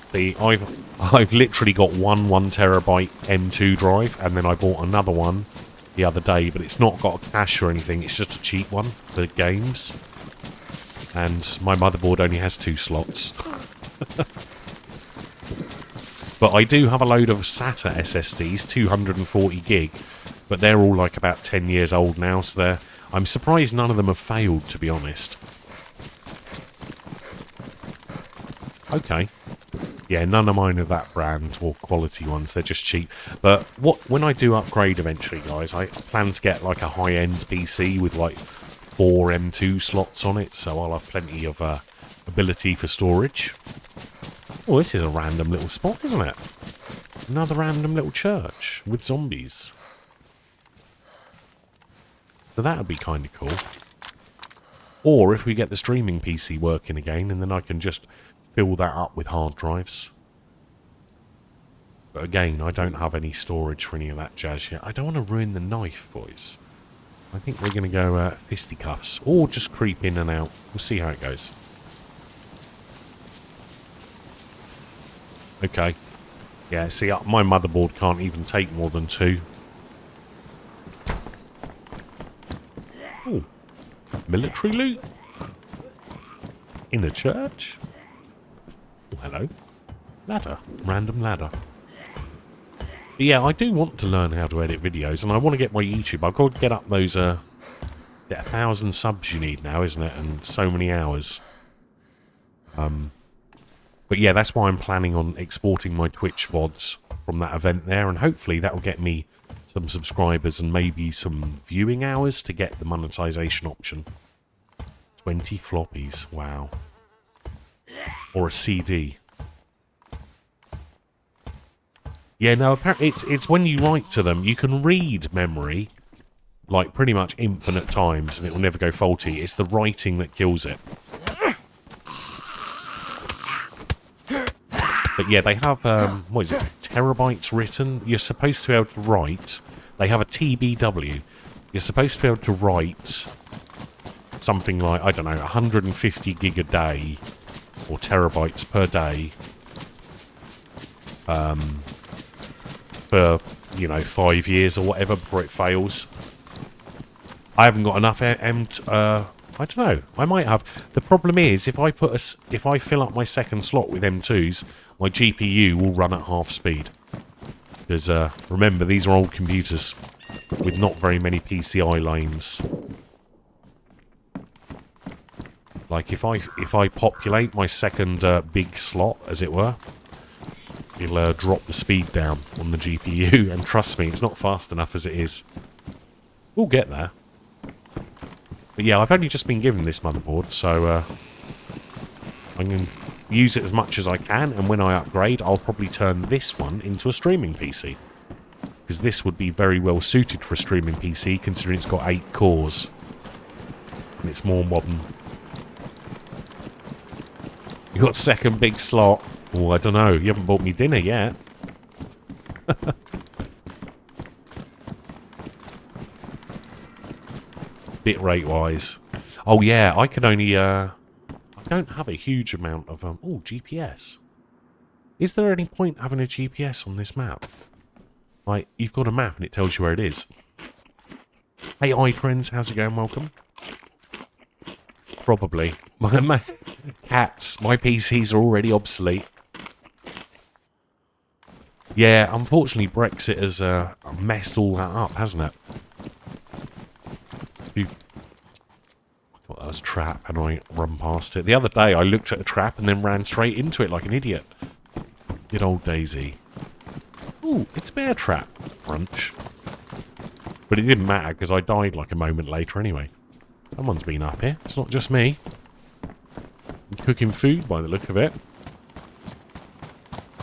See, I've literally got one 1 terabyte M2 drive, and then I bought another one the other day, but it's not got a cache or anything. It's just a cheap one for games. And my motherboard only has 2 slots. But I do have a load of SATA SSDs, 240 gig, but they're all like about 10 years old now, so I'm surprised none of them have failed, to be honest. Okay. Yeah, none of mine are that brand or quality ones, they're just cheap. But when I do upgrade eventually, guys, I plan to get like a high-end PC with like 4 M2 slots on it, so I'll have plenty of ability for storage. Oh, this is a random little spot, isn't it? Another random little church with zombies. So that would be kind of cool. Or if we get the streaming PC working again, and then I can just fill that up with hard drives. But again, I don't have any storage for any of that jazz yet. I don't want to ruin the knife, boys. I think we're going to go fisticuffs. Or just creep in and out. We'll see how it goes. Okay. Yeah, see, my motherboard can't even take more than 2. Ooh. Military loot? In a church? Oh, hello. Ladder. Random ladder. But yeah, I do want to learn how to edit videos, and I want to get my YouTube. I've got to get up those, 1,000 subs you need now, isn't it? And so many hours. But yeah, that's why I'm planning on exporting my Twitch VODs from that event there, and hopefully that will get me some subscribers and maybe some viewing hours to get the monetization option. 20 floppies, wow. Or a CD. Yeah, no, apparently it's when you write to them, you can read memory like pretty much infinite times and it will never go faulty. It's the writing that kills it. But yeah, they have, what is it, terabytes written? You're supposed to be able to write. They have a TBW. You're supposed to be able to write something like, I don't know, 150 gig a day, or terabytes per day, for, you know, 5 years or whatever before it fails. I haven't got enough I don't know. I might have. The problem is, if I fill up my second slot with M2s, my GPU will run at half speed. Because remember, these are old computers with not very many PCI lanes. Like if I populate my second big slot, as it were, it'll drop the speed down on the GPU. And trust me, it's not fast enough as it is. We'll get there. But yeah, I've only just been given this motherboard, so I'm going to use it as much as I can, and when I upgrade, I'll probably turn this one into a streaming PC. Because this would be very well suited for a streaming PC, considering it's got 8 cores. And it's more modern. You got second big slot. Oh, I don't know. You haven't bought me dinner yet. Bitrate wise. Oh yeah, I can only I don't have a huge amount of oh, GPS. Is there any point having a GPS on this map? Like, you've got a map and it tells you where it is. Hey iTrends, how's it going? Welcome. probably. My cats, my PCs are already obsolete. Yeah, unfortunately Brexit has messed all that up, hasn't it? I thought that was a trap and I run past it. The other day I looked at a trap and then ran straight into it like an idiot. Good old DayZ. Ooh, it's a bear trap. Crunch. But it didn't matter because I died like a moment later anyway. Someone's been up here. It's not just me. I'm cooking food by the look of it.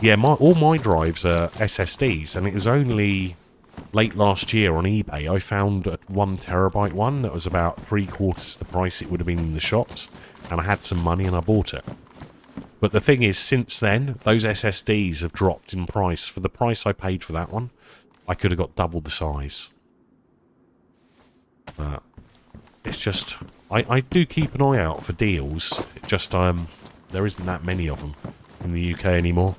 Yeah, all my drives are SSDs, and it was only late last year on eBay I found a 1 terabyte one that was about 3/4 the price it would have been in the shops, and I had some money and I bought it. But the thing is, since then, those SSDs have dropped in price. For the price I paid for that one, I could have got double the size. But it's just, I do keep an eye out for deals. It just, there isn't that many of them in the UK anymore.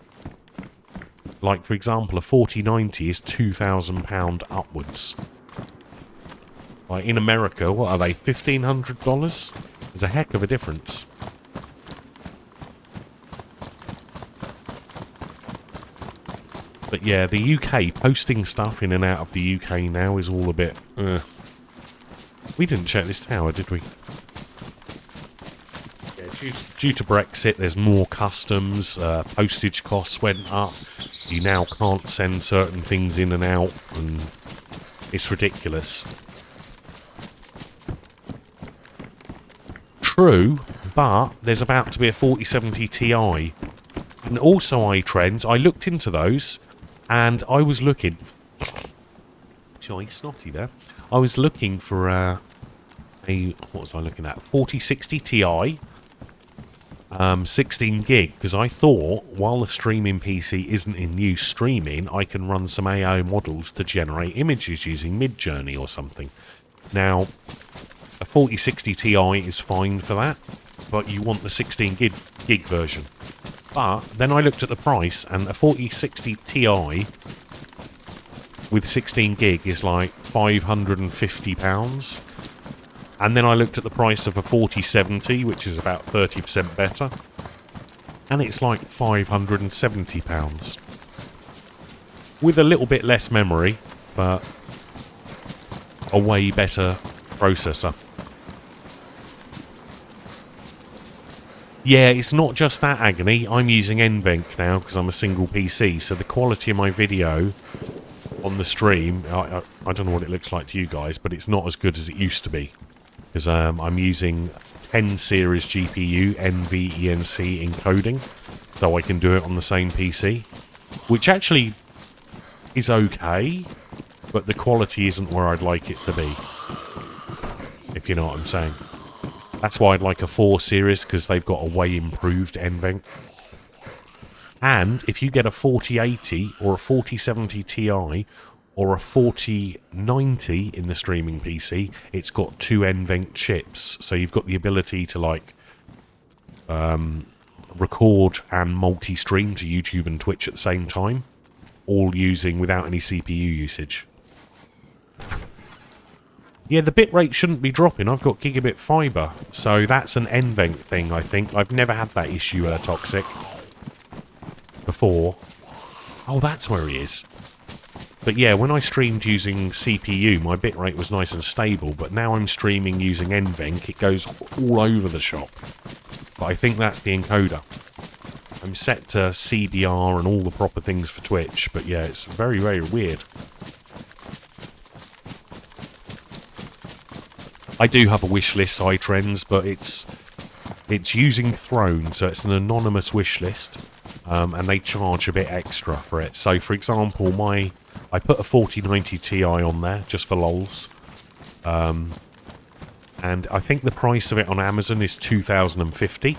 Like, for example, a 4090 is £2,000 upwards. Like, in America, what are they, $1,500? There's a heck of a difference. But yeah, the UK, posting stuff in and out of the UK now is all a bit... We didn't check this tower, did we? Yeah, due to Brexit, there's more customs, postage costs went up. You now can't send certain things in and out, and it's ridiculous. True, but there's about to be a 4070 Ti. And also iTrends, I looked into those, and I was looking... Joy, snotty there. I was looking for a... What was I looking at? 4060 Ti. 16 gig, because I thought while the streaming PC isn't in use streaming, I can run some AI models to generate images using Midjourney or something. Now, a 4060 Ti is fine for that, but you want the 16 gig version. But then I looked at the price, and a 4060 Ti with 16 gig is like £550. And then I looked at the price of a 4070, which is about 30% better, and it's like £570. With a little bit less memory, but a way better processor. Yeah, it's not just that, Agony. I'm using NVENC now because I'm a single PC, so the quality of my video on the stream, I don't know what it looks like to you guys, but it's not as good as it used to be. Because I'm using 10 series GPU NVENC encoding, so I can do it on the same PC, which actually is okay, but the quality isn't where I'd like it to be, if you know what I'm saying. That's why I'd like a 4 series, because they've got a way improved NVENC. And if you get a 4080 or a 4070 Ti or a 4090 in the streaming PC, it's got 2 NVENC chips, so you've got the ability to like record and multi-stream to YouTube and Twitch at the same time, all using without any CPU usage. Yeah, the bitrate shouldn't be dropping. I've got gigabit fiber, so that's an NVENC thing, I think. I've never had that issue, Toxic, before. Oh, that's where he is. But yeah, when I streamed using CPU, my bitrate was nice and stable, but now I'm streaming using NVENC, it goes all over the shop. But I think that's the encoder. I'm set to CBR and all the proper things for Twitch, but yeah, it's very, very weird. I do have a wish list, iTrends, but it's using Throne, so it's an anonymous wish list, and they charge a bit extra for it. So, for example, I put a 4090 Ti on there, just for lols. And I think the price of it on Amazon is $2,050.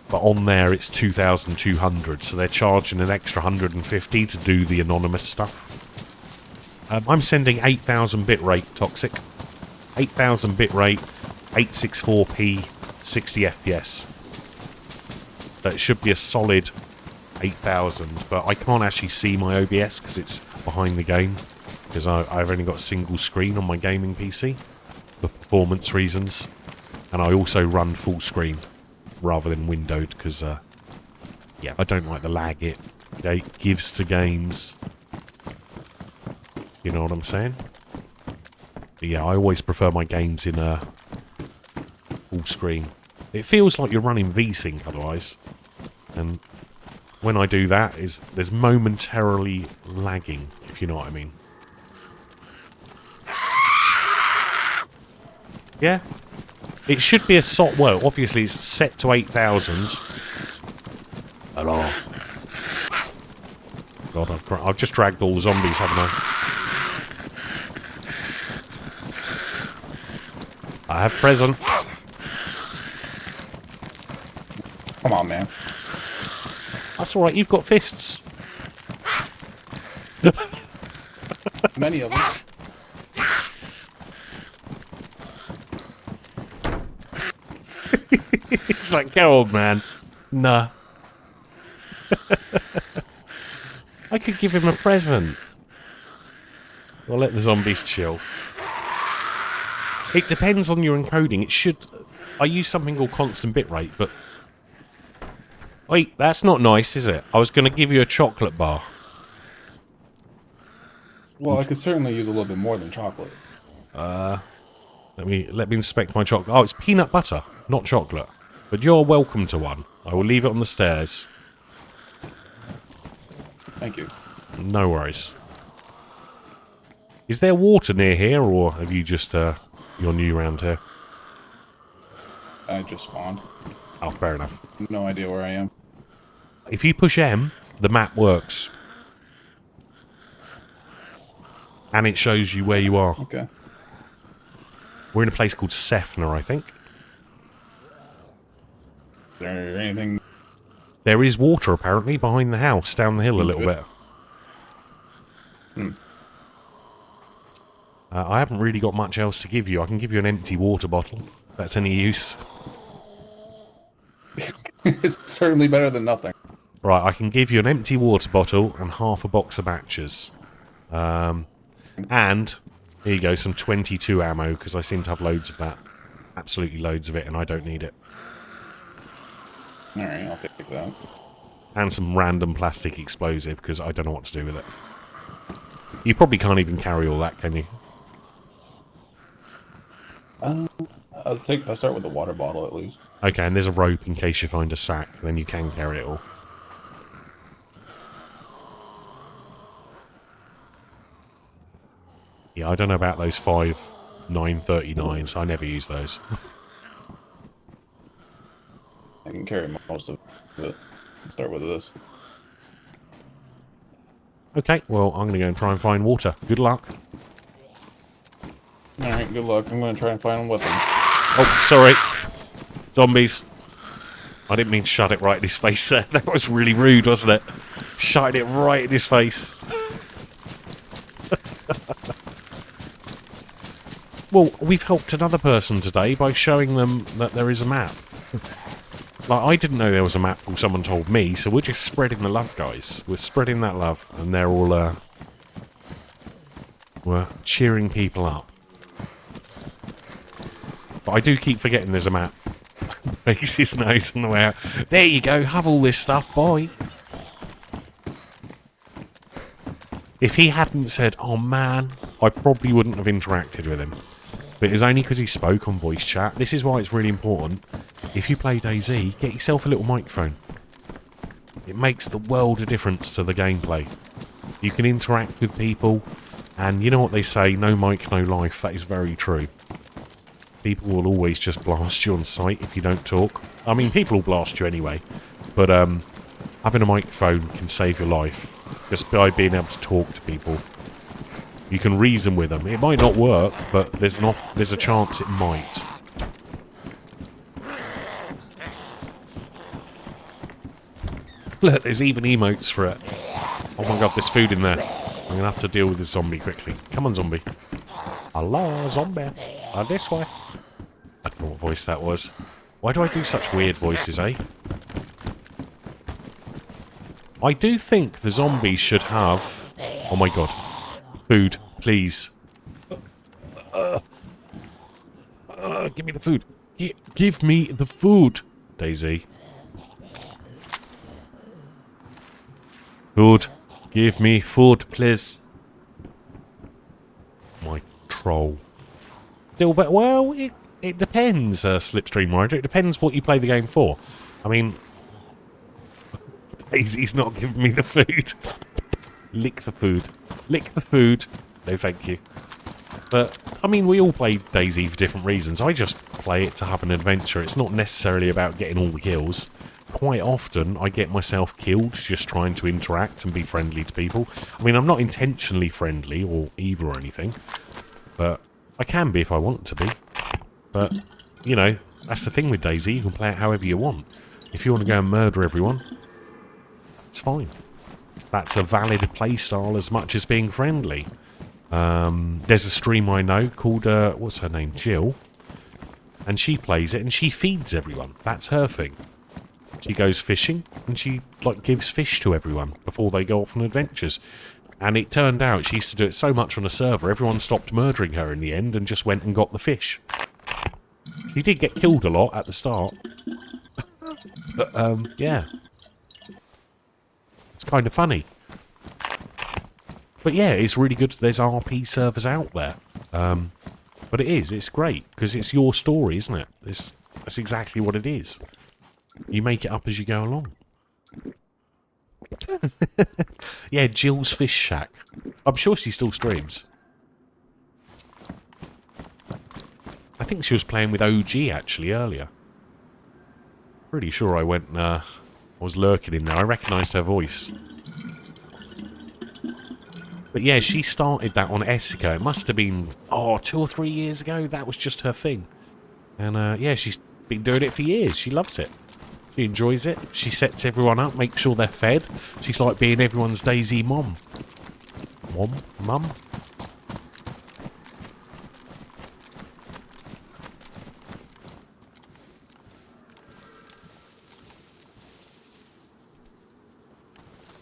But on there it's $2,200, so they're charging an extra $150 to do the anonymous stuff. I'm sending 8,000 bitrate, Toxic. 8,000 bitrate, 864p, 60 FPS. That should be a solid 8,000, but I can't actually see my OBS because it's behind the game, because I've only got a single screen on my gaming PC for performance reasons. And I also run full screen rather than windowed because, yeah, I don't like the lag it gives to games. You know what I'm saying? But yeah, I always prefer my games in full screen. It feels like you're running VSync otherwise. And when I do that, there's momentarily lagging, if you know what I mean. Yeah. It should be a well, obviously it's set to 8,000. Hello. God, I've just dragged all the zombies, haven't I? I have present. Come on, man. That's alright, you've got fists. Many of them. He's like, go old man. Nah. I could give him a present. I'll let the zombies chill. It depends on your encoding. It should... I use something called constant bitrate, but... Wait, that's not nice, is it? I was going to give you a chocolate bar. Well, I could certainly use a little bit more than chocolate. Let me inspect my chocolate. Oh, it's peanut butter, not chocolate. But you're welcome to one. I will leave it on the stairs. Thank you. No worries. Is there water near here, or have you just, you're new around here? I just spawned. Oh, fair enough. No idea where I am. If you push M, the map works. And it shows you where you are. Okay. We're in a place called Sefner, I think. Is there anything? There is water, apparently, behind the house, down the hill a little bit. I haven't really got much else to give you. I can give you an empty water bottle, if that's any use. It's certainly better than nothing. Right, I can give you an empty water bottle and half a box of matches. And, here you go, some 22 ammo, because I seem to have loads of that. Absolutely loads of it, and I don't need it. Alright, I'll take that. And some random plastic explosive, because I don't know what to do with it. You probably can't even carry all that, can you? I'll start with the water bottle at least. Okay, and there's a rope in case you find a sack, then you can carry it all. Yeah, I don't know about those 939s. I never use those. I can carry most of it. Let's start with this. Okay, well, I'm going to go and try and find water. Good luck. Alright, good luck. I'm going to try and find a weapon. Oh, sorry. Zombies. I didn't mean to shut it right in his face there. That was really rude, wasn't it? Shutting it right in his face. Well, we've helped another person today by showing them that there is a map. Like, I didn't know there was a map until someone told me, so we're just spreading the love, guys. We're spreading that love, and they're all, we're cheering people up. But I do keep forgetting there's a map. Makes his nose on the way out. There you go, have all this stuff, boy. If he hadn't said, oh man, I probably wouldn't have interacted with him. But it's only because he spoke on voice chat. This is why it's really important. If you play DayZ, get yourself a little microphone. It makes the world of difference to the gameplay. You can interact with people, and you know what they say, no mic, no life. That is very true. People will always just blast you on sight if you don't talk. I mean, people will blast you anyway. But having a microphone can save your life. Just by being able to talk to people. You can reason with them. It might not work, but there's a chance it might. Look, there's even emotes for it. Oh my god, there's food in there. I'm going to have to deal with this zombie quickly. Come on, zombie. Hello, zombie. This way. I don't know what voice that was. Why do I do such weird voices, eh? I do think the zombies should have... Oh my god. Food, please. Give me the food. Give me the food, DayZ. Food. Give me food, please. My troll. Still, but well, it depends, Slipstream Rider. It depends what you play the game for. I mean, DayZ's not giving me the food. Lick the food. Lick the food. No, thank you. But, I mean, we all play DayZ for different reasons. I just play it to have an adventure. It's not necessarily about getting all the kills. Quite often, I get myself killed just trying to interact and be friendly to people. I mean, I'm not intentionally friendly or evil or anything. But I can be if I want to be. But, you know, that's the thing with DayZ. You can play it however you want. If you want to go and murder everyone, it's fine. That's a valid playstyle as much as being friendly. There's a streamer I know called, what's her name? Jill. And she plays it and she feeds everyone. That's her thing. She goes fishing and she, like, gives fish to everyone before they go off on adventures. And it turned out she used to do it so much on a server, everyone stopped murdering her in the end and just went and got the fish. She did get killed a lot at the start. But, yeah. It's kind of funny. But yeah, it's really good. There's RP servers out there. But it's great, because it's your story, isn't it? That's exactly what it is. You make it up as you go along. Yeah, Jill's Fish Shack. I'm sure she still streams. I think she was playing with OG, actually, earlier. Pretty sure I went, I was lurking in there. I recognised her voice. But yeah, she started that on Essica. It must have been, 2 or 3 years ago. That was just her thing. And yeah, she's been doing it for years. She loves it. She enjoys it. She sets everyone up, makes sure they're fed. She's like being everyone's DayZ mom. Mum?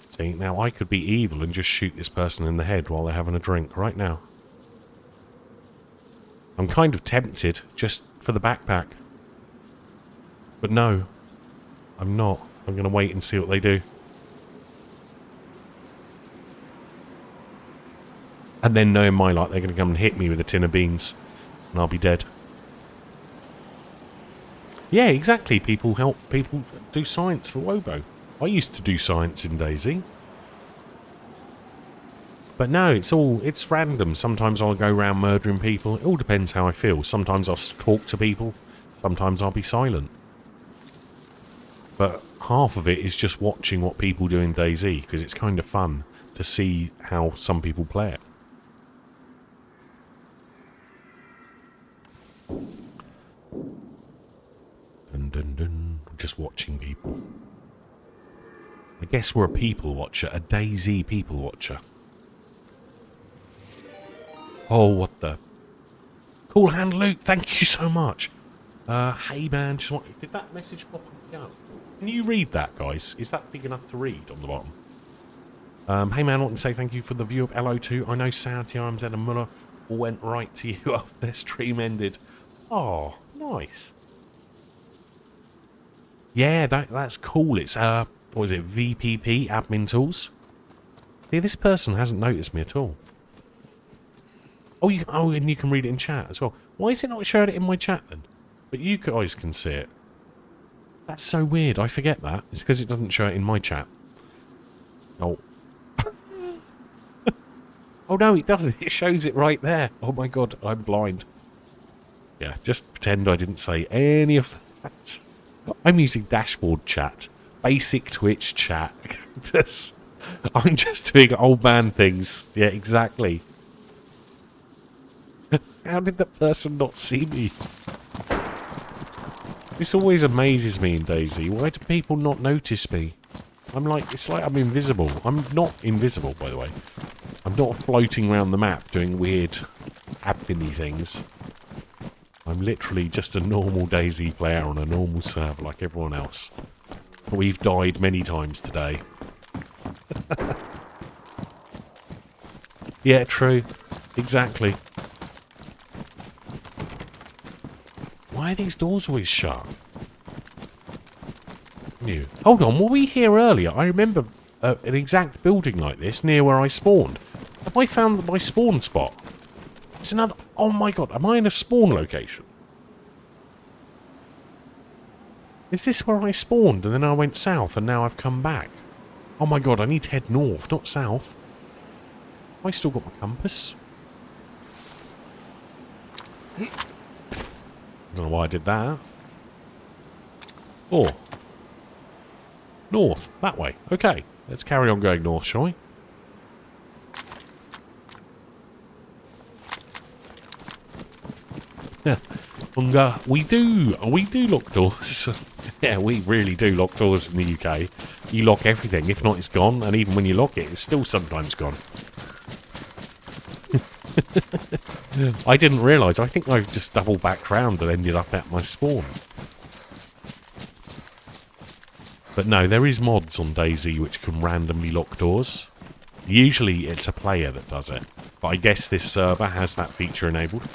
See, now I could be evil and just shoot this person in the head while they're having a drink right now. I'm kind of tempted, just for the backpack. But no, I'm not. I'm going to wait and see what they do. And then knowing my luck, they're going to come and hit me with a tin of beans. And I'll be dead. Yeah, exactly. People help people do science for Wobo. I used to do science in DayZ. But no, it's random. Sometimes I'll go around murdering people. It all depends how I feel. Sometimes I'll talk to people. Sometimes I'll be silent. But half of it is just watching what people do in DayZ, because it's kind of fun to see how some people play it. Dun dun dun. Just watching people. I guess we're a people watcher, a DayZ people watcher. Oh, what the... Cool hand, Luke, thank you so much. Hey man, did that message pop up? Can you read that, guys? Is that big enough to read on the bottom? Hey man, I want to say thank you for the view of LO2. I know Saudi Arms and Muller went right to you after their stream ended. Oh, nice. Yeah, that's cool. It's, what was it, VPP, admin tools? See, this person hasn't noticed me at all. Oh, and you can read it in chat as well. Why is it not showing it in my chat then? But you guys can see it. That's so weird. I forget that. It's because it doesn't show it in my chat. Oh. Oh no, it doesn't. It shows it right there. Oh my god, I'm blind. Yeah, just pretend I didn't say any of that. I'm using dashboard chat. Basic Twitch chat. I'm just doing old man things. Yeah, exactly. How did that person not see me? This always amazes me in DayZ. Why do people not notice me? It's like I'm invisible. I'm not invisible, by the way. I'm not floating around the map doing weird admin-y things. I'm literally just a normal DayZ player on a normal server like everyone else. We've died many times today. Yeah, true. Exactly. Why are these doors always shut? New. Hold on, were we here earlier? I remember an exact building like this near where I spawned. Have I found my spawn spot? It's another... Oh my god, am I in a spawn location? Is this where I spawned and then I went south and now I've come back? Oh my god, I need to head north, not south. Have I still got my compass? I don't know why I did that. Oh. North, that way. Okay, let's carry on going north, shall we? Yeah, we do lock doors. Yeah, we really do lock doors in the UK. You lock everything, if not it's gone, and even when you lock it, it's still sometimes gone. I didn't realise, I think I just doubled back round and ended up at my spawn. But no, there is mods on DayZ which can randomly lock doors. Usually it's a player that does it, but I guess this server has that feature enabled.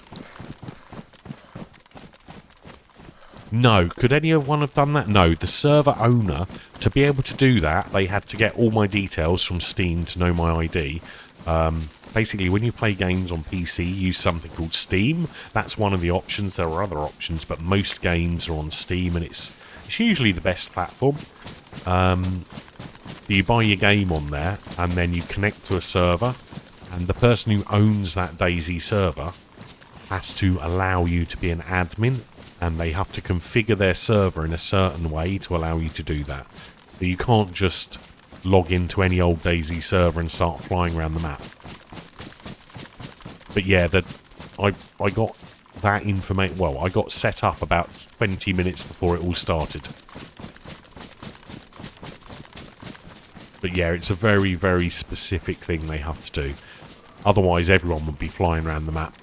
No, could anyone have done that? No, the server owner, to be able to do that, they had to get all my details from Steam to know my ID. Basically, when you play games on PC, use something called Steam. That's one of the options. There are other options, but most games are on Steam, and it's usually the best platform. You buy your game on there, and then you connect to a server, and the person who owns that DayZ server has to allow you to be an admin, and they have to configure their server in a certain way to allow you to do that. So you can't just log into any old DayZ server and start flying around the map. But yeah, I got that information. Well, I got set up about 20 minutes before it all started. But yeah, it's a very, very specific thing they have to do. Otherwise, everyone would be flying around the map.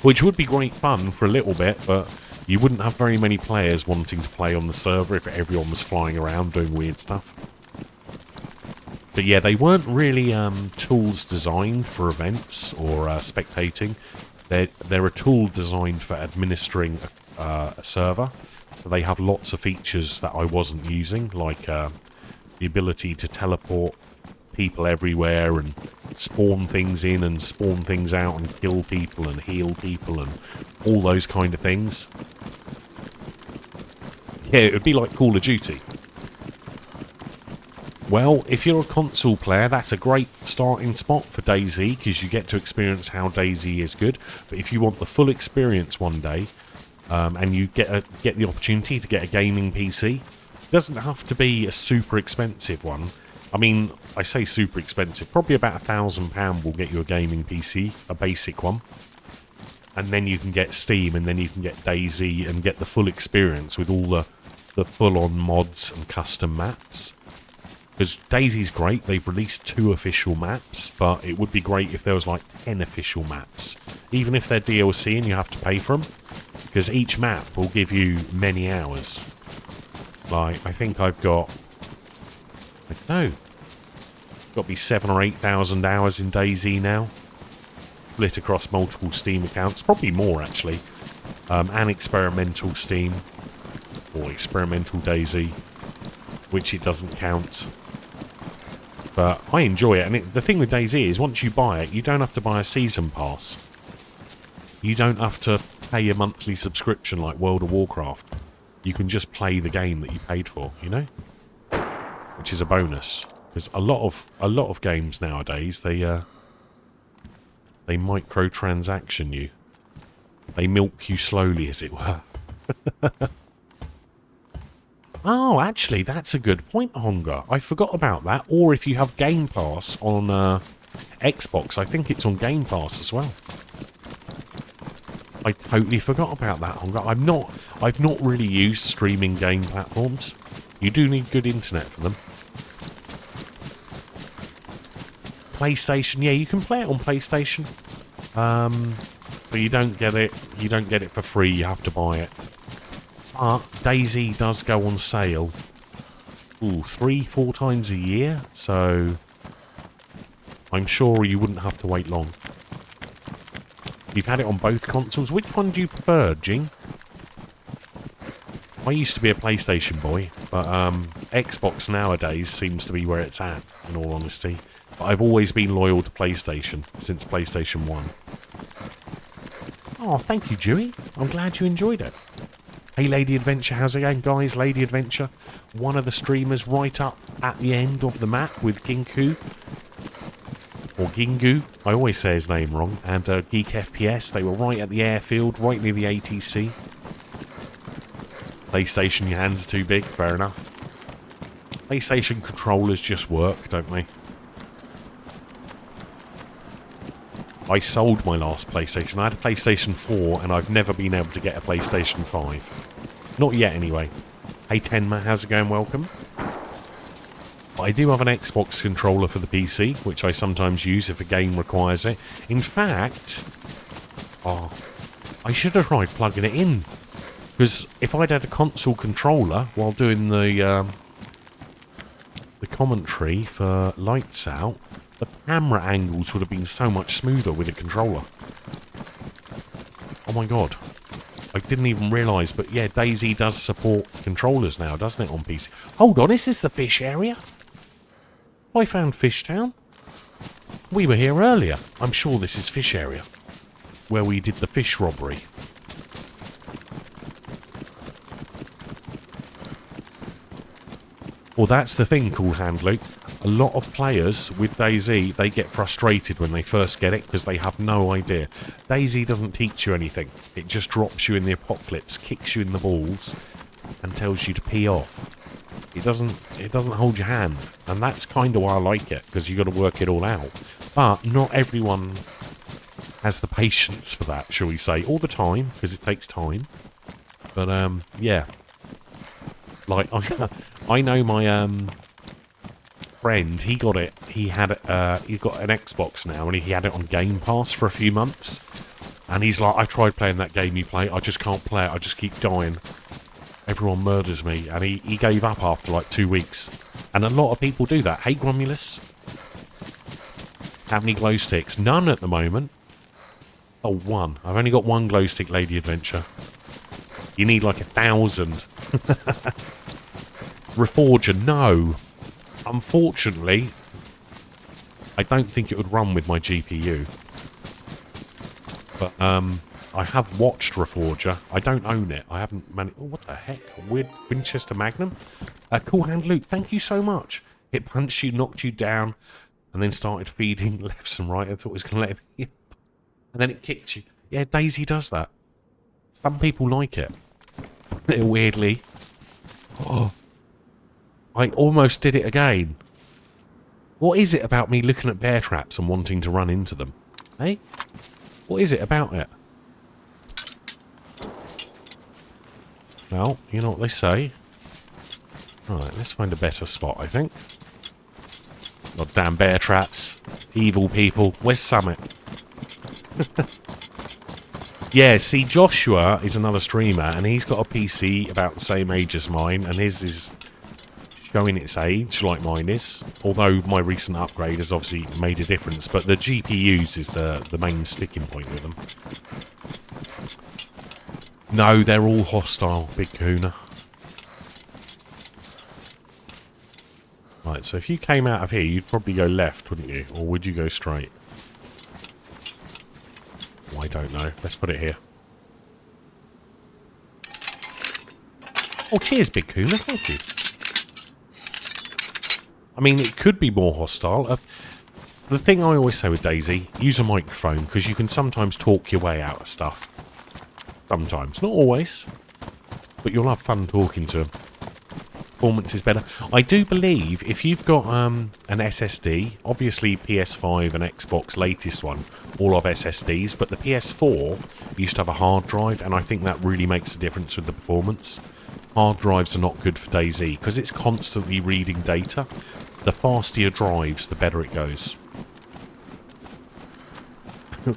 Which would be great fun for a little bit, but you wouldn't have very many players wanting to play on the server if everyone was flying around doing weird stuff. But yeah, they weren't really tools designed for events or spectating. They're a tool designed for administering a server. So they have lots of features that I wasn't using, like the ability to teleport people everywhere and spawn things in and spawn things out and kill people and heal people and all those kind of things. Yeah, it would be like Call of Duty. Well, if you're a console player, that's a great starting spot for DayZ, because you get to experience how DayZ is good. But if you want the full experience one day, and you get the opportunity to get a gaming PC, it doesn't have to be a super expensive one. I mean, I say super expensive, probably about £1,000 will get you a gaming PC, a basic one. And then you can get Steam, and then you can get DayZ and get the full experience with all the full-on mods and custom maps. Because DayZ's great, they've released 2 official maps, but it would be great if there was like 10 official maps. Even if they're DLC and you have to pay for them, because each map will give you many hours. Like, I think I've got... I don't know. Got to be 7,000 or 8,000 hours in DayZ now. Split across multiple Steam accounts. Probably more, actually. And experimental Steam. Or experimental DayZ. Which it doesn't count. But I enjoy it. And the thing with DayZ is once you buy it, you don't have to buy a season pass. You don't have to pay a monthly subscription like World of Warcraft. You can just play the game that you paid for, you know? Which is a bonus. Because a lot of games nowadays, they microtransaction you. They milk you slowly, as it were. Oh, actually, that's a good point, Honga. I forgot about that. Or if you have Game Pass on Xbox, I think it's on Game Pass as well. I totally forgot about that, Honga. I've not really used streaming game platforms. You do need good internet for them. PlayStation, yeah, you can play it on PlayStation. But you don't get it for free, you have to buy it. But DayZ does go on sale 3-4 times a year, so I'm sure you wouldn't have to wait long. You've had it on both consoles. Which one do you prefer, Jing? I used to be a PlayStation boy, but Xbox nowadays seems to be where it's at, in all honesty. But I've always been loyal to PlayStation since PlayStation 1. Oh, thank you, Dewey. I'm glad you enjoyed it. Hey, Lady Adventure, how's it going, guys? Lady Adventure, one of the streamers right up at the end of the map with Ginku. Or Gingu, I always say his name wrong. And Geek FPS, they were right at the airfield, right near the ATC. PlayStation, your hands are too big, fair enough. PlayStation controllers just work, don't they? I sold my last PlayStation. I had a PlayStation 4 and I've never been able to get a PlayStation 5. Not yet, anyway. Hey, Tenma, how's it going? Welcome. I do have an Xbox controller for the PC, which I sometimes use if a game requires it. In fact, I should have tried plugging it in. Because if I'd had a console controller while doing the commentary for Lights Out, the camera angles would have been so much smoother with a controller. Oh my god. I didn't even realise, but yeah, DayZ does support controllers now, doesn't it, on PC? Hold on, is this the fish area? I found Fishtown. We were here earlier. I'm sure this is fish area, where we did the fish robbery. Well, that's the thing, Cool Hand Luke. A lot of players with DayZ, they get frustrated when they first get it because they have no idea. DayZ doesn't teach you anything. It just drops you in the apocalypse, kicks you in the balls, and tells you to pee off. It doesn't hold your hand, and that's kind of why I like it, because you got to work it all out. But not everyone has the patience for that, shall we say, all the time, because it takes time. But yeah, like I know my friend, he got it. He got an Xbox now, and he had it on Game Pass for a few months. And he's like, I tried playing that game you play, I just can't play it. I just keep dying. Everyone murders me, and he gave up after like 2 weeks. And a lot of people do that. Hey, Gromulus. How many glow sticks? None at the moment. Oh, one. I've only got one glow stick, Lady Adventure. You need like 1,000. Reforger, no. Unfortunately, I don't think it would run with my GPU. But, I have watched Reforger. I don't own it. I haven't managed... Oh, what the heck? A weird Winchester Magnum? Cool Hand Luke, thank you so much. It punched you, knocked you down, and then started feeding left and right. I thought it was going to let me... And then it kicked you. Yeah, DayZ does that. Some people like it. Weirdly. Oh, I almost did it again. What is it about me looking at bear traps and wanting to run into them? Hey? What is it about it? Well, you know what they say. Right, let's find a better spot, I think. Goddamn bear traps. Evil people. Where's Summit? Yeah, see, Joshua is another streamer, and he's got a PC about the same age as mine, and his is showing its age, like mine is. Although my recent upgrade has obviously made a difference, but the GPUs is the main sticking point with them. No, they're all hostile, Big Kahuna. Right, so if you came out of here, you'd probably go left, wouldn't you? Or would you go straight? Oh, I don't know. Let's put it here. Oh, cheers, Big Kahuna. Thank you. I mean, it could be more hostile. The thing I always say with DayZ, use a microphone, because you can sometimes talk your way out of stuff. Sometimes. Not always. But you'll have fun talking to them. Performance is better. I do believe if you've got an SSD, obviously PS5 and Xbox latest one, all have SSDs, but the PS4 used to have a hard drive, and I think that really makes a difference with the performance. Hard drives are not good for DayZ, because it's constantly reading data. The faster your drives, the better it goes.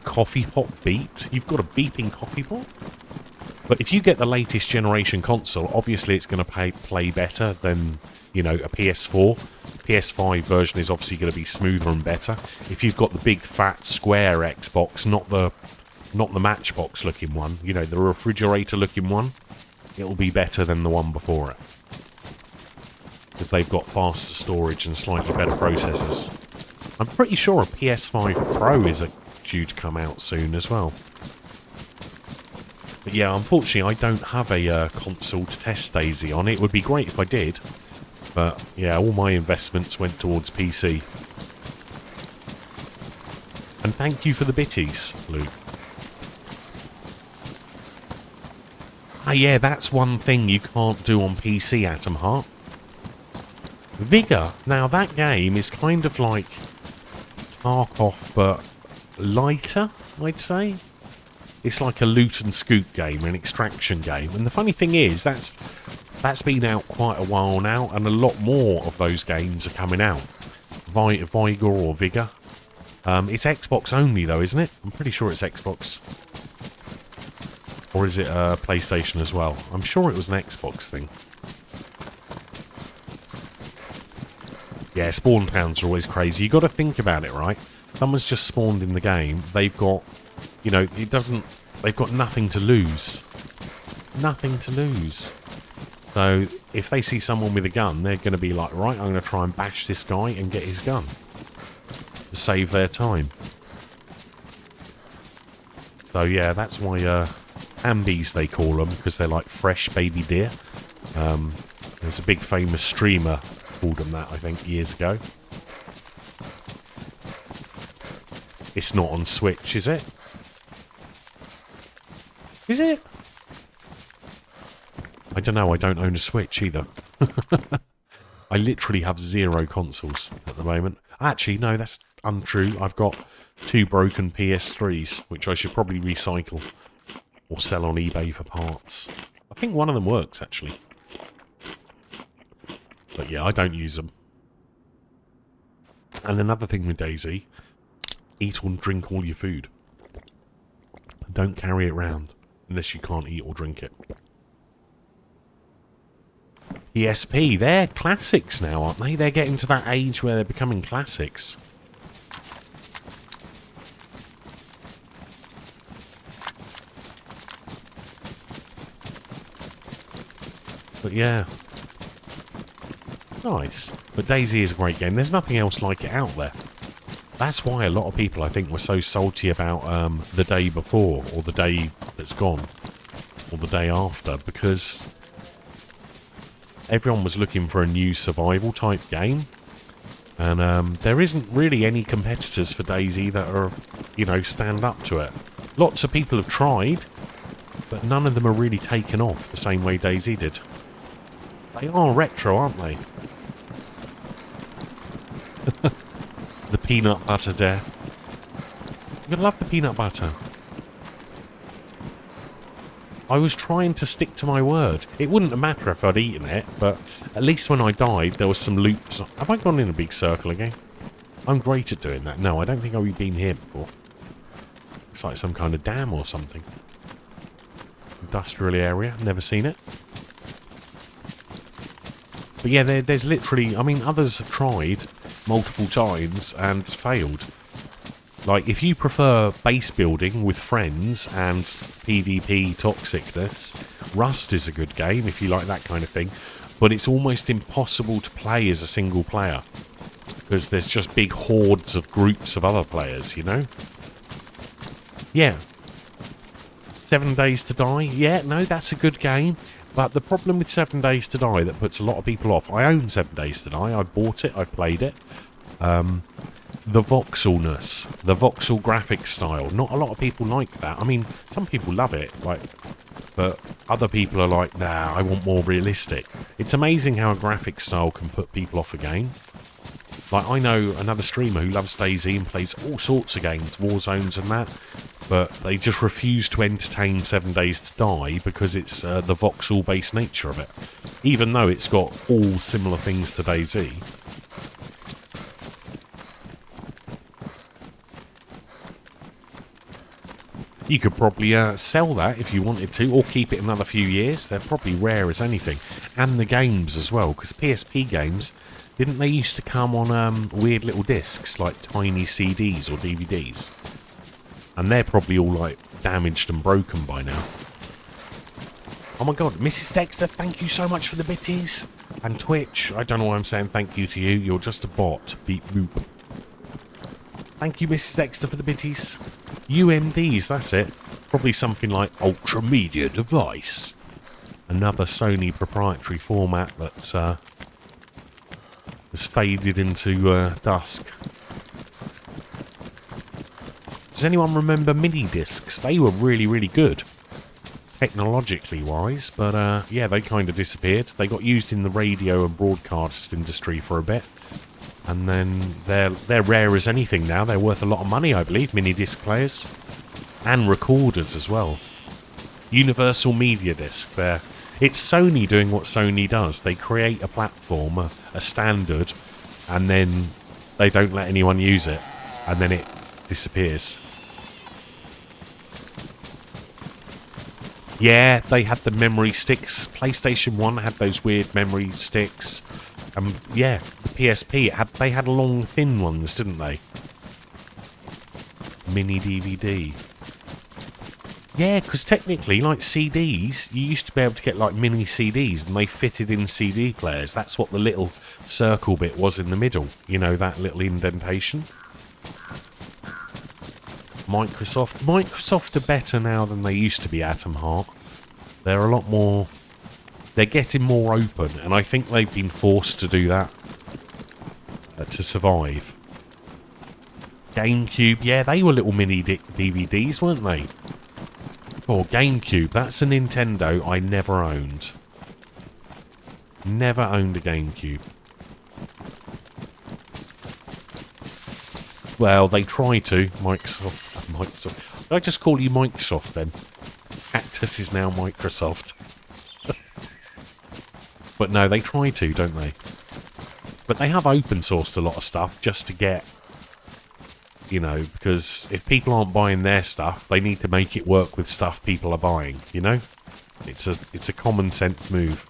Coffee pot beeped? You've got a beeping coffee pot? But if you get the latest generation console, obviously it's going to play better than, you know, a PS4. PS5 version is obviously going to be smoother and better. If you've got the big fat square Xbox, not the Matchbox looking one, you know, the refrigerator looking one, it'll be better than the one before it. Because they've got faster storage and slightly better processors. I'm pretty sure a PS5 Pro is due to come out soon as well. But yeah, unfortunately I don't have a console to test DayZ on. It would be great if I did. But yeah, all my investments went towards PC. And thank you for the bitties, Luke. Ah yeah, that's one thing you can't do on PC, Atom Heart. Vigor. Now that game is kind of like Tarkov, but lighter, I'd say. It's like a loot and scoop game, an extraction game. And the funny thing is, that's been out quite a while now, and a lot more of those games are coming out. Vigor or Vigor. It's Xbox only though, isn't it? I'm pretty sure it's Xbox. Or is it PlayStation as well? I'm sure it was an Xbox thing. Yeah, spawn towns are always crazy. You got to think about it, right? Someone's just spawned in the game. They've got, you know, they've got nothing to lose. Nothing to lose. So, if they see someone with a gun, they're going to be like, right, I'm going to try and bash this guy and get his gun. To save their time. So, yeah, that's why, ambies they call them, because they're like fresh baby deer. There's a big famous streamer called them that, I think, years ago. It's not on Switch, is it? Is it? I don't know, I don't own a Switch either. I literally have 0 consoles at the moment. Actually, no, that's untrue. I've got 2 broken PS3s, which I should probably recycle or sell on eBay for parts. I think one of them works, actually. But yeah, I don't use them. And another thing with DayZ, eat or drink all your food. Don't carry it around unless you can't eat or drink it. PSP, they're classics now, aren't they? They're getting to that age where they're becoming classics. But yeah. Nice. But DayZ is a great game. There's nothing else like it out there. That's why a lot of people, I think, were so salty about the day before, or the day that's gone, or the day after, because everyone was looking for a new survival type game, and there isn't really any competitors for DayZ that are, you know, stand up to it. Lots of people have tried, but none of them are really taken off the same way DayZ did. They are retro, aren't they? The peanut butter death. You love the peanut butter. I was trying to stick to my word. It wouldn't have mattered if I'd eaten it, but at least when I died, there was some loops. Have I gone in a big circle again? I'm great at doing that. No, I don't think I've been here before. It's like some kind of dam or something. Industrial area. Never seen it. But yeah, there's literally... I mean, others have tried multiple times and failed. Like, if you prefer base building with friends and PvP toxicness, Rust is a good game if you like that kind of thing. But it's almost impossible to play as a single player. Because there's just big hordes of groups of other players, you know? Yeah. 7 Days to Die? Yeah, no, that's a good game. But the problem with 7 Days to Die that puts a lot of people off... I own 7 Days to Die. I bought it. I played it. The voxelness. The voxel graphics style. Not a lot of people like that. I mean, some people love it. Like, but other people are like, nah, I want more realistic. It's amazing how a graphics style can put people off a game. Like, I know another streamer who loves DayZ and plays all sorts of games, Warzones and that, but they just refuse to entertain 7 Days to Die because it's the voxel-based nature of it. Even though it's got all similar things to DayZ. You could probably sell that if you wanted to, or keep it another few years. They're probably rare as anything. And the games as well, because PSP games... Didn't they used to come on weird little discs, like tiny CDs or DVDs? And they're probably all, like, damaged and broken by now. Oh my god, Mrs. Dexter, thank you so much for the bitties. And Twitch, I don't know why I'm saying thank you to you. You're just a bot. Beep boop. Thank you, Mrs. Dexter, for the bitties. UMDs, that's it. Probably something like Ultra Media Device. Another Sony proprietary format that has faded into dusk. Does anyone remember mini discs? They were really, really good. Technologically wise, but yeah, they kind of disappeared. They got used in the radio and broadcast industry for a bit, and then they're rare as anything now. They're worth a lot of money, I believe, mini disc players and recorders as well. Universal Media Disc. It's Sony doing what Sony does. They create a platform, a standard, and then they don't let anyone use it, and then it disappears. Yeah, they had the memory sticks. PlayStation 1 had those weird memory sticks. Yeah, the PSP, they had long, thin ones, didn't they? Mini DVD. Yeah, because technically, like CDs, you used to be able to get like mini CDs, and they fitted in CD players. That's what the little circle bit was in the middle. You know, that little indentation. Microsoft are better now than they used to be, Atom Heart. They're a lot more... They're getting more open, and I think they've been forced to do that to survive. GameCube, yeah, they were little mini DVDs, weren't they? Or GameCube, that's a Nintendo I never owned. Never owned a GameCube. Well, they try to. Microsoft. Did I just call you Microsoft then? Cactus is now Microsoft. But no, they try to, don't they? But they have open sourced a lot of stuff just to get, you know, because if people aren't buying their stuff, they need to make it work with stuff people are buying, you know? It's a common sense move.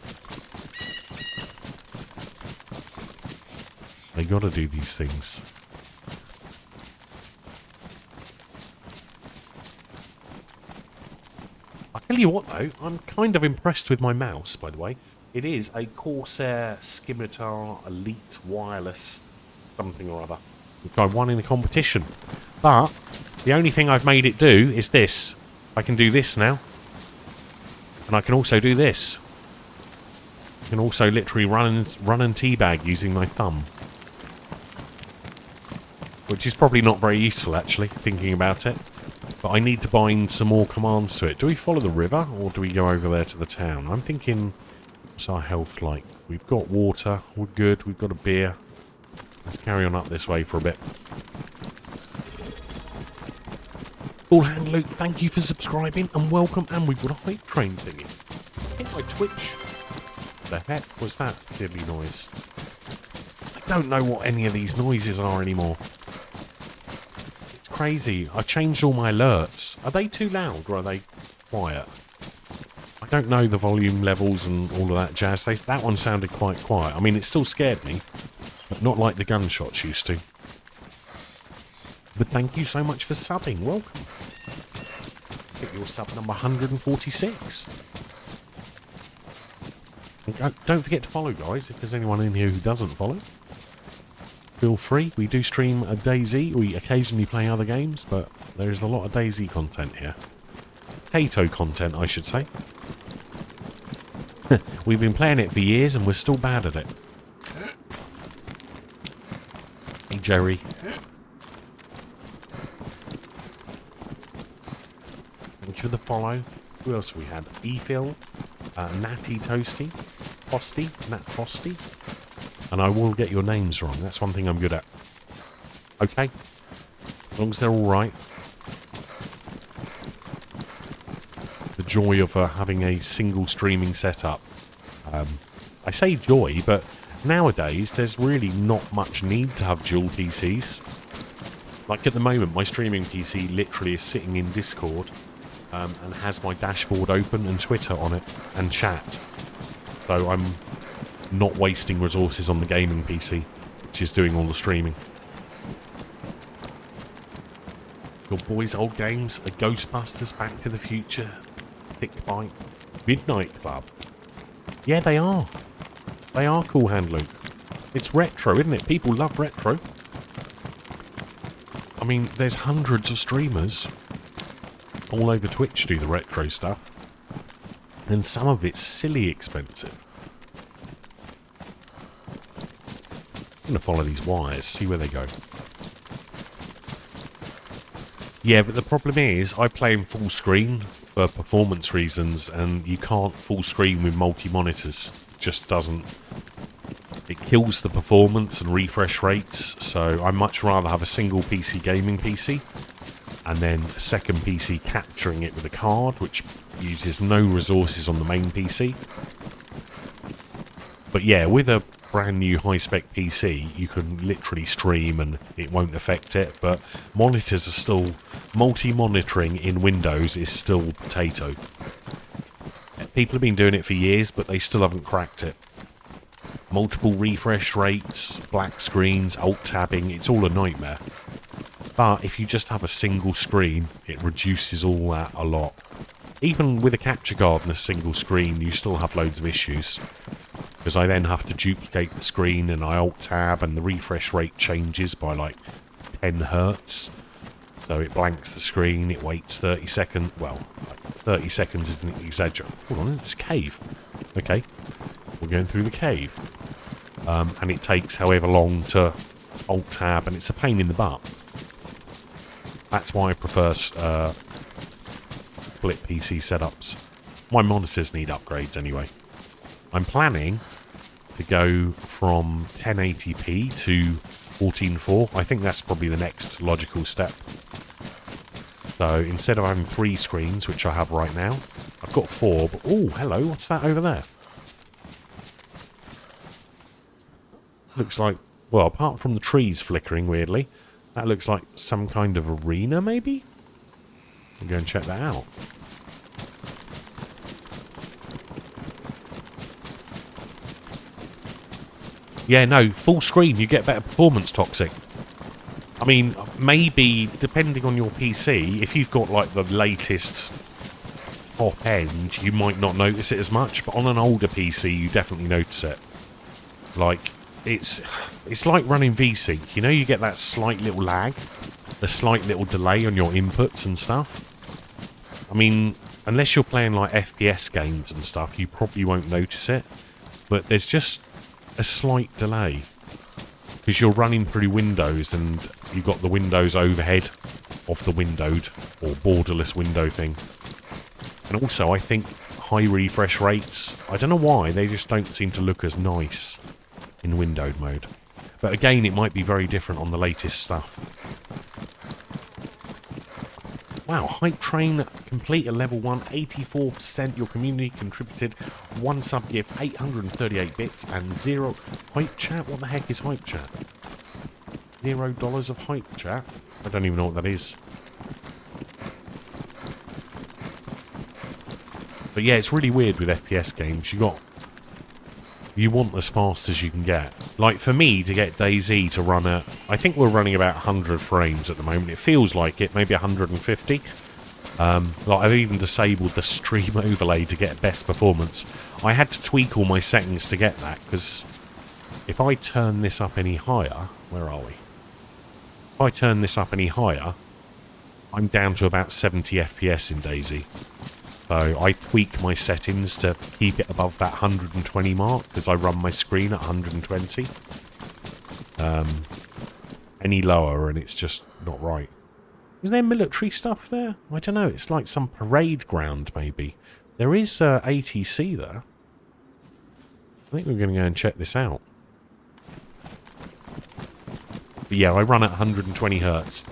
They gotta do these things. I'll tell you what though, I'm kind of impressed with my mouse, by the way. It is a Corsair Scimitar Elite Wireless something or other, which I won in a competition. But the only thing I've made it do is this. I can do this now. And I can also do this. I can also literally run and teabag using my thumb. Which is probably not very useful, actually, thinking about it. But I need to bind some more commands to it. Do we follow the river, or do we go over there to the town? I'm thinking, what's our health like? We've got water. We're good. We've got a beer. Let's carry on up this way for a bit. All hand Luke, thank you for subscribing and welcome. And we've got a hype train thingy. Hit my Twitch. The heck was that fiddly noise? I don't know what any of these noises are anymore. It's crazy. I changed all my alerts. Are they too loud or are they quiet? I don't know the volume levels and all of that jazz. That one sounded quite quiet. I mean, it still scared me, but not like the gunshots used to. But thank you so much for subbing. Welcome. I think you're sub number 146. And don't forget to follow, guys, if there's anyone in here who doesn't follow. Feel free. We do stream a DayZ. We occasionally play other games, but there is a lot of DayZ content here. Potato content, I should say. We've been playing it for years and we're still bad at it. Hey, Jerry. Thank you for the follow. Who else have we had? Ephil, Natty Toasty, Posty, Nat Posty. And I will get your names wrong. That's one thing I'm good at. Okay? As long as they're alright. The joy of having a single streaming setup. I say joy, but nowadays there's really not much need to have dual PCs. Like at the moment, my streaming PC literally is sitting in Discord and has my dashboard open and Twitter on it and chat. So I'm not wasting resources on the gaming PC, which is doing all the streaming. Your boys' old games are Ghostbusters, Back to the Future, Thick Bite, Midnight Club. Yeah, they are. They are cool hand loot. It's retro, isn't it? People love retro. I mean, there's hundreds of streamers all over Twitch do the retro stuff. And some of it's silly expensive. I'm going to follow these wires, see where they go. Yeah, but the problem is, I play in full screen for performance reasons, and you can't full screen with multi-monitors. It just doesn't... It kills the performance and refresh rates, so I'd much rather have a single PC gaming PC, and then a second PC capturing it with a card, which uses no resources on the main PC. But yeah, with a brand new high-spec PC, you can literally stream and it won't affect it, but monitors are still... Multi-monitoring in Windows is still potato. People have been doing it for years, but they still haven't cracked it. Multiple refresh rates, black screens, alt-tabbing, it's all a nightmare. But if you just have a single screen, it reduces all that a lot. Even with a capture card and a single screen, you still have loads of issues. Because I then have to duplicate the screen and I alt-tab and the refresh rate changes by like 10 hertz. So it blanks the screen, it waits 30 seconds. Well, 30 seconds is an exaggeration. Hold on, it's a cave. Okay, we're going through the cave. And it takes however long to alt-tab, and it's a pain in the butt. That's why I prefer split PC setups. My monitors need upgrades anyway. I'm planning to go from 1080p to 14.4. I think that's probably the next logical step. So instead of having 3 screens, which I have right now, I've got 4. But oh, hello, what's that over there? Looks like, well, apart from the trees flickering weirdly, that looks like some kind of arena, maybe? I'll go and check that out. Yeah, no, full screen, you get better performance, Toxic. I mean, maybe, depending on your PC, if you've got, like, the latest top end, you might not notice it as much, but on an older PC, you definitely notice it. Like, it's like running VSync. You know, you get that slight little lag, the slight little delay on your inputs and stuff. I mean, unless you're playing, like, FPS games and stuff, you probably won't notice it, but there's just a slight delay. Because you're running through Windows and you've got the Windows overhead of the windowed or borderless window thing. And also, I think high refresh rates, I don't know why, they just don't seem to look as nice in windowed mode. But again, it might be very different on the latest stuff. Wow, Hype Train complete at level 1, 84%. Your community contributed 1 sub gift, 838 bits, and 0 Hype Chat. What the heck is Hype Chat? $0 of Hype Chat? I don't even know what that is. But yeah, it's really weird with FPS games. You want as fast as you can get. Like for me, to get DayZ to run at... I think we're running about 100 frames at the moment. It feels like it, maybe 150. Like I've even disabled the stream overlay to get best performance. I had to tweak all my settings to get that, because if I turn this up any higher... Where are we? If I turn this up any higher, I'm down to about 70 FPS in DayZ. So I tweak my settings to keep it above that 120 mark, because I run my screen at 120. Any lower and it's just not right. Is there military stuff there? I don't know, it's like some parade ground maybe. There is ATC there. I think we're going to go and check this out. But yeah, I run at 120 hertz.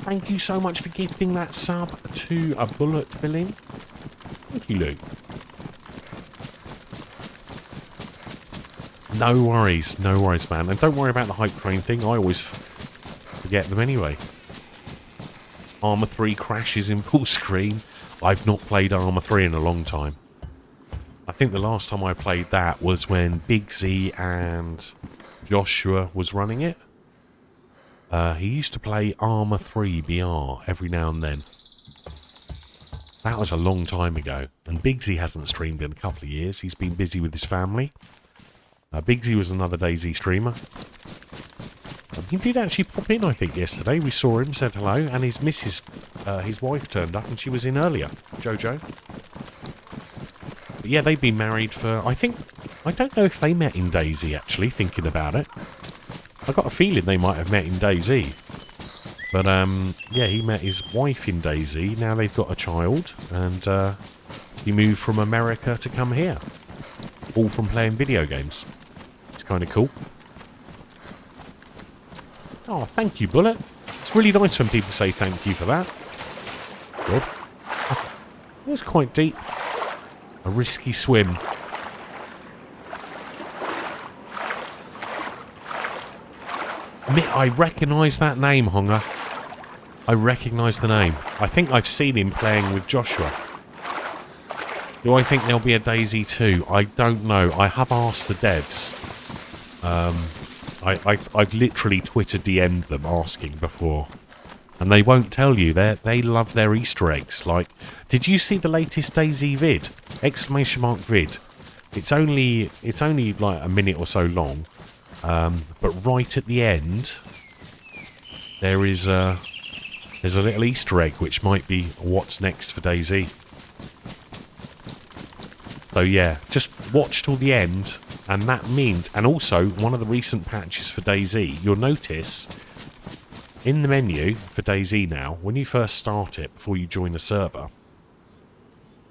Thank you so much for gifting that sub to a bullet billing. Thank you, Luke. No worries, man. And don't worry about the Hype Train thing. I always forget them anyway. Arma 3 crashes in full screen. I've not played Arma 3 in a long time. I think the last time I played that was when Big Z and Joshua was running it. He used to play Arma 3 BR every now and then. That was a long time ago. And Bigsy hasn't streamed in a couple of years. He's been busy with his family. Bigsy was another DayZ streamer. He did actually pop in, I think, yesterday. We saw him, said hello, and his missus, his wife, turned up, and she was in earlier. Jojo. But yeah, they've been married for, I don't know if they met in DayZ, actually, thinking about it. I got a feeling they might have met in DayZ. But, yeah, he met his wife in DayZ. Now they've got a child, and he moved from America to come here. All from playing video games. It's kind of cool. Oh, thank you, Bullet. It's really nice when people say thank you for that. Good. It's quite deep. A risky swim. I recognise that name, Honga. I recognise the name. I think I've seen him playing with Joshua. Do I think there'll be a DayZ 2? I don't know. I have asked the devs. I've literally Twitter DM'd them asking before. And they won't tell you. They love their Easter eggs. Like, did you see the latest DayZ vid? Exclamation mark vid. It's only like a minute or so long. But right at the end, there's a little Easter egg which might be what's next for DayZ. So yeah, just watch till the end, and that means, and also one of the recent patches for DayZ, you'll notice in the menu for DayZ now, when you first start it before you join the server,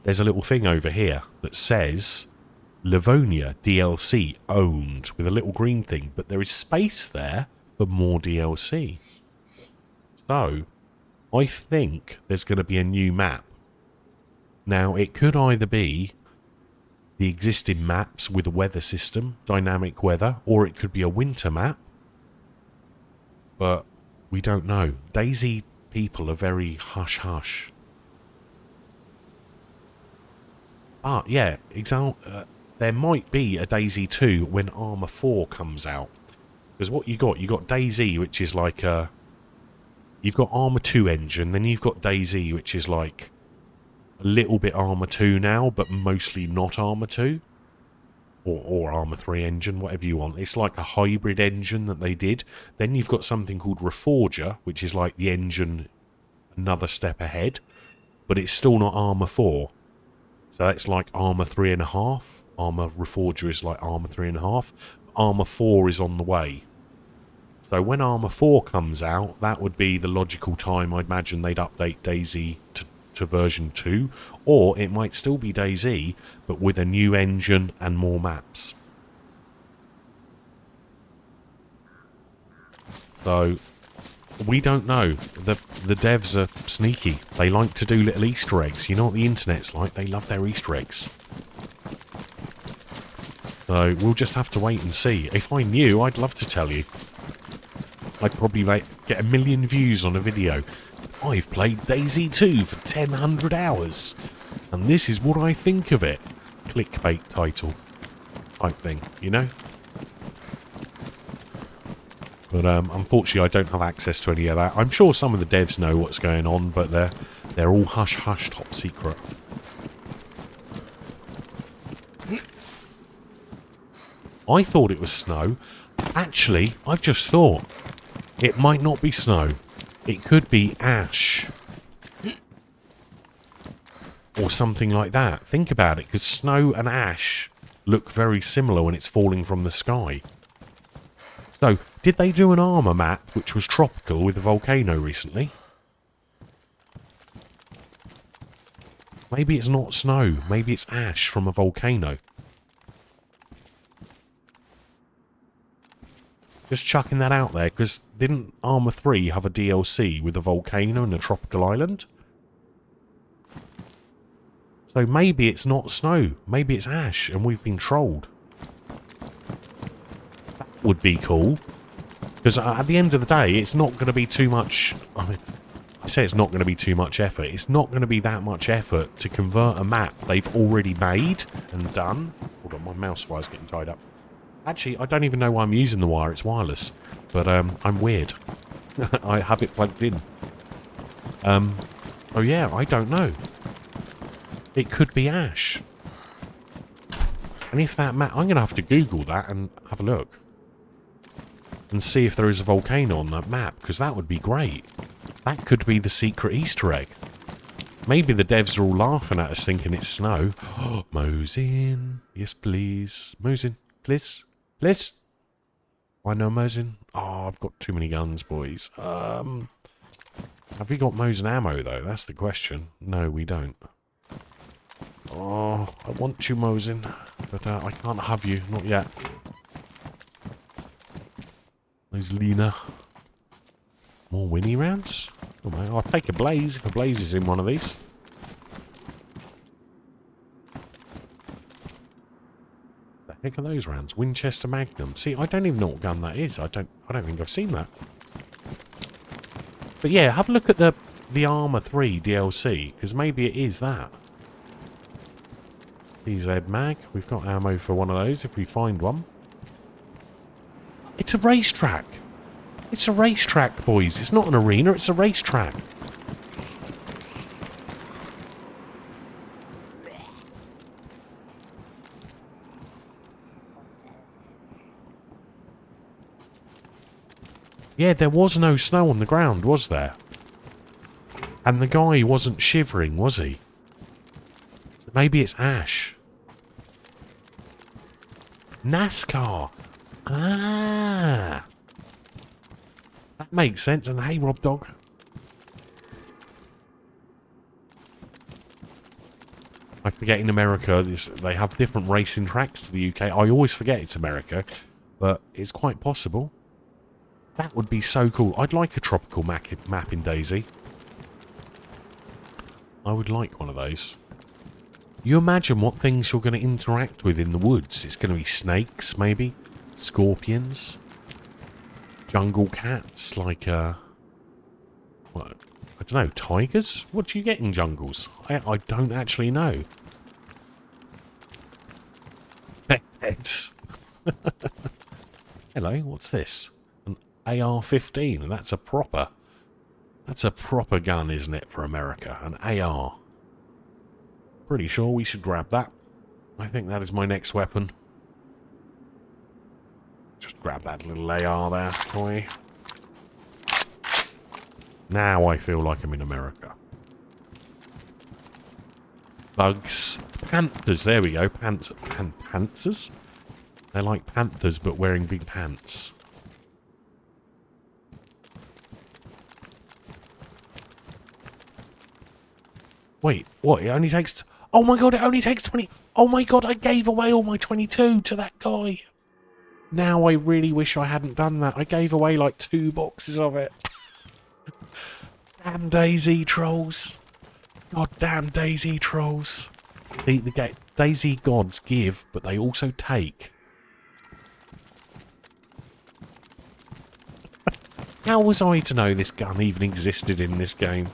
there's a little thing over here that says Livonia DLC owned with a little green thing, but there is space there for more DLC. So, I think there's going to be a new map. Now, it could either be the existing maps with a weather system, dynamic weather, or it could be a winter map. But we don't know. DayZ people are very hush-hush. But, yeah, there might be a DayZ 2 when Armour 4 comes out. Because what you got DayZ, which is like a... You've got Armour 2 engine, then you've got DayZ, which is like a little bit Armour 2 now, but mostly not Armour 2. Or Armour 3 engine, whatever you want. It's like a hybrid engine that they did. Then you've got something called Reforger, which is like the engine another step ahead. But it's still not Armour 4. So that's like Armour 3.5. Armour Reforger is like Armour 3.5. Armour 4 is on the way. So when Armour 4 comes out, that would be the logical time I'd imagine they'd update DayZ to version 2. Or it might still be DayZ, but with a new engine and more maps. So, we don't know. The devs are sneaky. They like to do little Easter eggs. You know what the internet's like? They love their Easter eggs. So, we'll just have to wait and see. If I knew, I'd love to tell you. I'd probably get 1 million views on a video. I've played DayZ 2 for 1,000 hours. And this is what I think of it. Clickbait title. Type thing, you know? But unfortunately I don't have access to any of that. I'm sure some of the devs know what's going on, but they're all hush-hush top secret. I thought it was snow. Actually, I've just thought. It might not be snow. It could be ash. Or something like that. Think about it, because snow and ash look very similar when it's falling from the sky. So, did they do an armour map which was tropical with a volcano recently? Maybe it's not snow. Maybe it's ash from a volcano. Just chucking that out there, because didn't Armour 3 have a DLC with a volcano and a tropical island? So maybe it's not snow. Maybe it's ash, and we've been trolled. That would be cool. Because at the end of the day, it's not going to be too much... I say it's not going to be too much effort. It's not going to be that much effort to convert a map they've already made and done. Hold on, my mouse wire's getting tied up. Actually, I don't even know why I'm using the wire. It's wireless. But I'm weird. I have it plugged in. Oh yeah, I don't know. It could be ash. And if that map... I'm going to have to Google that and have a look. And see if there is a volcano on that map, because that would be great. That could be the secret Easter egg. Maybe the devs are all laughing at us thinking it's snow. Oh, Mosin. Yes, please. Mosin, please. Please. Why no Mosin? Oh, I've got too many guns, boys. Have we got Mosin ammo, though? That's the question. No, we don't. Oh, I want you, Mosin. But I can't have you. Not yet. There's Lena. More Winnie rounds? Oh, man. I'll take a Blaze if a Blaze is in one of these. The heck are those rounds? Winchester Magnum. See, I don't even know what gun that is. I don't think I've seen that. But yeah, have a look at the Armour 3 DLC, because maybe it is that. DayZ Mag. We've got ammo for one of those if we find one. It's a racetrack. It's a racetrack, boys. It's not an arena, it's a racetrack. Yeah, there was no snow on the ground, was there? And the guy wasn't shivering, was he? Maybe it's ash. NASCAR. Ah. That makes sense. And hey, Rob Dog. I forget in America, they have different racing tracks to the UK. I always forget it's America, but it's quite possible. That would be so cool. I'd like a tropical map in DayZ. I would like one of those. You imagine what things you're going to interact with in the woods. It's going to be snakes, maybe. Scorpions. Jungle cats, like, what? I don't know, tigers? What do you get in jungles? I don't actually know. Pets. Hello, what's this? An AR-15, and that's a proper gun, isn't it, for America? An AR. Pretty sure we should grab that. I think that is my next weapon. Just grab that little AR there, boy. Now I feel like I'm in America. Bugs. Panthers, there we go. Panthers? They're like panthers, but wearing big pants. Wait, what? It only takes... Oh my god, it only takes 20... Oh my god, I gave away all my 22 to that guy. Now I really wish I hadn't done that. I gave away like 2 boxes of it. Damn DayZ trolls. God damn DayZ trolls. See, the DayZ gods give, but they also take. How was I to know this gun even existed in this game?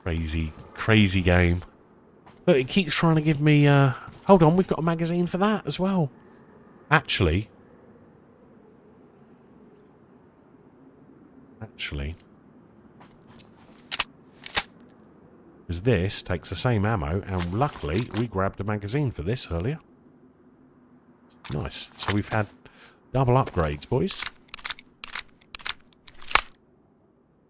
Crazy, crazy game. But it keeps trying to give me, hold on, we've got a magazine for that as well. Actually, because this takes the same ammo, and luckily we grabbed a magazine for this earlier. Nice. So we've had double upgrades, boys.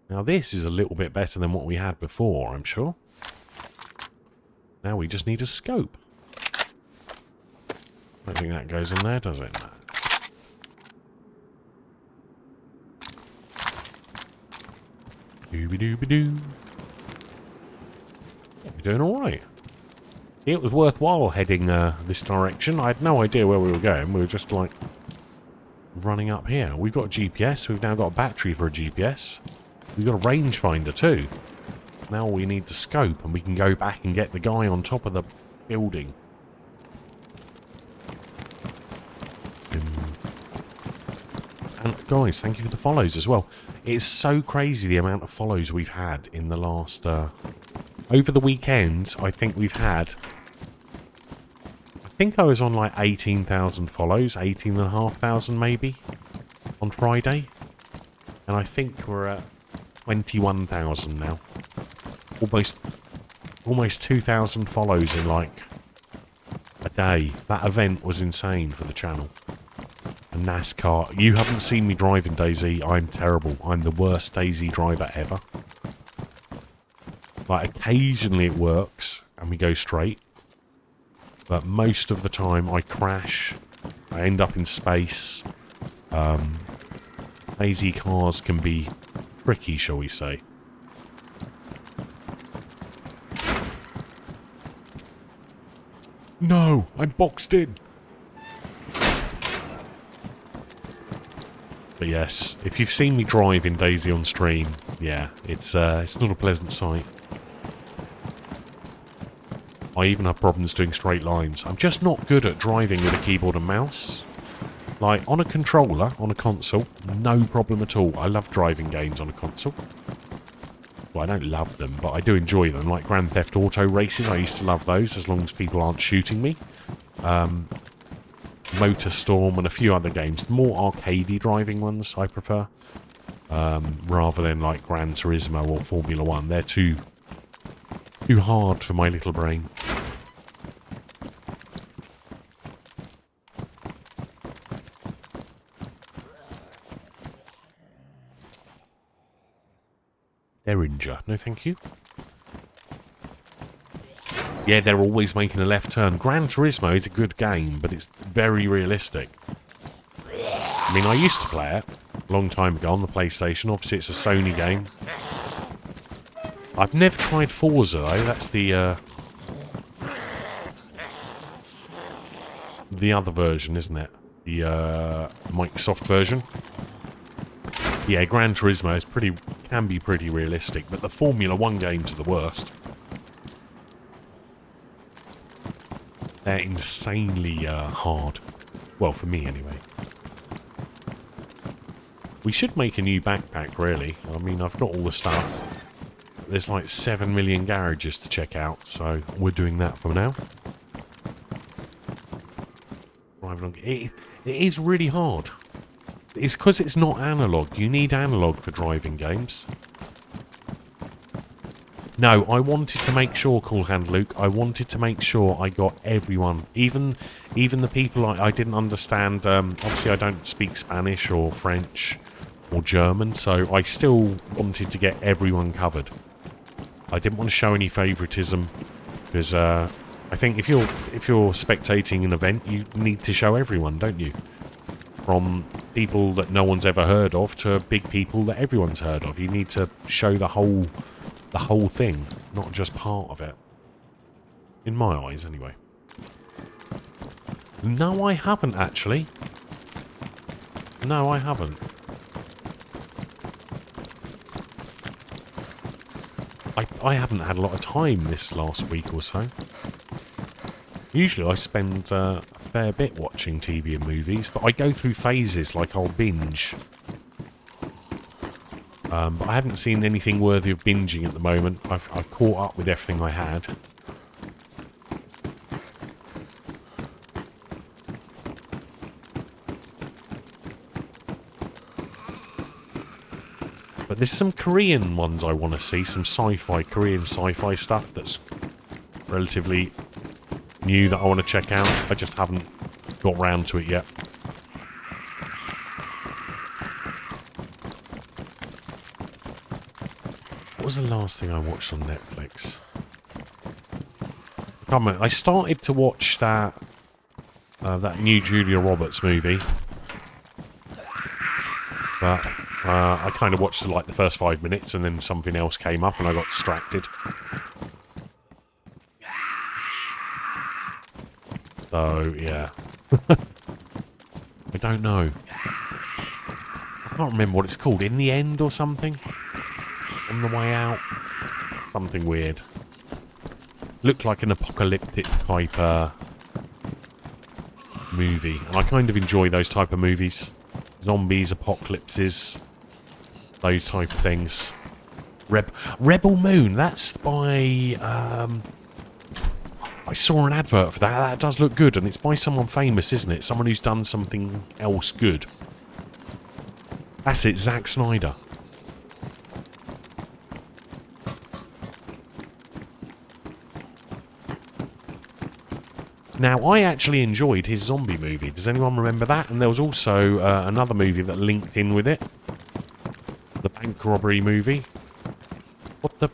Now this is a little bit better than what we had before, I'm sure. Now we just need a scope. I don't think that goes in there, does it? Dooby-dooby-doo. Yeah, we're doing alright. See, it was worthwhile heading this direction. I had no idea where we were going. We were just, like, running up here. We've got a GPS. We've now got a battery for a GPS. We've got a rangefinder, too. Now we need the scope, and we can go back and get the guy on top of the building. And, guys, thank you for the follows as well. It's so crazy the amount of follows we've had in the last... over the weekend, I think we've had... I think I was on like 18,000 follows, 18,500 maybe, on Friday. And I think we're at 21,000 now. Almost 2,000 follows in like a day. That event was insane for the channel. A NASCAR. You haven't seen me drive in DayZ. I'm terrible. I'm the worst DayZ driver ever. Like, occasionally it works and we go straight. But most of the time I crash. I end up in space. DayZ cars can be tricky, shall we say. No, I'm boxed in. But yes, if you've seen me drive in DayZ on stream, yeah, it's not a pleasant sight. I even have problems doing straight lines. I'm just not good at driving with a keyboard and mouse. Like, on a controller, on a console, no problem at all. I love driving games on a console. Well, I don't love them, but I do enjoy them. Like Grand Theft Auto races, I used to love those, as long as people aren't shooting me. Motorstorm and a few other games. The more arcadey driving ones I prefer. Rather than like Gran Turismo or Formula 1. They're too hard for my little brain. Derringer. No, thank you. Yeah, they're always making a left turn. Gran Turismo is a good game, but it's very realistic. I mean, I used to play it a long time ago on the PlayStation. Obviously, it's a Sony game. I've never tried Forza, though. That's the other version, isn't it? The Microsoft version. Yeah, Gran Turismo is can be pretty realistic, but the Formula 1 games are the worst. They're insanely hard. Well, for me, anyway. We should make a new backpack, really. I mean, I've got all the stuff. There's like 7 million garages to check out, so we're doing that for now. It is really hard. It's because it's not analog. You need analog for driving games. No, I wanted to make sure, Cool Hand Luke, I wanted to make sure I got everyone. Even the people I didn't understand. Obviously, I don't speak Spanish or French or German, so I still wanted to get everyone covered. I didn't want to show any favoritism, because I think if you're spectating an event, you need to show everyone, don't you? From people that no one's ever heard of to big people that everyone's heard of. You need to show the whole thing, not just part of it. In my eyes, anyway. No, I haven't, actually. No, I haven't. I haven't had a lot of time this last week or so. Usually I spend a fair bit watching TV and movies, but I go through phases, like I'll binge. But I haven't seen anything worthy of binging at the moment. I've caught up with everything I had. But there's some Korean ones I want to see, some Korean sci-fi stuff that's relatively new that I want to check out. I just haven't got round to it yet. What was the last thing I watched on Netflix? I can't remember. I started to watch that new Julia Roberts movie, but I kind of watched like the first 5 minutes, and then something else came up, and I got distracted. So yeah, I don't know. I can't remember what it's called. In the End or something. On the Way Out. Something weird. Looked like an apocalyptic type movie. And I kind of enjoy those type of movies. Zombies, apocalypses. Those type of things. Rebel Moon. That's by... I saw an advert for that. That does look good. And it's by someone famous, isn't it? Someone who's done something else good. That's it. Zack Snyder. Now, I actually enjoyed his zombie movie. Does anyone remember that? And there was also another movie that linked in with it. The bank robbery movie. What the...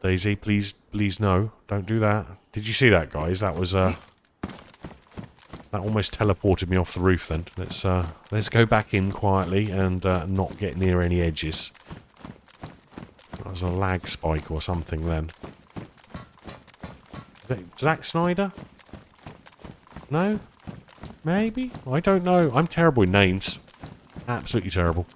DayZ, please no. Don't do that. Did you see that, guys? That was, that almost teleported me off the roof then. Let's go back in quietly and not get near any edges. That was a lag spike or something then. Is that Zack Snyder? No? Maybe? I don't know. I'm terrible with names. Absolutely terrible.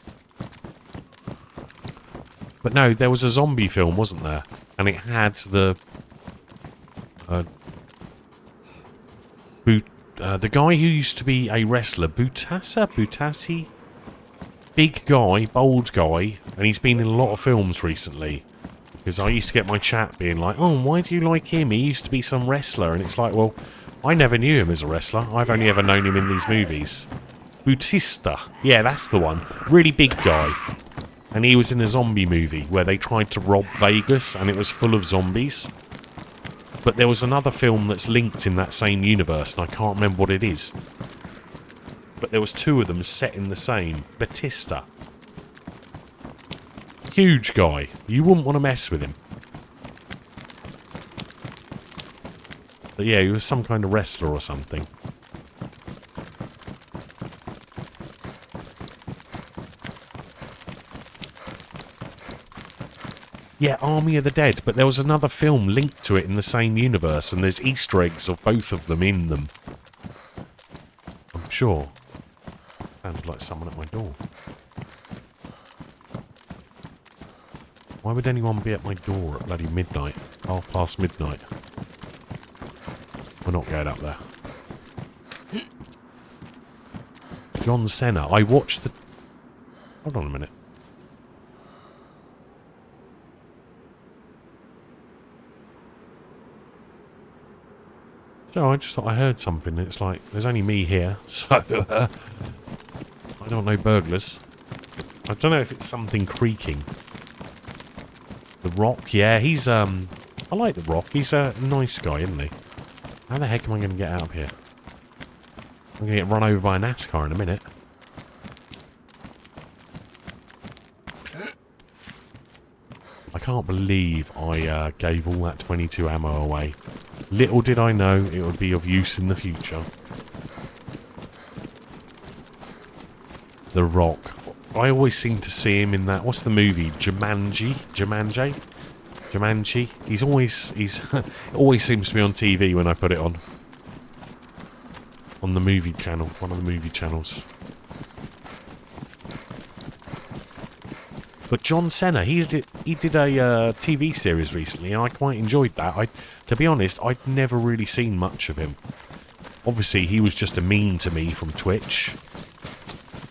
But no, there was a zombie film, wasn't there? And it had the... the guy who used to be a wrestler, Butasi? Big guy, bold guy, and he's been in a lot of films recently. Because I used to get my chat being like, oh, why do you like him? He used to be some wrestler. And it's like, well, I never knew him as a wrestler. I've only ever known him in these movies. Bautista. Yeah, that's the one. Really big guy. And he was in a zombie movie where they tried to rob Vegas and it was full of zombies. But there was another film that's linked in that same universe, and I can't remember what it is. But there was two of them set in the same. Batista. Huge guy. You wouldn't want to mess with him. But yeah, he was some kind of wrestler or something. Yeah, Army of the Dead, but there was another film linked to it in the same universe, and there's Easter eggs of both of them in them. I'm sure. Sounded like someone at my door. Why would anyone be at my door at bloody midnight? midnight. We're not going up there. John Cena. I watched the... Hold on a minute. So I just thought I heard something, and it's like, there's only me here, so I don't know burglars. I don't know if it's something creaking. The Rock, yeah, he's, I like The Rock, he's a nice guy, isn't he? How the heck am I going to get out of here? I'm going to get run over by a NASCAR in a minute. I can't believe I gave all that 22 ammo away. Little did I know it would be of use in the future. The Rock. I always seem to see him in that... What's the movie? Jumanji? He's always seems to be on TV when I put it on. On the movie channel. One of the movie channels. But John Cena, he did a TV series recently, and I quite enjoyed that. To be honest, I'd never really seen much of him. Obviously, he was just a meme to me from Twitch.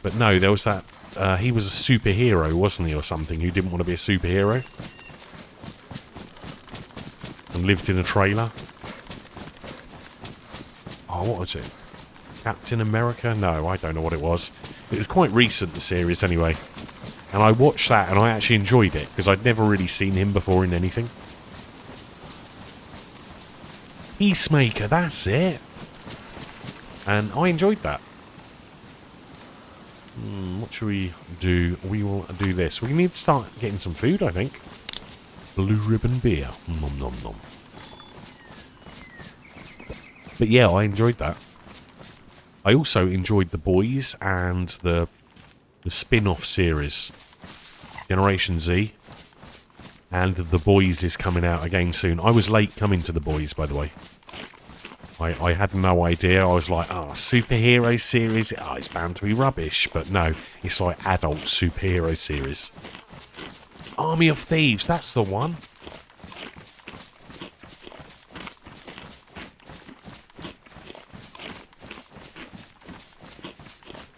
But no, there was that... he was a superhero, wasn't he, or something, who didn't want to be a superhero? And lived in a trailer. Oh, what was it? Captain America? No, I don't know what it was. It was quite recent, the series, anyway. And I watched that, and I actually enjoyed it, because I'd never really seen him before in anything. Peacemaker, that's it. And I enjoyed that. What should we do? We will do this. We need to start getting some food, I think. Blue Ribbon beer. Nom nom nom. But yeah, I enjoyed that. I also enjoyed The Boys and the spin-off series. Generation Z. And The Boys is coming out again soon. I was late coming to The Boys, by the way. I had no idea. I was like, superhero series? Oh, it's bound to be rubbish. But no, it's like adult superhero series. Army of Thieves, that's the one.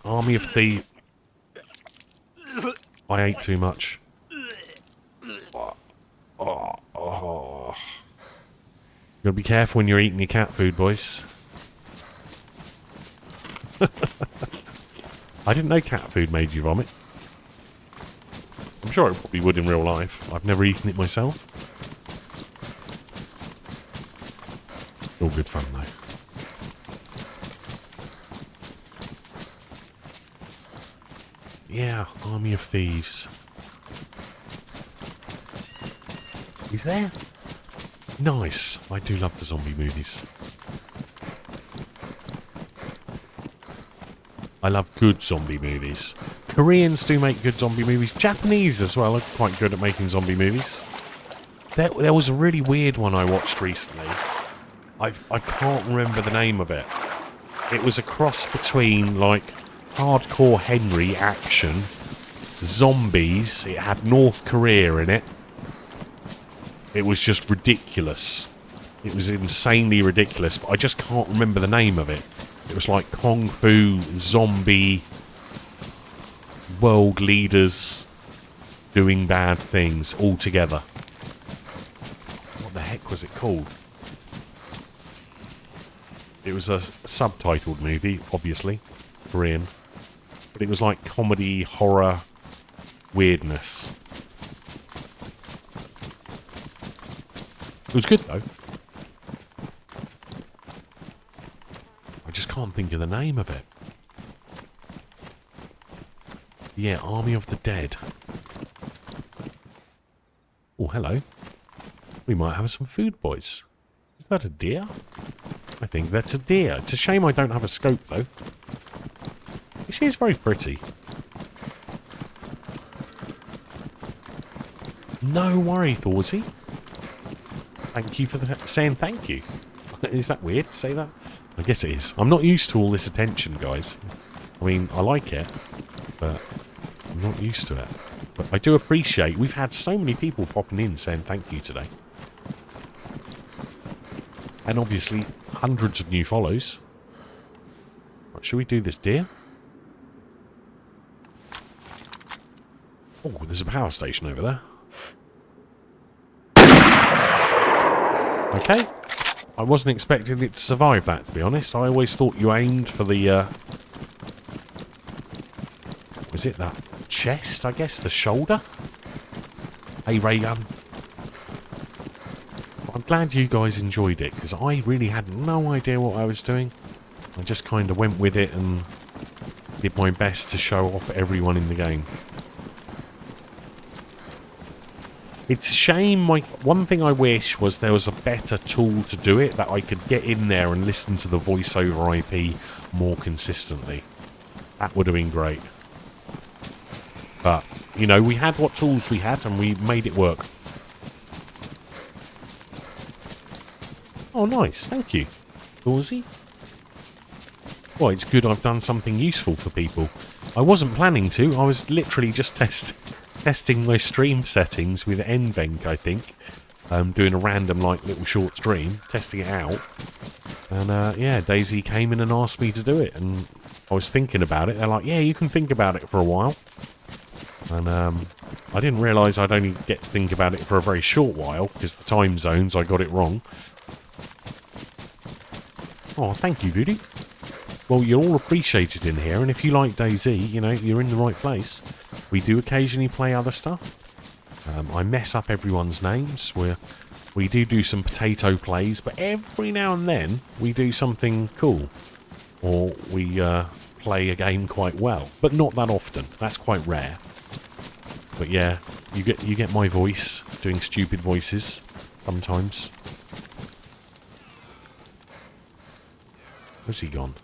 Army of Thieves. I ate too much. You gotta be careful when you're eating your cat food, boys. I didn't know cat food made you vomit. I'm sure it probably would in real life. I've never eaten it myself. All good fun though. Yeah, Army of Thieves. He's there? Nice. I do love the zombie movies. I love good zombie movies. Koreans do make good zombie movies. Japanese as well are quite good at making zombie movies. There was a really weird one I watched recently. I can't remember the name of it. It was a cross between, like, hardcore Henry action, zombies. It had North Korea in it. It was just ridiculous. It was insanely ridiculous, but I just can't remember the name of it. It was like Kung Fu, zombie, world leaders doing bad things all together. What the heck was it called? It was a subtitled movie, obviously, Korean. But it was like comedy, horror, weirdness. It was good, though. I just can't think of the name of it. Yeah, Army of the Dead. Oh, hello. We might have some food, boys. Is that a deer? I think that's a deer. It's a shame I don't have a scope, though. This is very pretty. No worry, Thorsey. Thank you for saying thank you. Is that weird to say that? I guess it is. I'm not used to all this attention, guys. I mean, I like it, but I'm not used to it. But I do appreciate... We've had so many people popping in saying thank you today. And obviously, hundreds of new follows. Right, should we do this deer? Oh, there's a power station over there. Okay. I wasn't expecting it to survive that, to be honest. I always thought you aimed for the, is it that chest, I guess? The shoulder? Hey, ray gun. I'm glad you guys enjoyed it, because I really had no idea what I was doing. I just kind of went with it and did my best to show off everyone in the game. It's a shame. One thing I wish was there was a better tool to do it, that I could get in there and listen to the voice over IP more consistently. That would have been great. But, you know, we had what tools we had and we made it work. Oh, nice. Thank you, Thorsey. Well, it's good I've done something useful for people. I wasn't planning to. I was literally just testing my stream settings with NVenc, I think. Doing a random, like, little short stream, testing it out. And, yeah, DayZ came in and asked me to do it. And I was thinking about it. They're like, yeah, you can think about it for a while. And, I didn't realise I'd only get to think about it for a very short while, because the time zones, I got it wrong. Oh, thank you, Goody. Well, you're all appreciated in here, and if you like DayZ, you know, you're in the right place. We do occasionally play other stuff. I mess up everyone's names. We do some potato plays, but every now and then we do something cool. Or we play a game quite well, but not that often. That's quite rare. But yeah, you get my voice doing stupid voices sometimes. Where's he gone?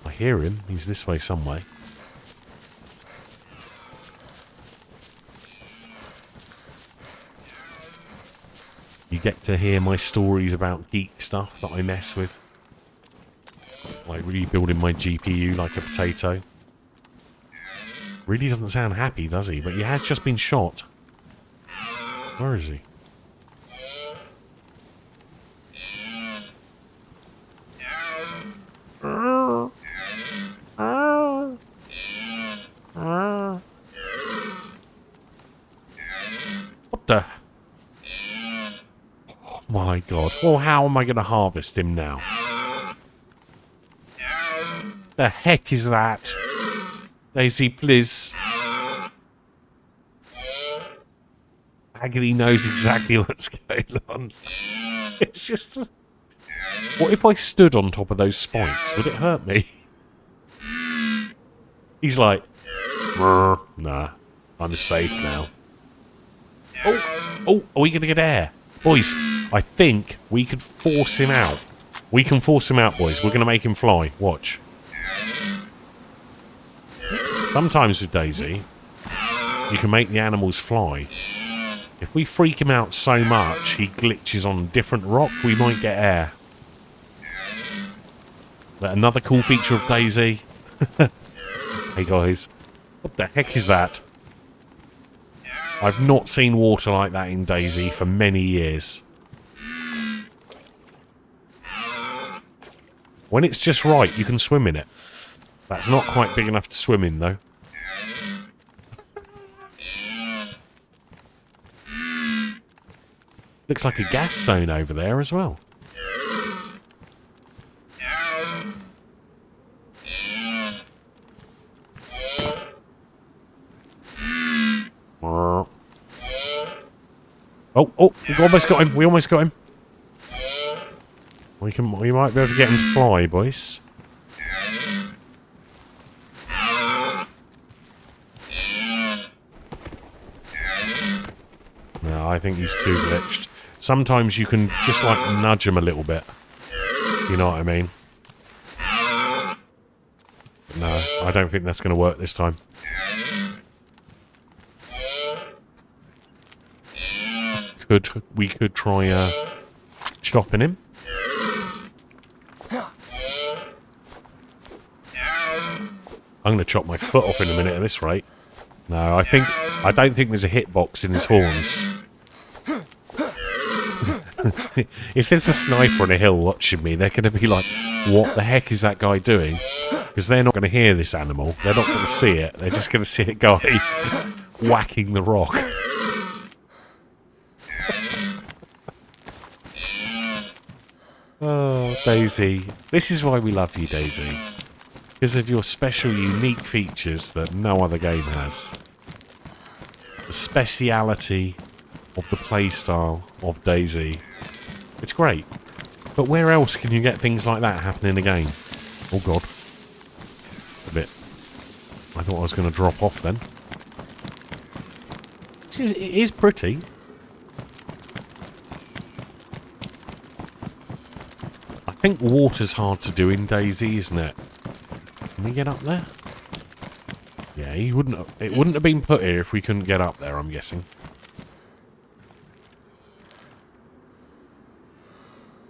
I hear him. He's this way some way. You get to hear my stories about geek stuff that I mess with. Like rebuilding my GPU like a potato. Really doesn't sound happy, does he? But he has just been shot. Where is he? What the? Oh my god. Well, how am I going to harvest him now? The heck is that? DayZ, please. Agony knows exactly what's going on. It's just... What if I stood on top of those spikes? Would it hurt me? He's like, nah, I'm safe now. Oh, are we going to get air? Boys, I think we could force him out. We can force him out, boys. We're going to make him fly. Watch. Sometimes with DayZ, you can make the animals fly. If we freak him out so much he glitches on a different rock, we might get air. But another cool feature of DayZ. Hey guys, what the heck is that? I've not seen water like that in DayZ for many years. When it's just right, you can swim in it. That's not quite big enough to swim in, though. Looks like a gas zone over there as well. Oh, we almost got him. We almost got him. We might be able to get him to fly, boys. No, I think he's too glitched. Sometimes you can just like nudge him a little bit. You know what I mean? But no, I don't think that's going to work this time. We could try chopping him. I'm going to chop my foot off in a minute at this rate. No, I don't think there's a hitbox in his horns. If there's a sniper on a hill watching me, they're going to be like, what the heck is that guy doing? Because they're not going to hear this animal. They're not going to see it. They're just going to see a guy whacking the rock. Oh, DayZ. This is why we love you, DayZ. Because of your special, unique features that no other game has. The speciality of the playstyle of DayZ. It's great. But where else can you get things like that happen in a game? Oh god. A bit. I thought I was going to drop off then. It is pretty. I think water's hard to do in DayZ, isn't it? Can we get up there? Yeah, it wouldn't have been put here if we couldn't get up there, I'm guessing.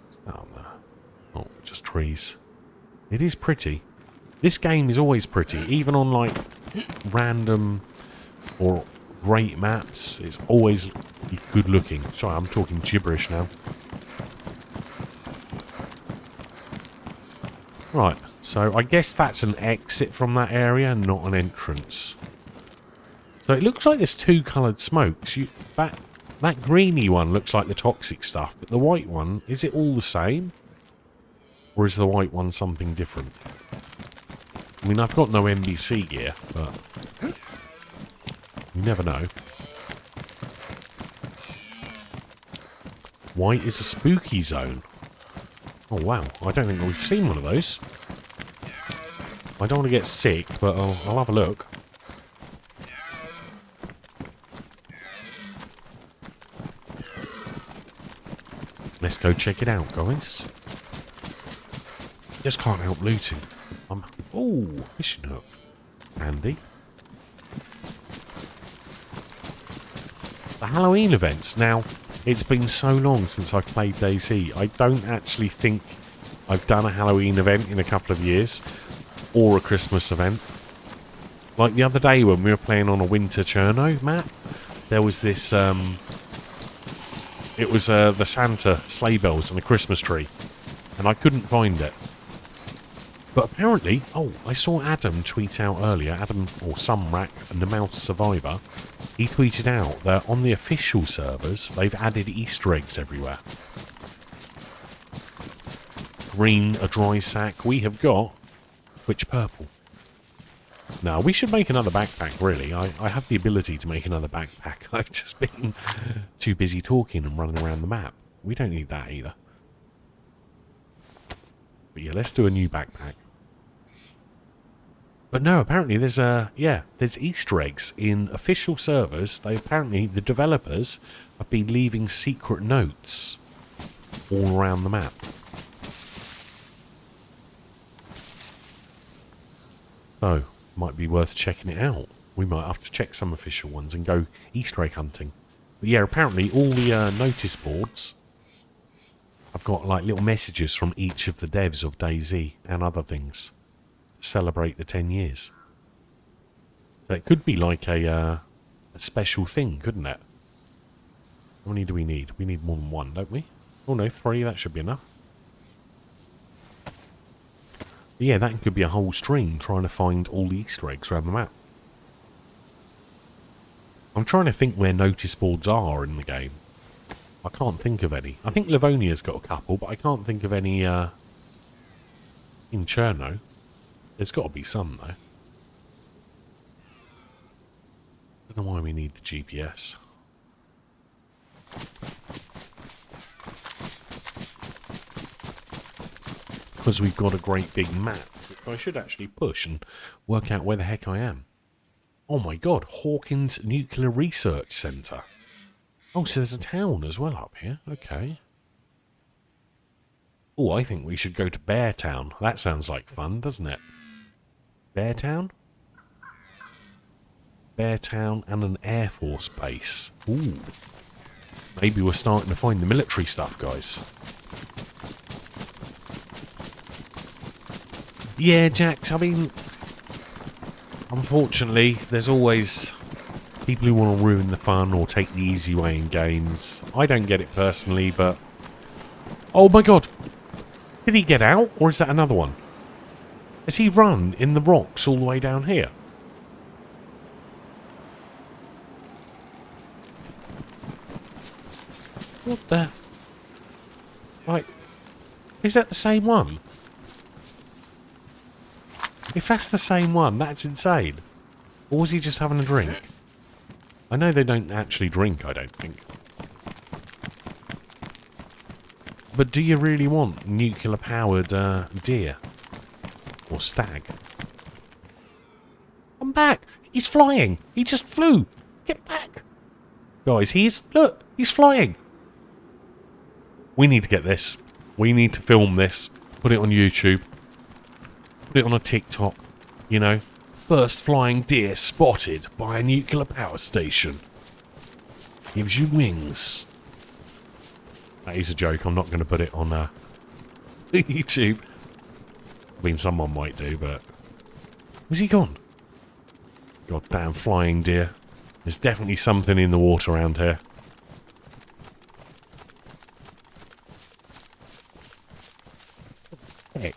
What's that up there? Oh, just trees. It is pretty. This game is always pretty, even on like random or great maps. It's always good looking. Sorry, I'm talking gibberish now. Right, so I guess that's an exit from that area, not an entrance. So it looks like there's two coloured smokes. That greeny one looks like the toxic stuff, but the white one, is it all the same? Or is the white one something different? I mean, I've got no NBC gear, but you never know. White is a spooky zone. Oh wow, I don't think we've seen one of those. I don't want to get sick, but I'll have a look. Let's go check it out, guys. Just can't help looting. Oh, fishing hook. Handy. The Halloween events. Now, it's been so long since I've played DayZ. I don't actually think I've done a Halloween event in a couple of years. Or a Christmas event. Like the other day when we were playing on a Winter Cherno map, there was this, it was the Santa sleigh bells and a Christmas tree. And I couldn't find it. But apparently, I saw Adam tweet out earlier, Adam, or Sumrack, and the Mouse Survivor, he tweeted out that on the official servers, they've added Easter eggs everywhere. Green, a dry sack. We have got, which purple? Now, we should make another backpack, really. I have the ability to make another backpack. I've just been too busy talking and running around the map. We don't need that either. But yeah, let's do a new backpack. But no, apparently there's Easter eggs in official servers. The developers have been leaving secret notes all around the map. So, might be worth checking it out. We might have to check some official ones and go Easter egg hunting. But yeah, apparently all the notice boards have got like little messages from each of the devs of DayZ and other things. Celebrate the 10 years. So it could be like a special thing, couldn't it? How many do we need? We need more than one, don't we? Oh no, 3, that should be enough. But yeah, that could be a whole stream trying to find all the Easter eggs around the map. I'm trying to think where notice boards are in the game. I can't think of any. I think Livonia's got a couple, but I can't think of any in Cherno. There's got to be some, though. I don't know why we need the GPS. Because we've got a great big map, which I should actually push and work out where the heck I am. Oh my god, Hawkins Nuclear Research Centre. Oh, so there's a town as well up here. Okay. Oh, I think we should go to Beartown. That sounds like fun, doesn't it? Beartown? Beartown and an Air Force base. Ooh. Maybe we're starting to find the military stuff, guys. Yeah, Jax, I mean... Unfortunately, there's always people who want to ruin the fun or take the easy way in games. I don't get it personally, but... Oh my god! Did he get out, or is that another one? Has he run in the rocks all the way down here? What the... Like... Is that the same one? If that's the same one, that's insane. Or was he just having a drink? I know they don't actually drink, I don't think. But do you really want nuclear-powered deer? Or stag? Come back! He's flying! He just flew! Get back! Guys, look! He's flying! We need to get this. We need to film this. Put it on YouTube. Put it on a TikTok. You know? First flying deer spotted by a nuclear power station. Gives you wings. That is a joke. I'm not going to put it on YouTube. I mean, someone might do, but... Where's he gone? Goddamn flying deer. There's definitely something in the water around here. Heck.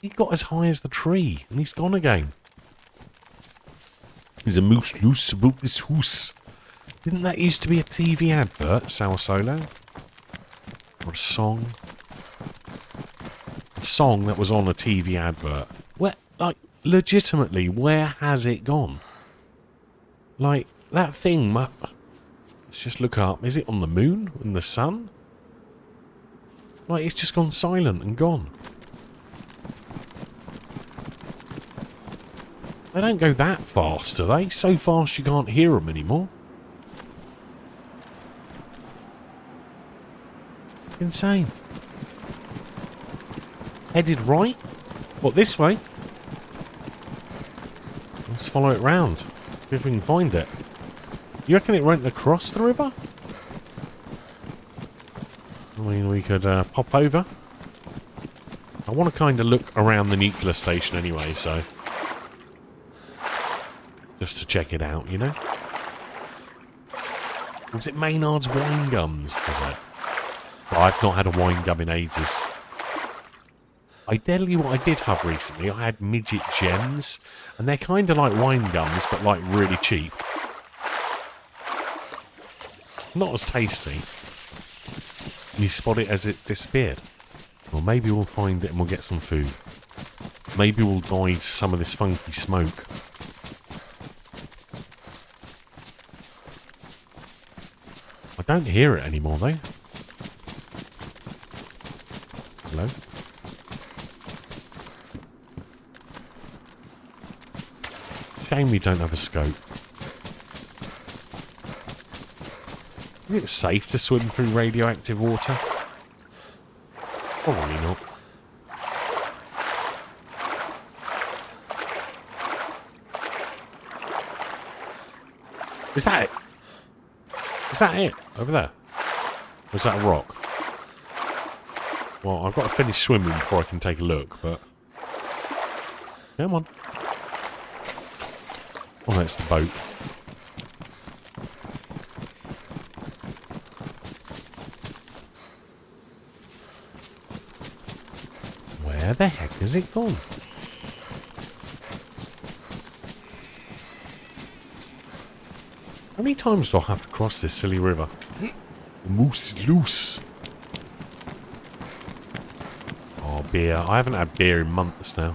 He got as high as the tree, and he's gone again. There's a moose loose about this hoose. Didn't that used to be a TV advert, Sour Solo? Or a song? A song that was on a TV advert. Where, like, legitimately, where has it gone? Like, that thing, let's just look up. Is it on the moon? In the sun? Like, it's just gone silent and gone. They don't go that fast, do they? So fast you can't hear them anymore. It's insane. Headed right? What, this way? Let's follow it round. See if we can find it. You reckon it went across the river? I mean, we could pop over. I want to kind of look around the nuclear station anyway, so... Just to check it out, you know? Was it Maynard's wine gums, was it? Well, I've not had a wine gum in ages. I tell you what I did have recently. I had midget gems, and they're kind of like wine gums, but like really cheap. Not as tasty. You spot it as it disappeared. Or maybe we'll find it and we'll get some food. Maybe we'll dye some of this funky smoke. I don't hear it anymore though. Hello? shame we don't have a scope. Is it safe to swim through radioactive water? Probably not. Is that it? Is that it? Over there? Or is that a rock? Well, I've got to finish swimming before I can take a look, but... Come on. Oh, that's the boat. Where the heck has it gone? How many times do I have to cross this silly river? The moose is loose. Oh, beer. I haven't had beer in months now.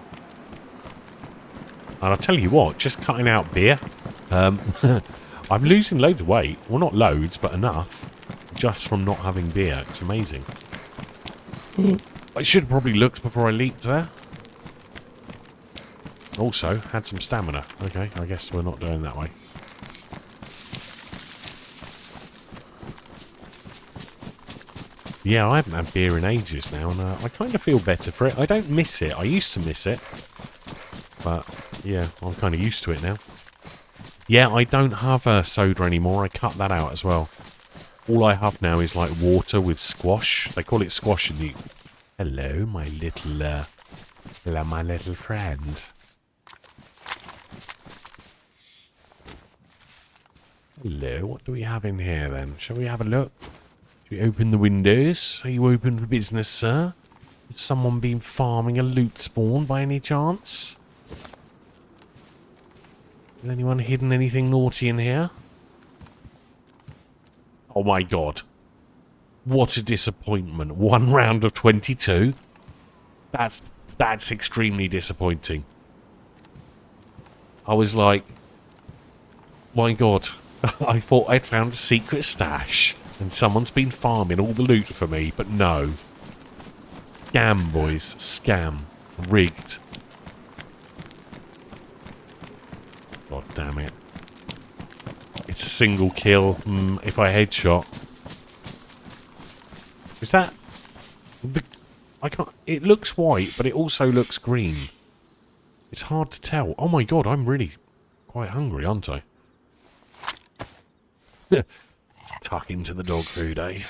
And I'll tell you what, just cutting out beer, I'm losing loads of weight. Well, not loads, but enough. Just from not having beer. It's amazing. I should have probably looked before I leaped there. Also, had some stamina. Okay, I guess we're not doing that way. Yeah, I haven't had beer in ages now, and I kind of feel better for it. I don't miss it. I used to miss it. But, yeah, I'm kind of used to it now. Yeah, I don't have a soda anymore. I cut that out as well. All I have now is, like, water with squash. They call it squash in the... Hello, my little friend. Hello, what do we have in here, then? Shall we have a look? Shall we open the windows? Are you open for business, sir? Has someone been farming a loot spawn by any chance? Has anyone hidden anything naughty in here? Oh my god. What a disappointment. 1 round of 22? That's extremely disappointing. I was like, my god. I thought I'd found a secret stash and someone's been farming all the loot for me, but no. Scam, boys. Scam. Rigged. God damn it. It's a single kill. If I headshot. Is that... I can't... It looks white, but it also looks green. It's hard to tell. Oh my god, I'm really quite hungry, aren't I? Tuck into the dog food, eh?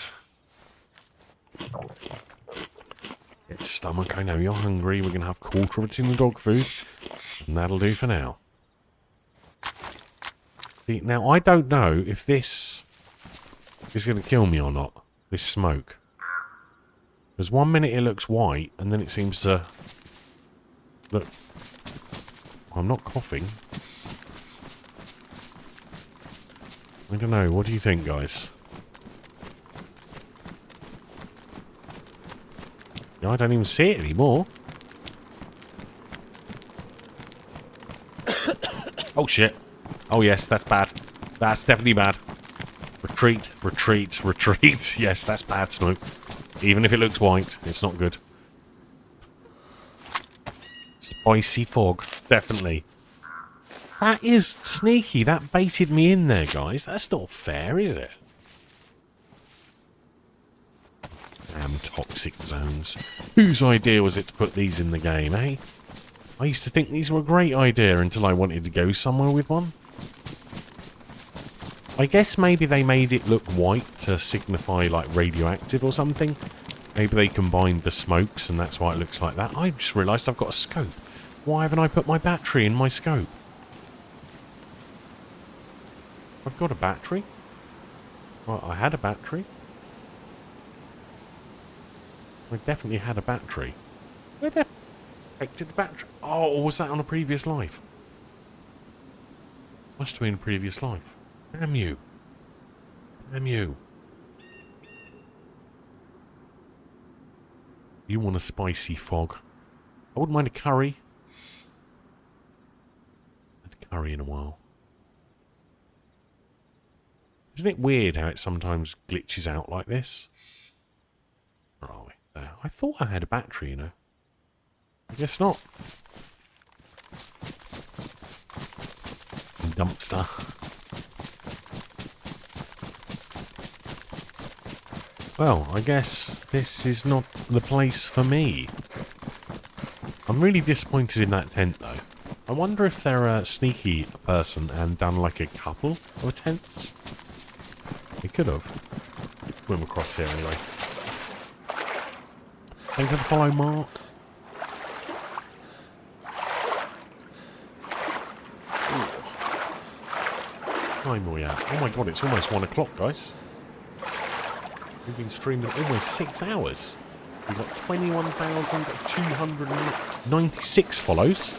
Get stomach, I know you're hungry. We're going to have 1/4 of it in the dog food. And that'll do for now. See, now I don't know if this is going to kill me or not. This smoke. Because 1 minute it looks white, and then it seems to... Look. I'm not coughing. I don't know. What do you think, guys? Yeah, I don't even see it anymore. Oh, shit. Oh, yes, that's bad. That's definitely bad. Retreat, retreat, retreat. Yes, that's bad smoke. Even if it looks white, it's not good. Spicy fog. Definitely. That is sneaky. That baited me in there, guys. That's not fair, is it? Damn toxic zones. Whose idea was it to put these in the game, eh? I used to think these were a great idea until I wanted to go somewhere with one. I guess maybe they made it look white to signify, like, radioactive or something. Maybe they combined the smokes and that's why it looks like that. I just realised I've got a scope. Why haven't I put my battery in my scope? I've got a battery. Well, I had a battery. I definitely had a battery. Where the heck did the battery... Oh, or was that on a previous life? Must have been a previous life. Damn you. Damn you. You want a spicy fog. I wouldn't mind a curry. I haven't had curry in a while. Isn't it weird how it sometimes glitches out like this? Where are we? There. I thought I had a battery, you know. I guess not. dumpster. Well, I guess this is not the place for me. I'm really disappointed in that tent, though. I wonder if they're a sneaky person and done like a couple of tents. They could have. Swim across here anyway. Thank you for the follow, Mark. Time are we at? Oh my god, it's almost 1 o'clock, guys. We've been streaming almost 6 hours. We've got 21,296 follows.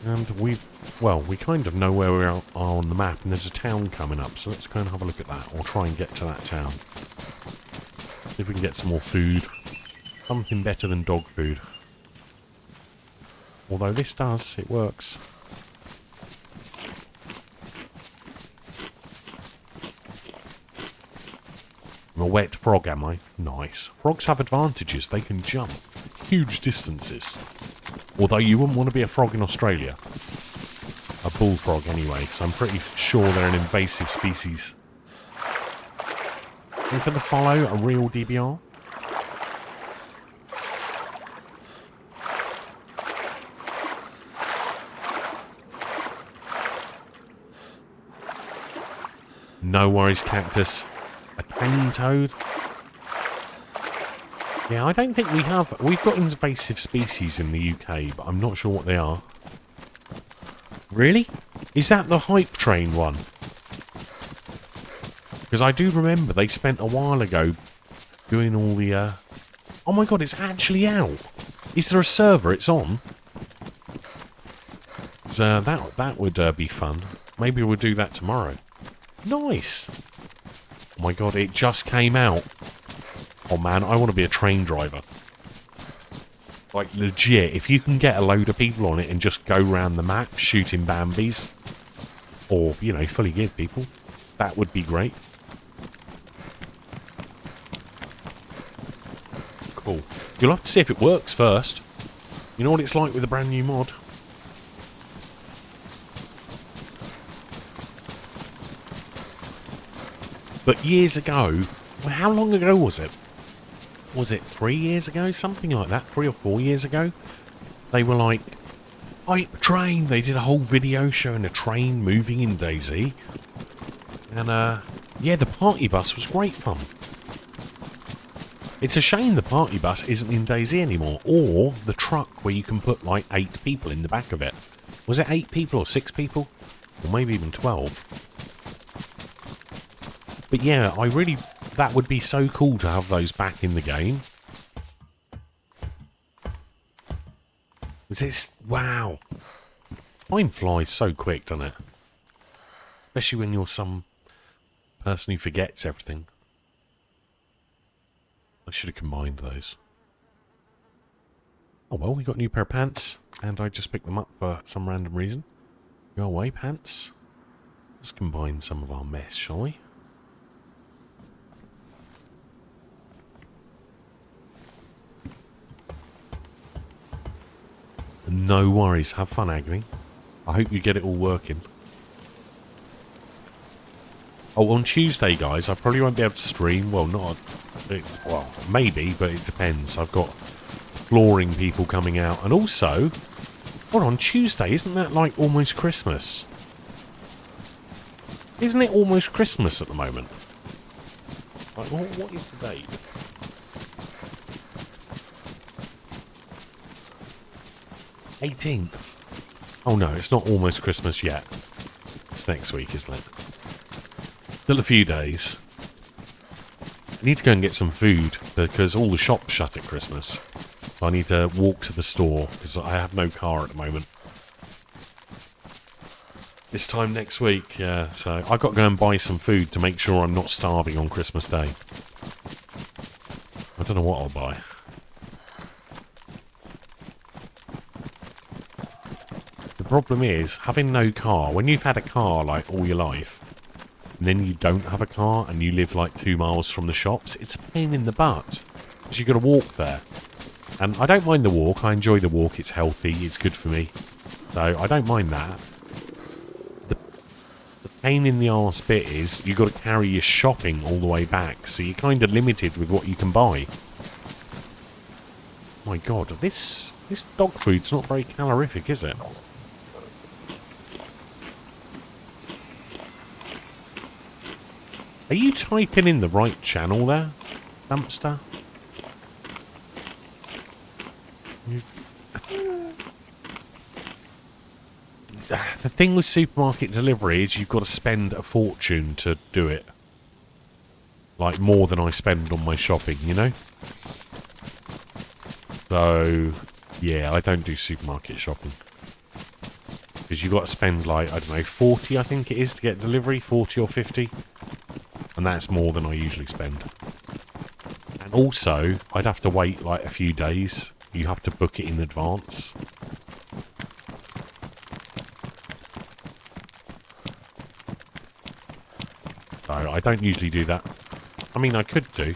And we kind of know where we are on the map, and there's a town coming up, so let's go and have a look at that, or try and get to that town. See if we can get some more food. Something better than dog food. Although this does, it works. I'm a wet frog, am I? Nice. Frogs have advantages. They can jump huge distances. Although you wouldn't want to be a frog in Australia. A bullfrog anyway, because I'm pretty sure they're an invasive species. And for the follow, a real DBR. No worries, Cactus. A cane toad. Yeah, I don't think we have... We've got invasive species in the UK, but I'm not sure what they are. Really? Is that the hype train one? Because I do remember they spent a while ago doing all the... Oh my god, it's actually out! Is there a server it's on? So that would be fun. Maybe we'll do that tomorrow. Nice! Oh my god, it just came out. Oh man, I want to be a train driver. Like, legit, if you can get a load of people on it and just go around the map shooting Bambis, or, you know, fully geared people, that would be great. Cool. You'll have to see if it works first. You know what it's like with a brand new mod. But years ago, well, how long ago was it? Was it 3 years ago? Something like that, 3 or 4 years ago? They were like, hype train! They did a whole video showing a train moving in DayZ. And, yeah, the party bus was great fun. It's a shame the party bus isn't in DayZ anymore, or the truck where you can put like 8 people in the back of it. Was it 8 people or 6 people? Or maybe even 12. But yeah, that would be so cool to have those back in the game. Is this... Wow. Time flies so quick, doesn't it? Especially when you're some person who forgets everything. I should have combined those. Oh well, we got a new pair of pants, and I just picked them up for some random reason. Go away, pants. Let's combine some of our mess, shall we? No worries. Have fun, Agony. I hope you get it all working. Oh, on Tuesday, guys, I probably won't be able to stream. Well, not... Well, maybe, but it depends. I've got flooring people coming out. And also... Well, on Tuesday, isn't that like almost Christmas? Isn't it almost Christmas at the moment? Like, what is the date? 18th. Oh no, it's not almost Christmas yet. It's next week, isn't it? Still a few days. I need to go and get some food because all the shops shut at Christmas. So I need to walk to the store because I have no car at the moment. This time next week, yeah, so I've got to go and buy some food to make sure I'm not starving on Christmas Day. I don't know what I'll buy. The problem is, having no car, when you've had a car like all your life, and then you don't have a car and you live like 2 miles from the shops, it's a pain in the butt. Because you've got to walk there. And I don't mind the walk. I enjoy the walk. It's healthy. It's good for me. So I don't mind that. The pain in the arse bit is you've got to carry your shopping all the way back. So you're kind of limited with what you can buy. My God, this dog food's not very calorific, is it? Are you typing in the right channel there, Dumpster? The thing with supermarket delivery is you've got to spend a fortune to do it. Like more than I spend on my shopping, you know? So, yeah, I don't do supermarket shopping. Because you've got to spend like, I don't know, 40 I think it is to get delivery, 40 or 50. And that's more than I usually spend. And also, I'd have to wait like a few days. You have to book it in advance. So I don't usually do that. I mean, I could do.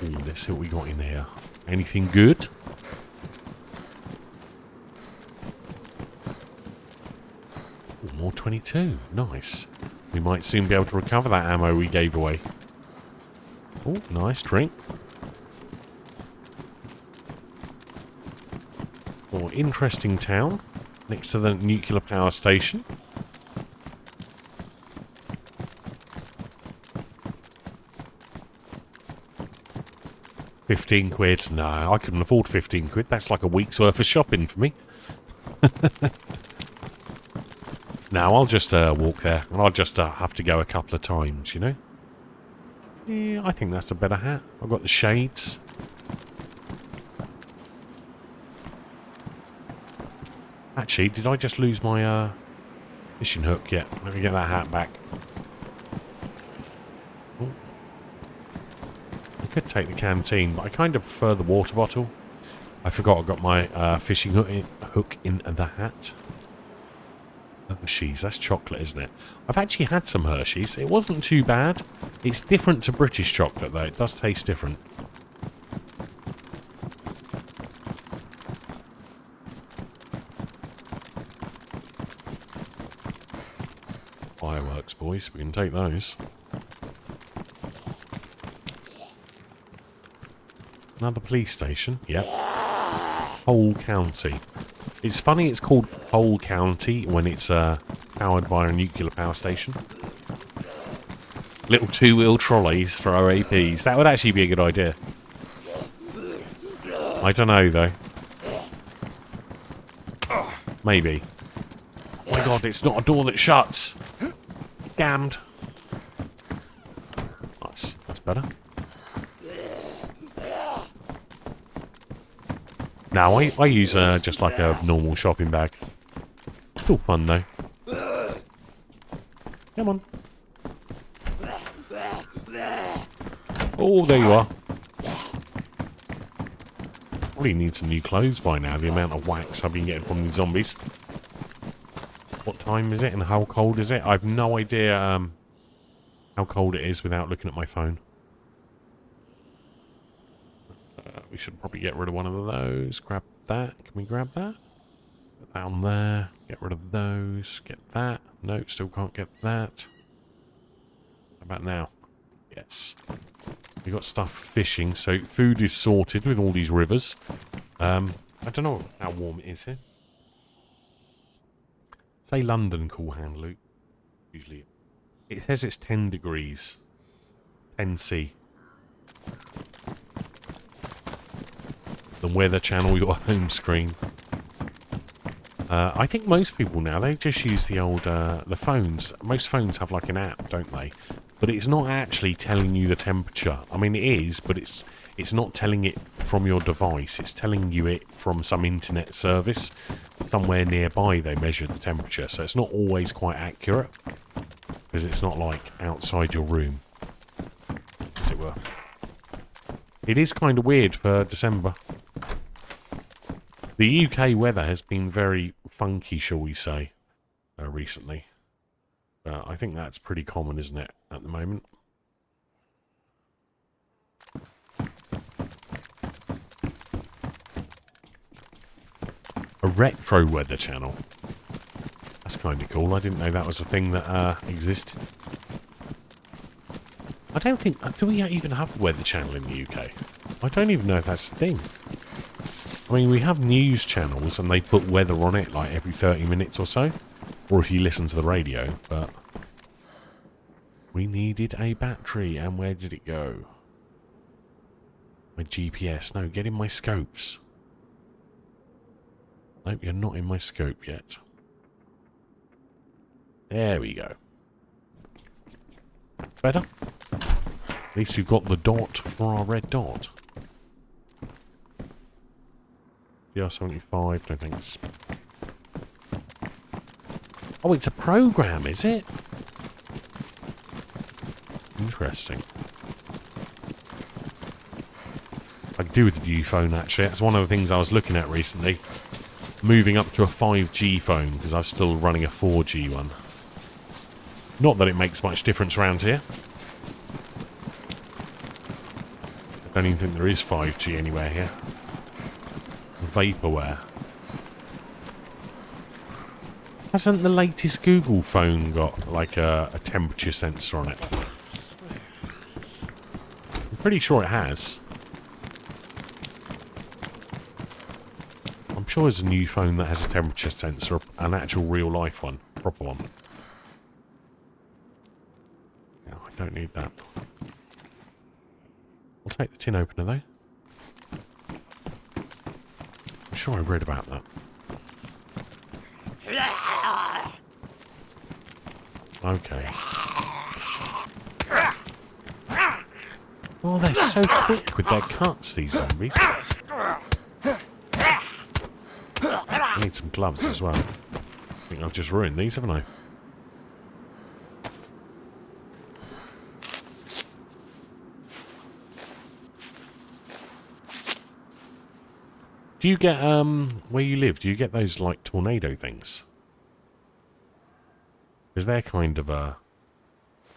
Ooh, let's see what we got in here. Anything good? Ooh, more 22. Nice. We might soon be able to recover that ammo we gave away. Oh, nice drink. Oh, interesting town. Next to the nuclear power station. £15. No, I couldn't afford 15 quid. That's like a week's worth of shopping for me. Now I'll just walk there, and I'll just have to go a couple of times, you know? Yeah, I think that's a better hat. I've got the shades. Actually, did I just lose my fishing hook yet? Let me get that hat back. Ooh. I could take the canteen, but I kind of prefer the water bottle. I forgot I got my fishing hook in the hat. Hershey's, that's chocolate, isn't it? I've actually had some Hershey's. It wasn't too bad. It's different to British chocolate, though. It does taste different. Fireworks, boys. We can take those. Another police station. Yep. Whole county. It's funny it's called Whole County when it's powered by a nuclear power station. Little two-wheel trolleys for OAPs. That would actually be a good idea. I don't know, though. Maybe. Oh my God, it's not a door that shuts. Scammed. Nice. That's better. Now, I use just like a normal shopping bag. Still fun, though. Come on. Oh, there you are. Probably need some new clothes by now, the amount of wax I've been getting from these zombies. What time is it and how cold is it? I have no idea how cold it is without looking at my phone. We should probably get rid of one of those. Grab that. Can we grab that? Put that on there. Get rid of those. Get that. No, still can't get that. How about now? Yes. We got stuff for fishing, so food is sorted with all these rivers. I don't know how warm it is here. Say London, cool hand, Luke. Usually. It says it's 10 degrees. 10C. The Weather Channel, your home screen. I think most people now, they just use the old, the phones. Most phones have like an app, don't they? But it's not actually telling you the temperature. I mean, it is, but it's not telling it from your device. It's telling you it from some internet service. Somewhere nearby they measure the temperature. So it's not always quite accurate. Because it's not like outside your room, as it were. It is kind of weird for December. The UK weather has been very funky, shall we say, recently. I think that's pretty common, isn't it, at the moment? A retro weather channel. That's kind of cool. I didn't know that was a thing that existed. I don't think... do we even have a weather channel in the UK? I don't even know if that's a thing. I mean, we have news channels and they put weather on it like every 30 minutes or so. Or if you listen to the radio, but... we needed a battery, and where did it go? My GPS. No, get in my scopes. Nope, you're not in my scope yet. There we go. Better? At least we've got the dot for our red dot. DR75, no thanks. Oh, it's a program, is it? Interesting. I could do with the new phone, actually. That's one of the things I was looking at recently. Moving up to a 5G phone, because I'm still running a 4G one. Not that it makes much difference around here. I don't even think there is 5G anywhere here. Vaporware. Hasn't the latest Google phone got like a temperature sensor on it? I'm pretty sure it has. I'm sure there's a new phone that has a temperature sensor, an actual real life one, proper one. No, I don't need that. I'll take the tin opener though. I'm sure I read about that. Okay. Oh, they're so quick with their cuts, these zombies. I need some gloves as well. I think I've just ruined these, haven't I? Do you get, where you live, do you get those, like, tornado things? Because they're kind of a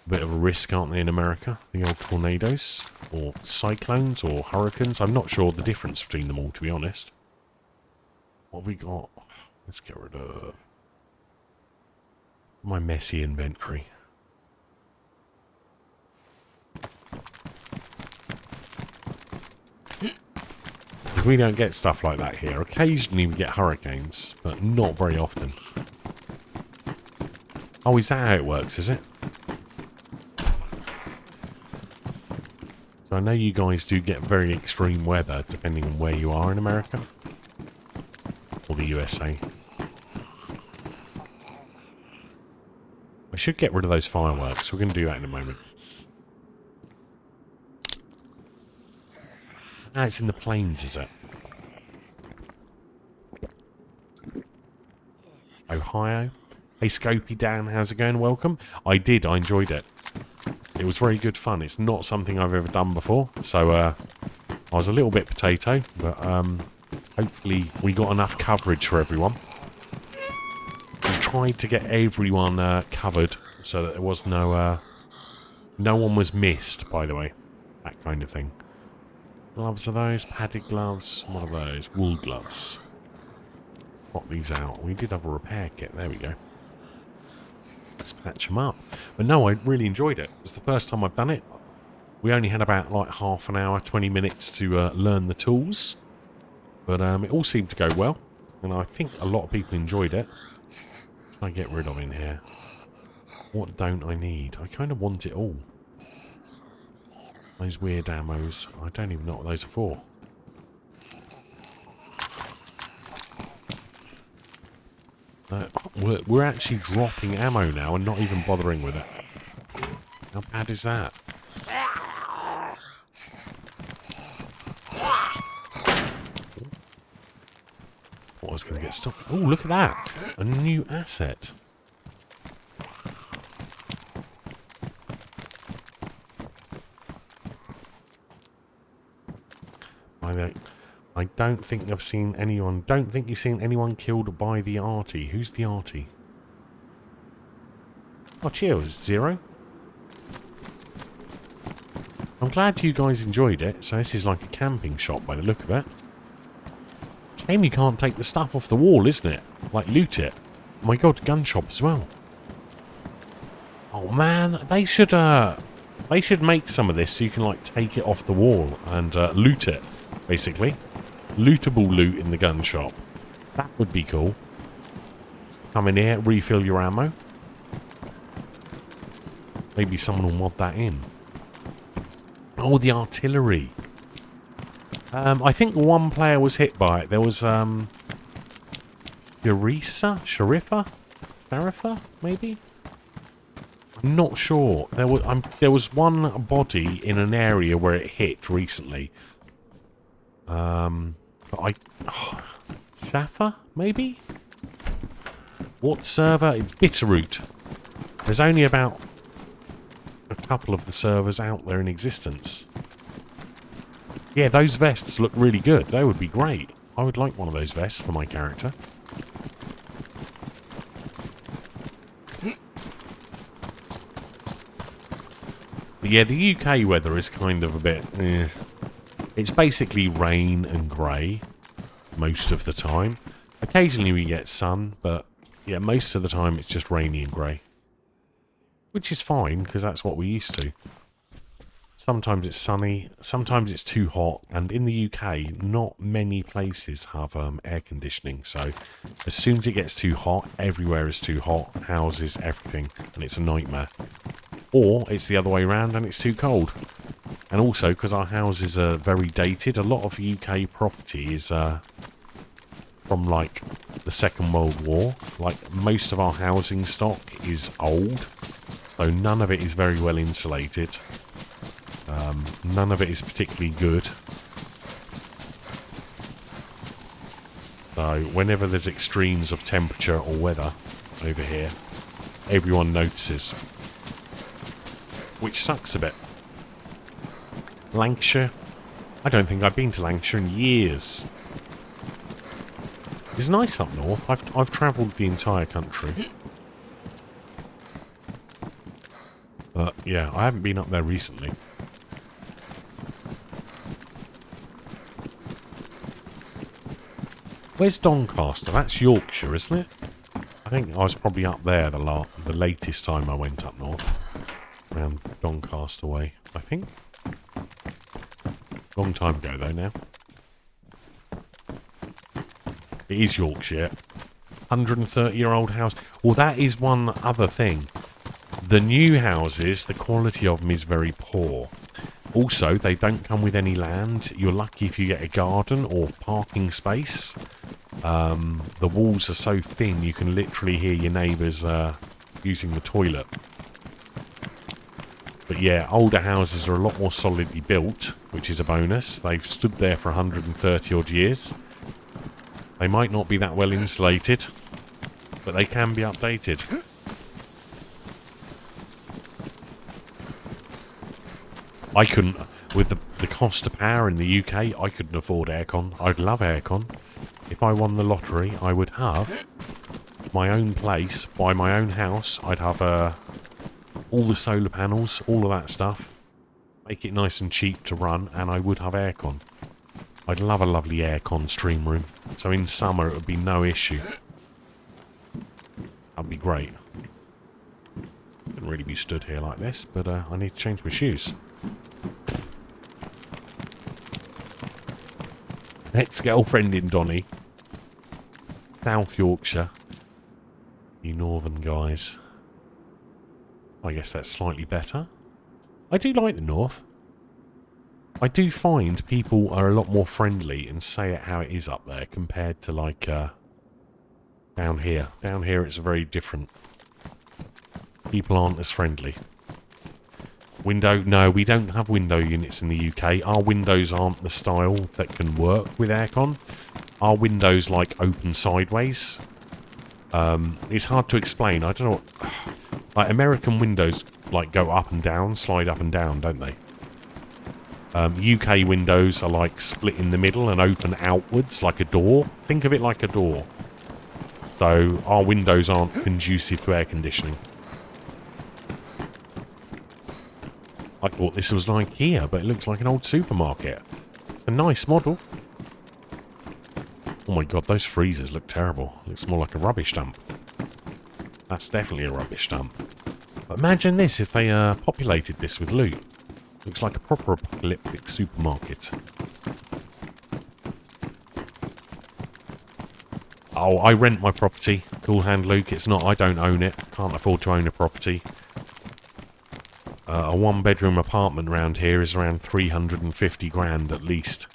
bit of a risk, aren't they, in America? The old tornadoes, or cyclones, or hurricanes. I'm not sure the difference between them all, to be honest. What have we got? Let's get rid of my messy inventory. We don't get stuff like that here. Occasionally we get hurricanes, but not very often. Oh, is that how it works, is it? So I know you guys do get very extreme weather depending on where you are in America. Or the USA. I should get rid of those fireworks. We're going to do that in a moment. Ah, it's in the plains, is it? Ohio. Hey, Scopey Dan, how's it going? Welcome. I did. I enjoyed it. It was very good fun. It's not something I've ever done before. So, I was a little bit potato, but hopefully we got enough coverage for everyone. We tried to get everyone covered so that there was no one was missed, by the way. That kind of thing. Gloves are those? Padded gloves? What are those? Wool gloves. Pop these out. We did have a repair kit. There we go. Let's patch them up. But no, I really enjoyed it. It's the first time I've done it. We only had about like half an hour, 20 minutes to learn the tools. But it all seemed to go well. And I think a lot of people enjoyed it. What can I get rid of in here? What don't I need? I kind of want it all. Those weird ammos. I don't even know what those are for. We're actually dropping ammo now and not even bothering with it. How bad is that? I was going to get stopped. Oh, look at that. A new asset. I don't think I've seen anyone... Don't think you've seen anyone killed by the arty. Who's the arty? Oh, cheers, Zero. I'm glad you guys enjoyed it. So this is like a camping shop by the look of it. Shame you can't take the stuff off the wall, isn't it? Like loot it. Oh my god, gun shop as well. Oh man, they should make some of this so you can like take it off the wall and loot it, basically. Lootable loot in the gun shop. That would be cool. Come in here, refill your ammo. Maybe someone will mod that in. Oh, the artillery. I think one player was hit by it. There was Sharifa, maybe? I'm not sure. There was one body in an area where it hit recently. Shafa, maybe? What server? It's Bitterroot. There's only about a couple of the servers out there in existence. Yeah, those vests look really good. They would be great. I would like one of those vests for my character. But yeah, the UK weather is kind of a bit... It's basically rain and grey most of the time. Occasionally we get sun, but yeah, most of the time it's just rainy and grey. Which is fine, because that's what we're used to. Sometimes it's sunny, sometimes it's too hot, and in the UK, not many places have air conditioning, so as soon as it gets too hot, everywhere is too hot, houses, everything, and it's a nightmare. Or it's the other way around and it's too cold. And also, because our houses are very dated, a lot of UK property is from like the Second World War. Like most of our housing stock is old, so none of it is very well insulated. None of it is particularly good. So whenever there's extremes of temperature or weather over here, everyone notices. Which sucks a bit. Lancashire. I don't think I've been to Lancashire in years. It's nice up north. I've travelled the entire country. But yeah, I haven't been up there recently. Where's Doncaster? That's Yorkshire, isn't it? I think I was probably up there the latest time I went up north. Around Doncaster way, I think. Long time ago though now. It is Yorkshire. 130-year-old house. Well, that is one other thing. The new houses, the quality of them is very poor. Also, they don't come with any land. You're lucky if you get a garden or parking space. The walls are so thin you can literally hear your neighbours using the toilet. But yeah, older houses are a lot more solidly built, which is a bonus. They've stood there for 130 odd years. They might not be that well insulated, but they can be updated. I couldn't, with the cost of power in the UK, I couldn't afford aircon. I'd love aircon. If I won the lottery, I would have my own place, buy my own house. I'd have all the solar panels, all of that stuff. Make it nice and cheap to run, and I would have aircon. I'd love a lovely aircon stream room. So in summer, it would be no issue. That'd be great. Couldn't really be stood here like this, but I need to change my shoes. Ex-girlfriend in Donny. South Yorkshire. You northern guys. I guess that's slightly better. I do like the north. I do find people are a lot more friendly and say it how it is up there compared to like down here. Down here it's very different. People aren't as friendly. Window? No, we don't have window units in the UK. Our windows aren't the style that can work with aircon. Our windows like open sideways. It's hard to explain. I don't know what... Like American windows like go up and down, slide up and down, don't they? UK windows are like split in the middle and open outwards like a door. Think of it like a door. So our windows aren't conducive to air conditioning. I thought this was like IKEA, but it looks like an old supermarket. It's a nice model. Oh my god, those freezers look terrible. Looks more like a rubbish dump. That's definitely a rubbish dump. But imagine this if they populated this with loot. Looks like a proper apocalyptic supermarket. Oh, I rent my property. Cool hand, Luke. It's not, I don't own it. Can't afford to own a property. A one-bedroom apartment around here is around 350 grand at least.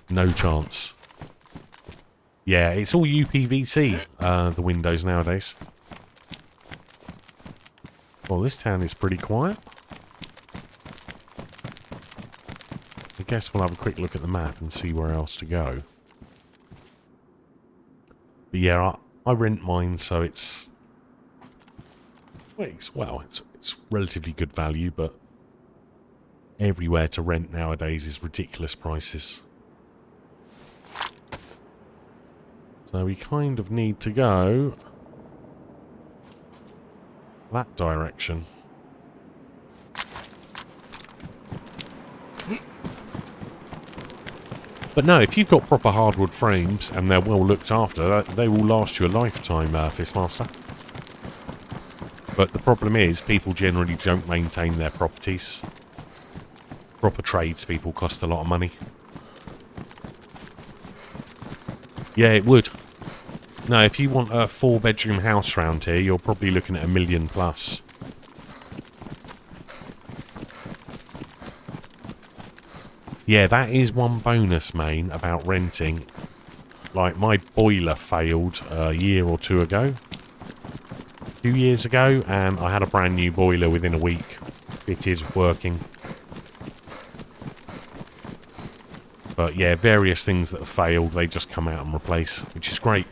No chance. Yeah, it's all UPVC, the windows nowadays. Well, this town is pretty quiet. I guess we'll have a quick look at the map and see where else to go. But yeah, I rent mine, so it's... Well, it's relatively good value, but everywhere to rent nowadays is ridiculous prices. So we kind of need to go that direction. But no, if you've got proper hardwood frames and they're well looked after, they will last you a lifetime, Fistmaster. But the problem is, people generally don't maintain their properties. Proper tradespeople cost a lot of money. Yeah, it would. No, if you want a 4-bedroom house round here, you're probably looking at $1 million plus. Yeah, that is one bonus, main, about renting. Like, my boiler failed a year or two ago. 2 years ago, and I had a brand new boiler within a week. Fitted, working. But yeah, various things that have failed, they just come out and replace, which is great.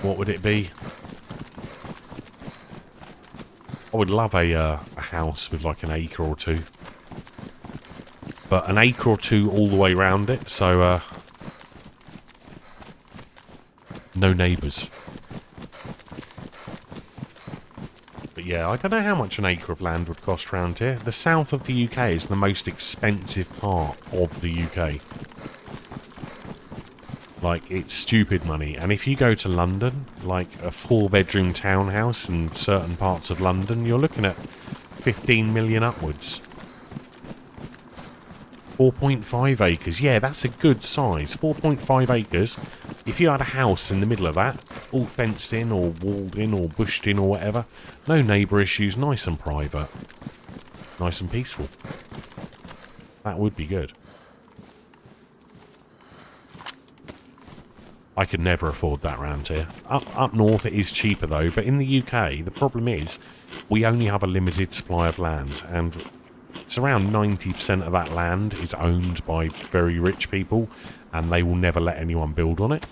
What would it be? I would love a house with like an acre or two. But an acre or two all the way around it, so no neighbours. But yeah, I don't know how much an acre of land would cost around here. The south of the UK is the most expensive part of the UK. Like, it's stupid money. And if you go to London, like a 4-bedroom townhouse in certain parts of London, you're looking at 15 million upwards. 4.5 acres. Yeah, that's a good size. 4.5 acres. If you had a house in the middle of that, all fenced in or walled in or bushed in or whatever, no neighbour issues, nice and private. Nice and peaceful. That would be good. I could never afford that round here. Up north it is cheaper though, but in the UK the problem is we only have a limited supply of land, and it's around 90% of that land is owned by very rich people, and they will never let anyone build on it.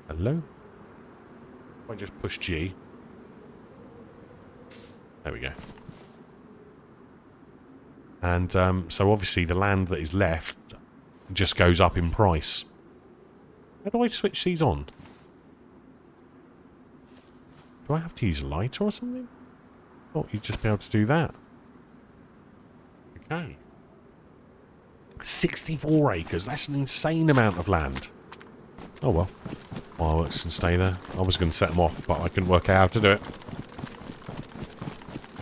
Hello? I just push G. There we go. And so obviously the land that is left just goes up in price. How do I switch these on? Do I have to use a lighter or something? Thought you'd just be able to do that. Okay. 64 acres. That's an insane amount of land. Oh well. Fireworks can stay there. I was going to set them off, but I couldn't work out how to do it.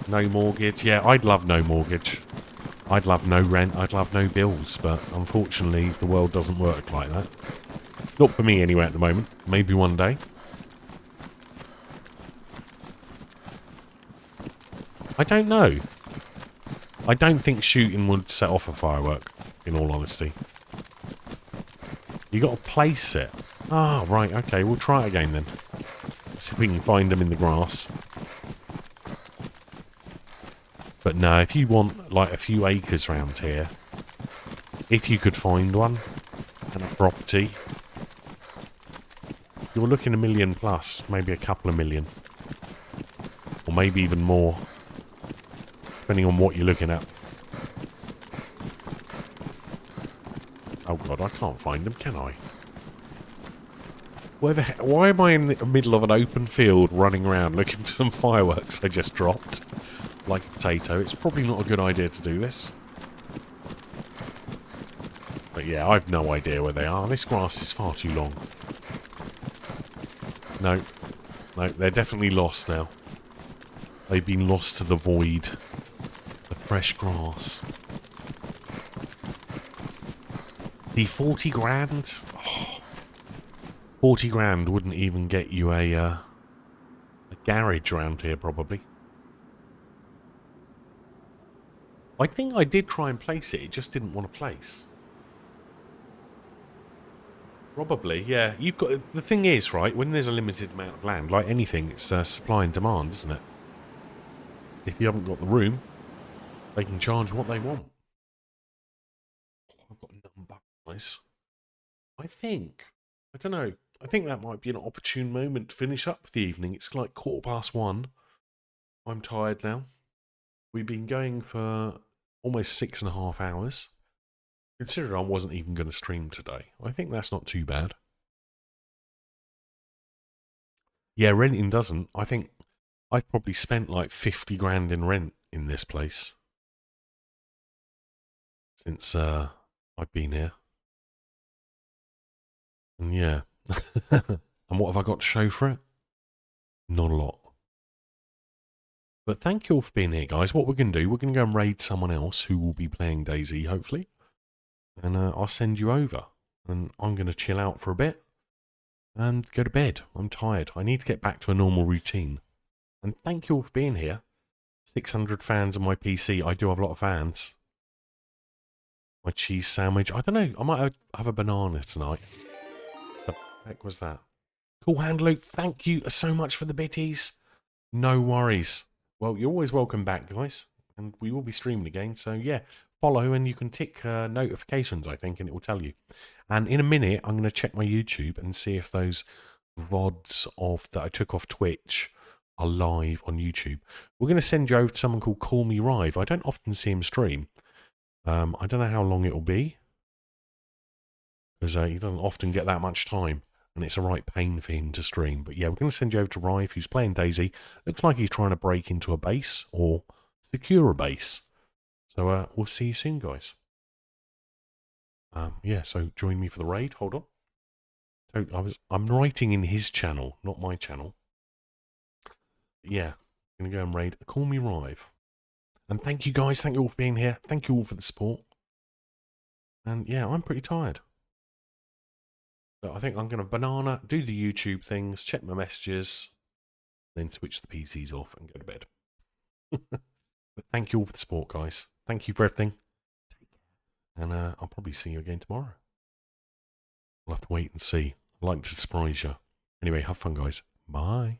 No mortgage. Yeah, I'd love no mortgage. I'd love no rent, I'd love no bills, but unfortunately the world doesn't work like that. Not for me anyway at the moment. Maybe one day. I don't know. I don't think shooting would set off a firework, in all honesty. You got to place it. Ah, right, okay, we'll try it again then. See if we can find them in the grass. But no, if you want like a few acres around here, if you could find one, and a property, you're looking $1 million plus, maybe a couple of million. Or maybe even more, depending on what you're looking at. Oh god, I can't find them, can I? Why am I in the middle of an open field running around looking for some fireworks I just dropped? Like a potato. It's probably not a good idea to do this. But yeah, I've no idea where they are. This grass is far too long. No. No, they're definitely lost now. They've been lost to the void. The fresh grass. See, 40 grand? Oh, 40 grand wouldn't even get you a garage around here, probably. I think I did try and place it. It just didn't want to place. Probably, yeah. You've got... The thing is, right, when there's a limited amount of land, like anything, it's supply and demand, isn't it? If you haven't got the room, they can charge what they want. I've got none but guys. I don't know. I think that might be an opportune moment to finish up for the evening. It's like 1:15. I'm tired now. We've been going for almost 6.5 hours. Considering I wasn't even going to stream today, I think that's not too bad. Yeah, renting doesn't. I think I've probably spent like 50 grand in rent in this place since I've been here. And yeah. And what have I got to show for it? Not a lot. But thank you all for being here, guys. What we're going to do, we're going to go and raid someone else who will be playing DayZ, hopefully. And I'll send you over. And I'm going to chill out for a bit and go to bed. I'm tired. I need to get back to a normal routine. And thank you all for being here. 600 fans on my PC. I do have a lot of fans. My cheese sandwich. I don't know. I might have a banana tonight. The heck was that? Cool hand, Luke. Thank you so much for the bitties. No worries. Well, you're always welcome back, guys. And we will be streaming again. So, yeah. Follow and you can tick notifications, I think, and it will tell you. And in a minute, I'm going to check my YouTube and see if those VODs that I took off Twitch are live on YouTube. We're going to send you over to someone called Call Me Rive. I don't often see him stream. I don't know how long it will be, because he doesn't often get that much time, and it's a right pain for him to stream. But yeah, we're going to send you over to Rive, who's playing DayZ. Looks like he's trying to break into a base or secure a base. So we'll see you soon, guys. Yeah, so join me for the raid. Hold on. So I'm writing in his channel, not my channel. Yeah, I'm going to go and raid. Call Me Rive. And thank you, guys. Thank you all for being here. Thank you all for the support. And yeah, I'm pretty tired. So I think I'm going to banana, do the YouTube things, check my messages, then switch the PCs off and go to bed. But thank you all for the support, guys. Thank you for everything. And I'll probably see you again tomorrow. We'll have to wait and see. I'd like to surprise you. Anyway, have fun, guys. Bye.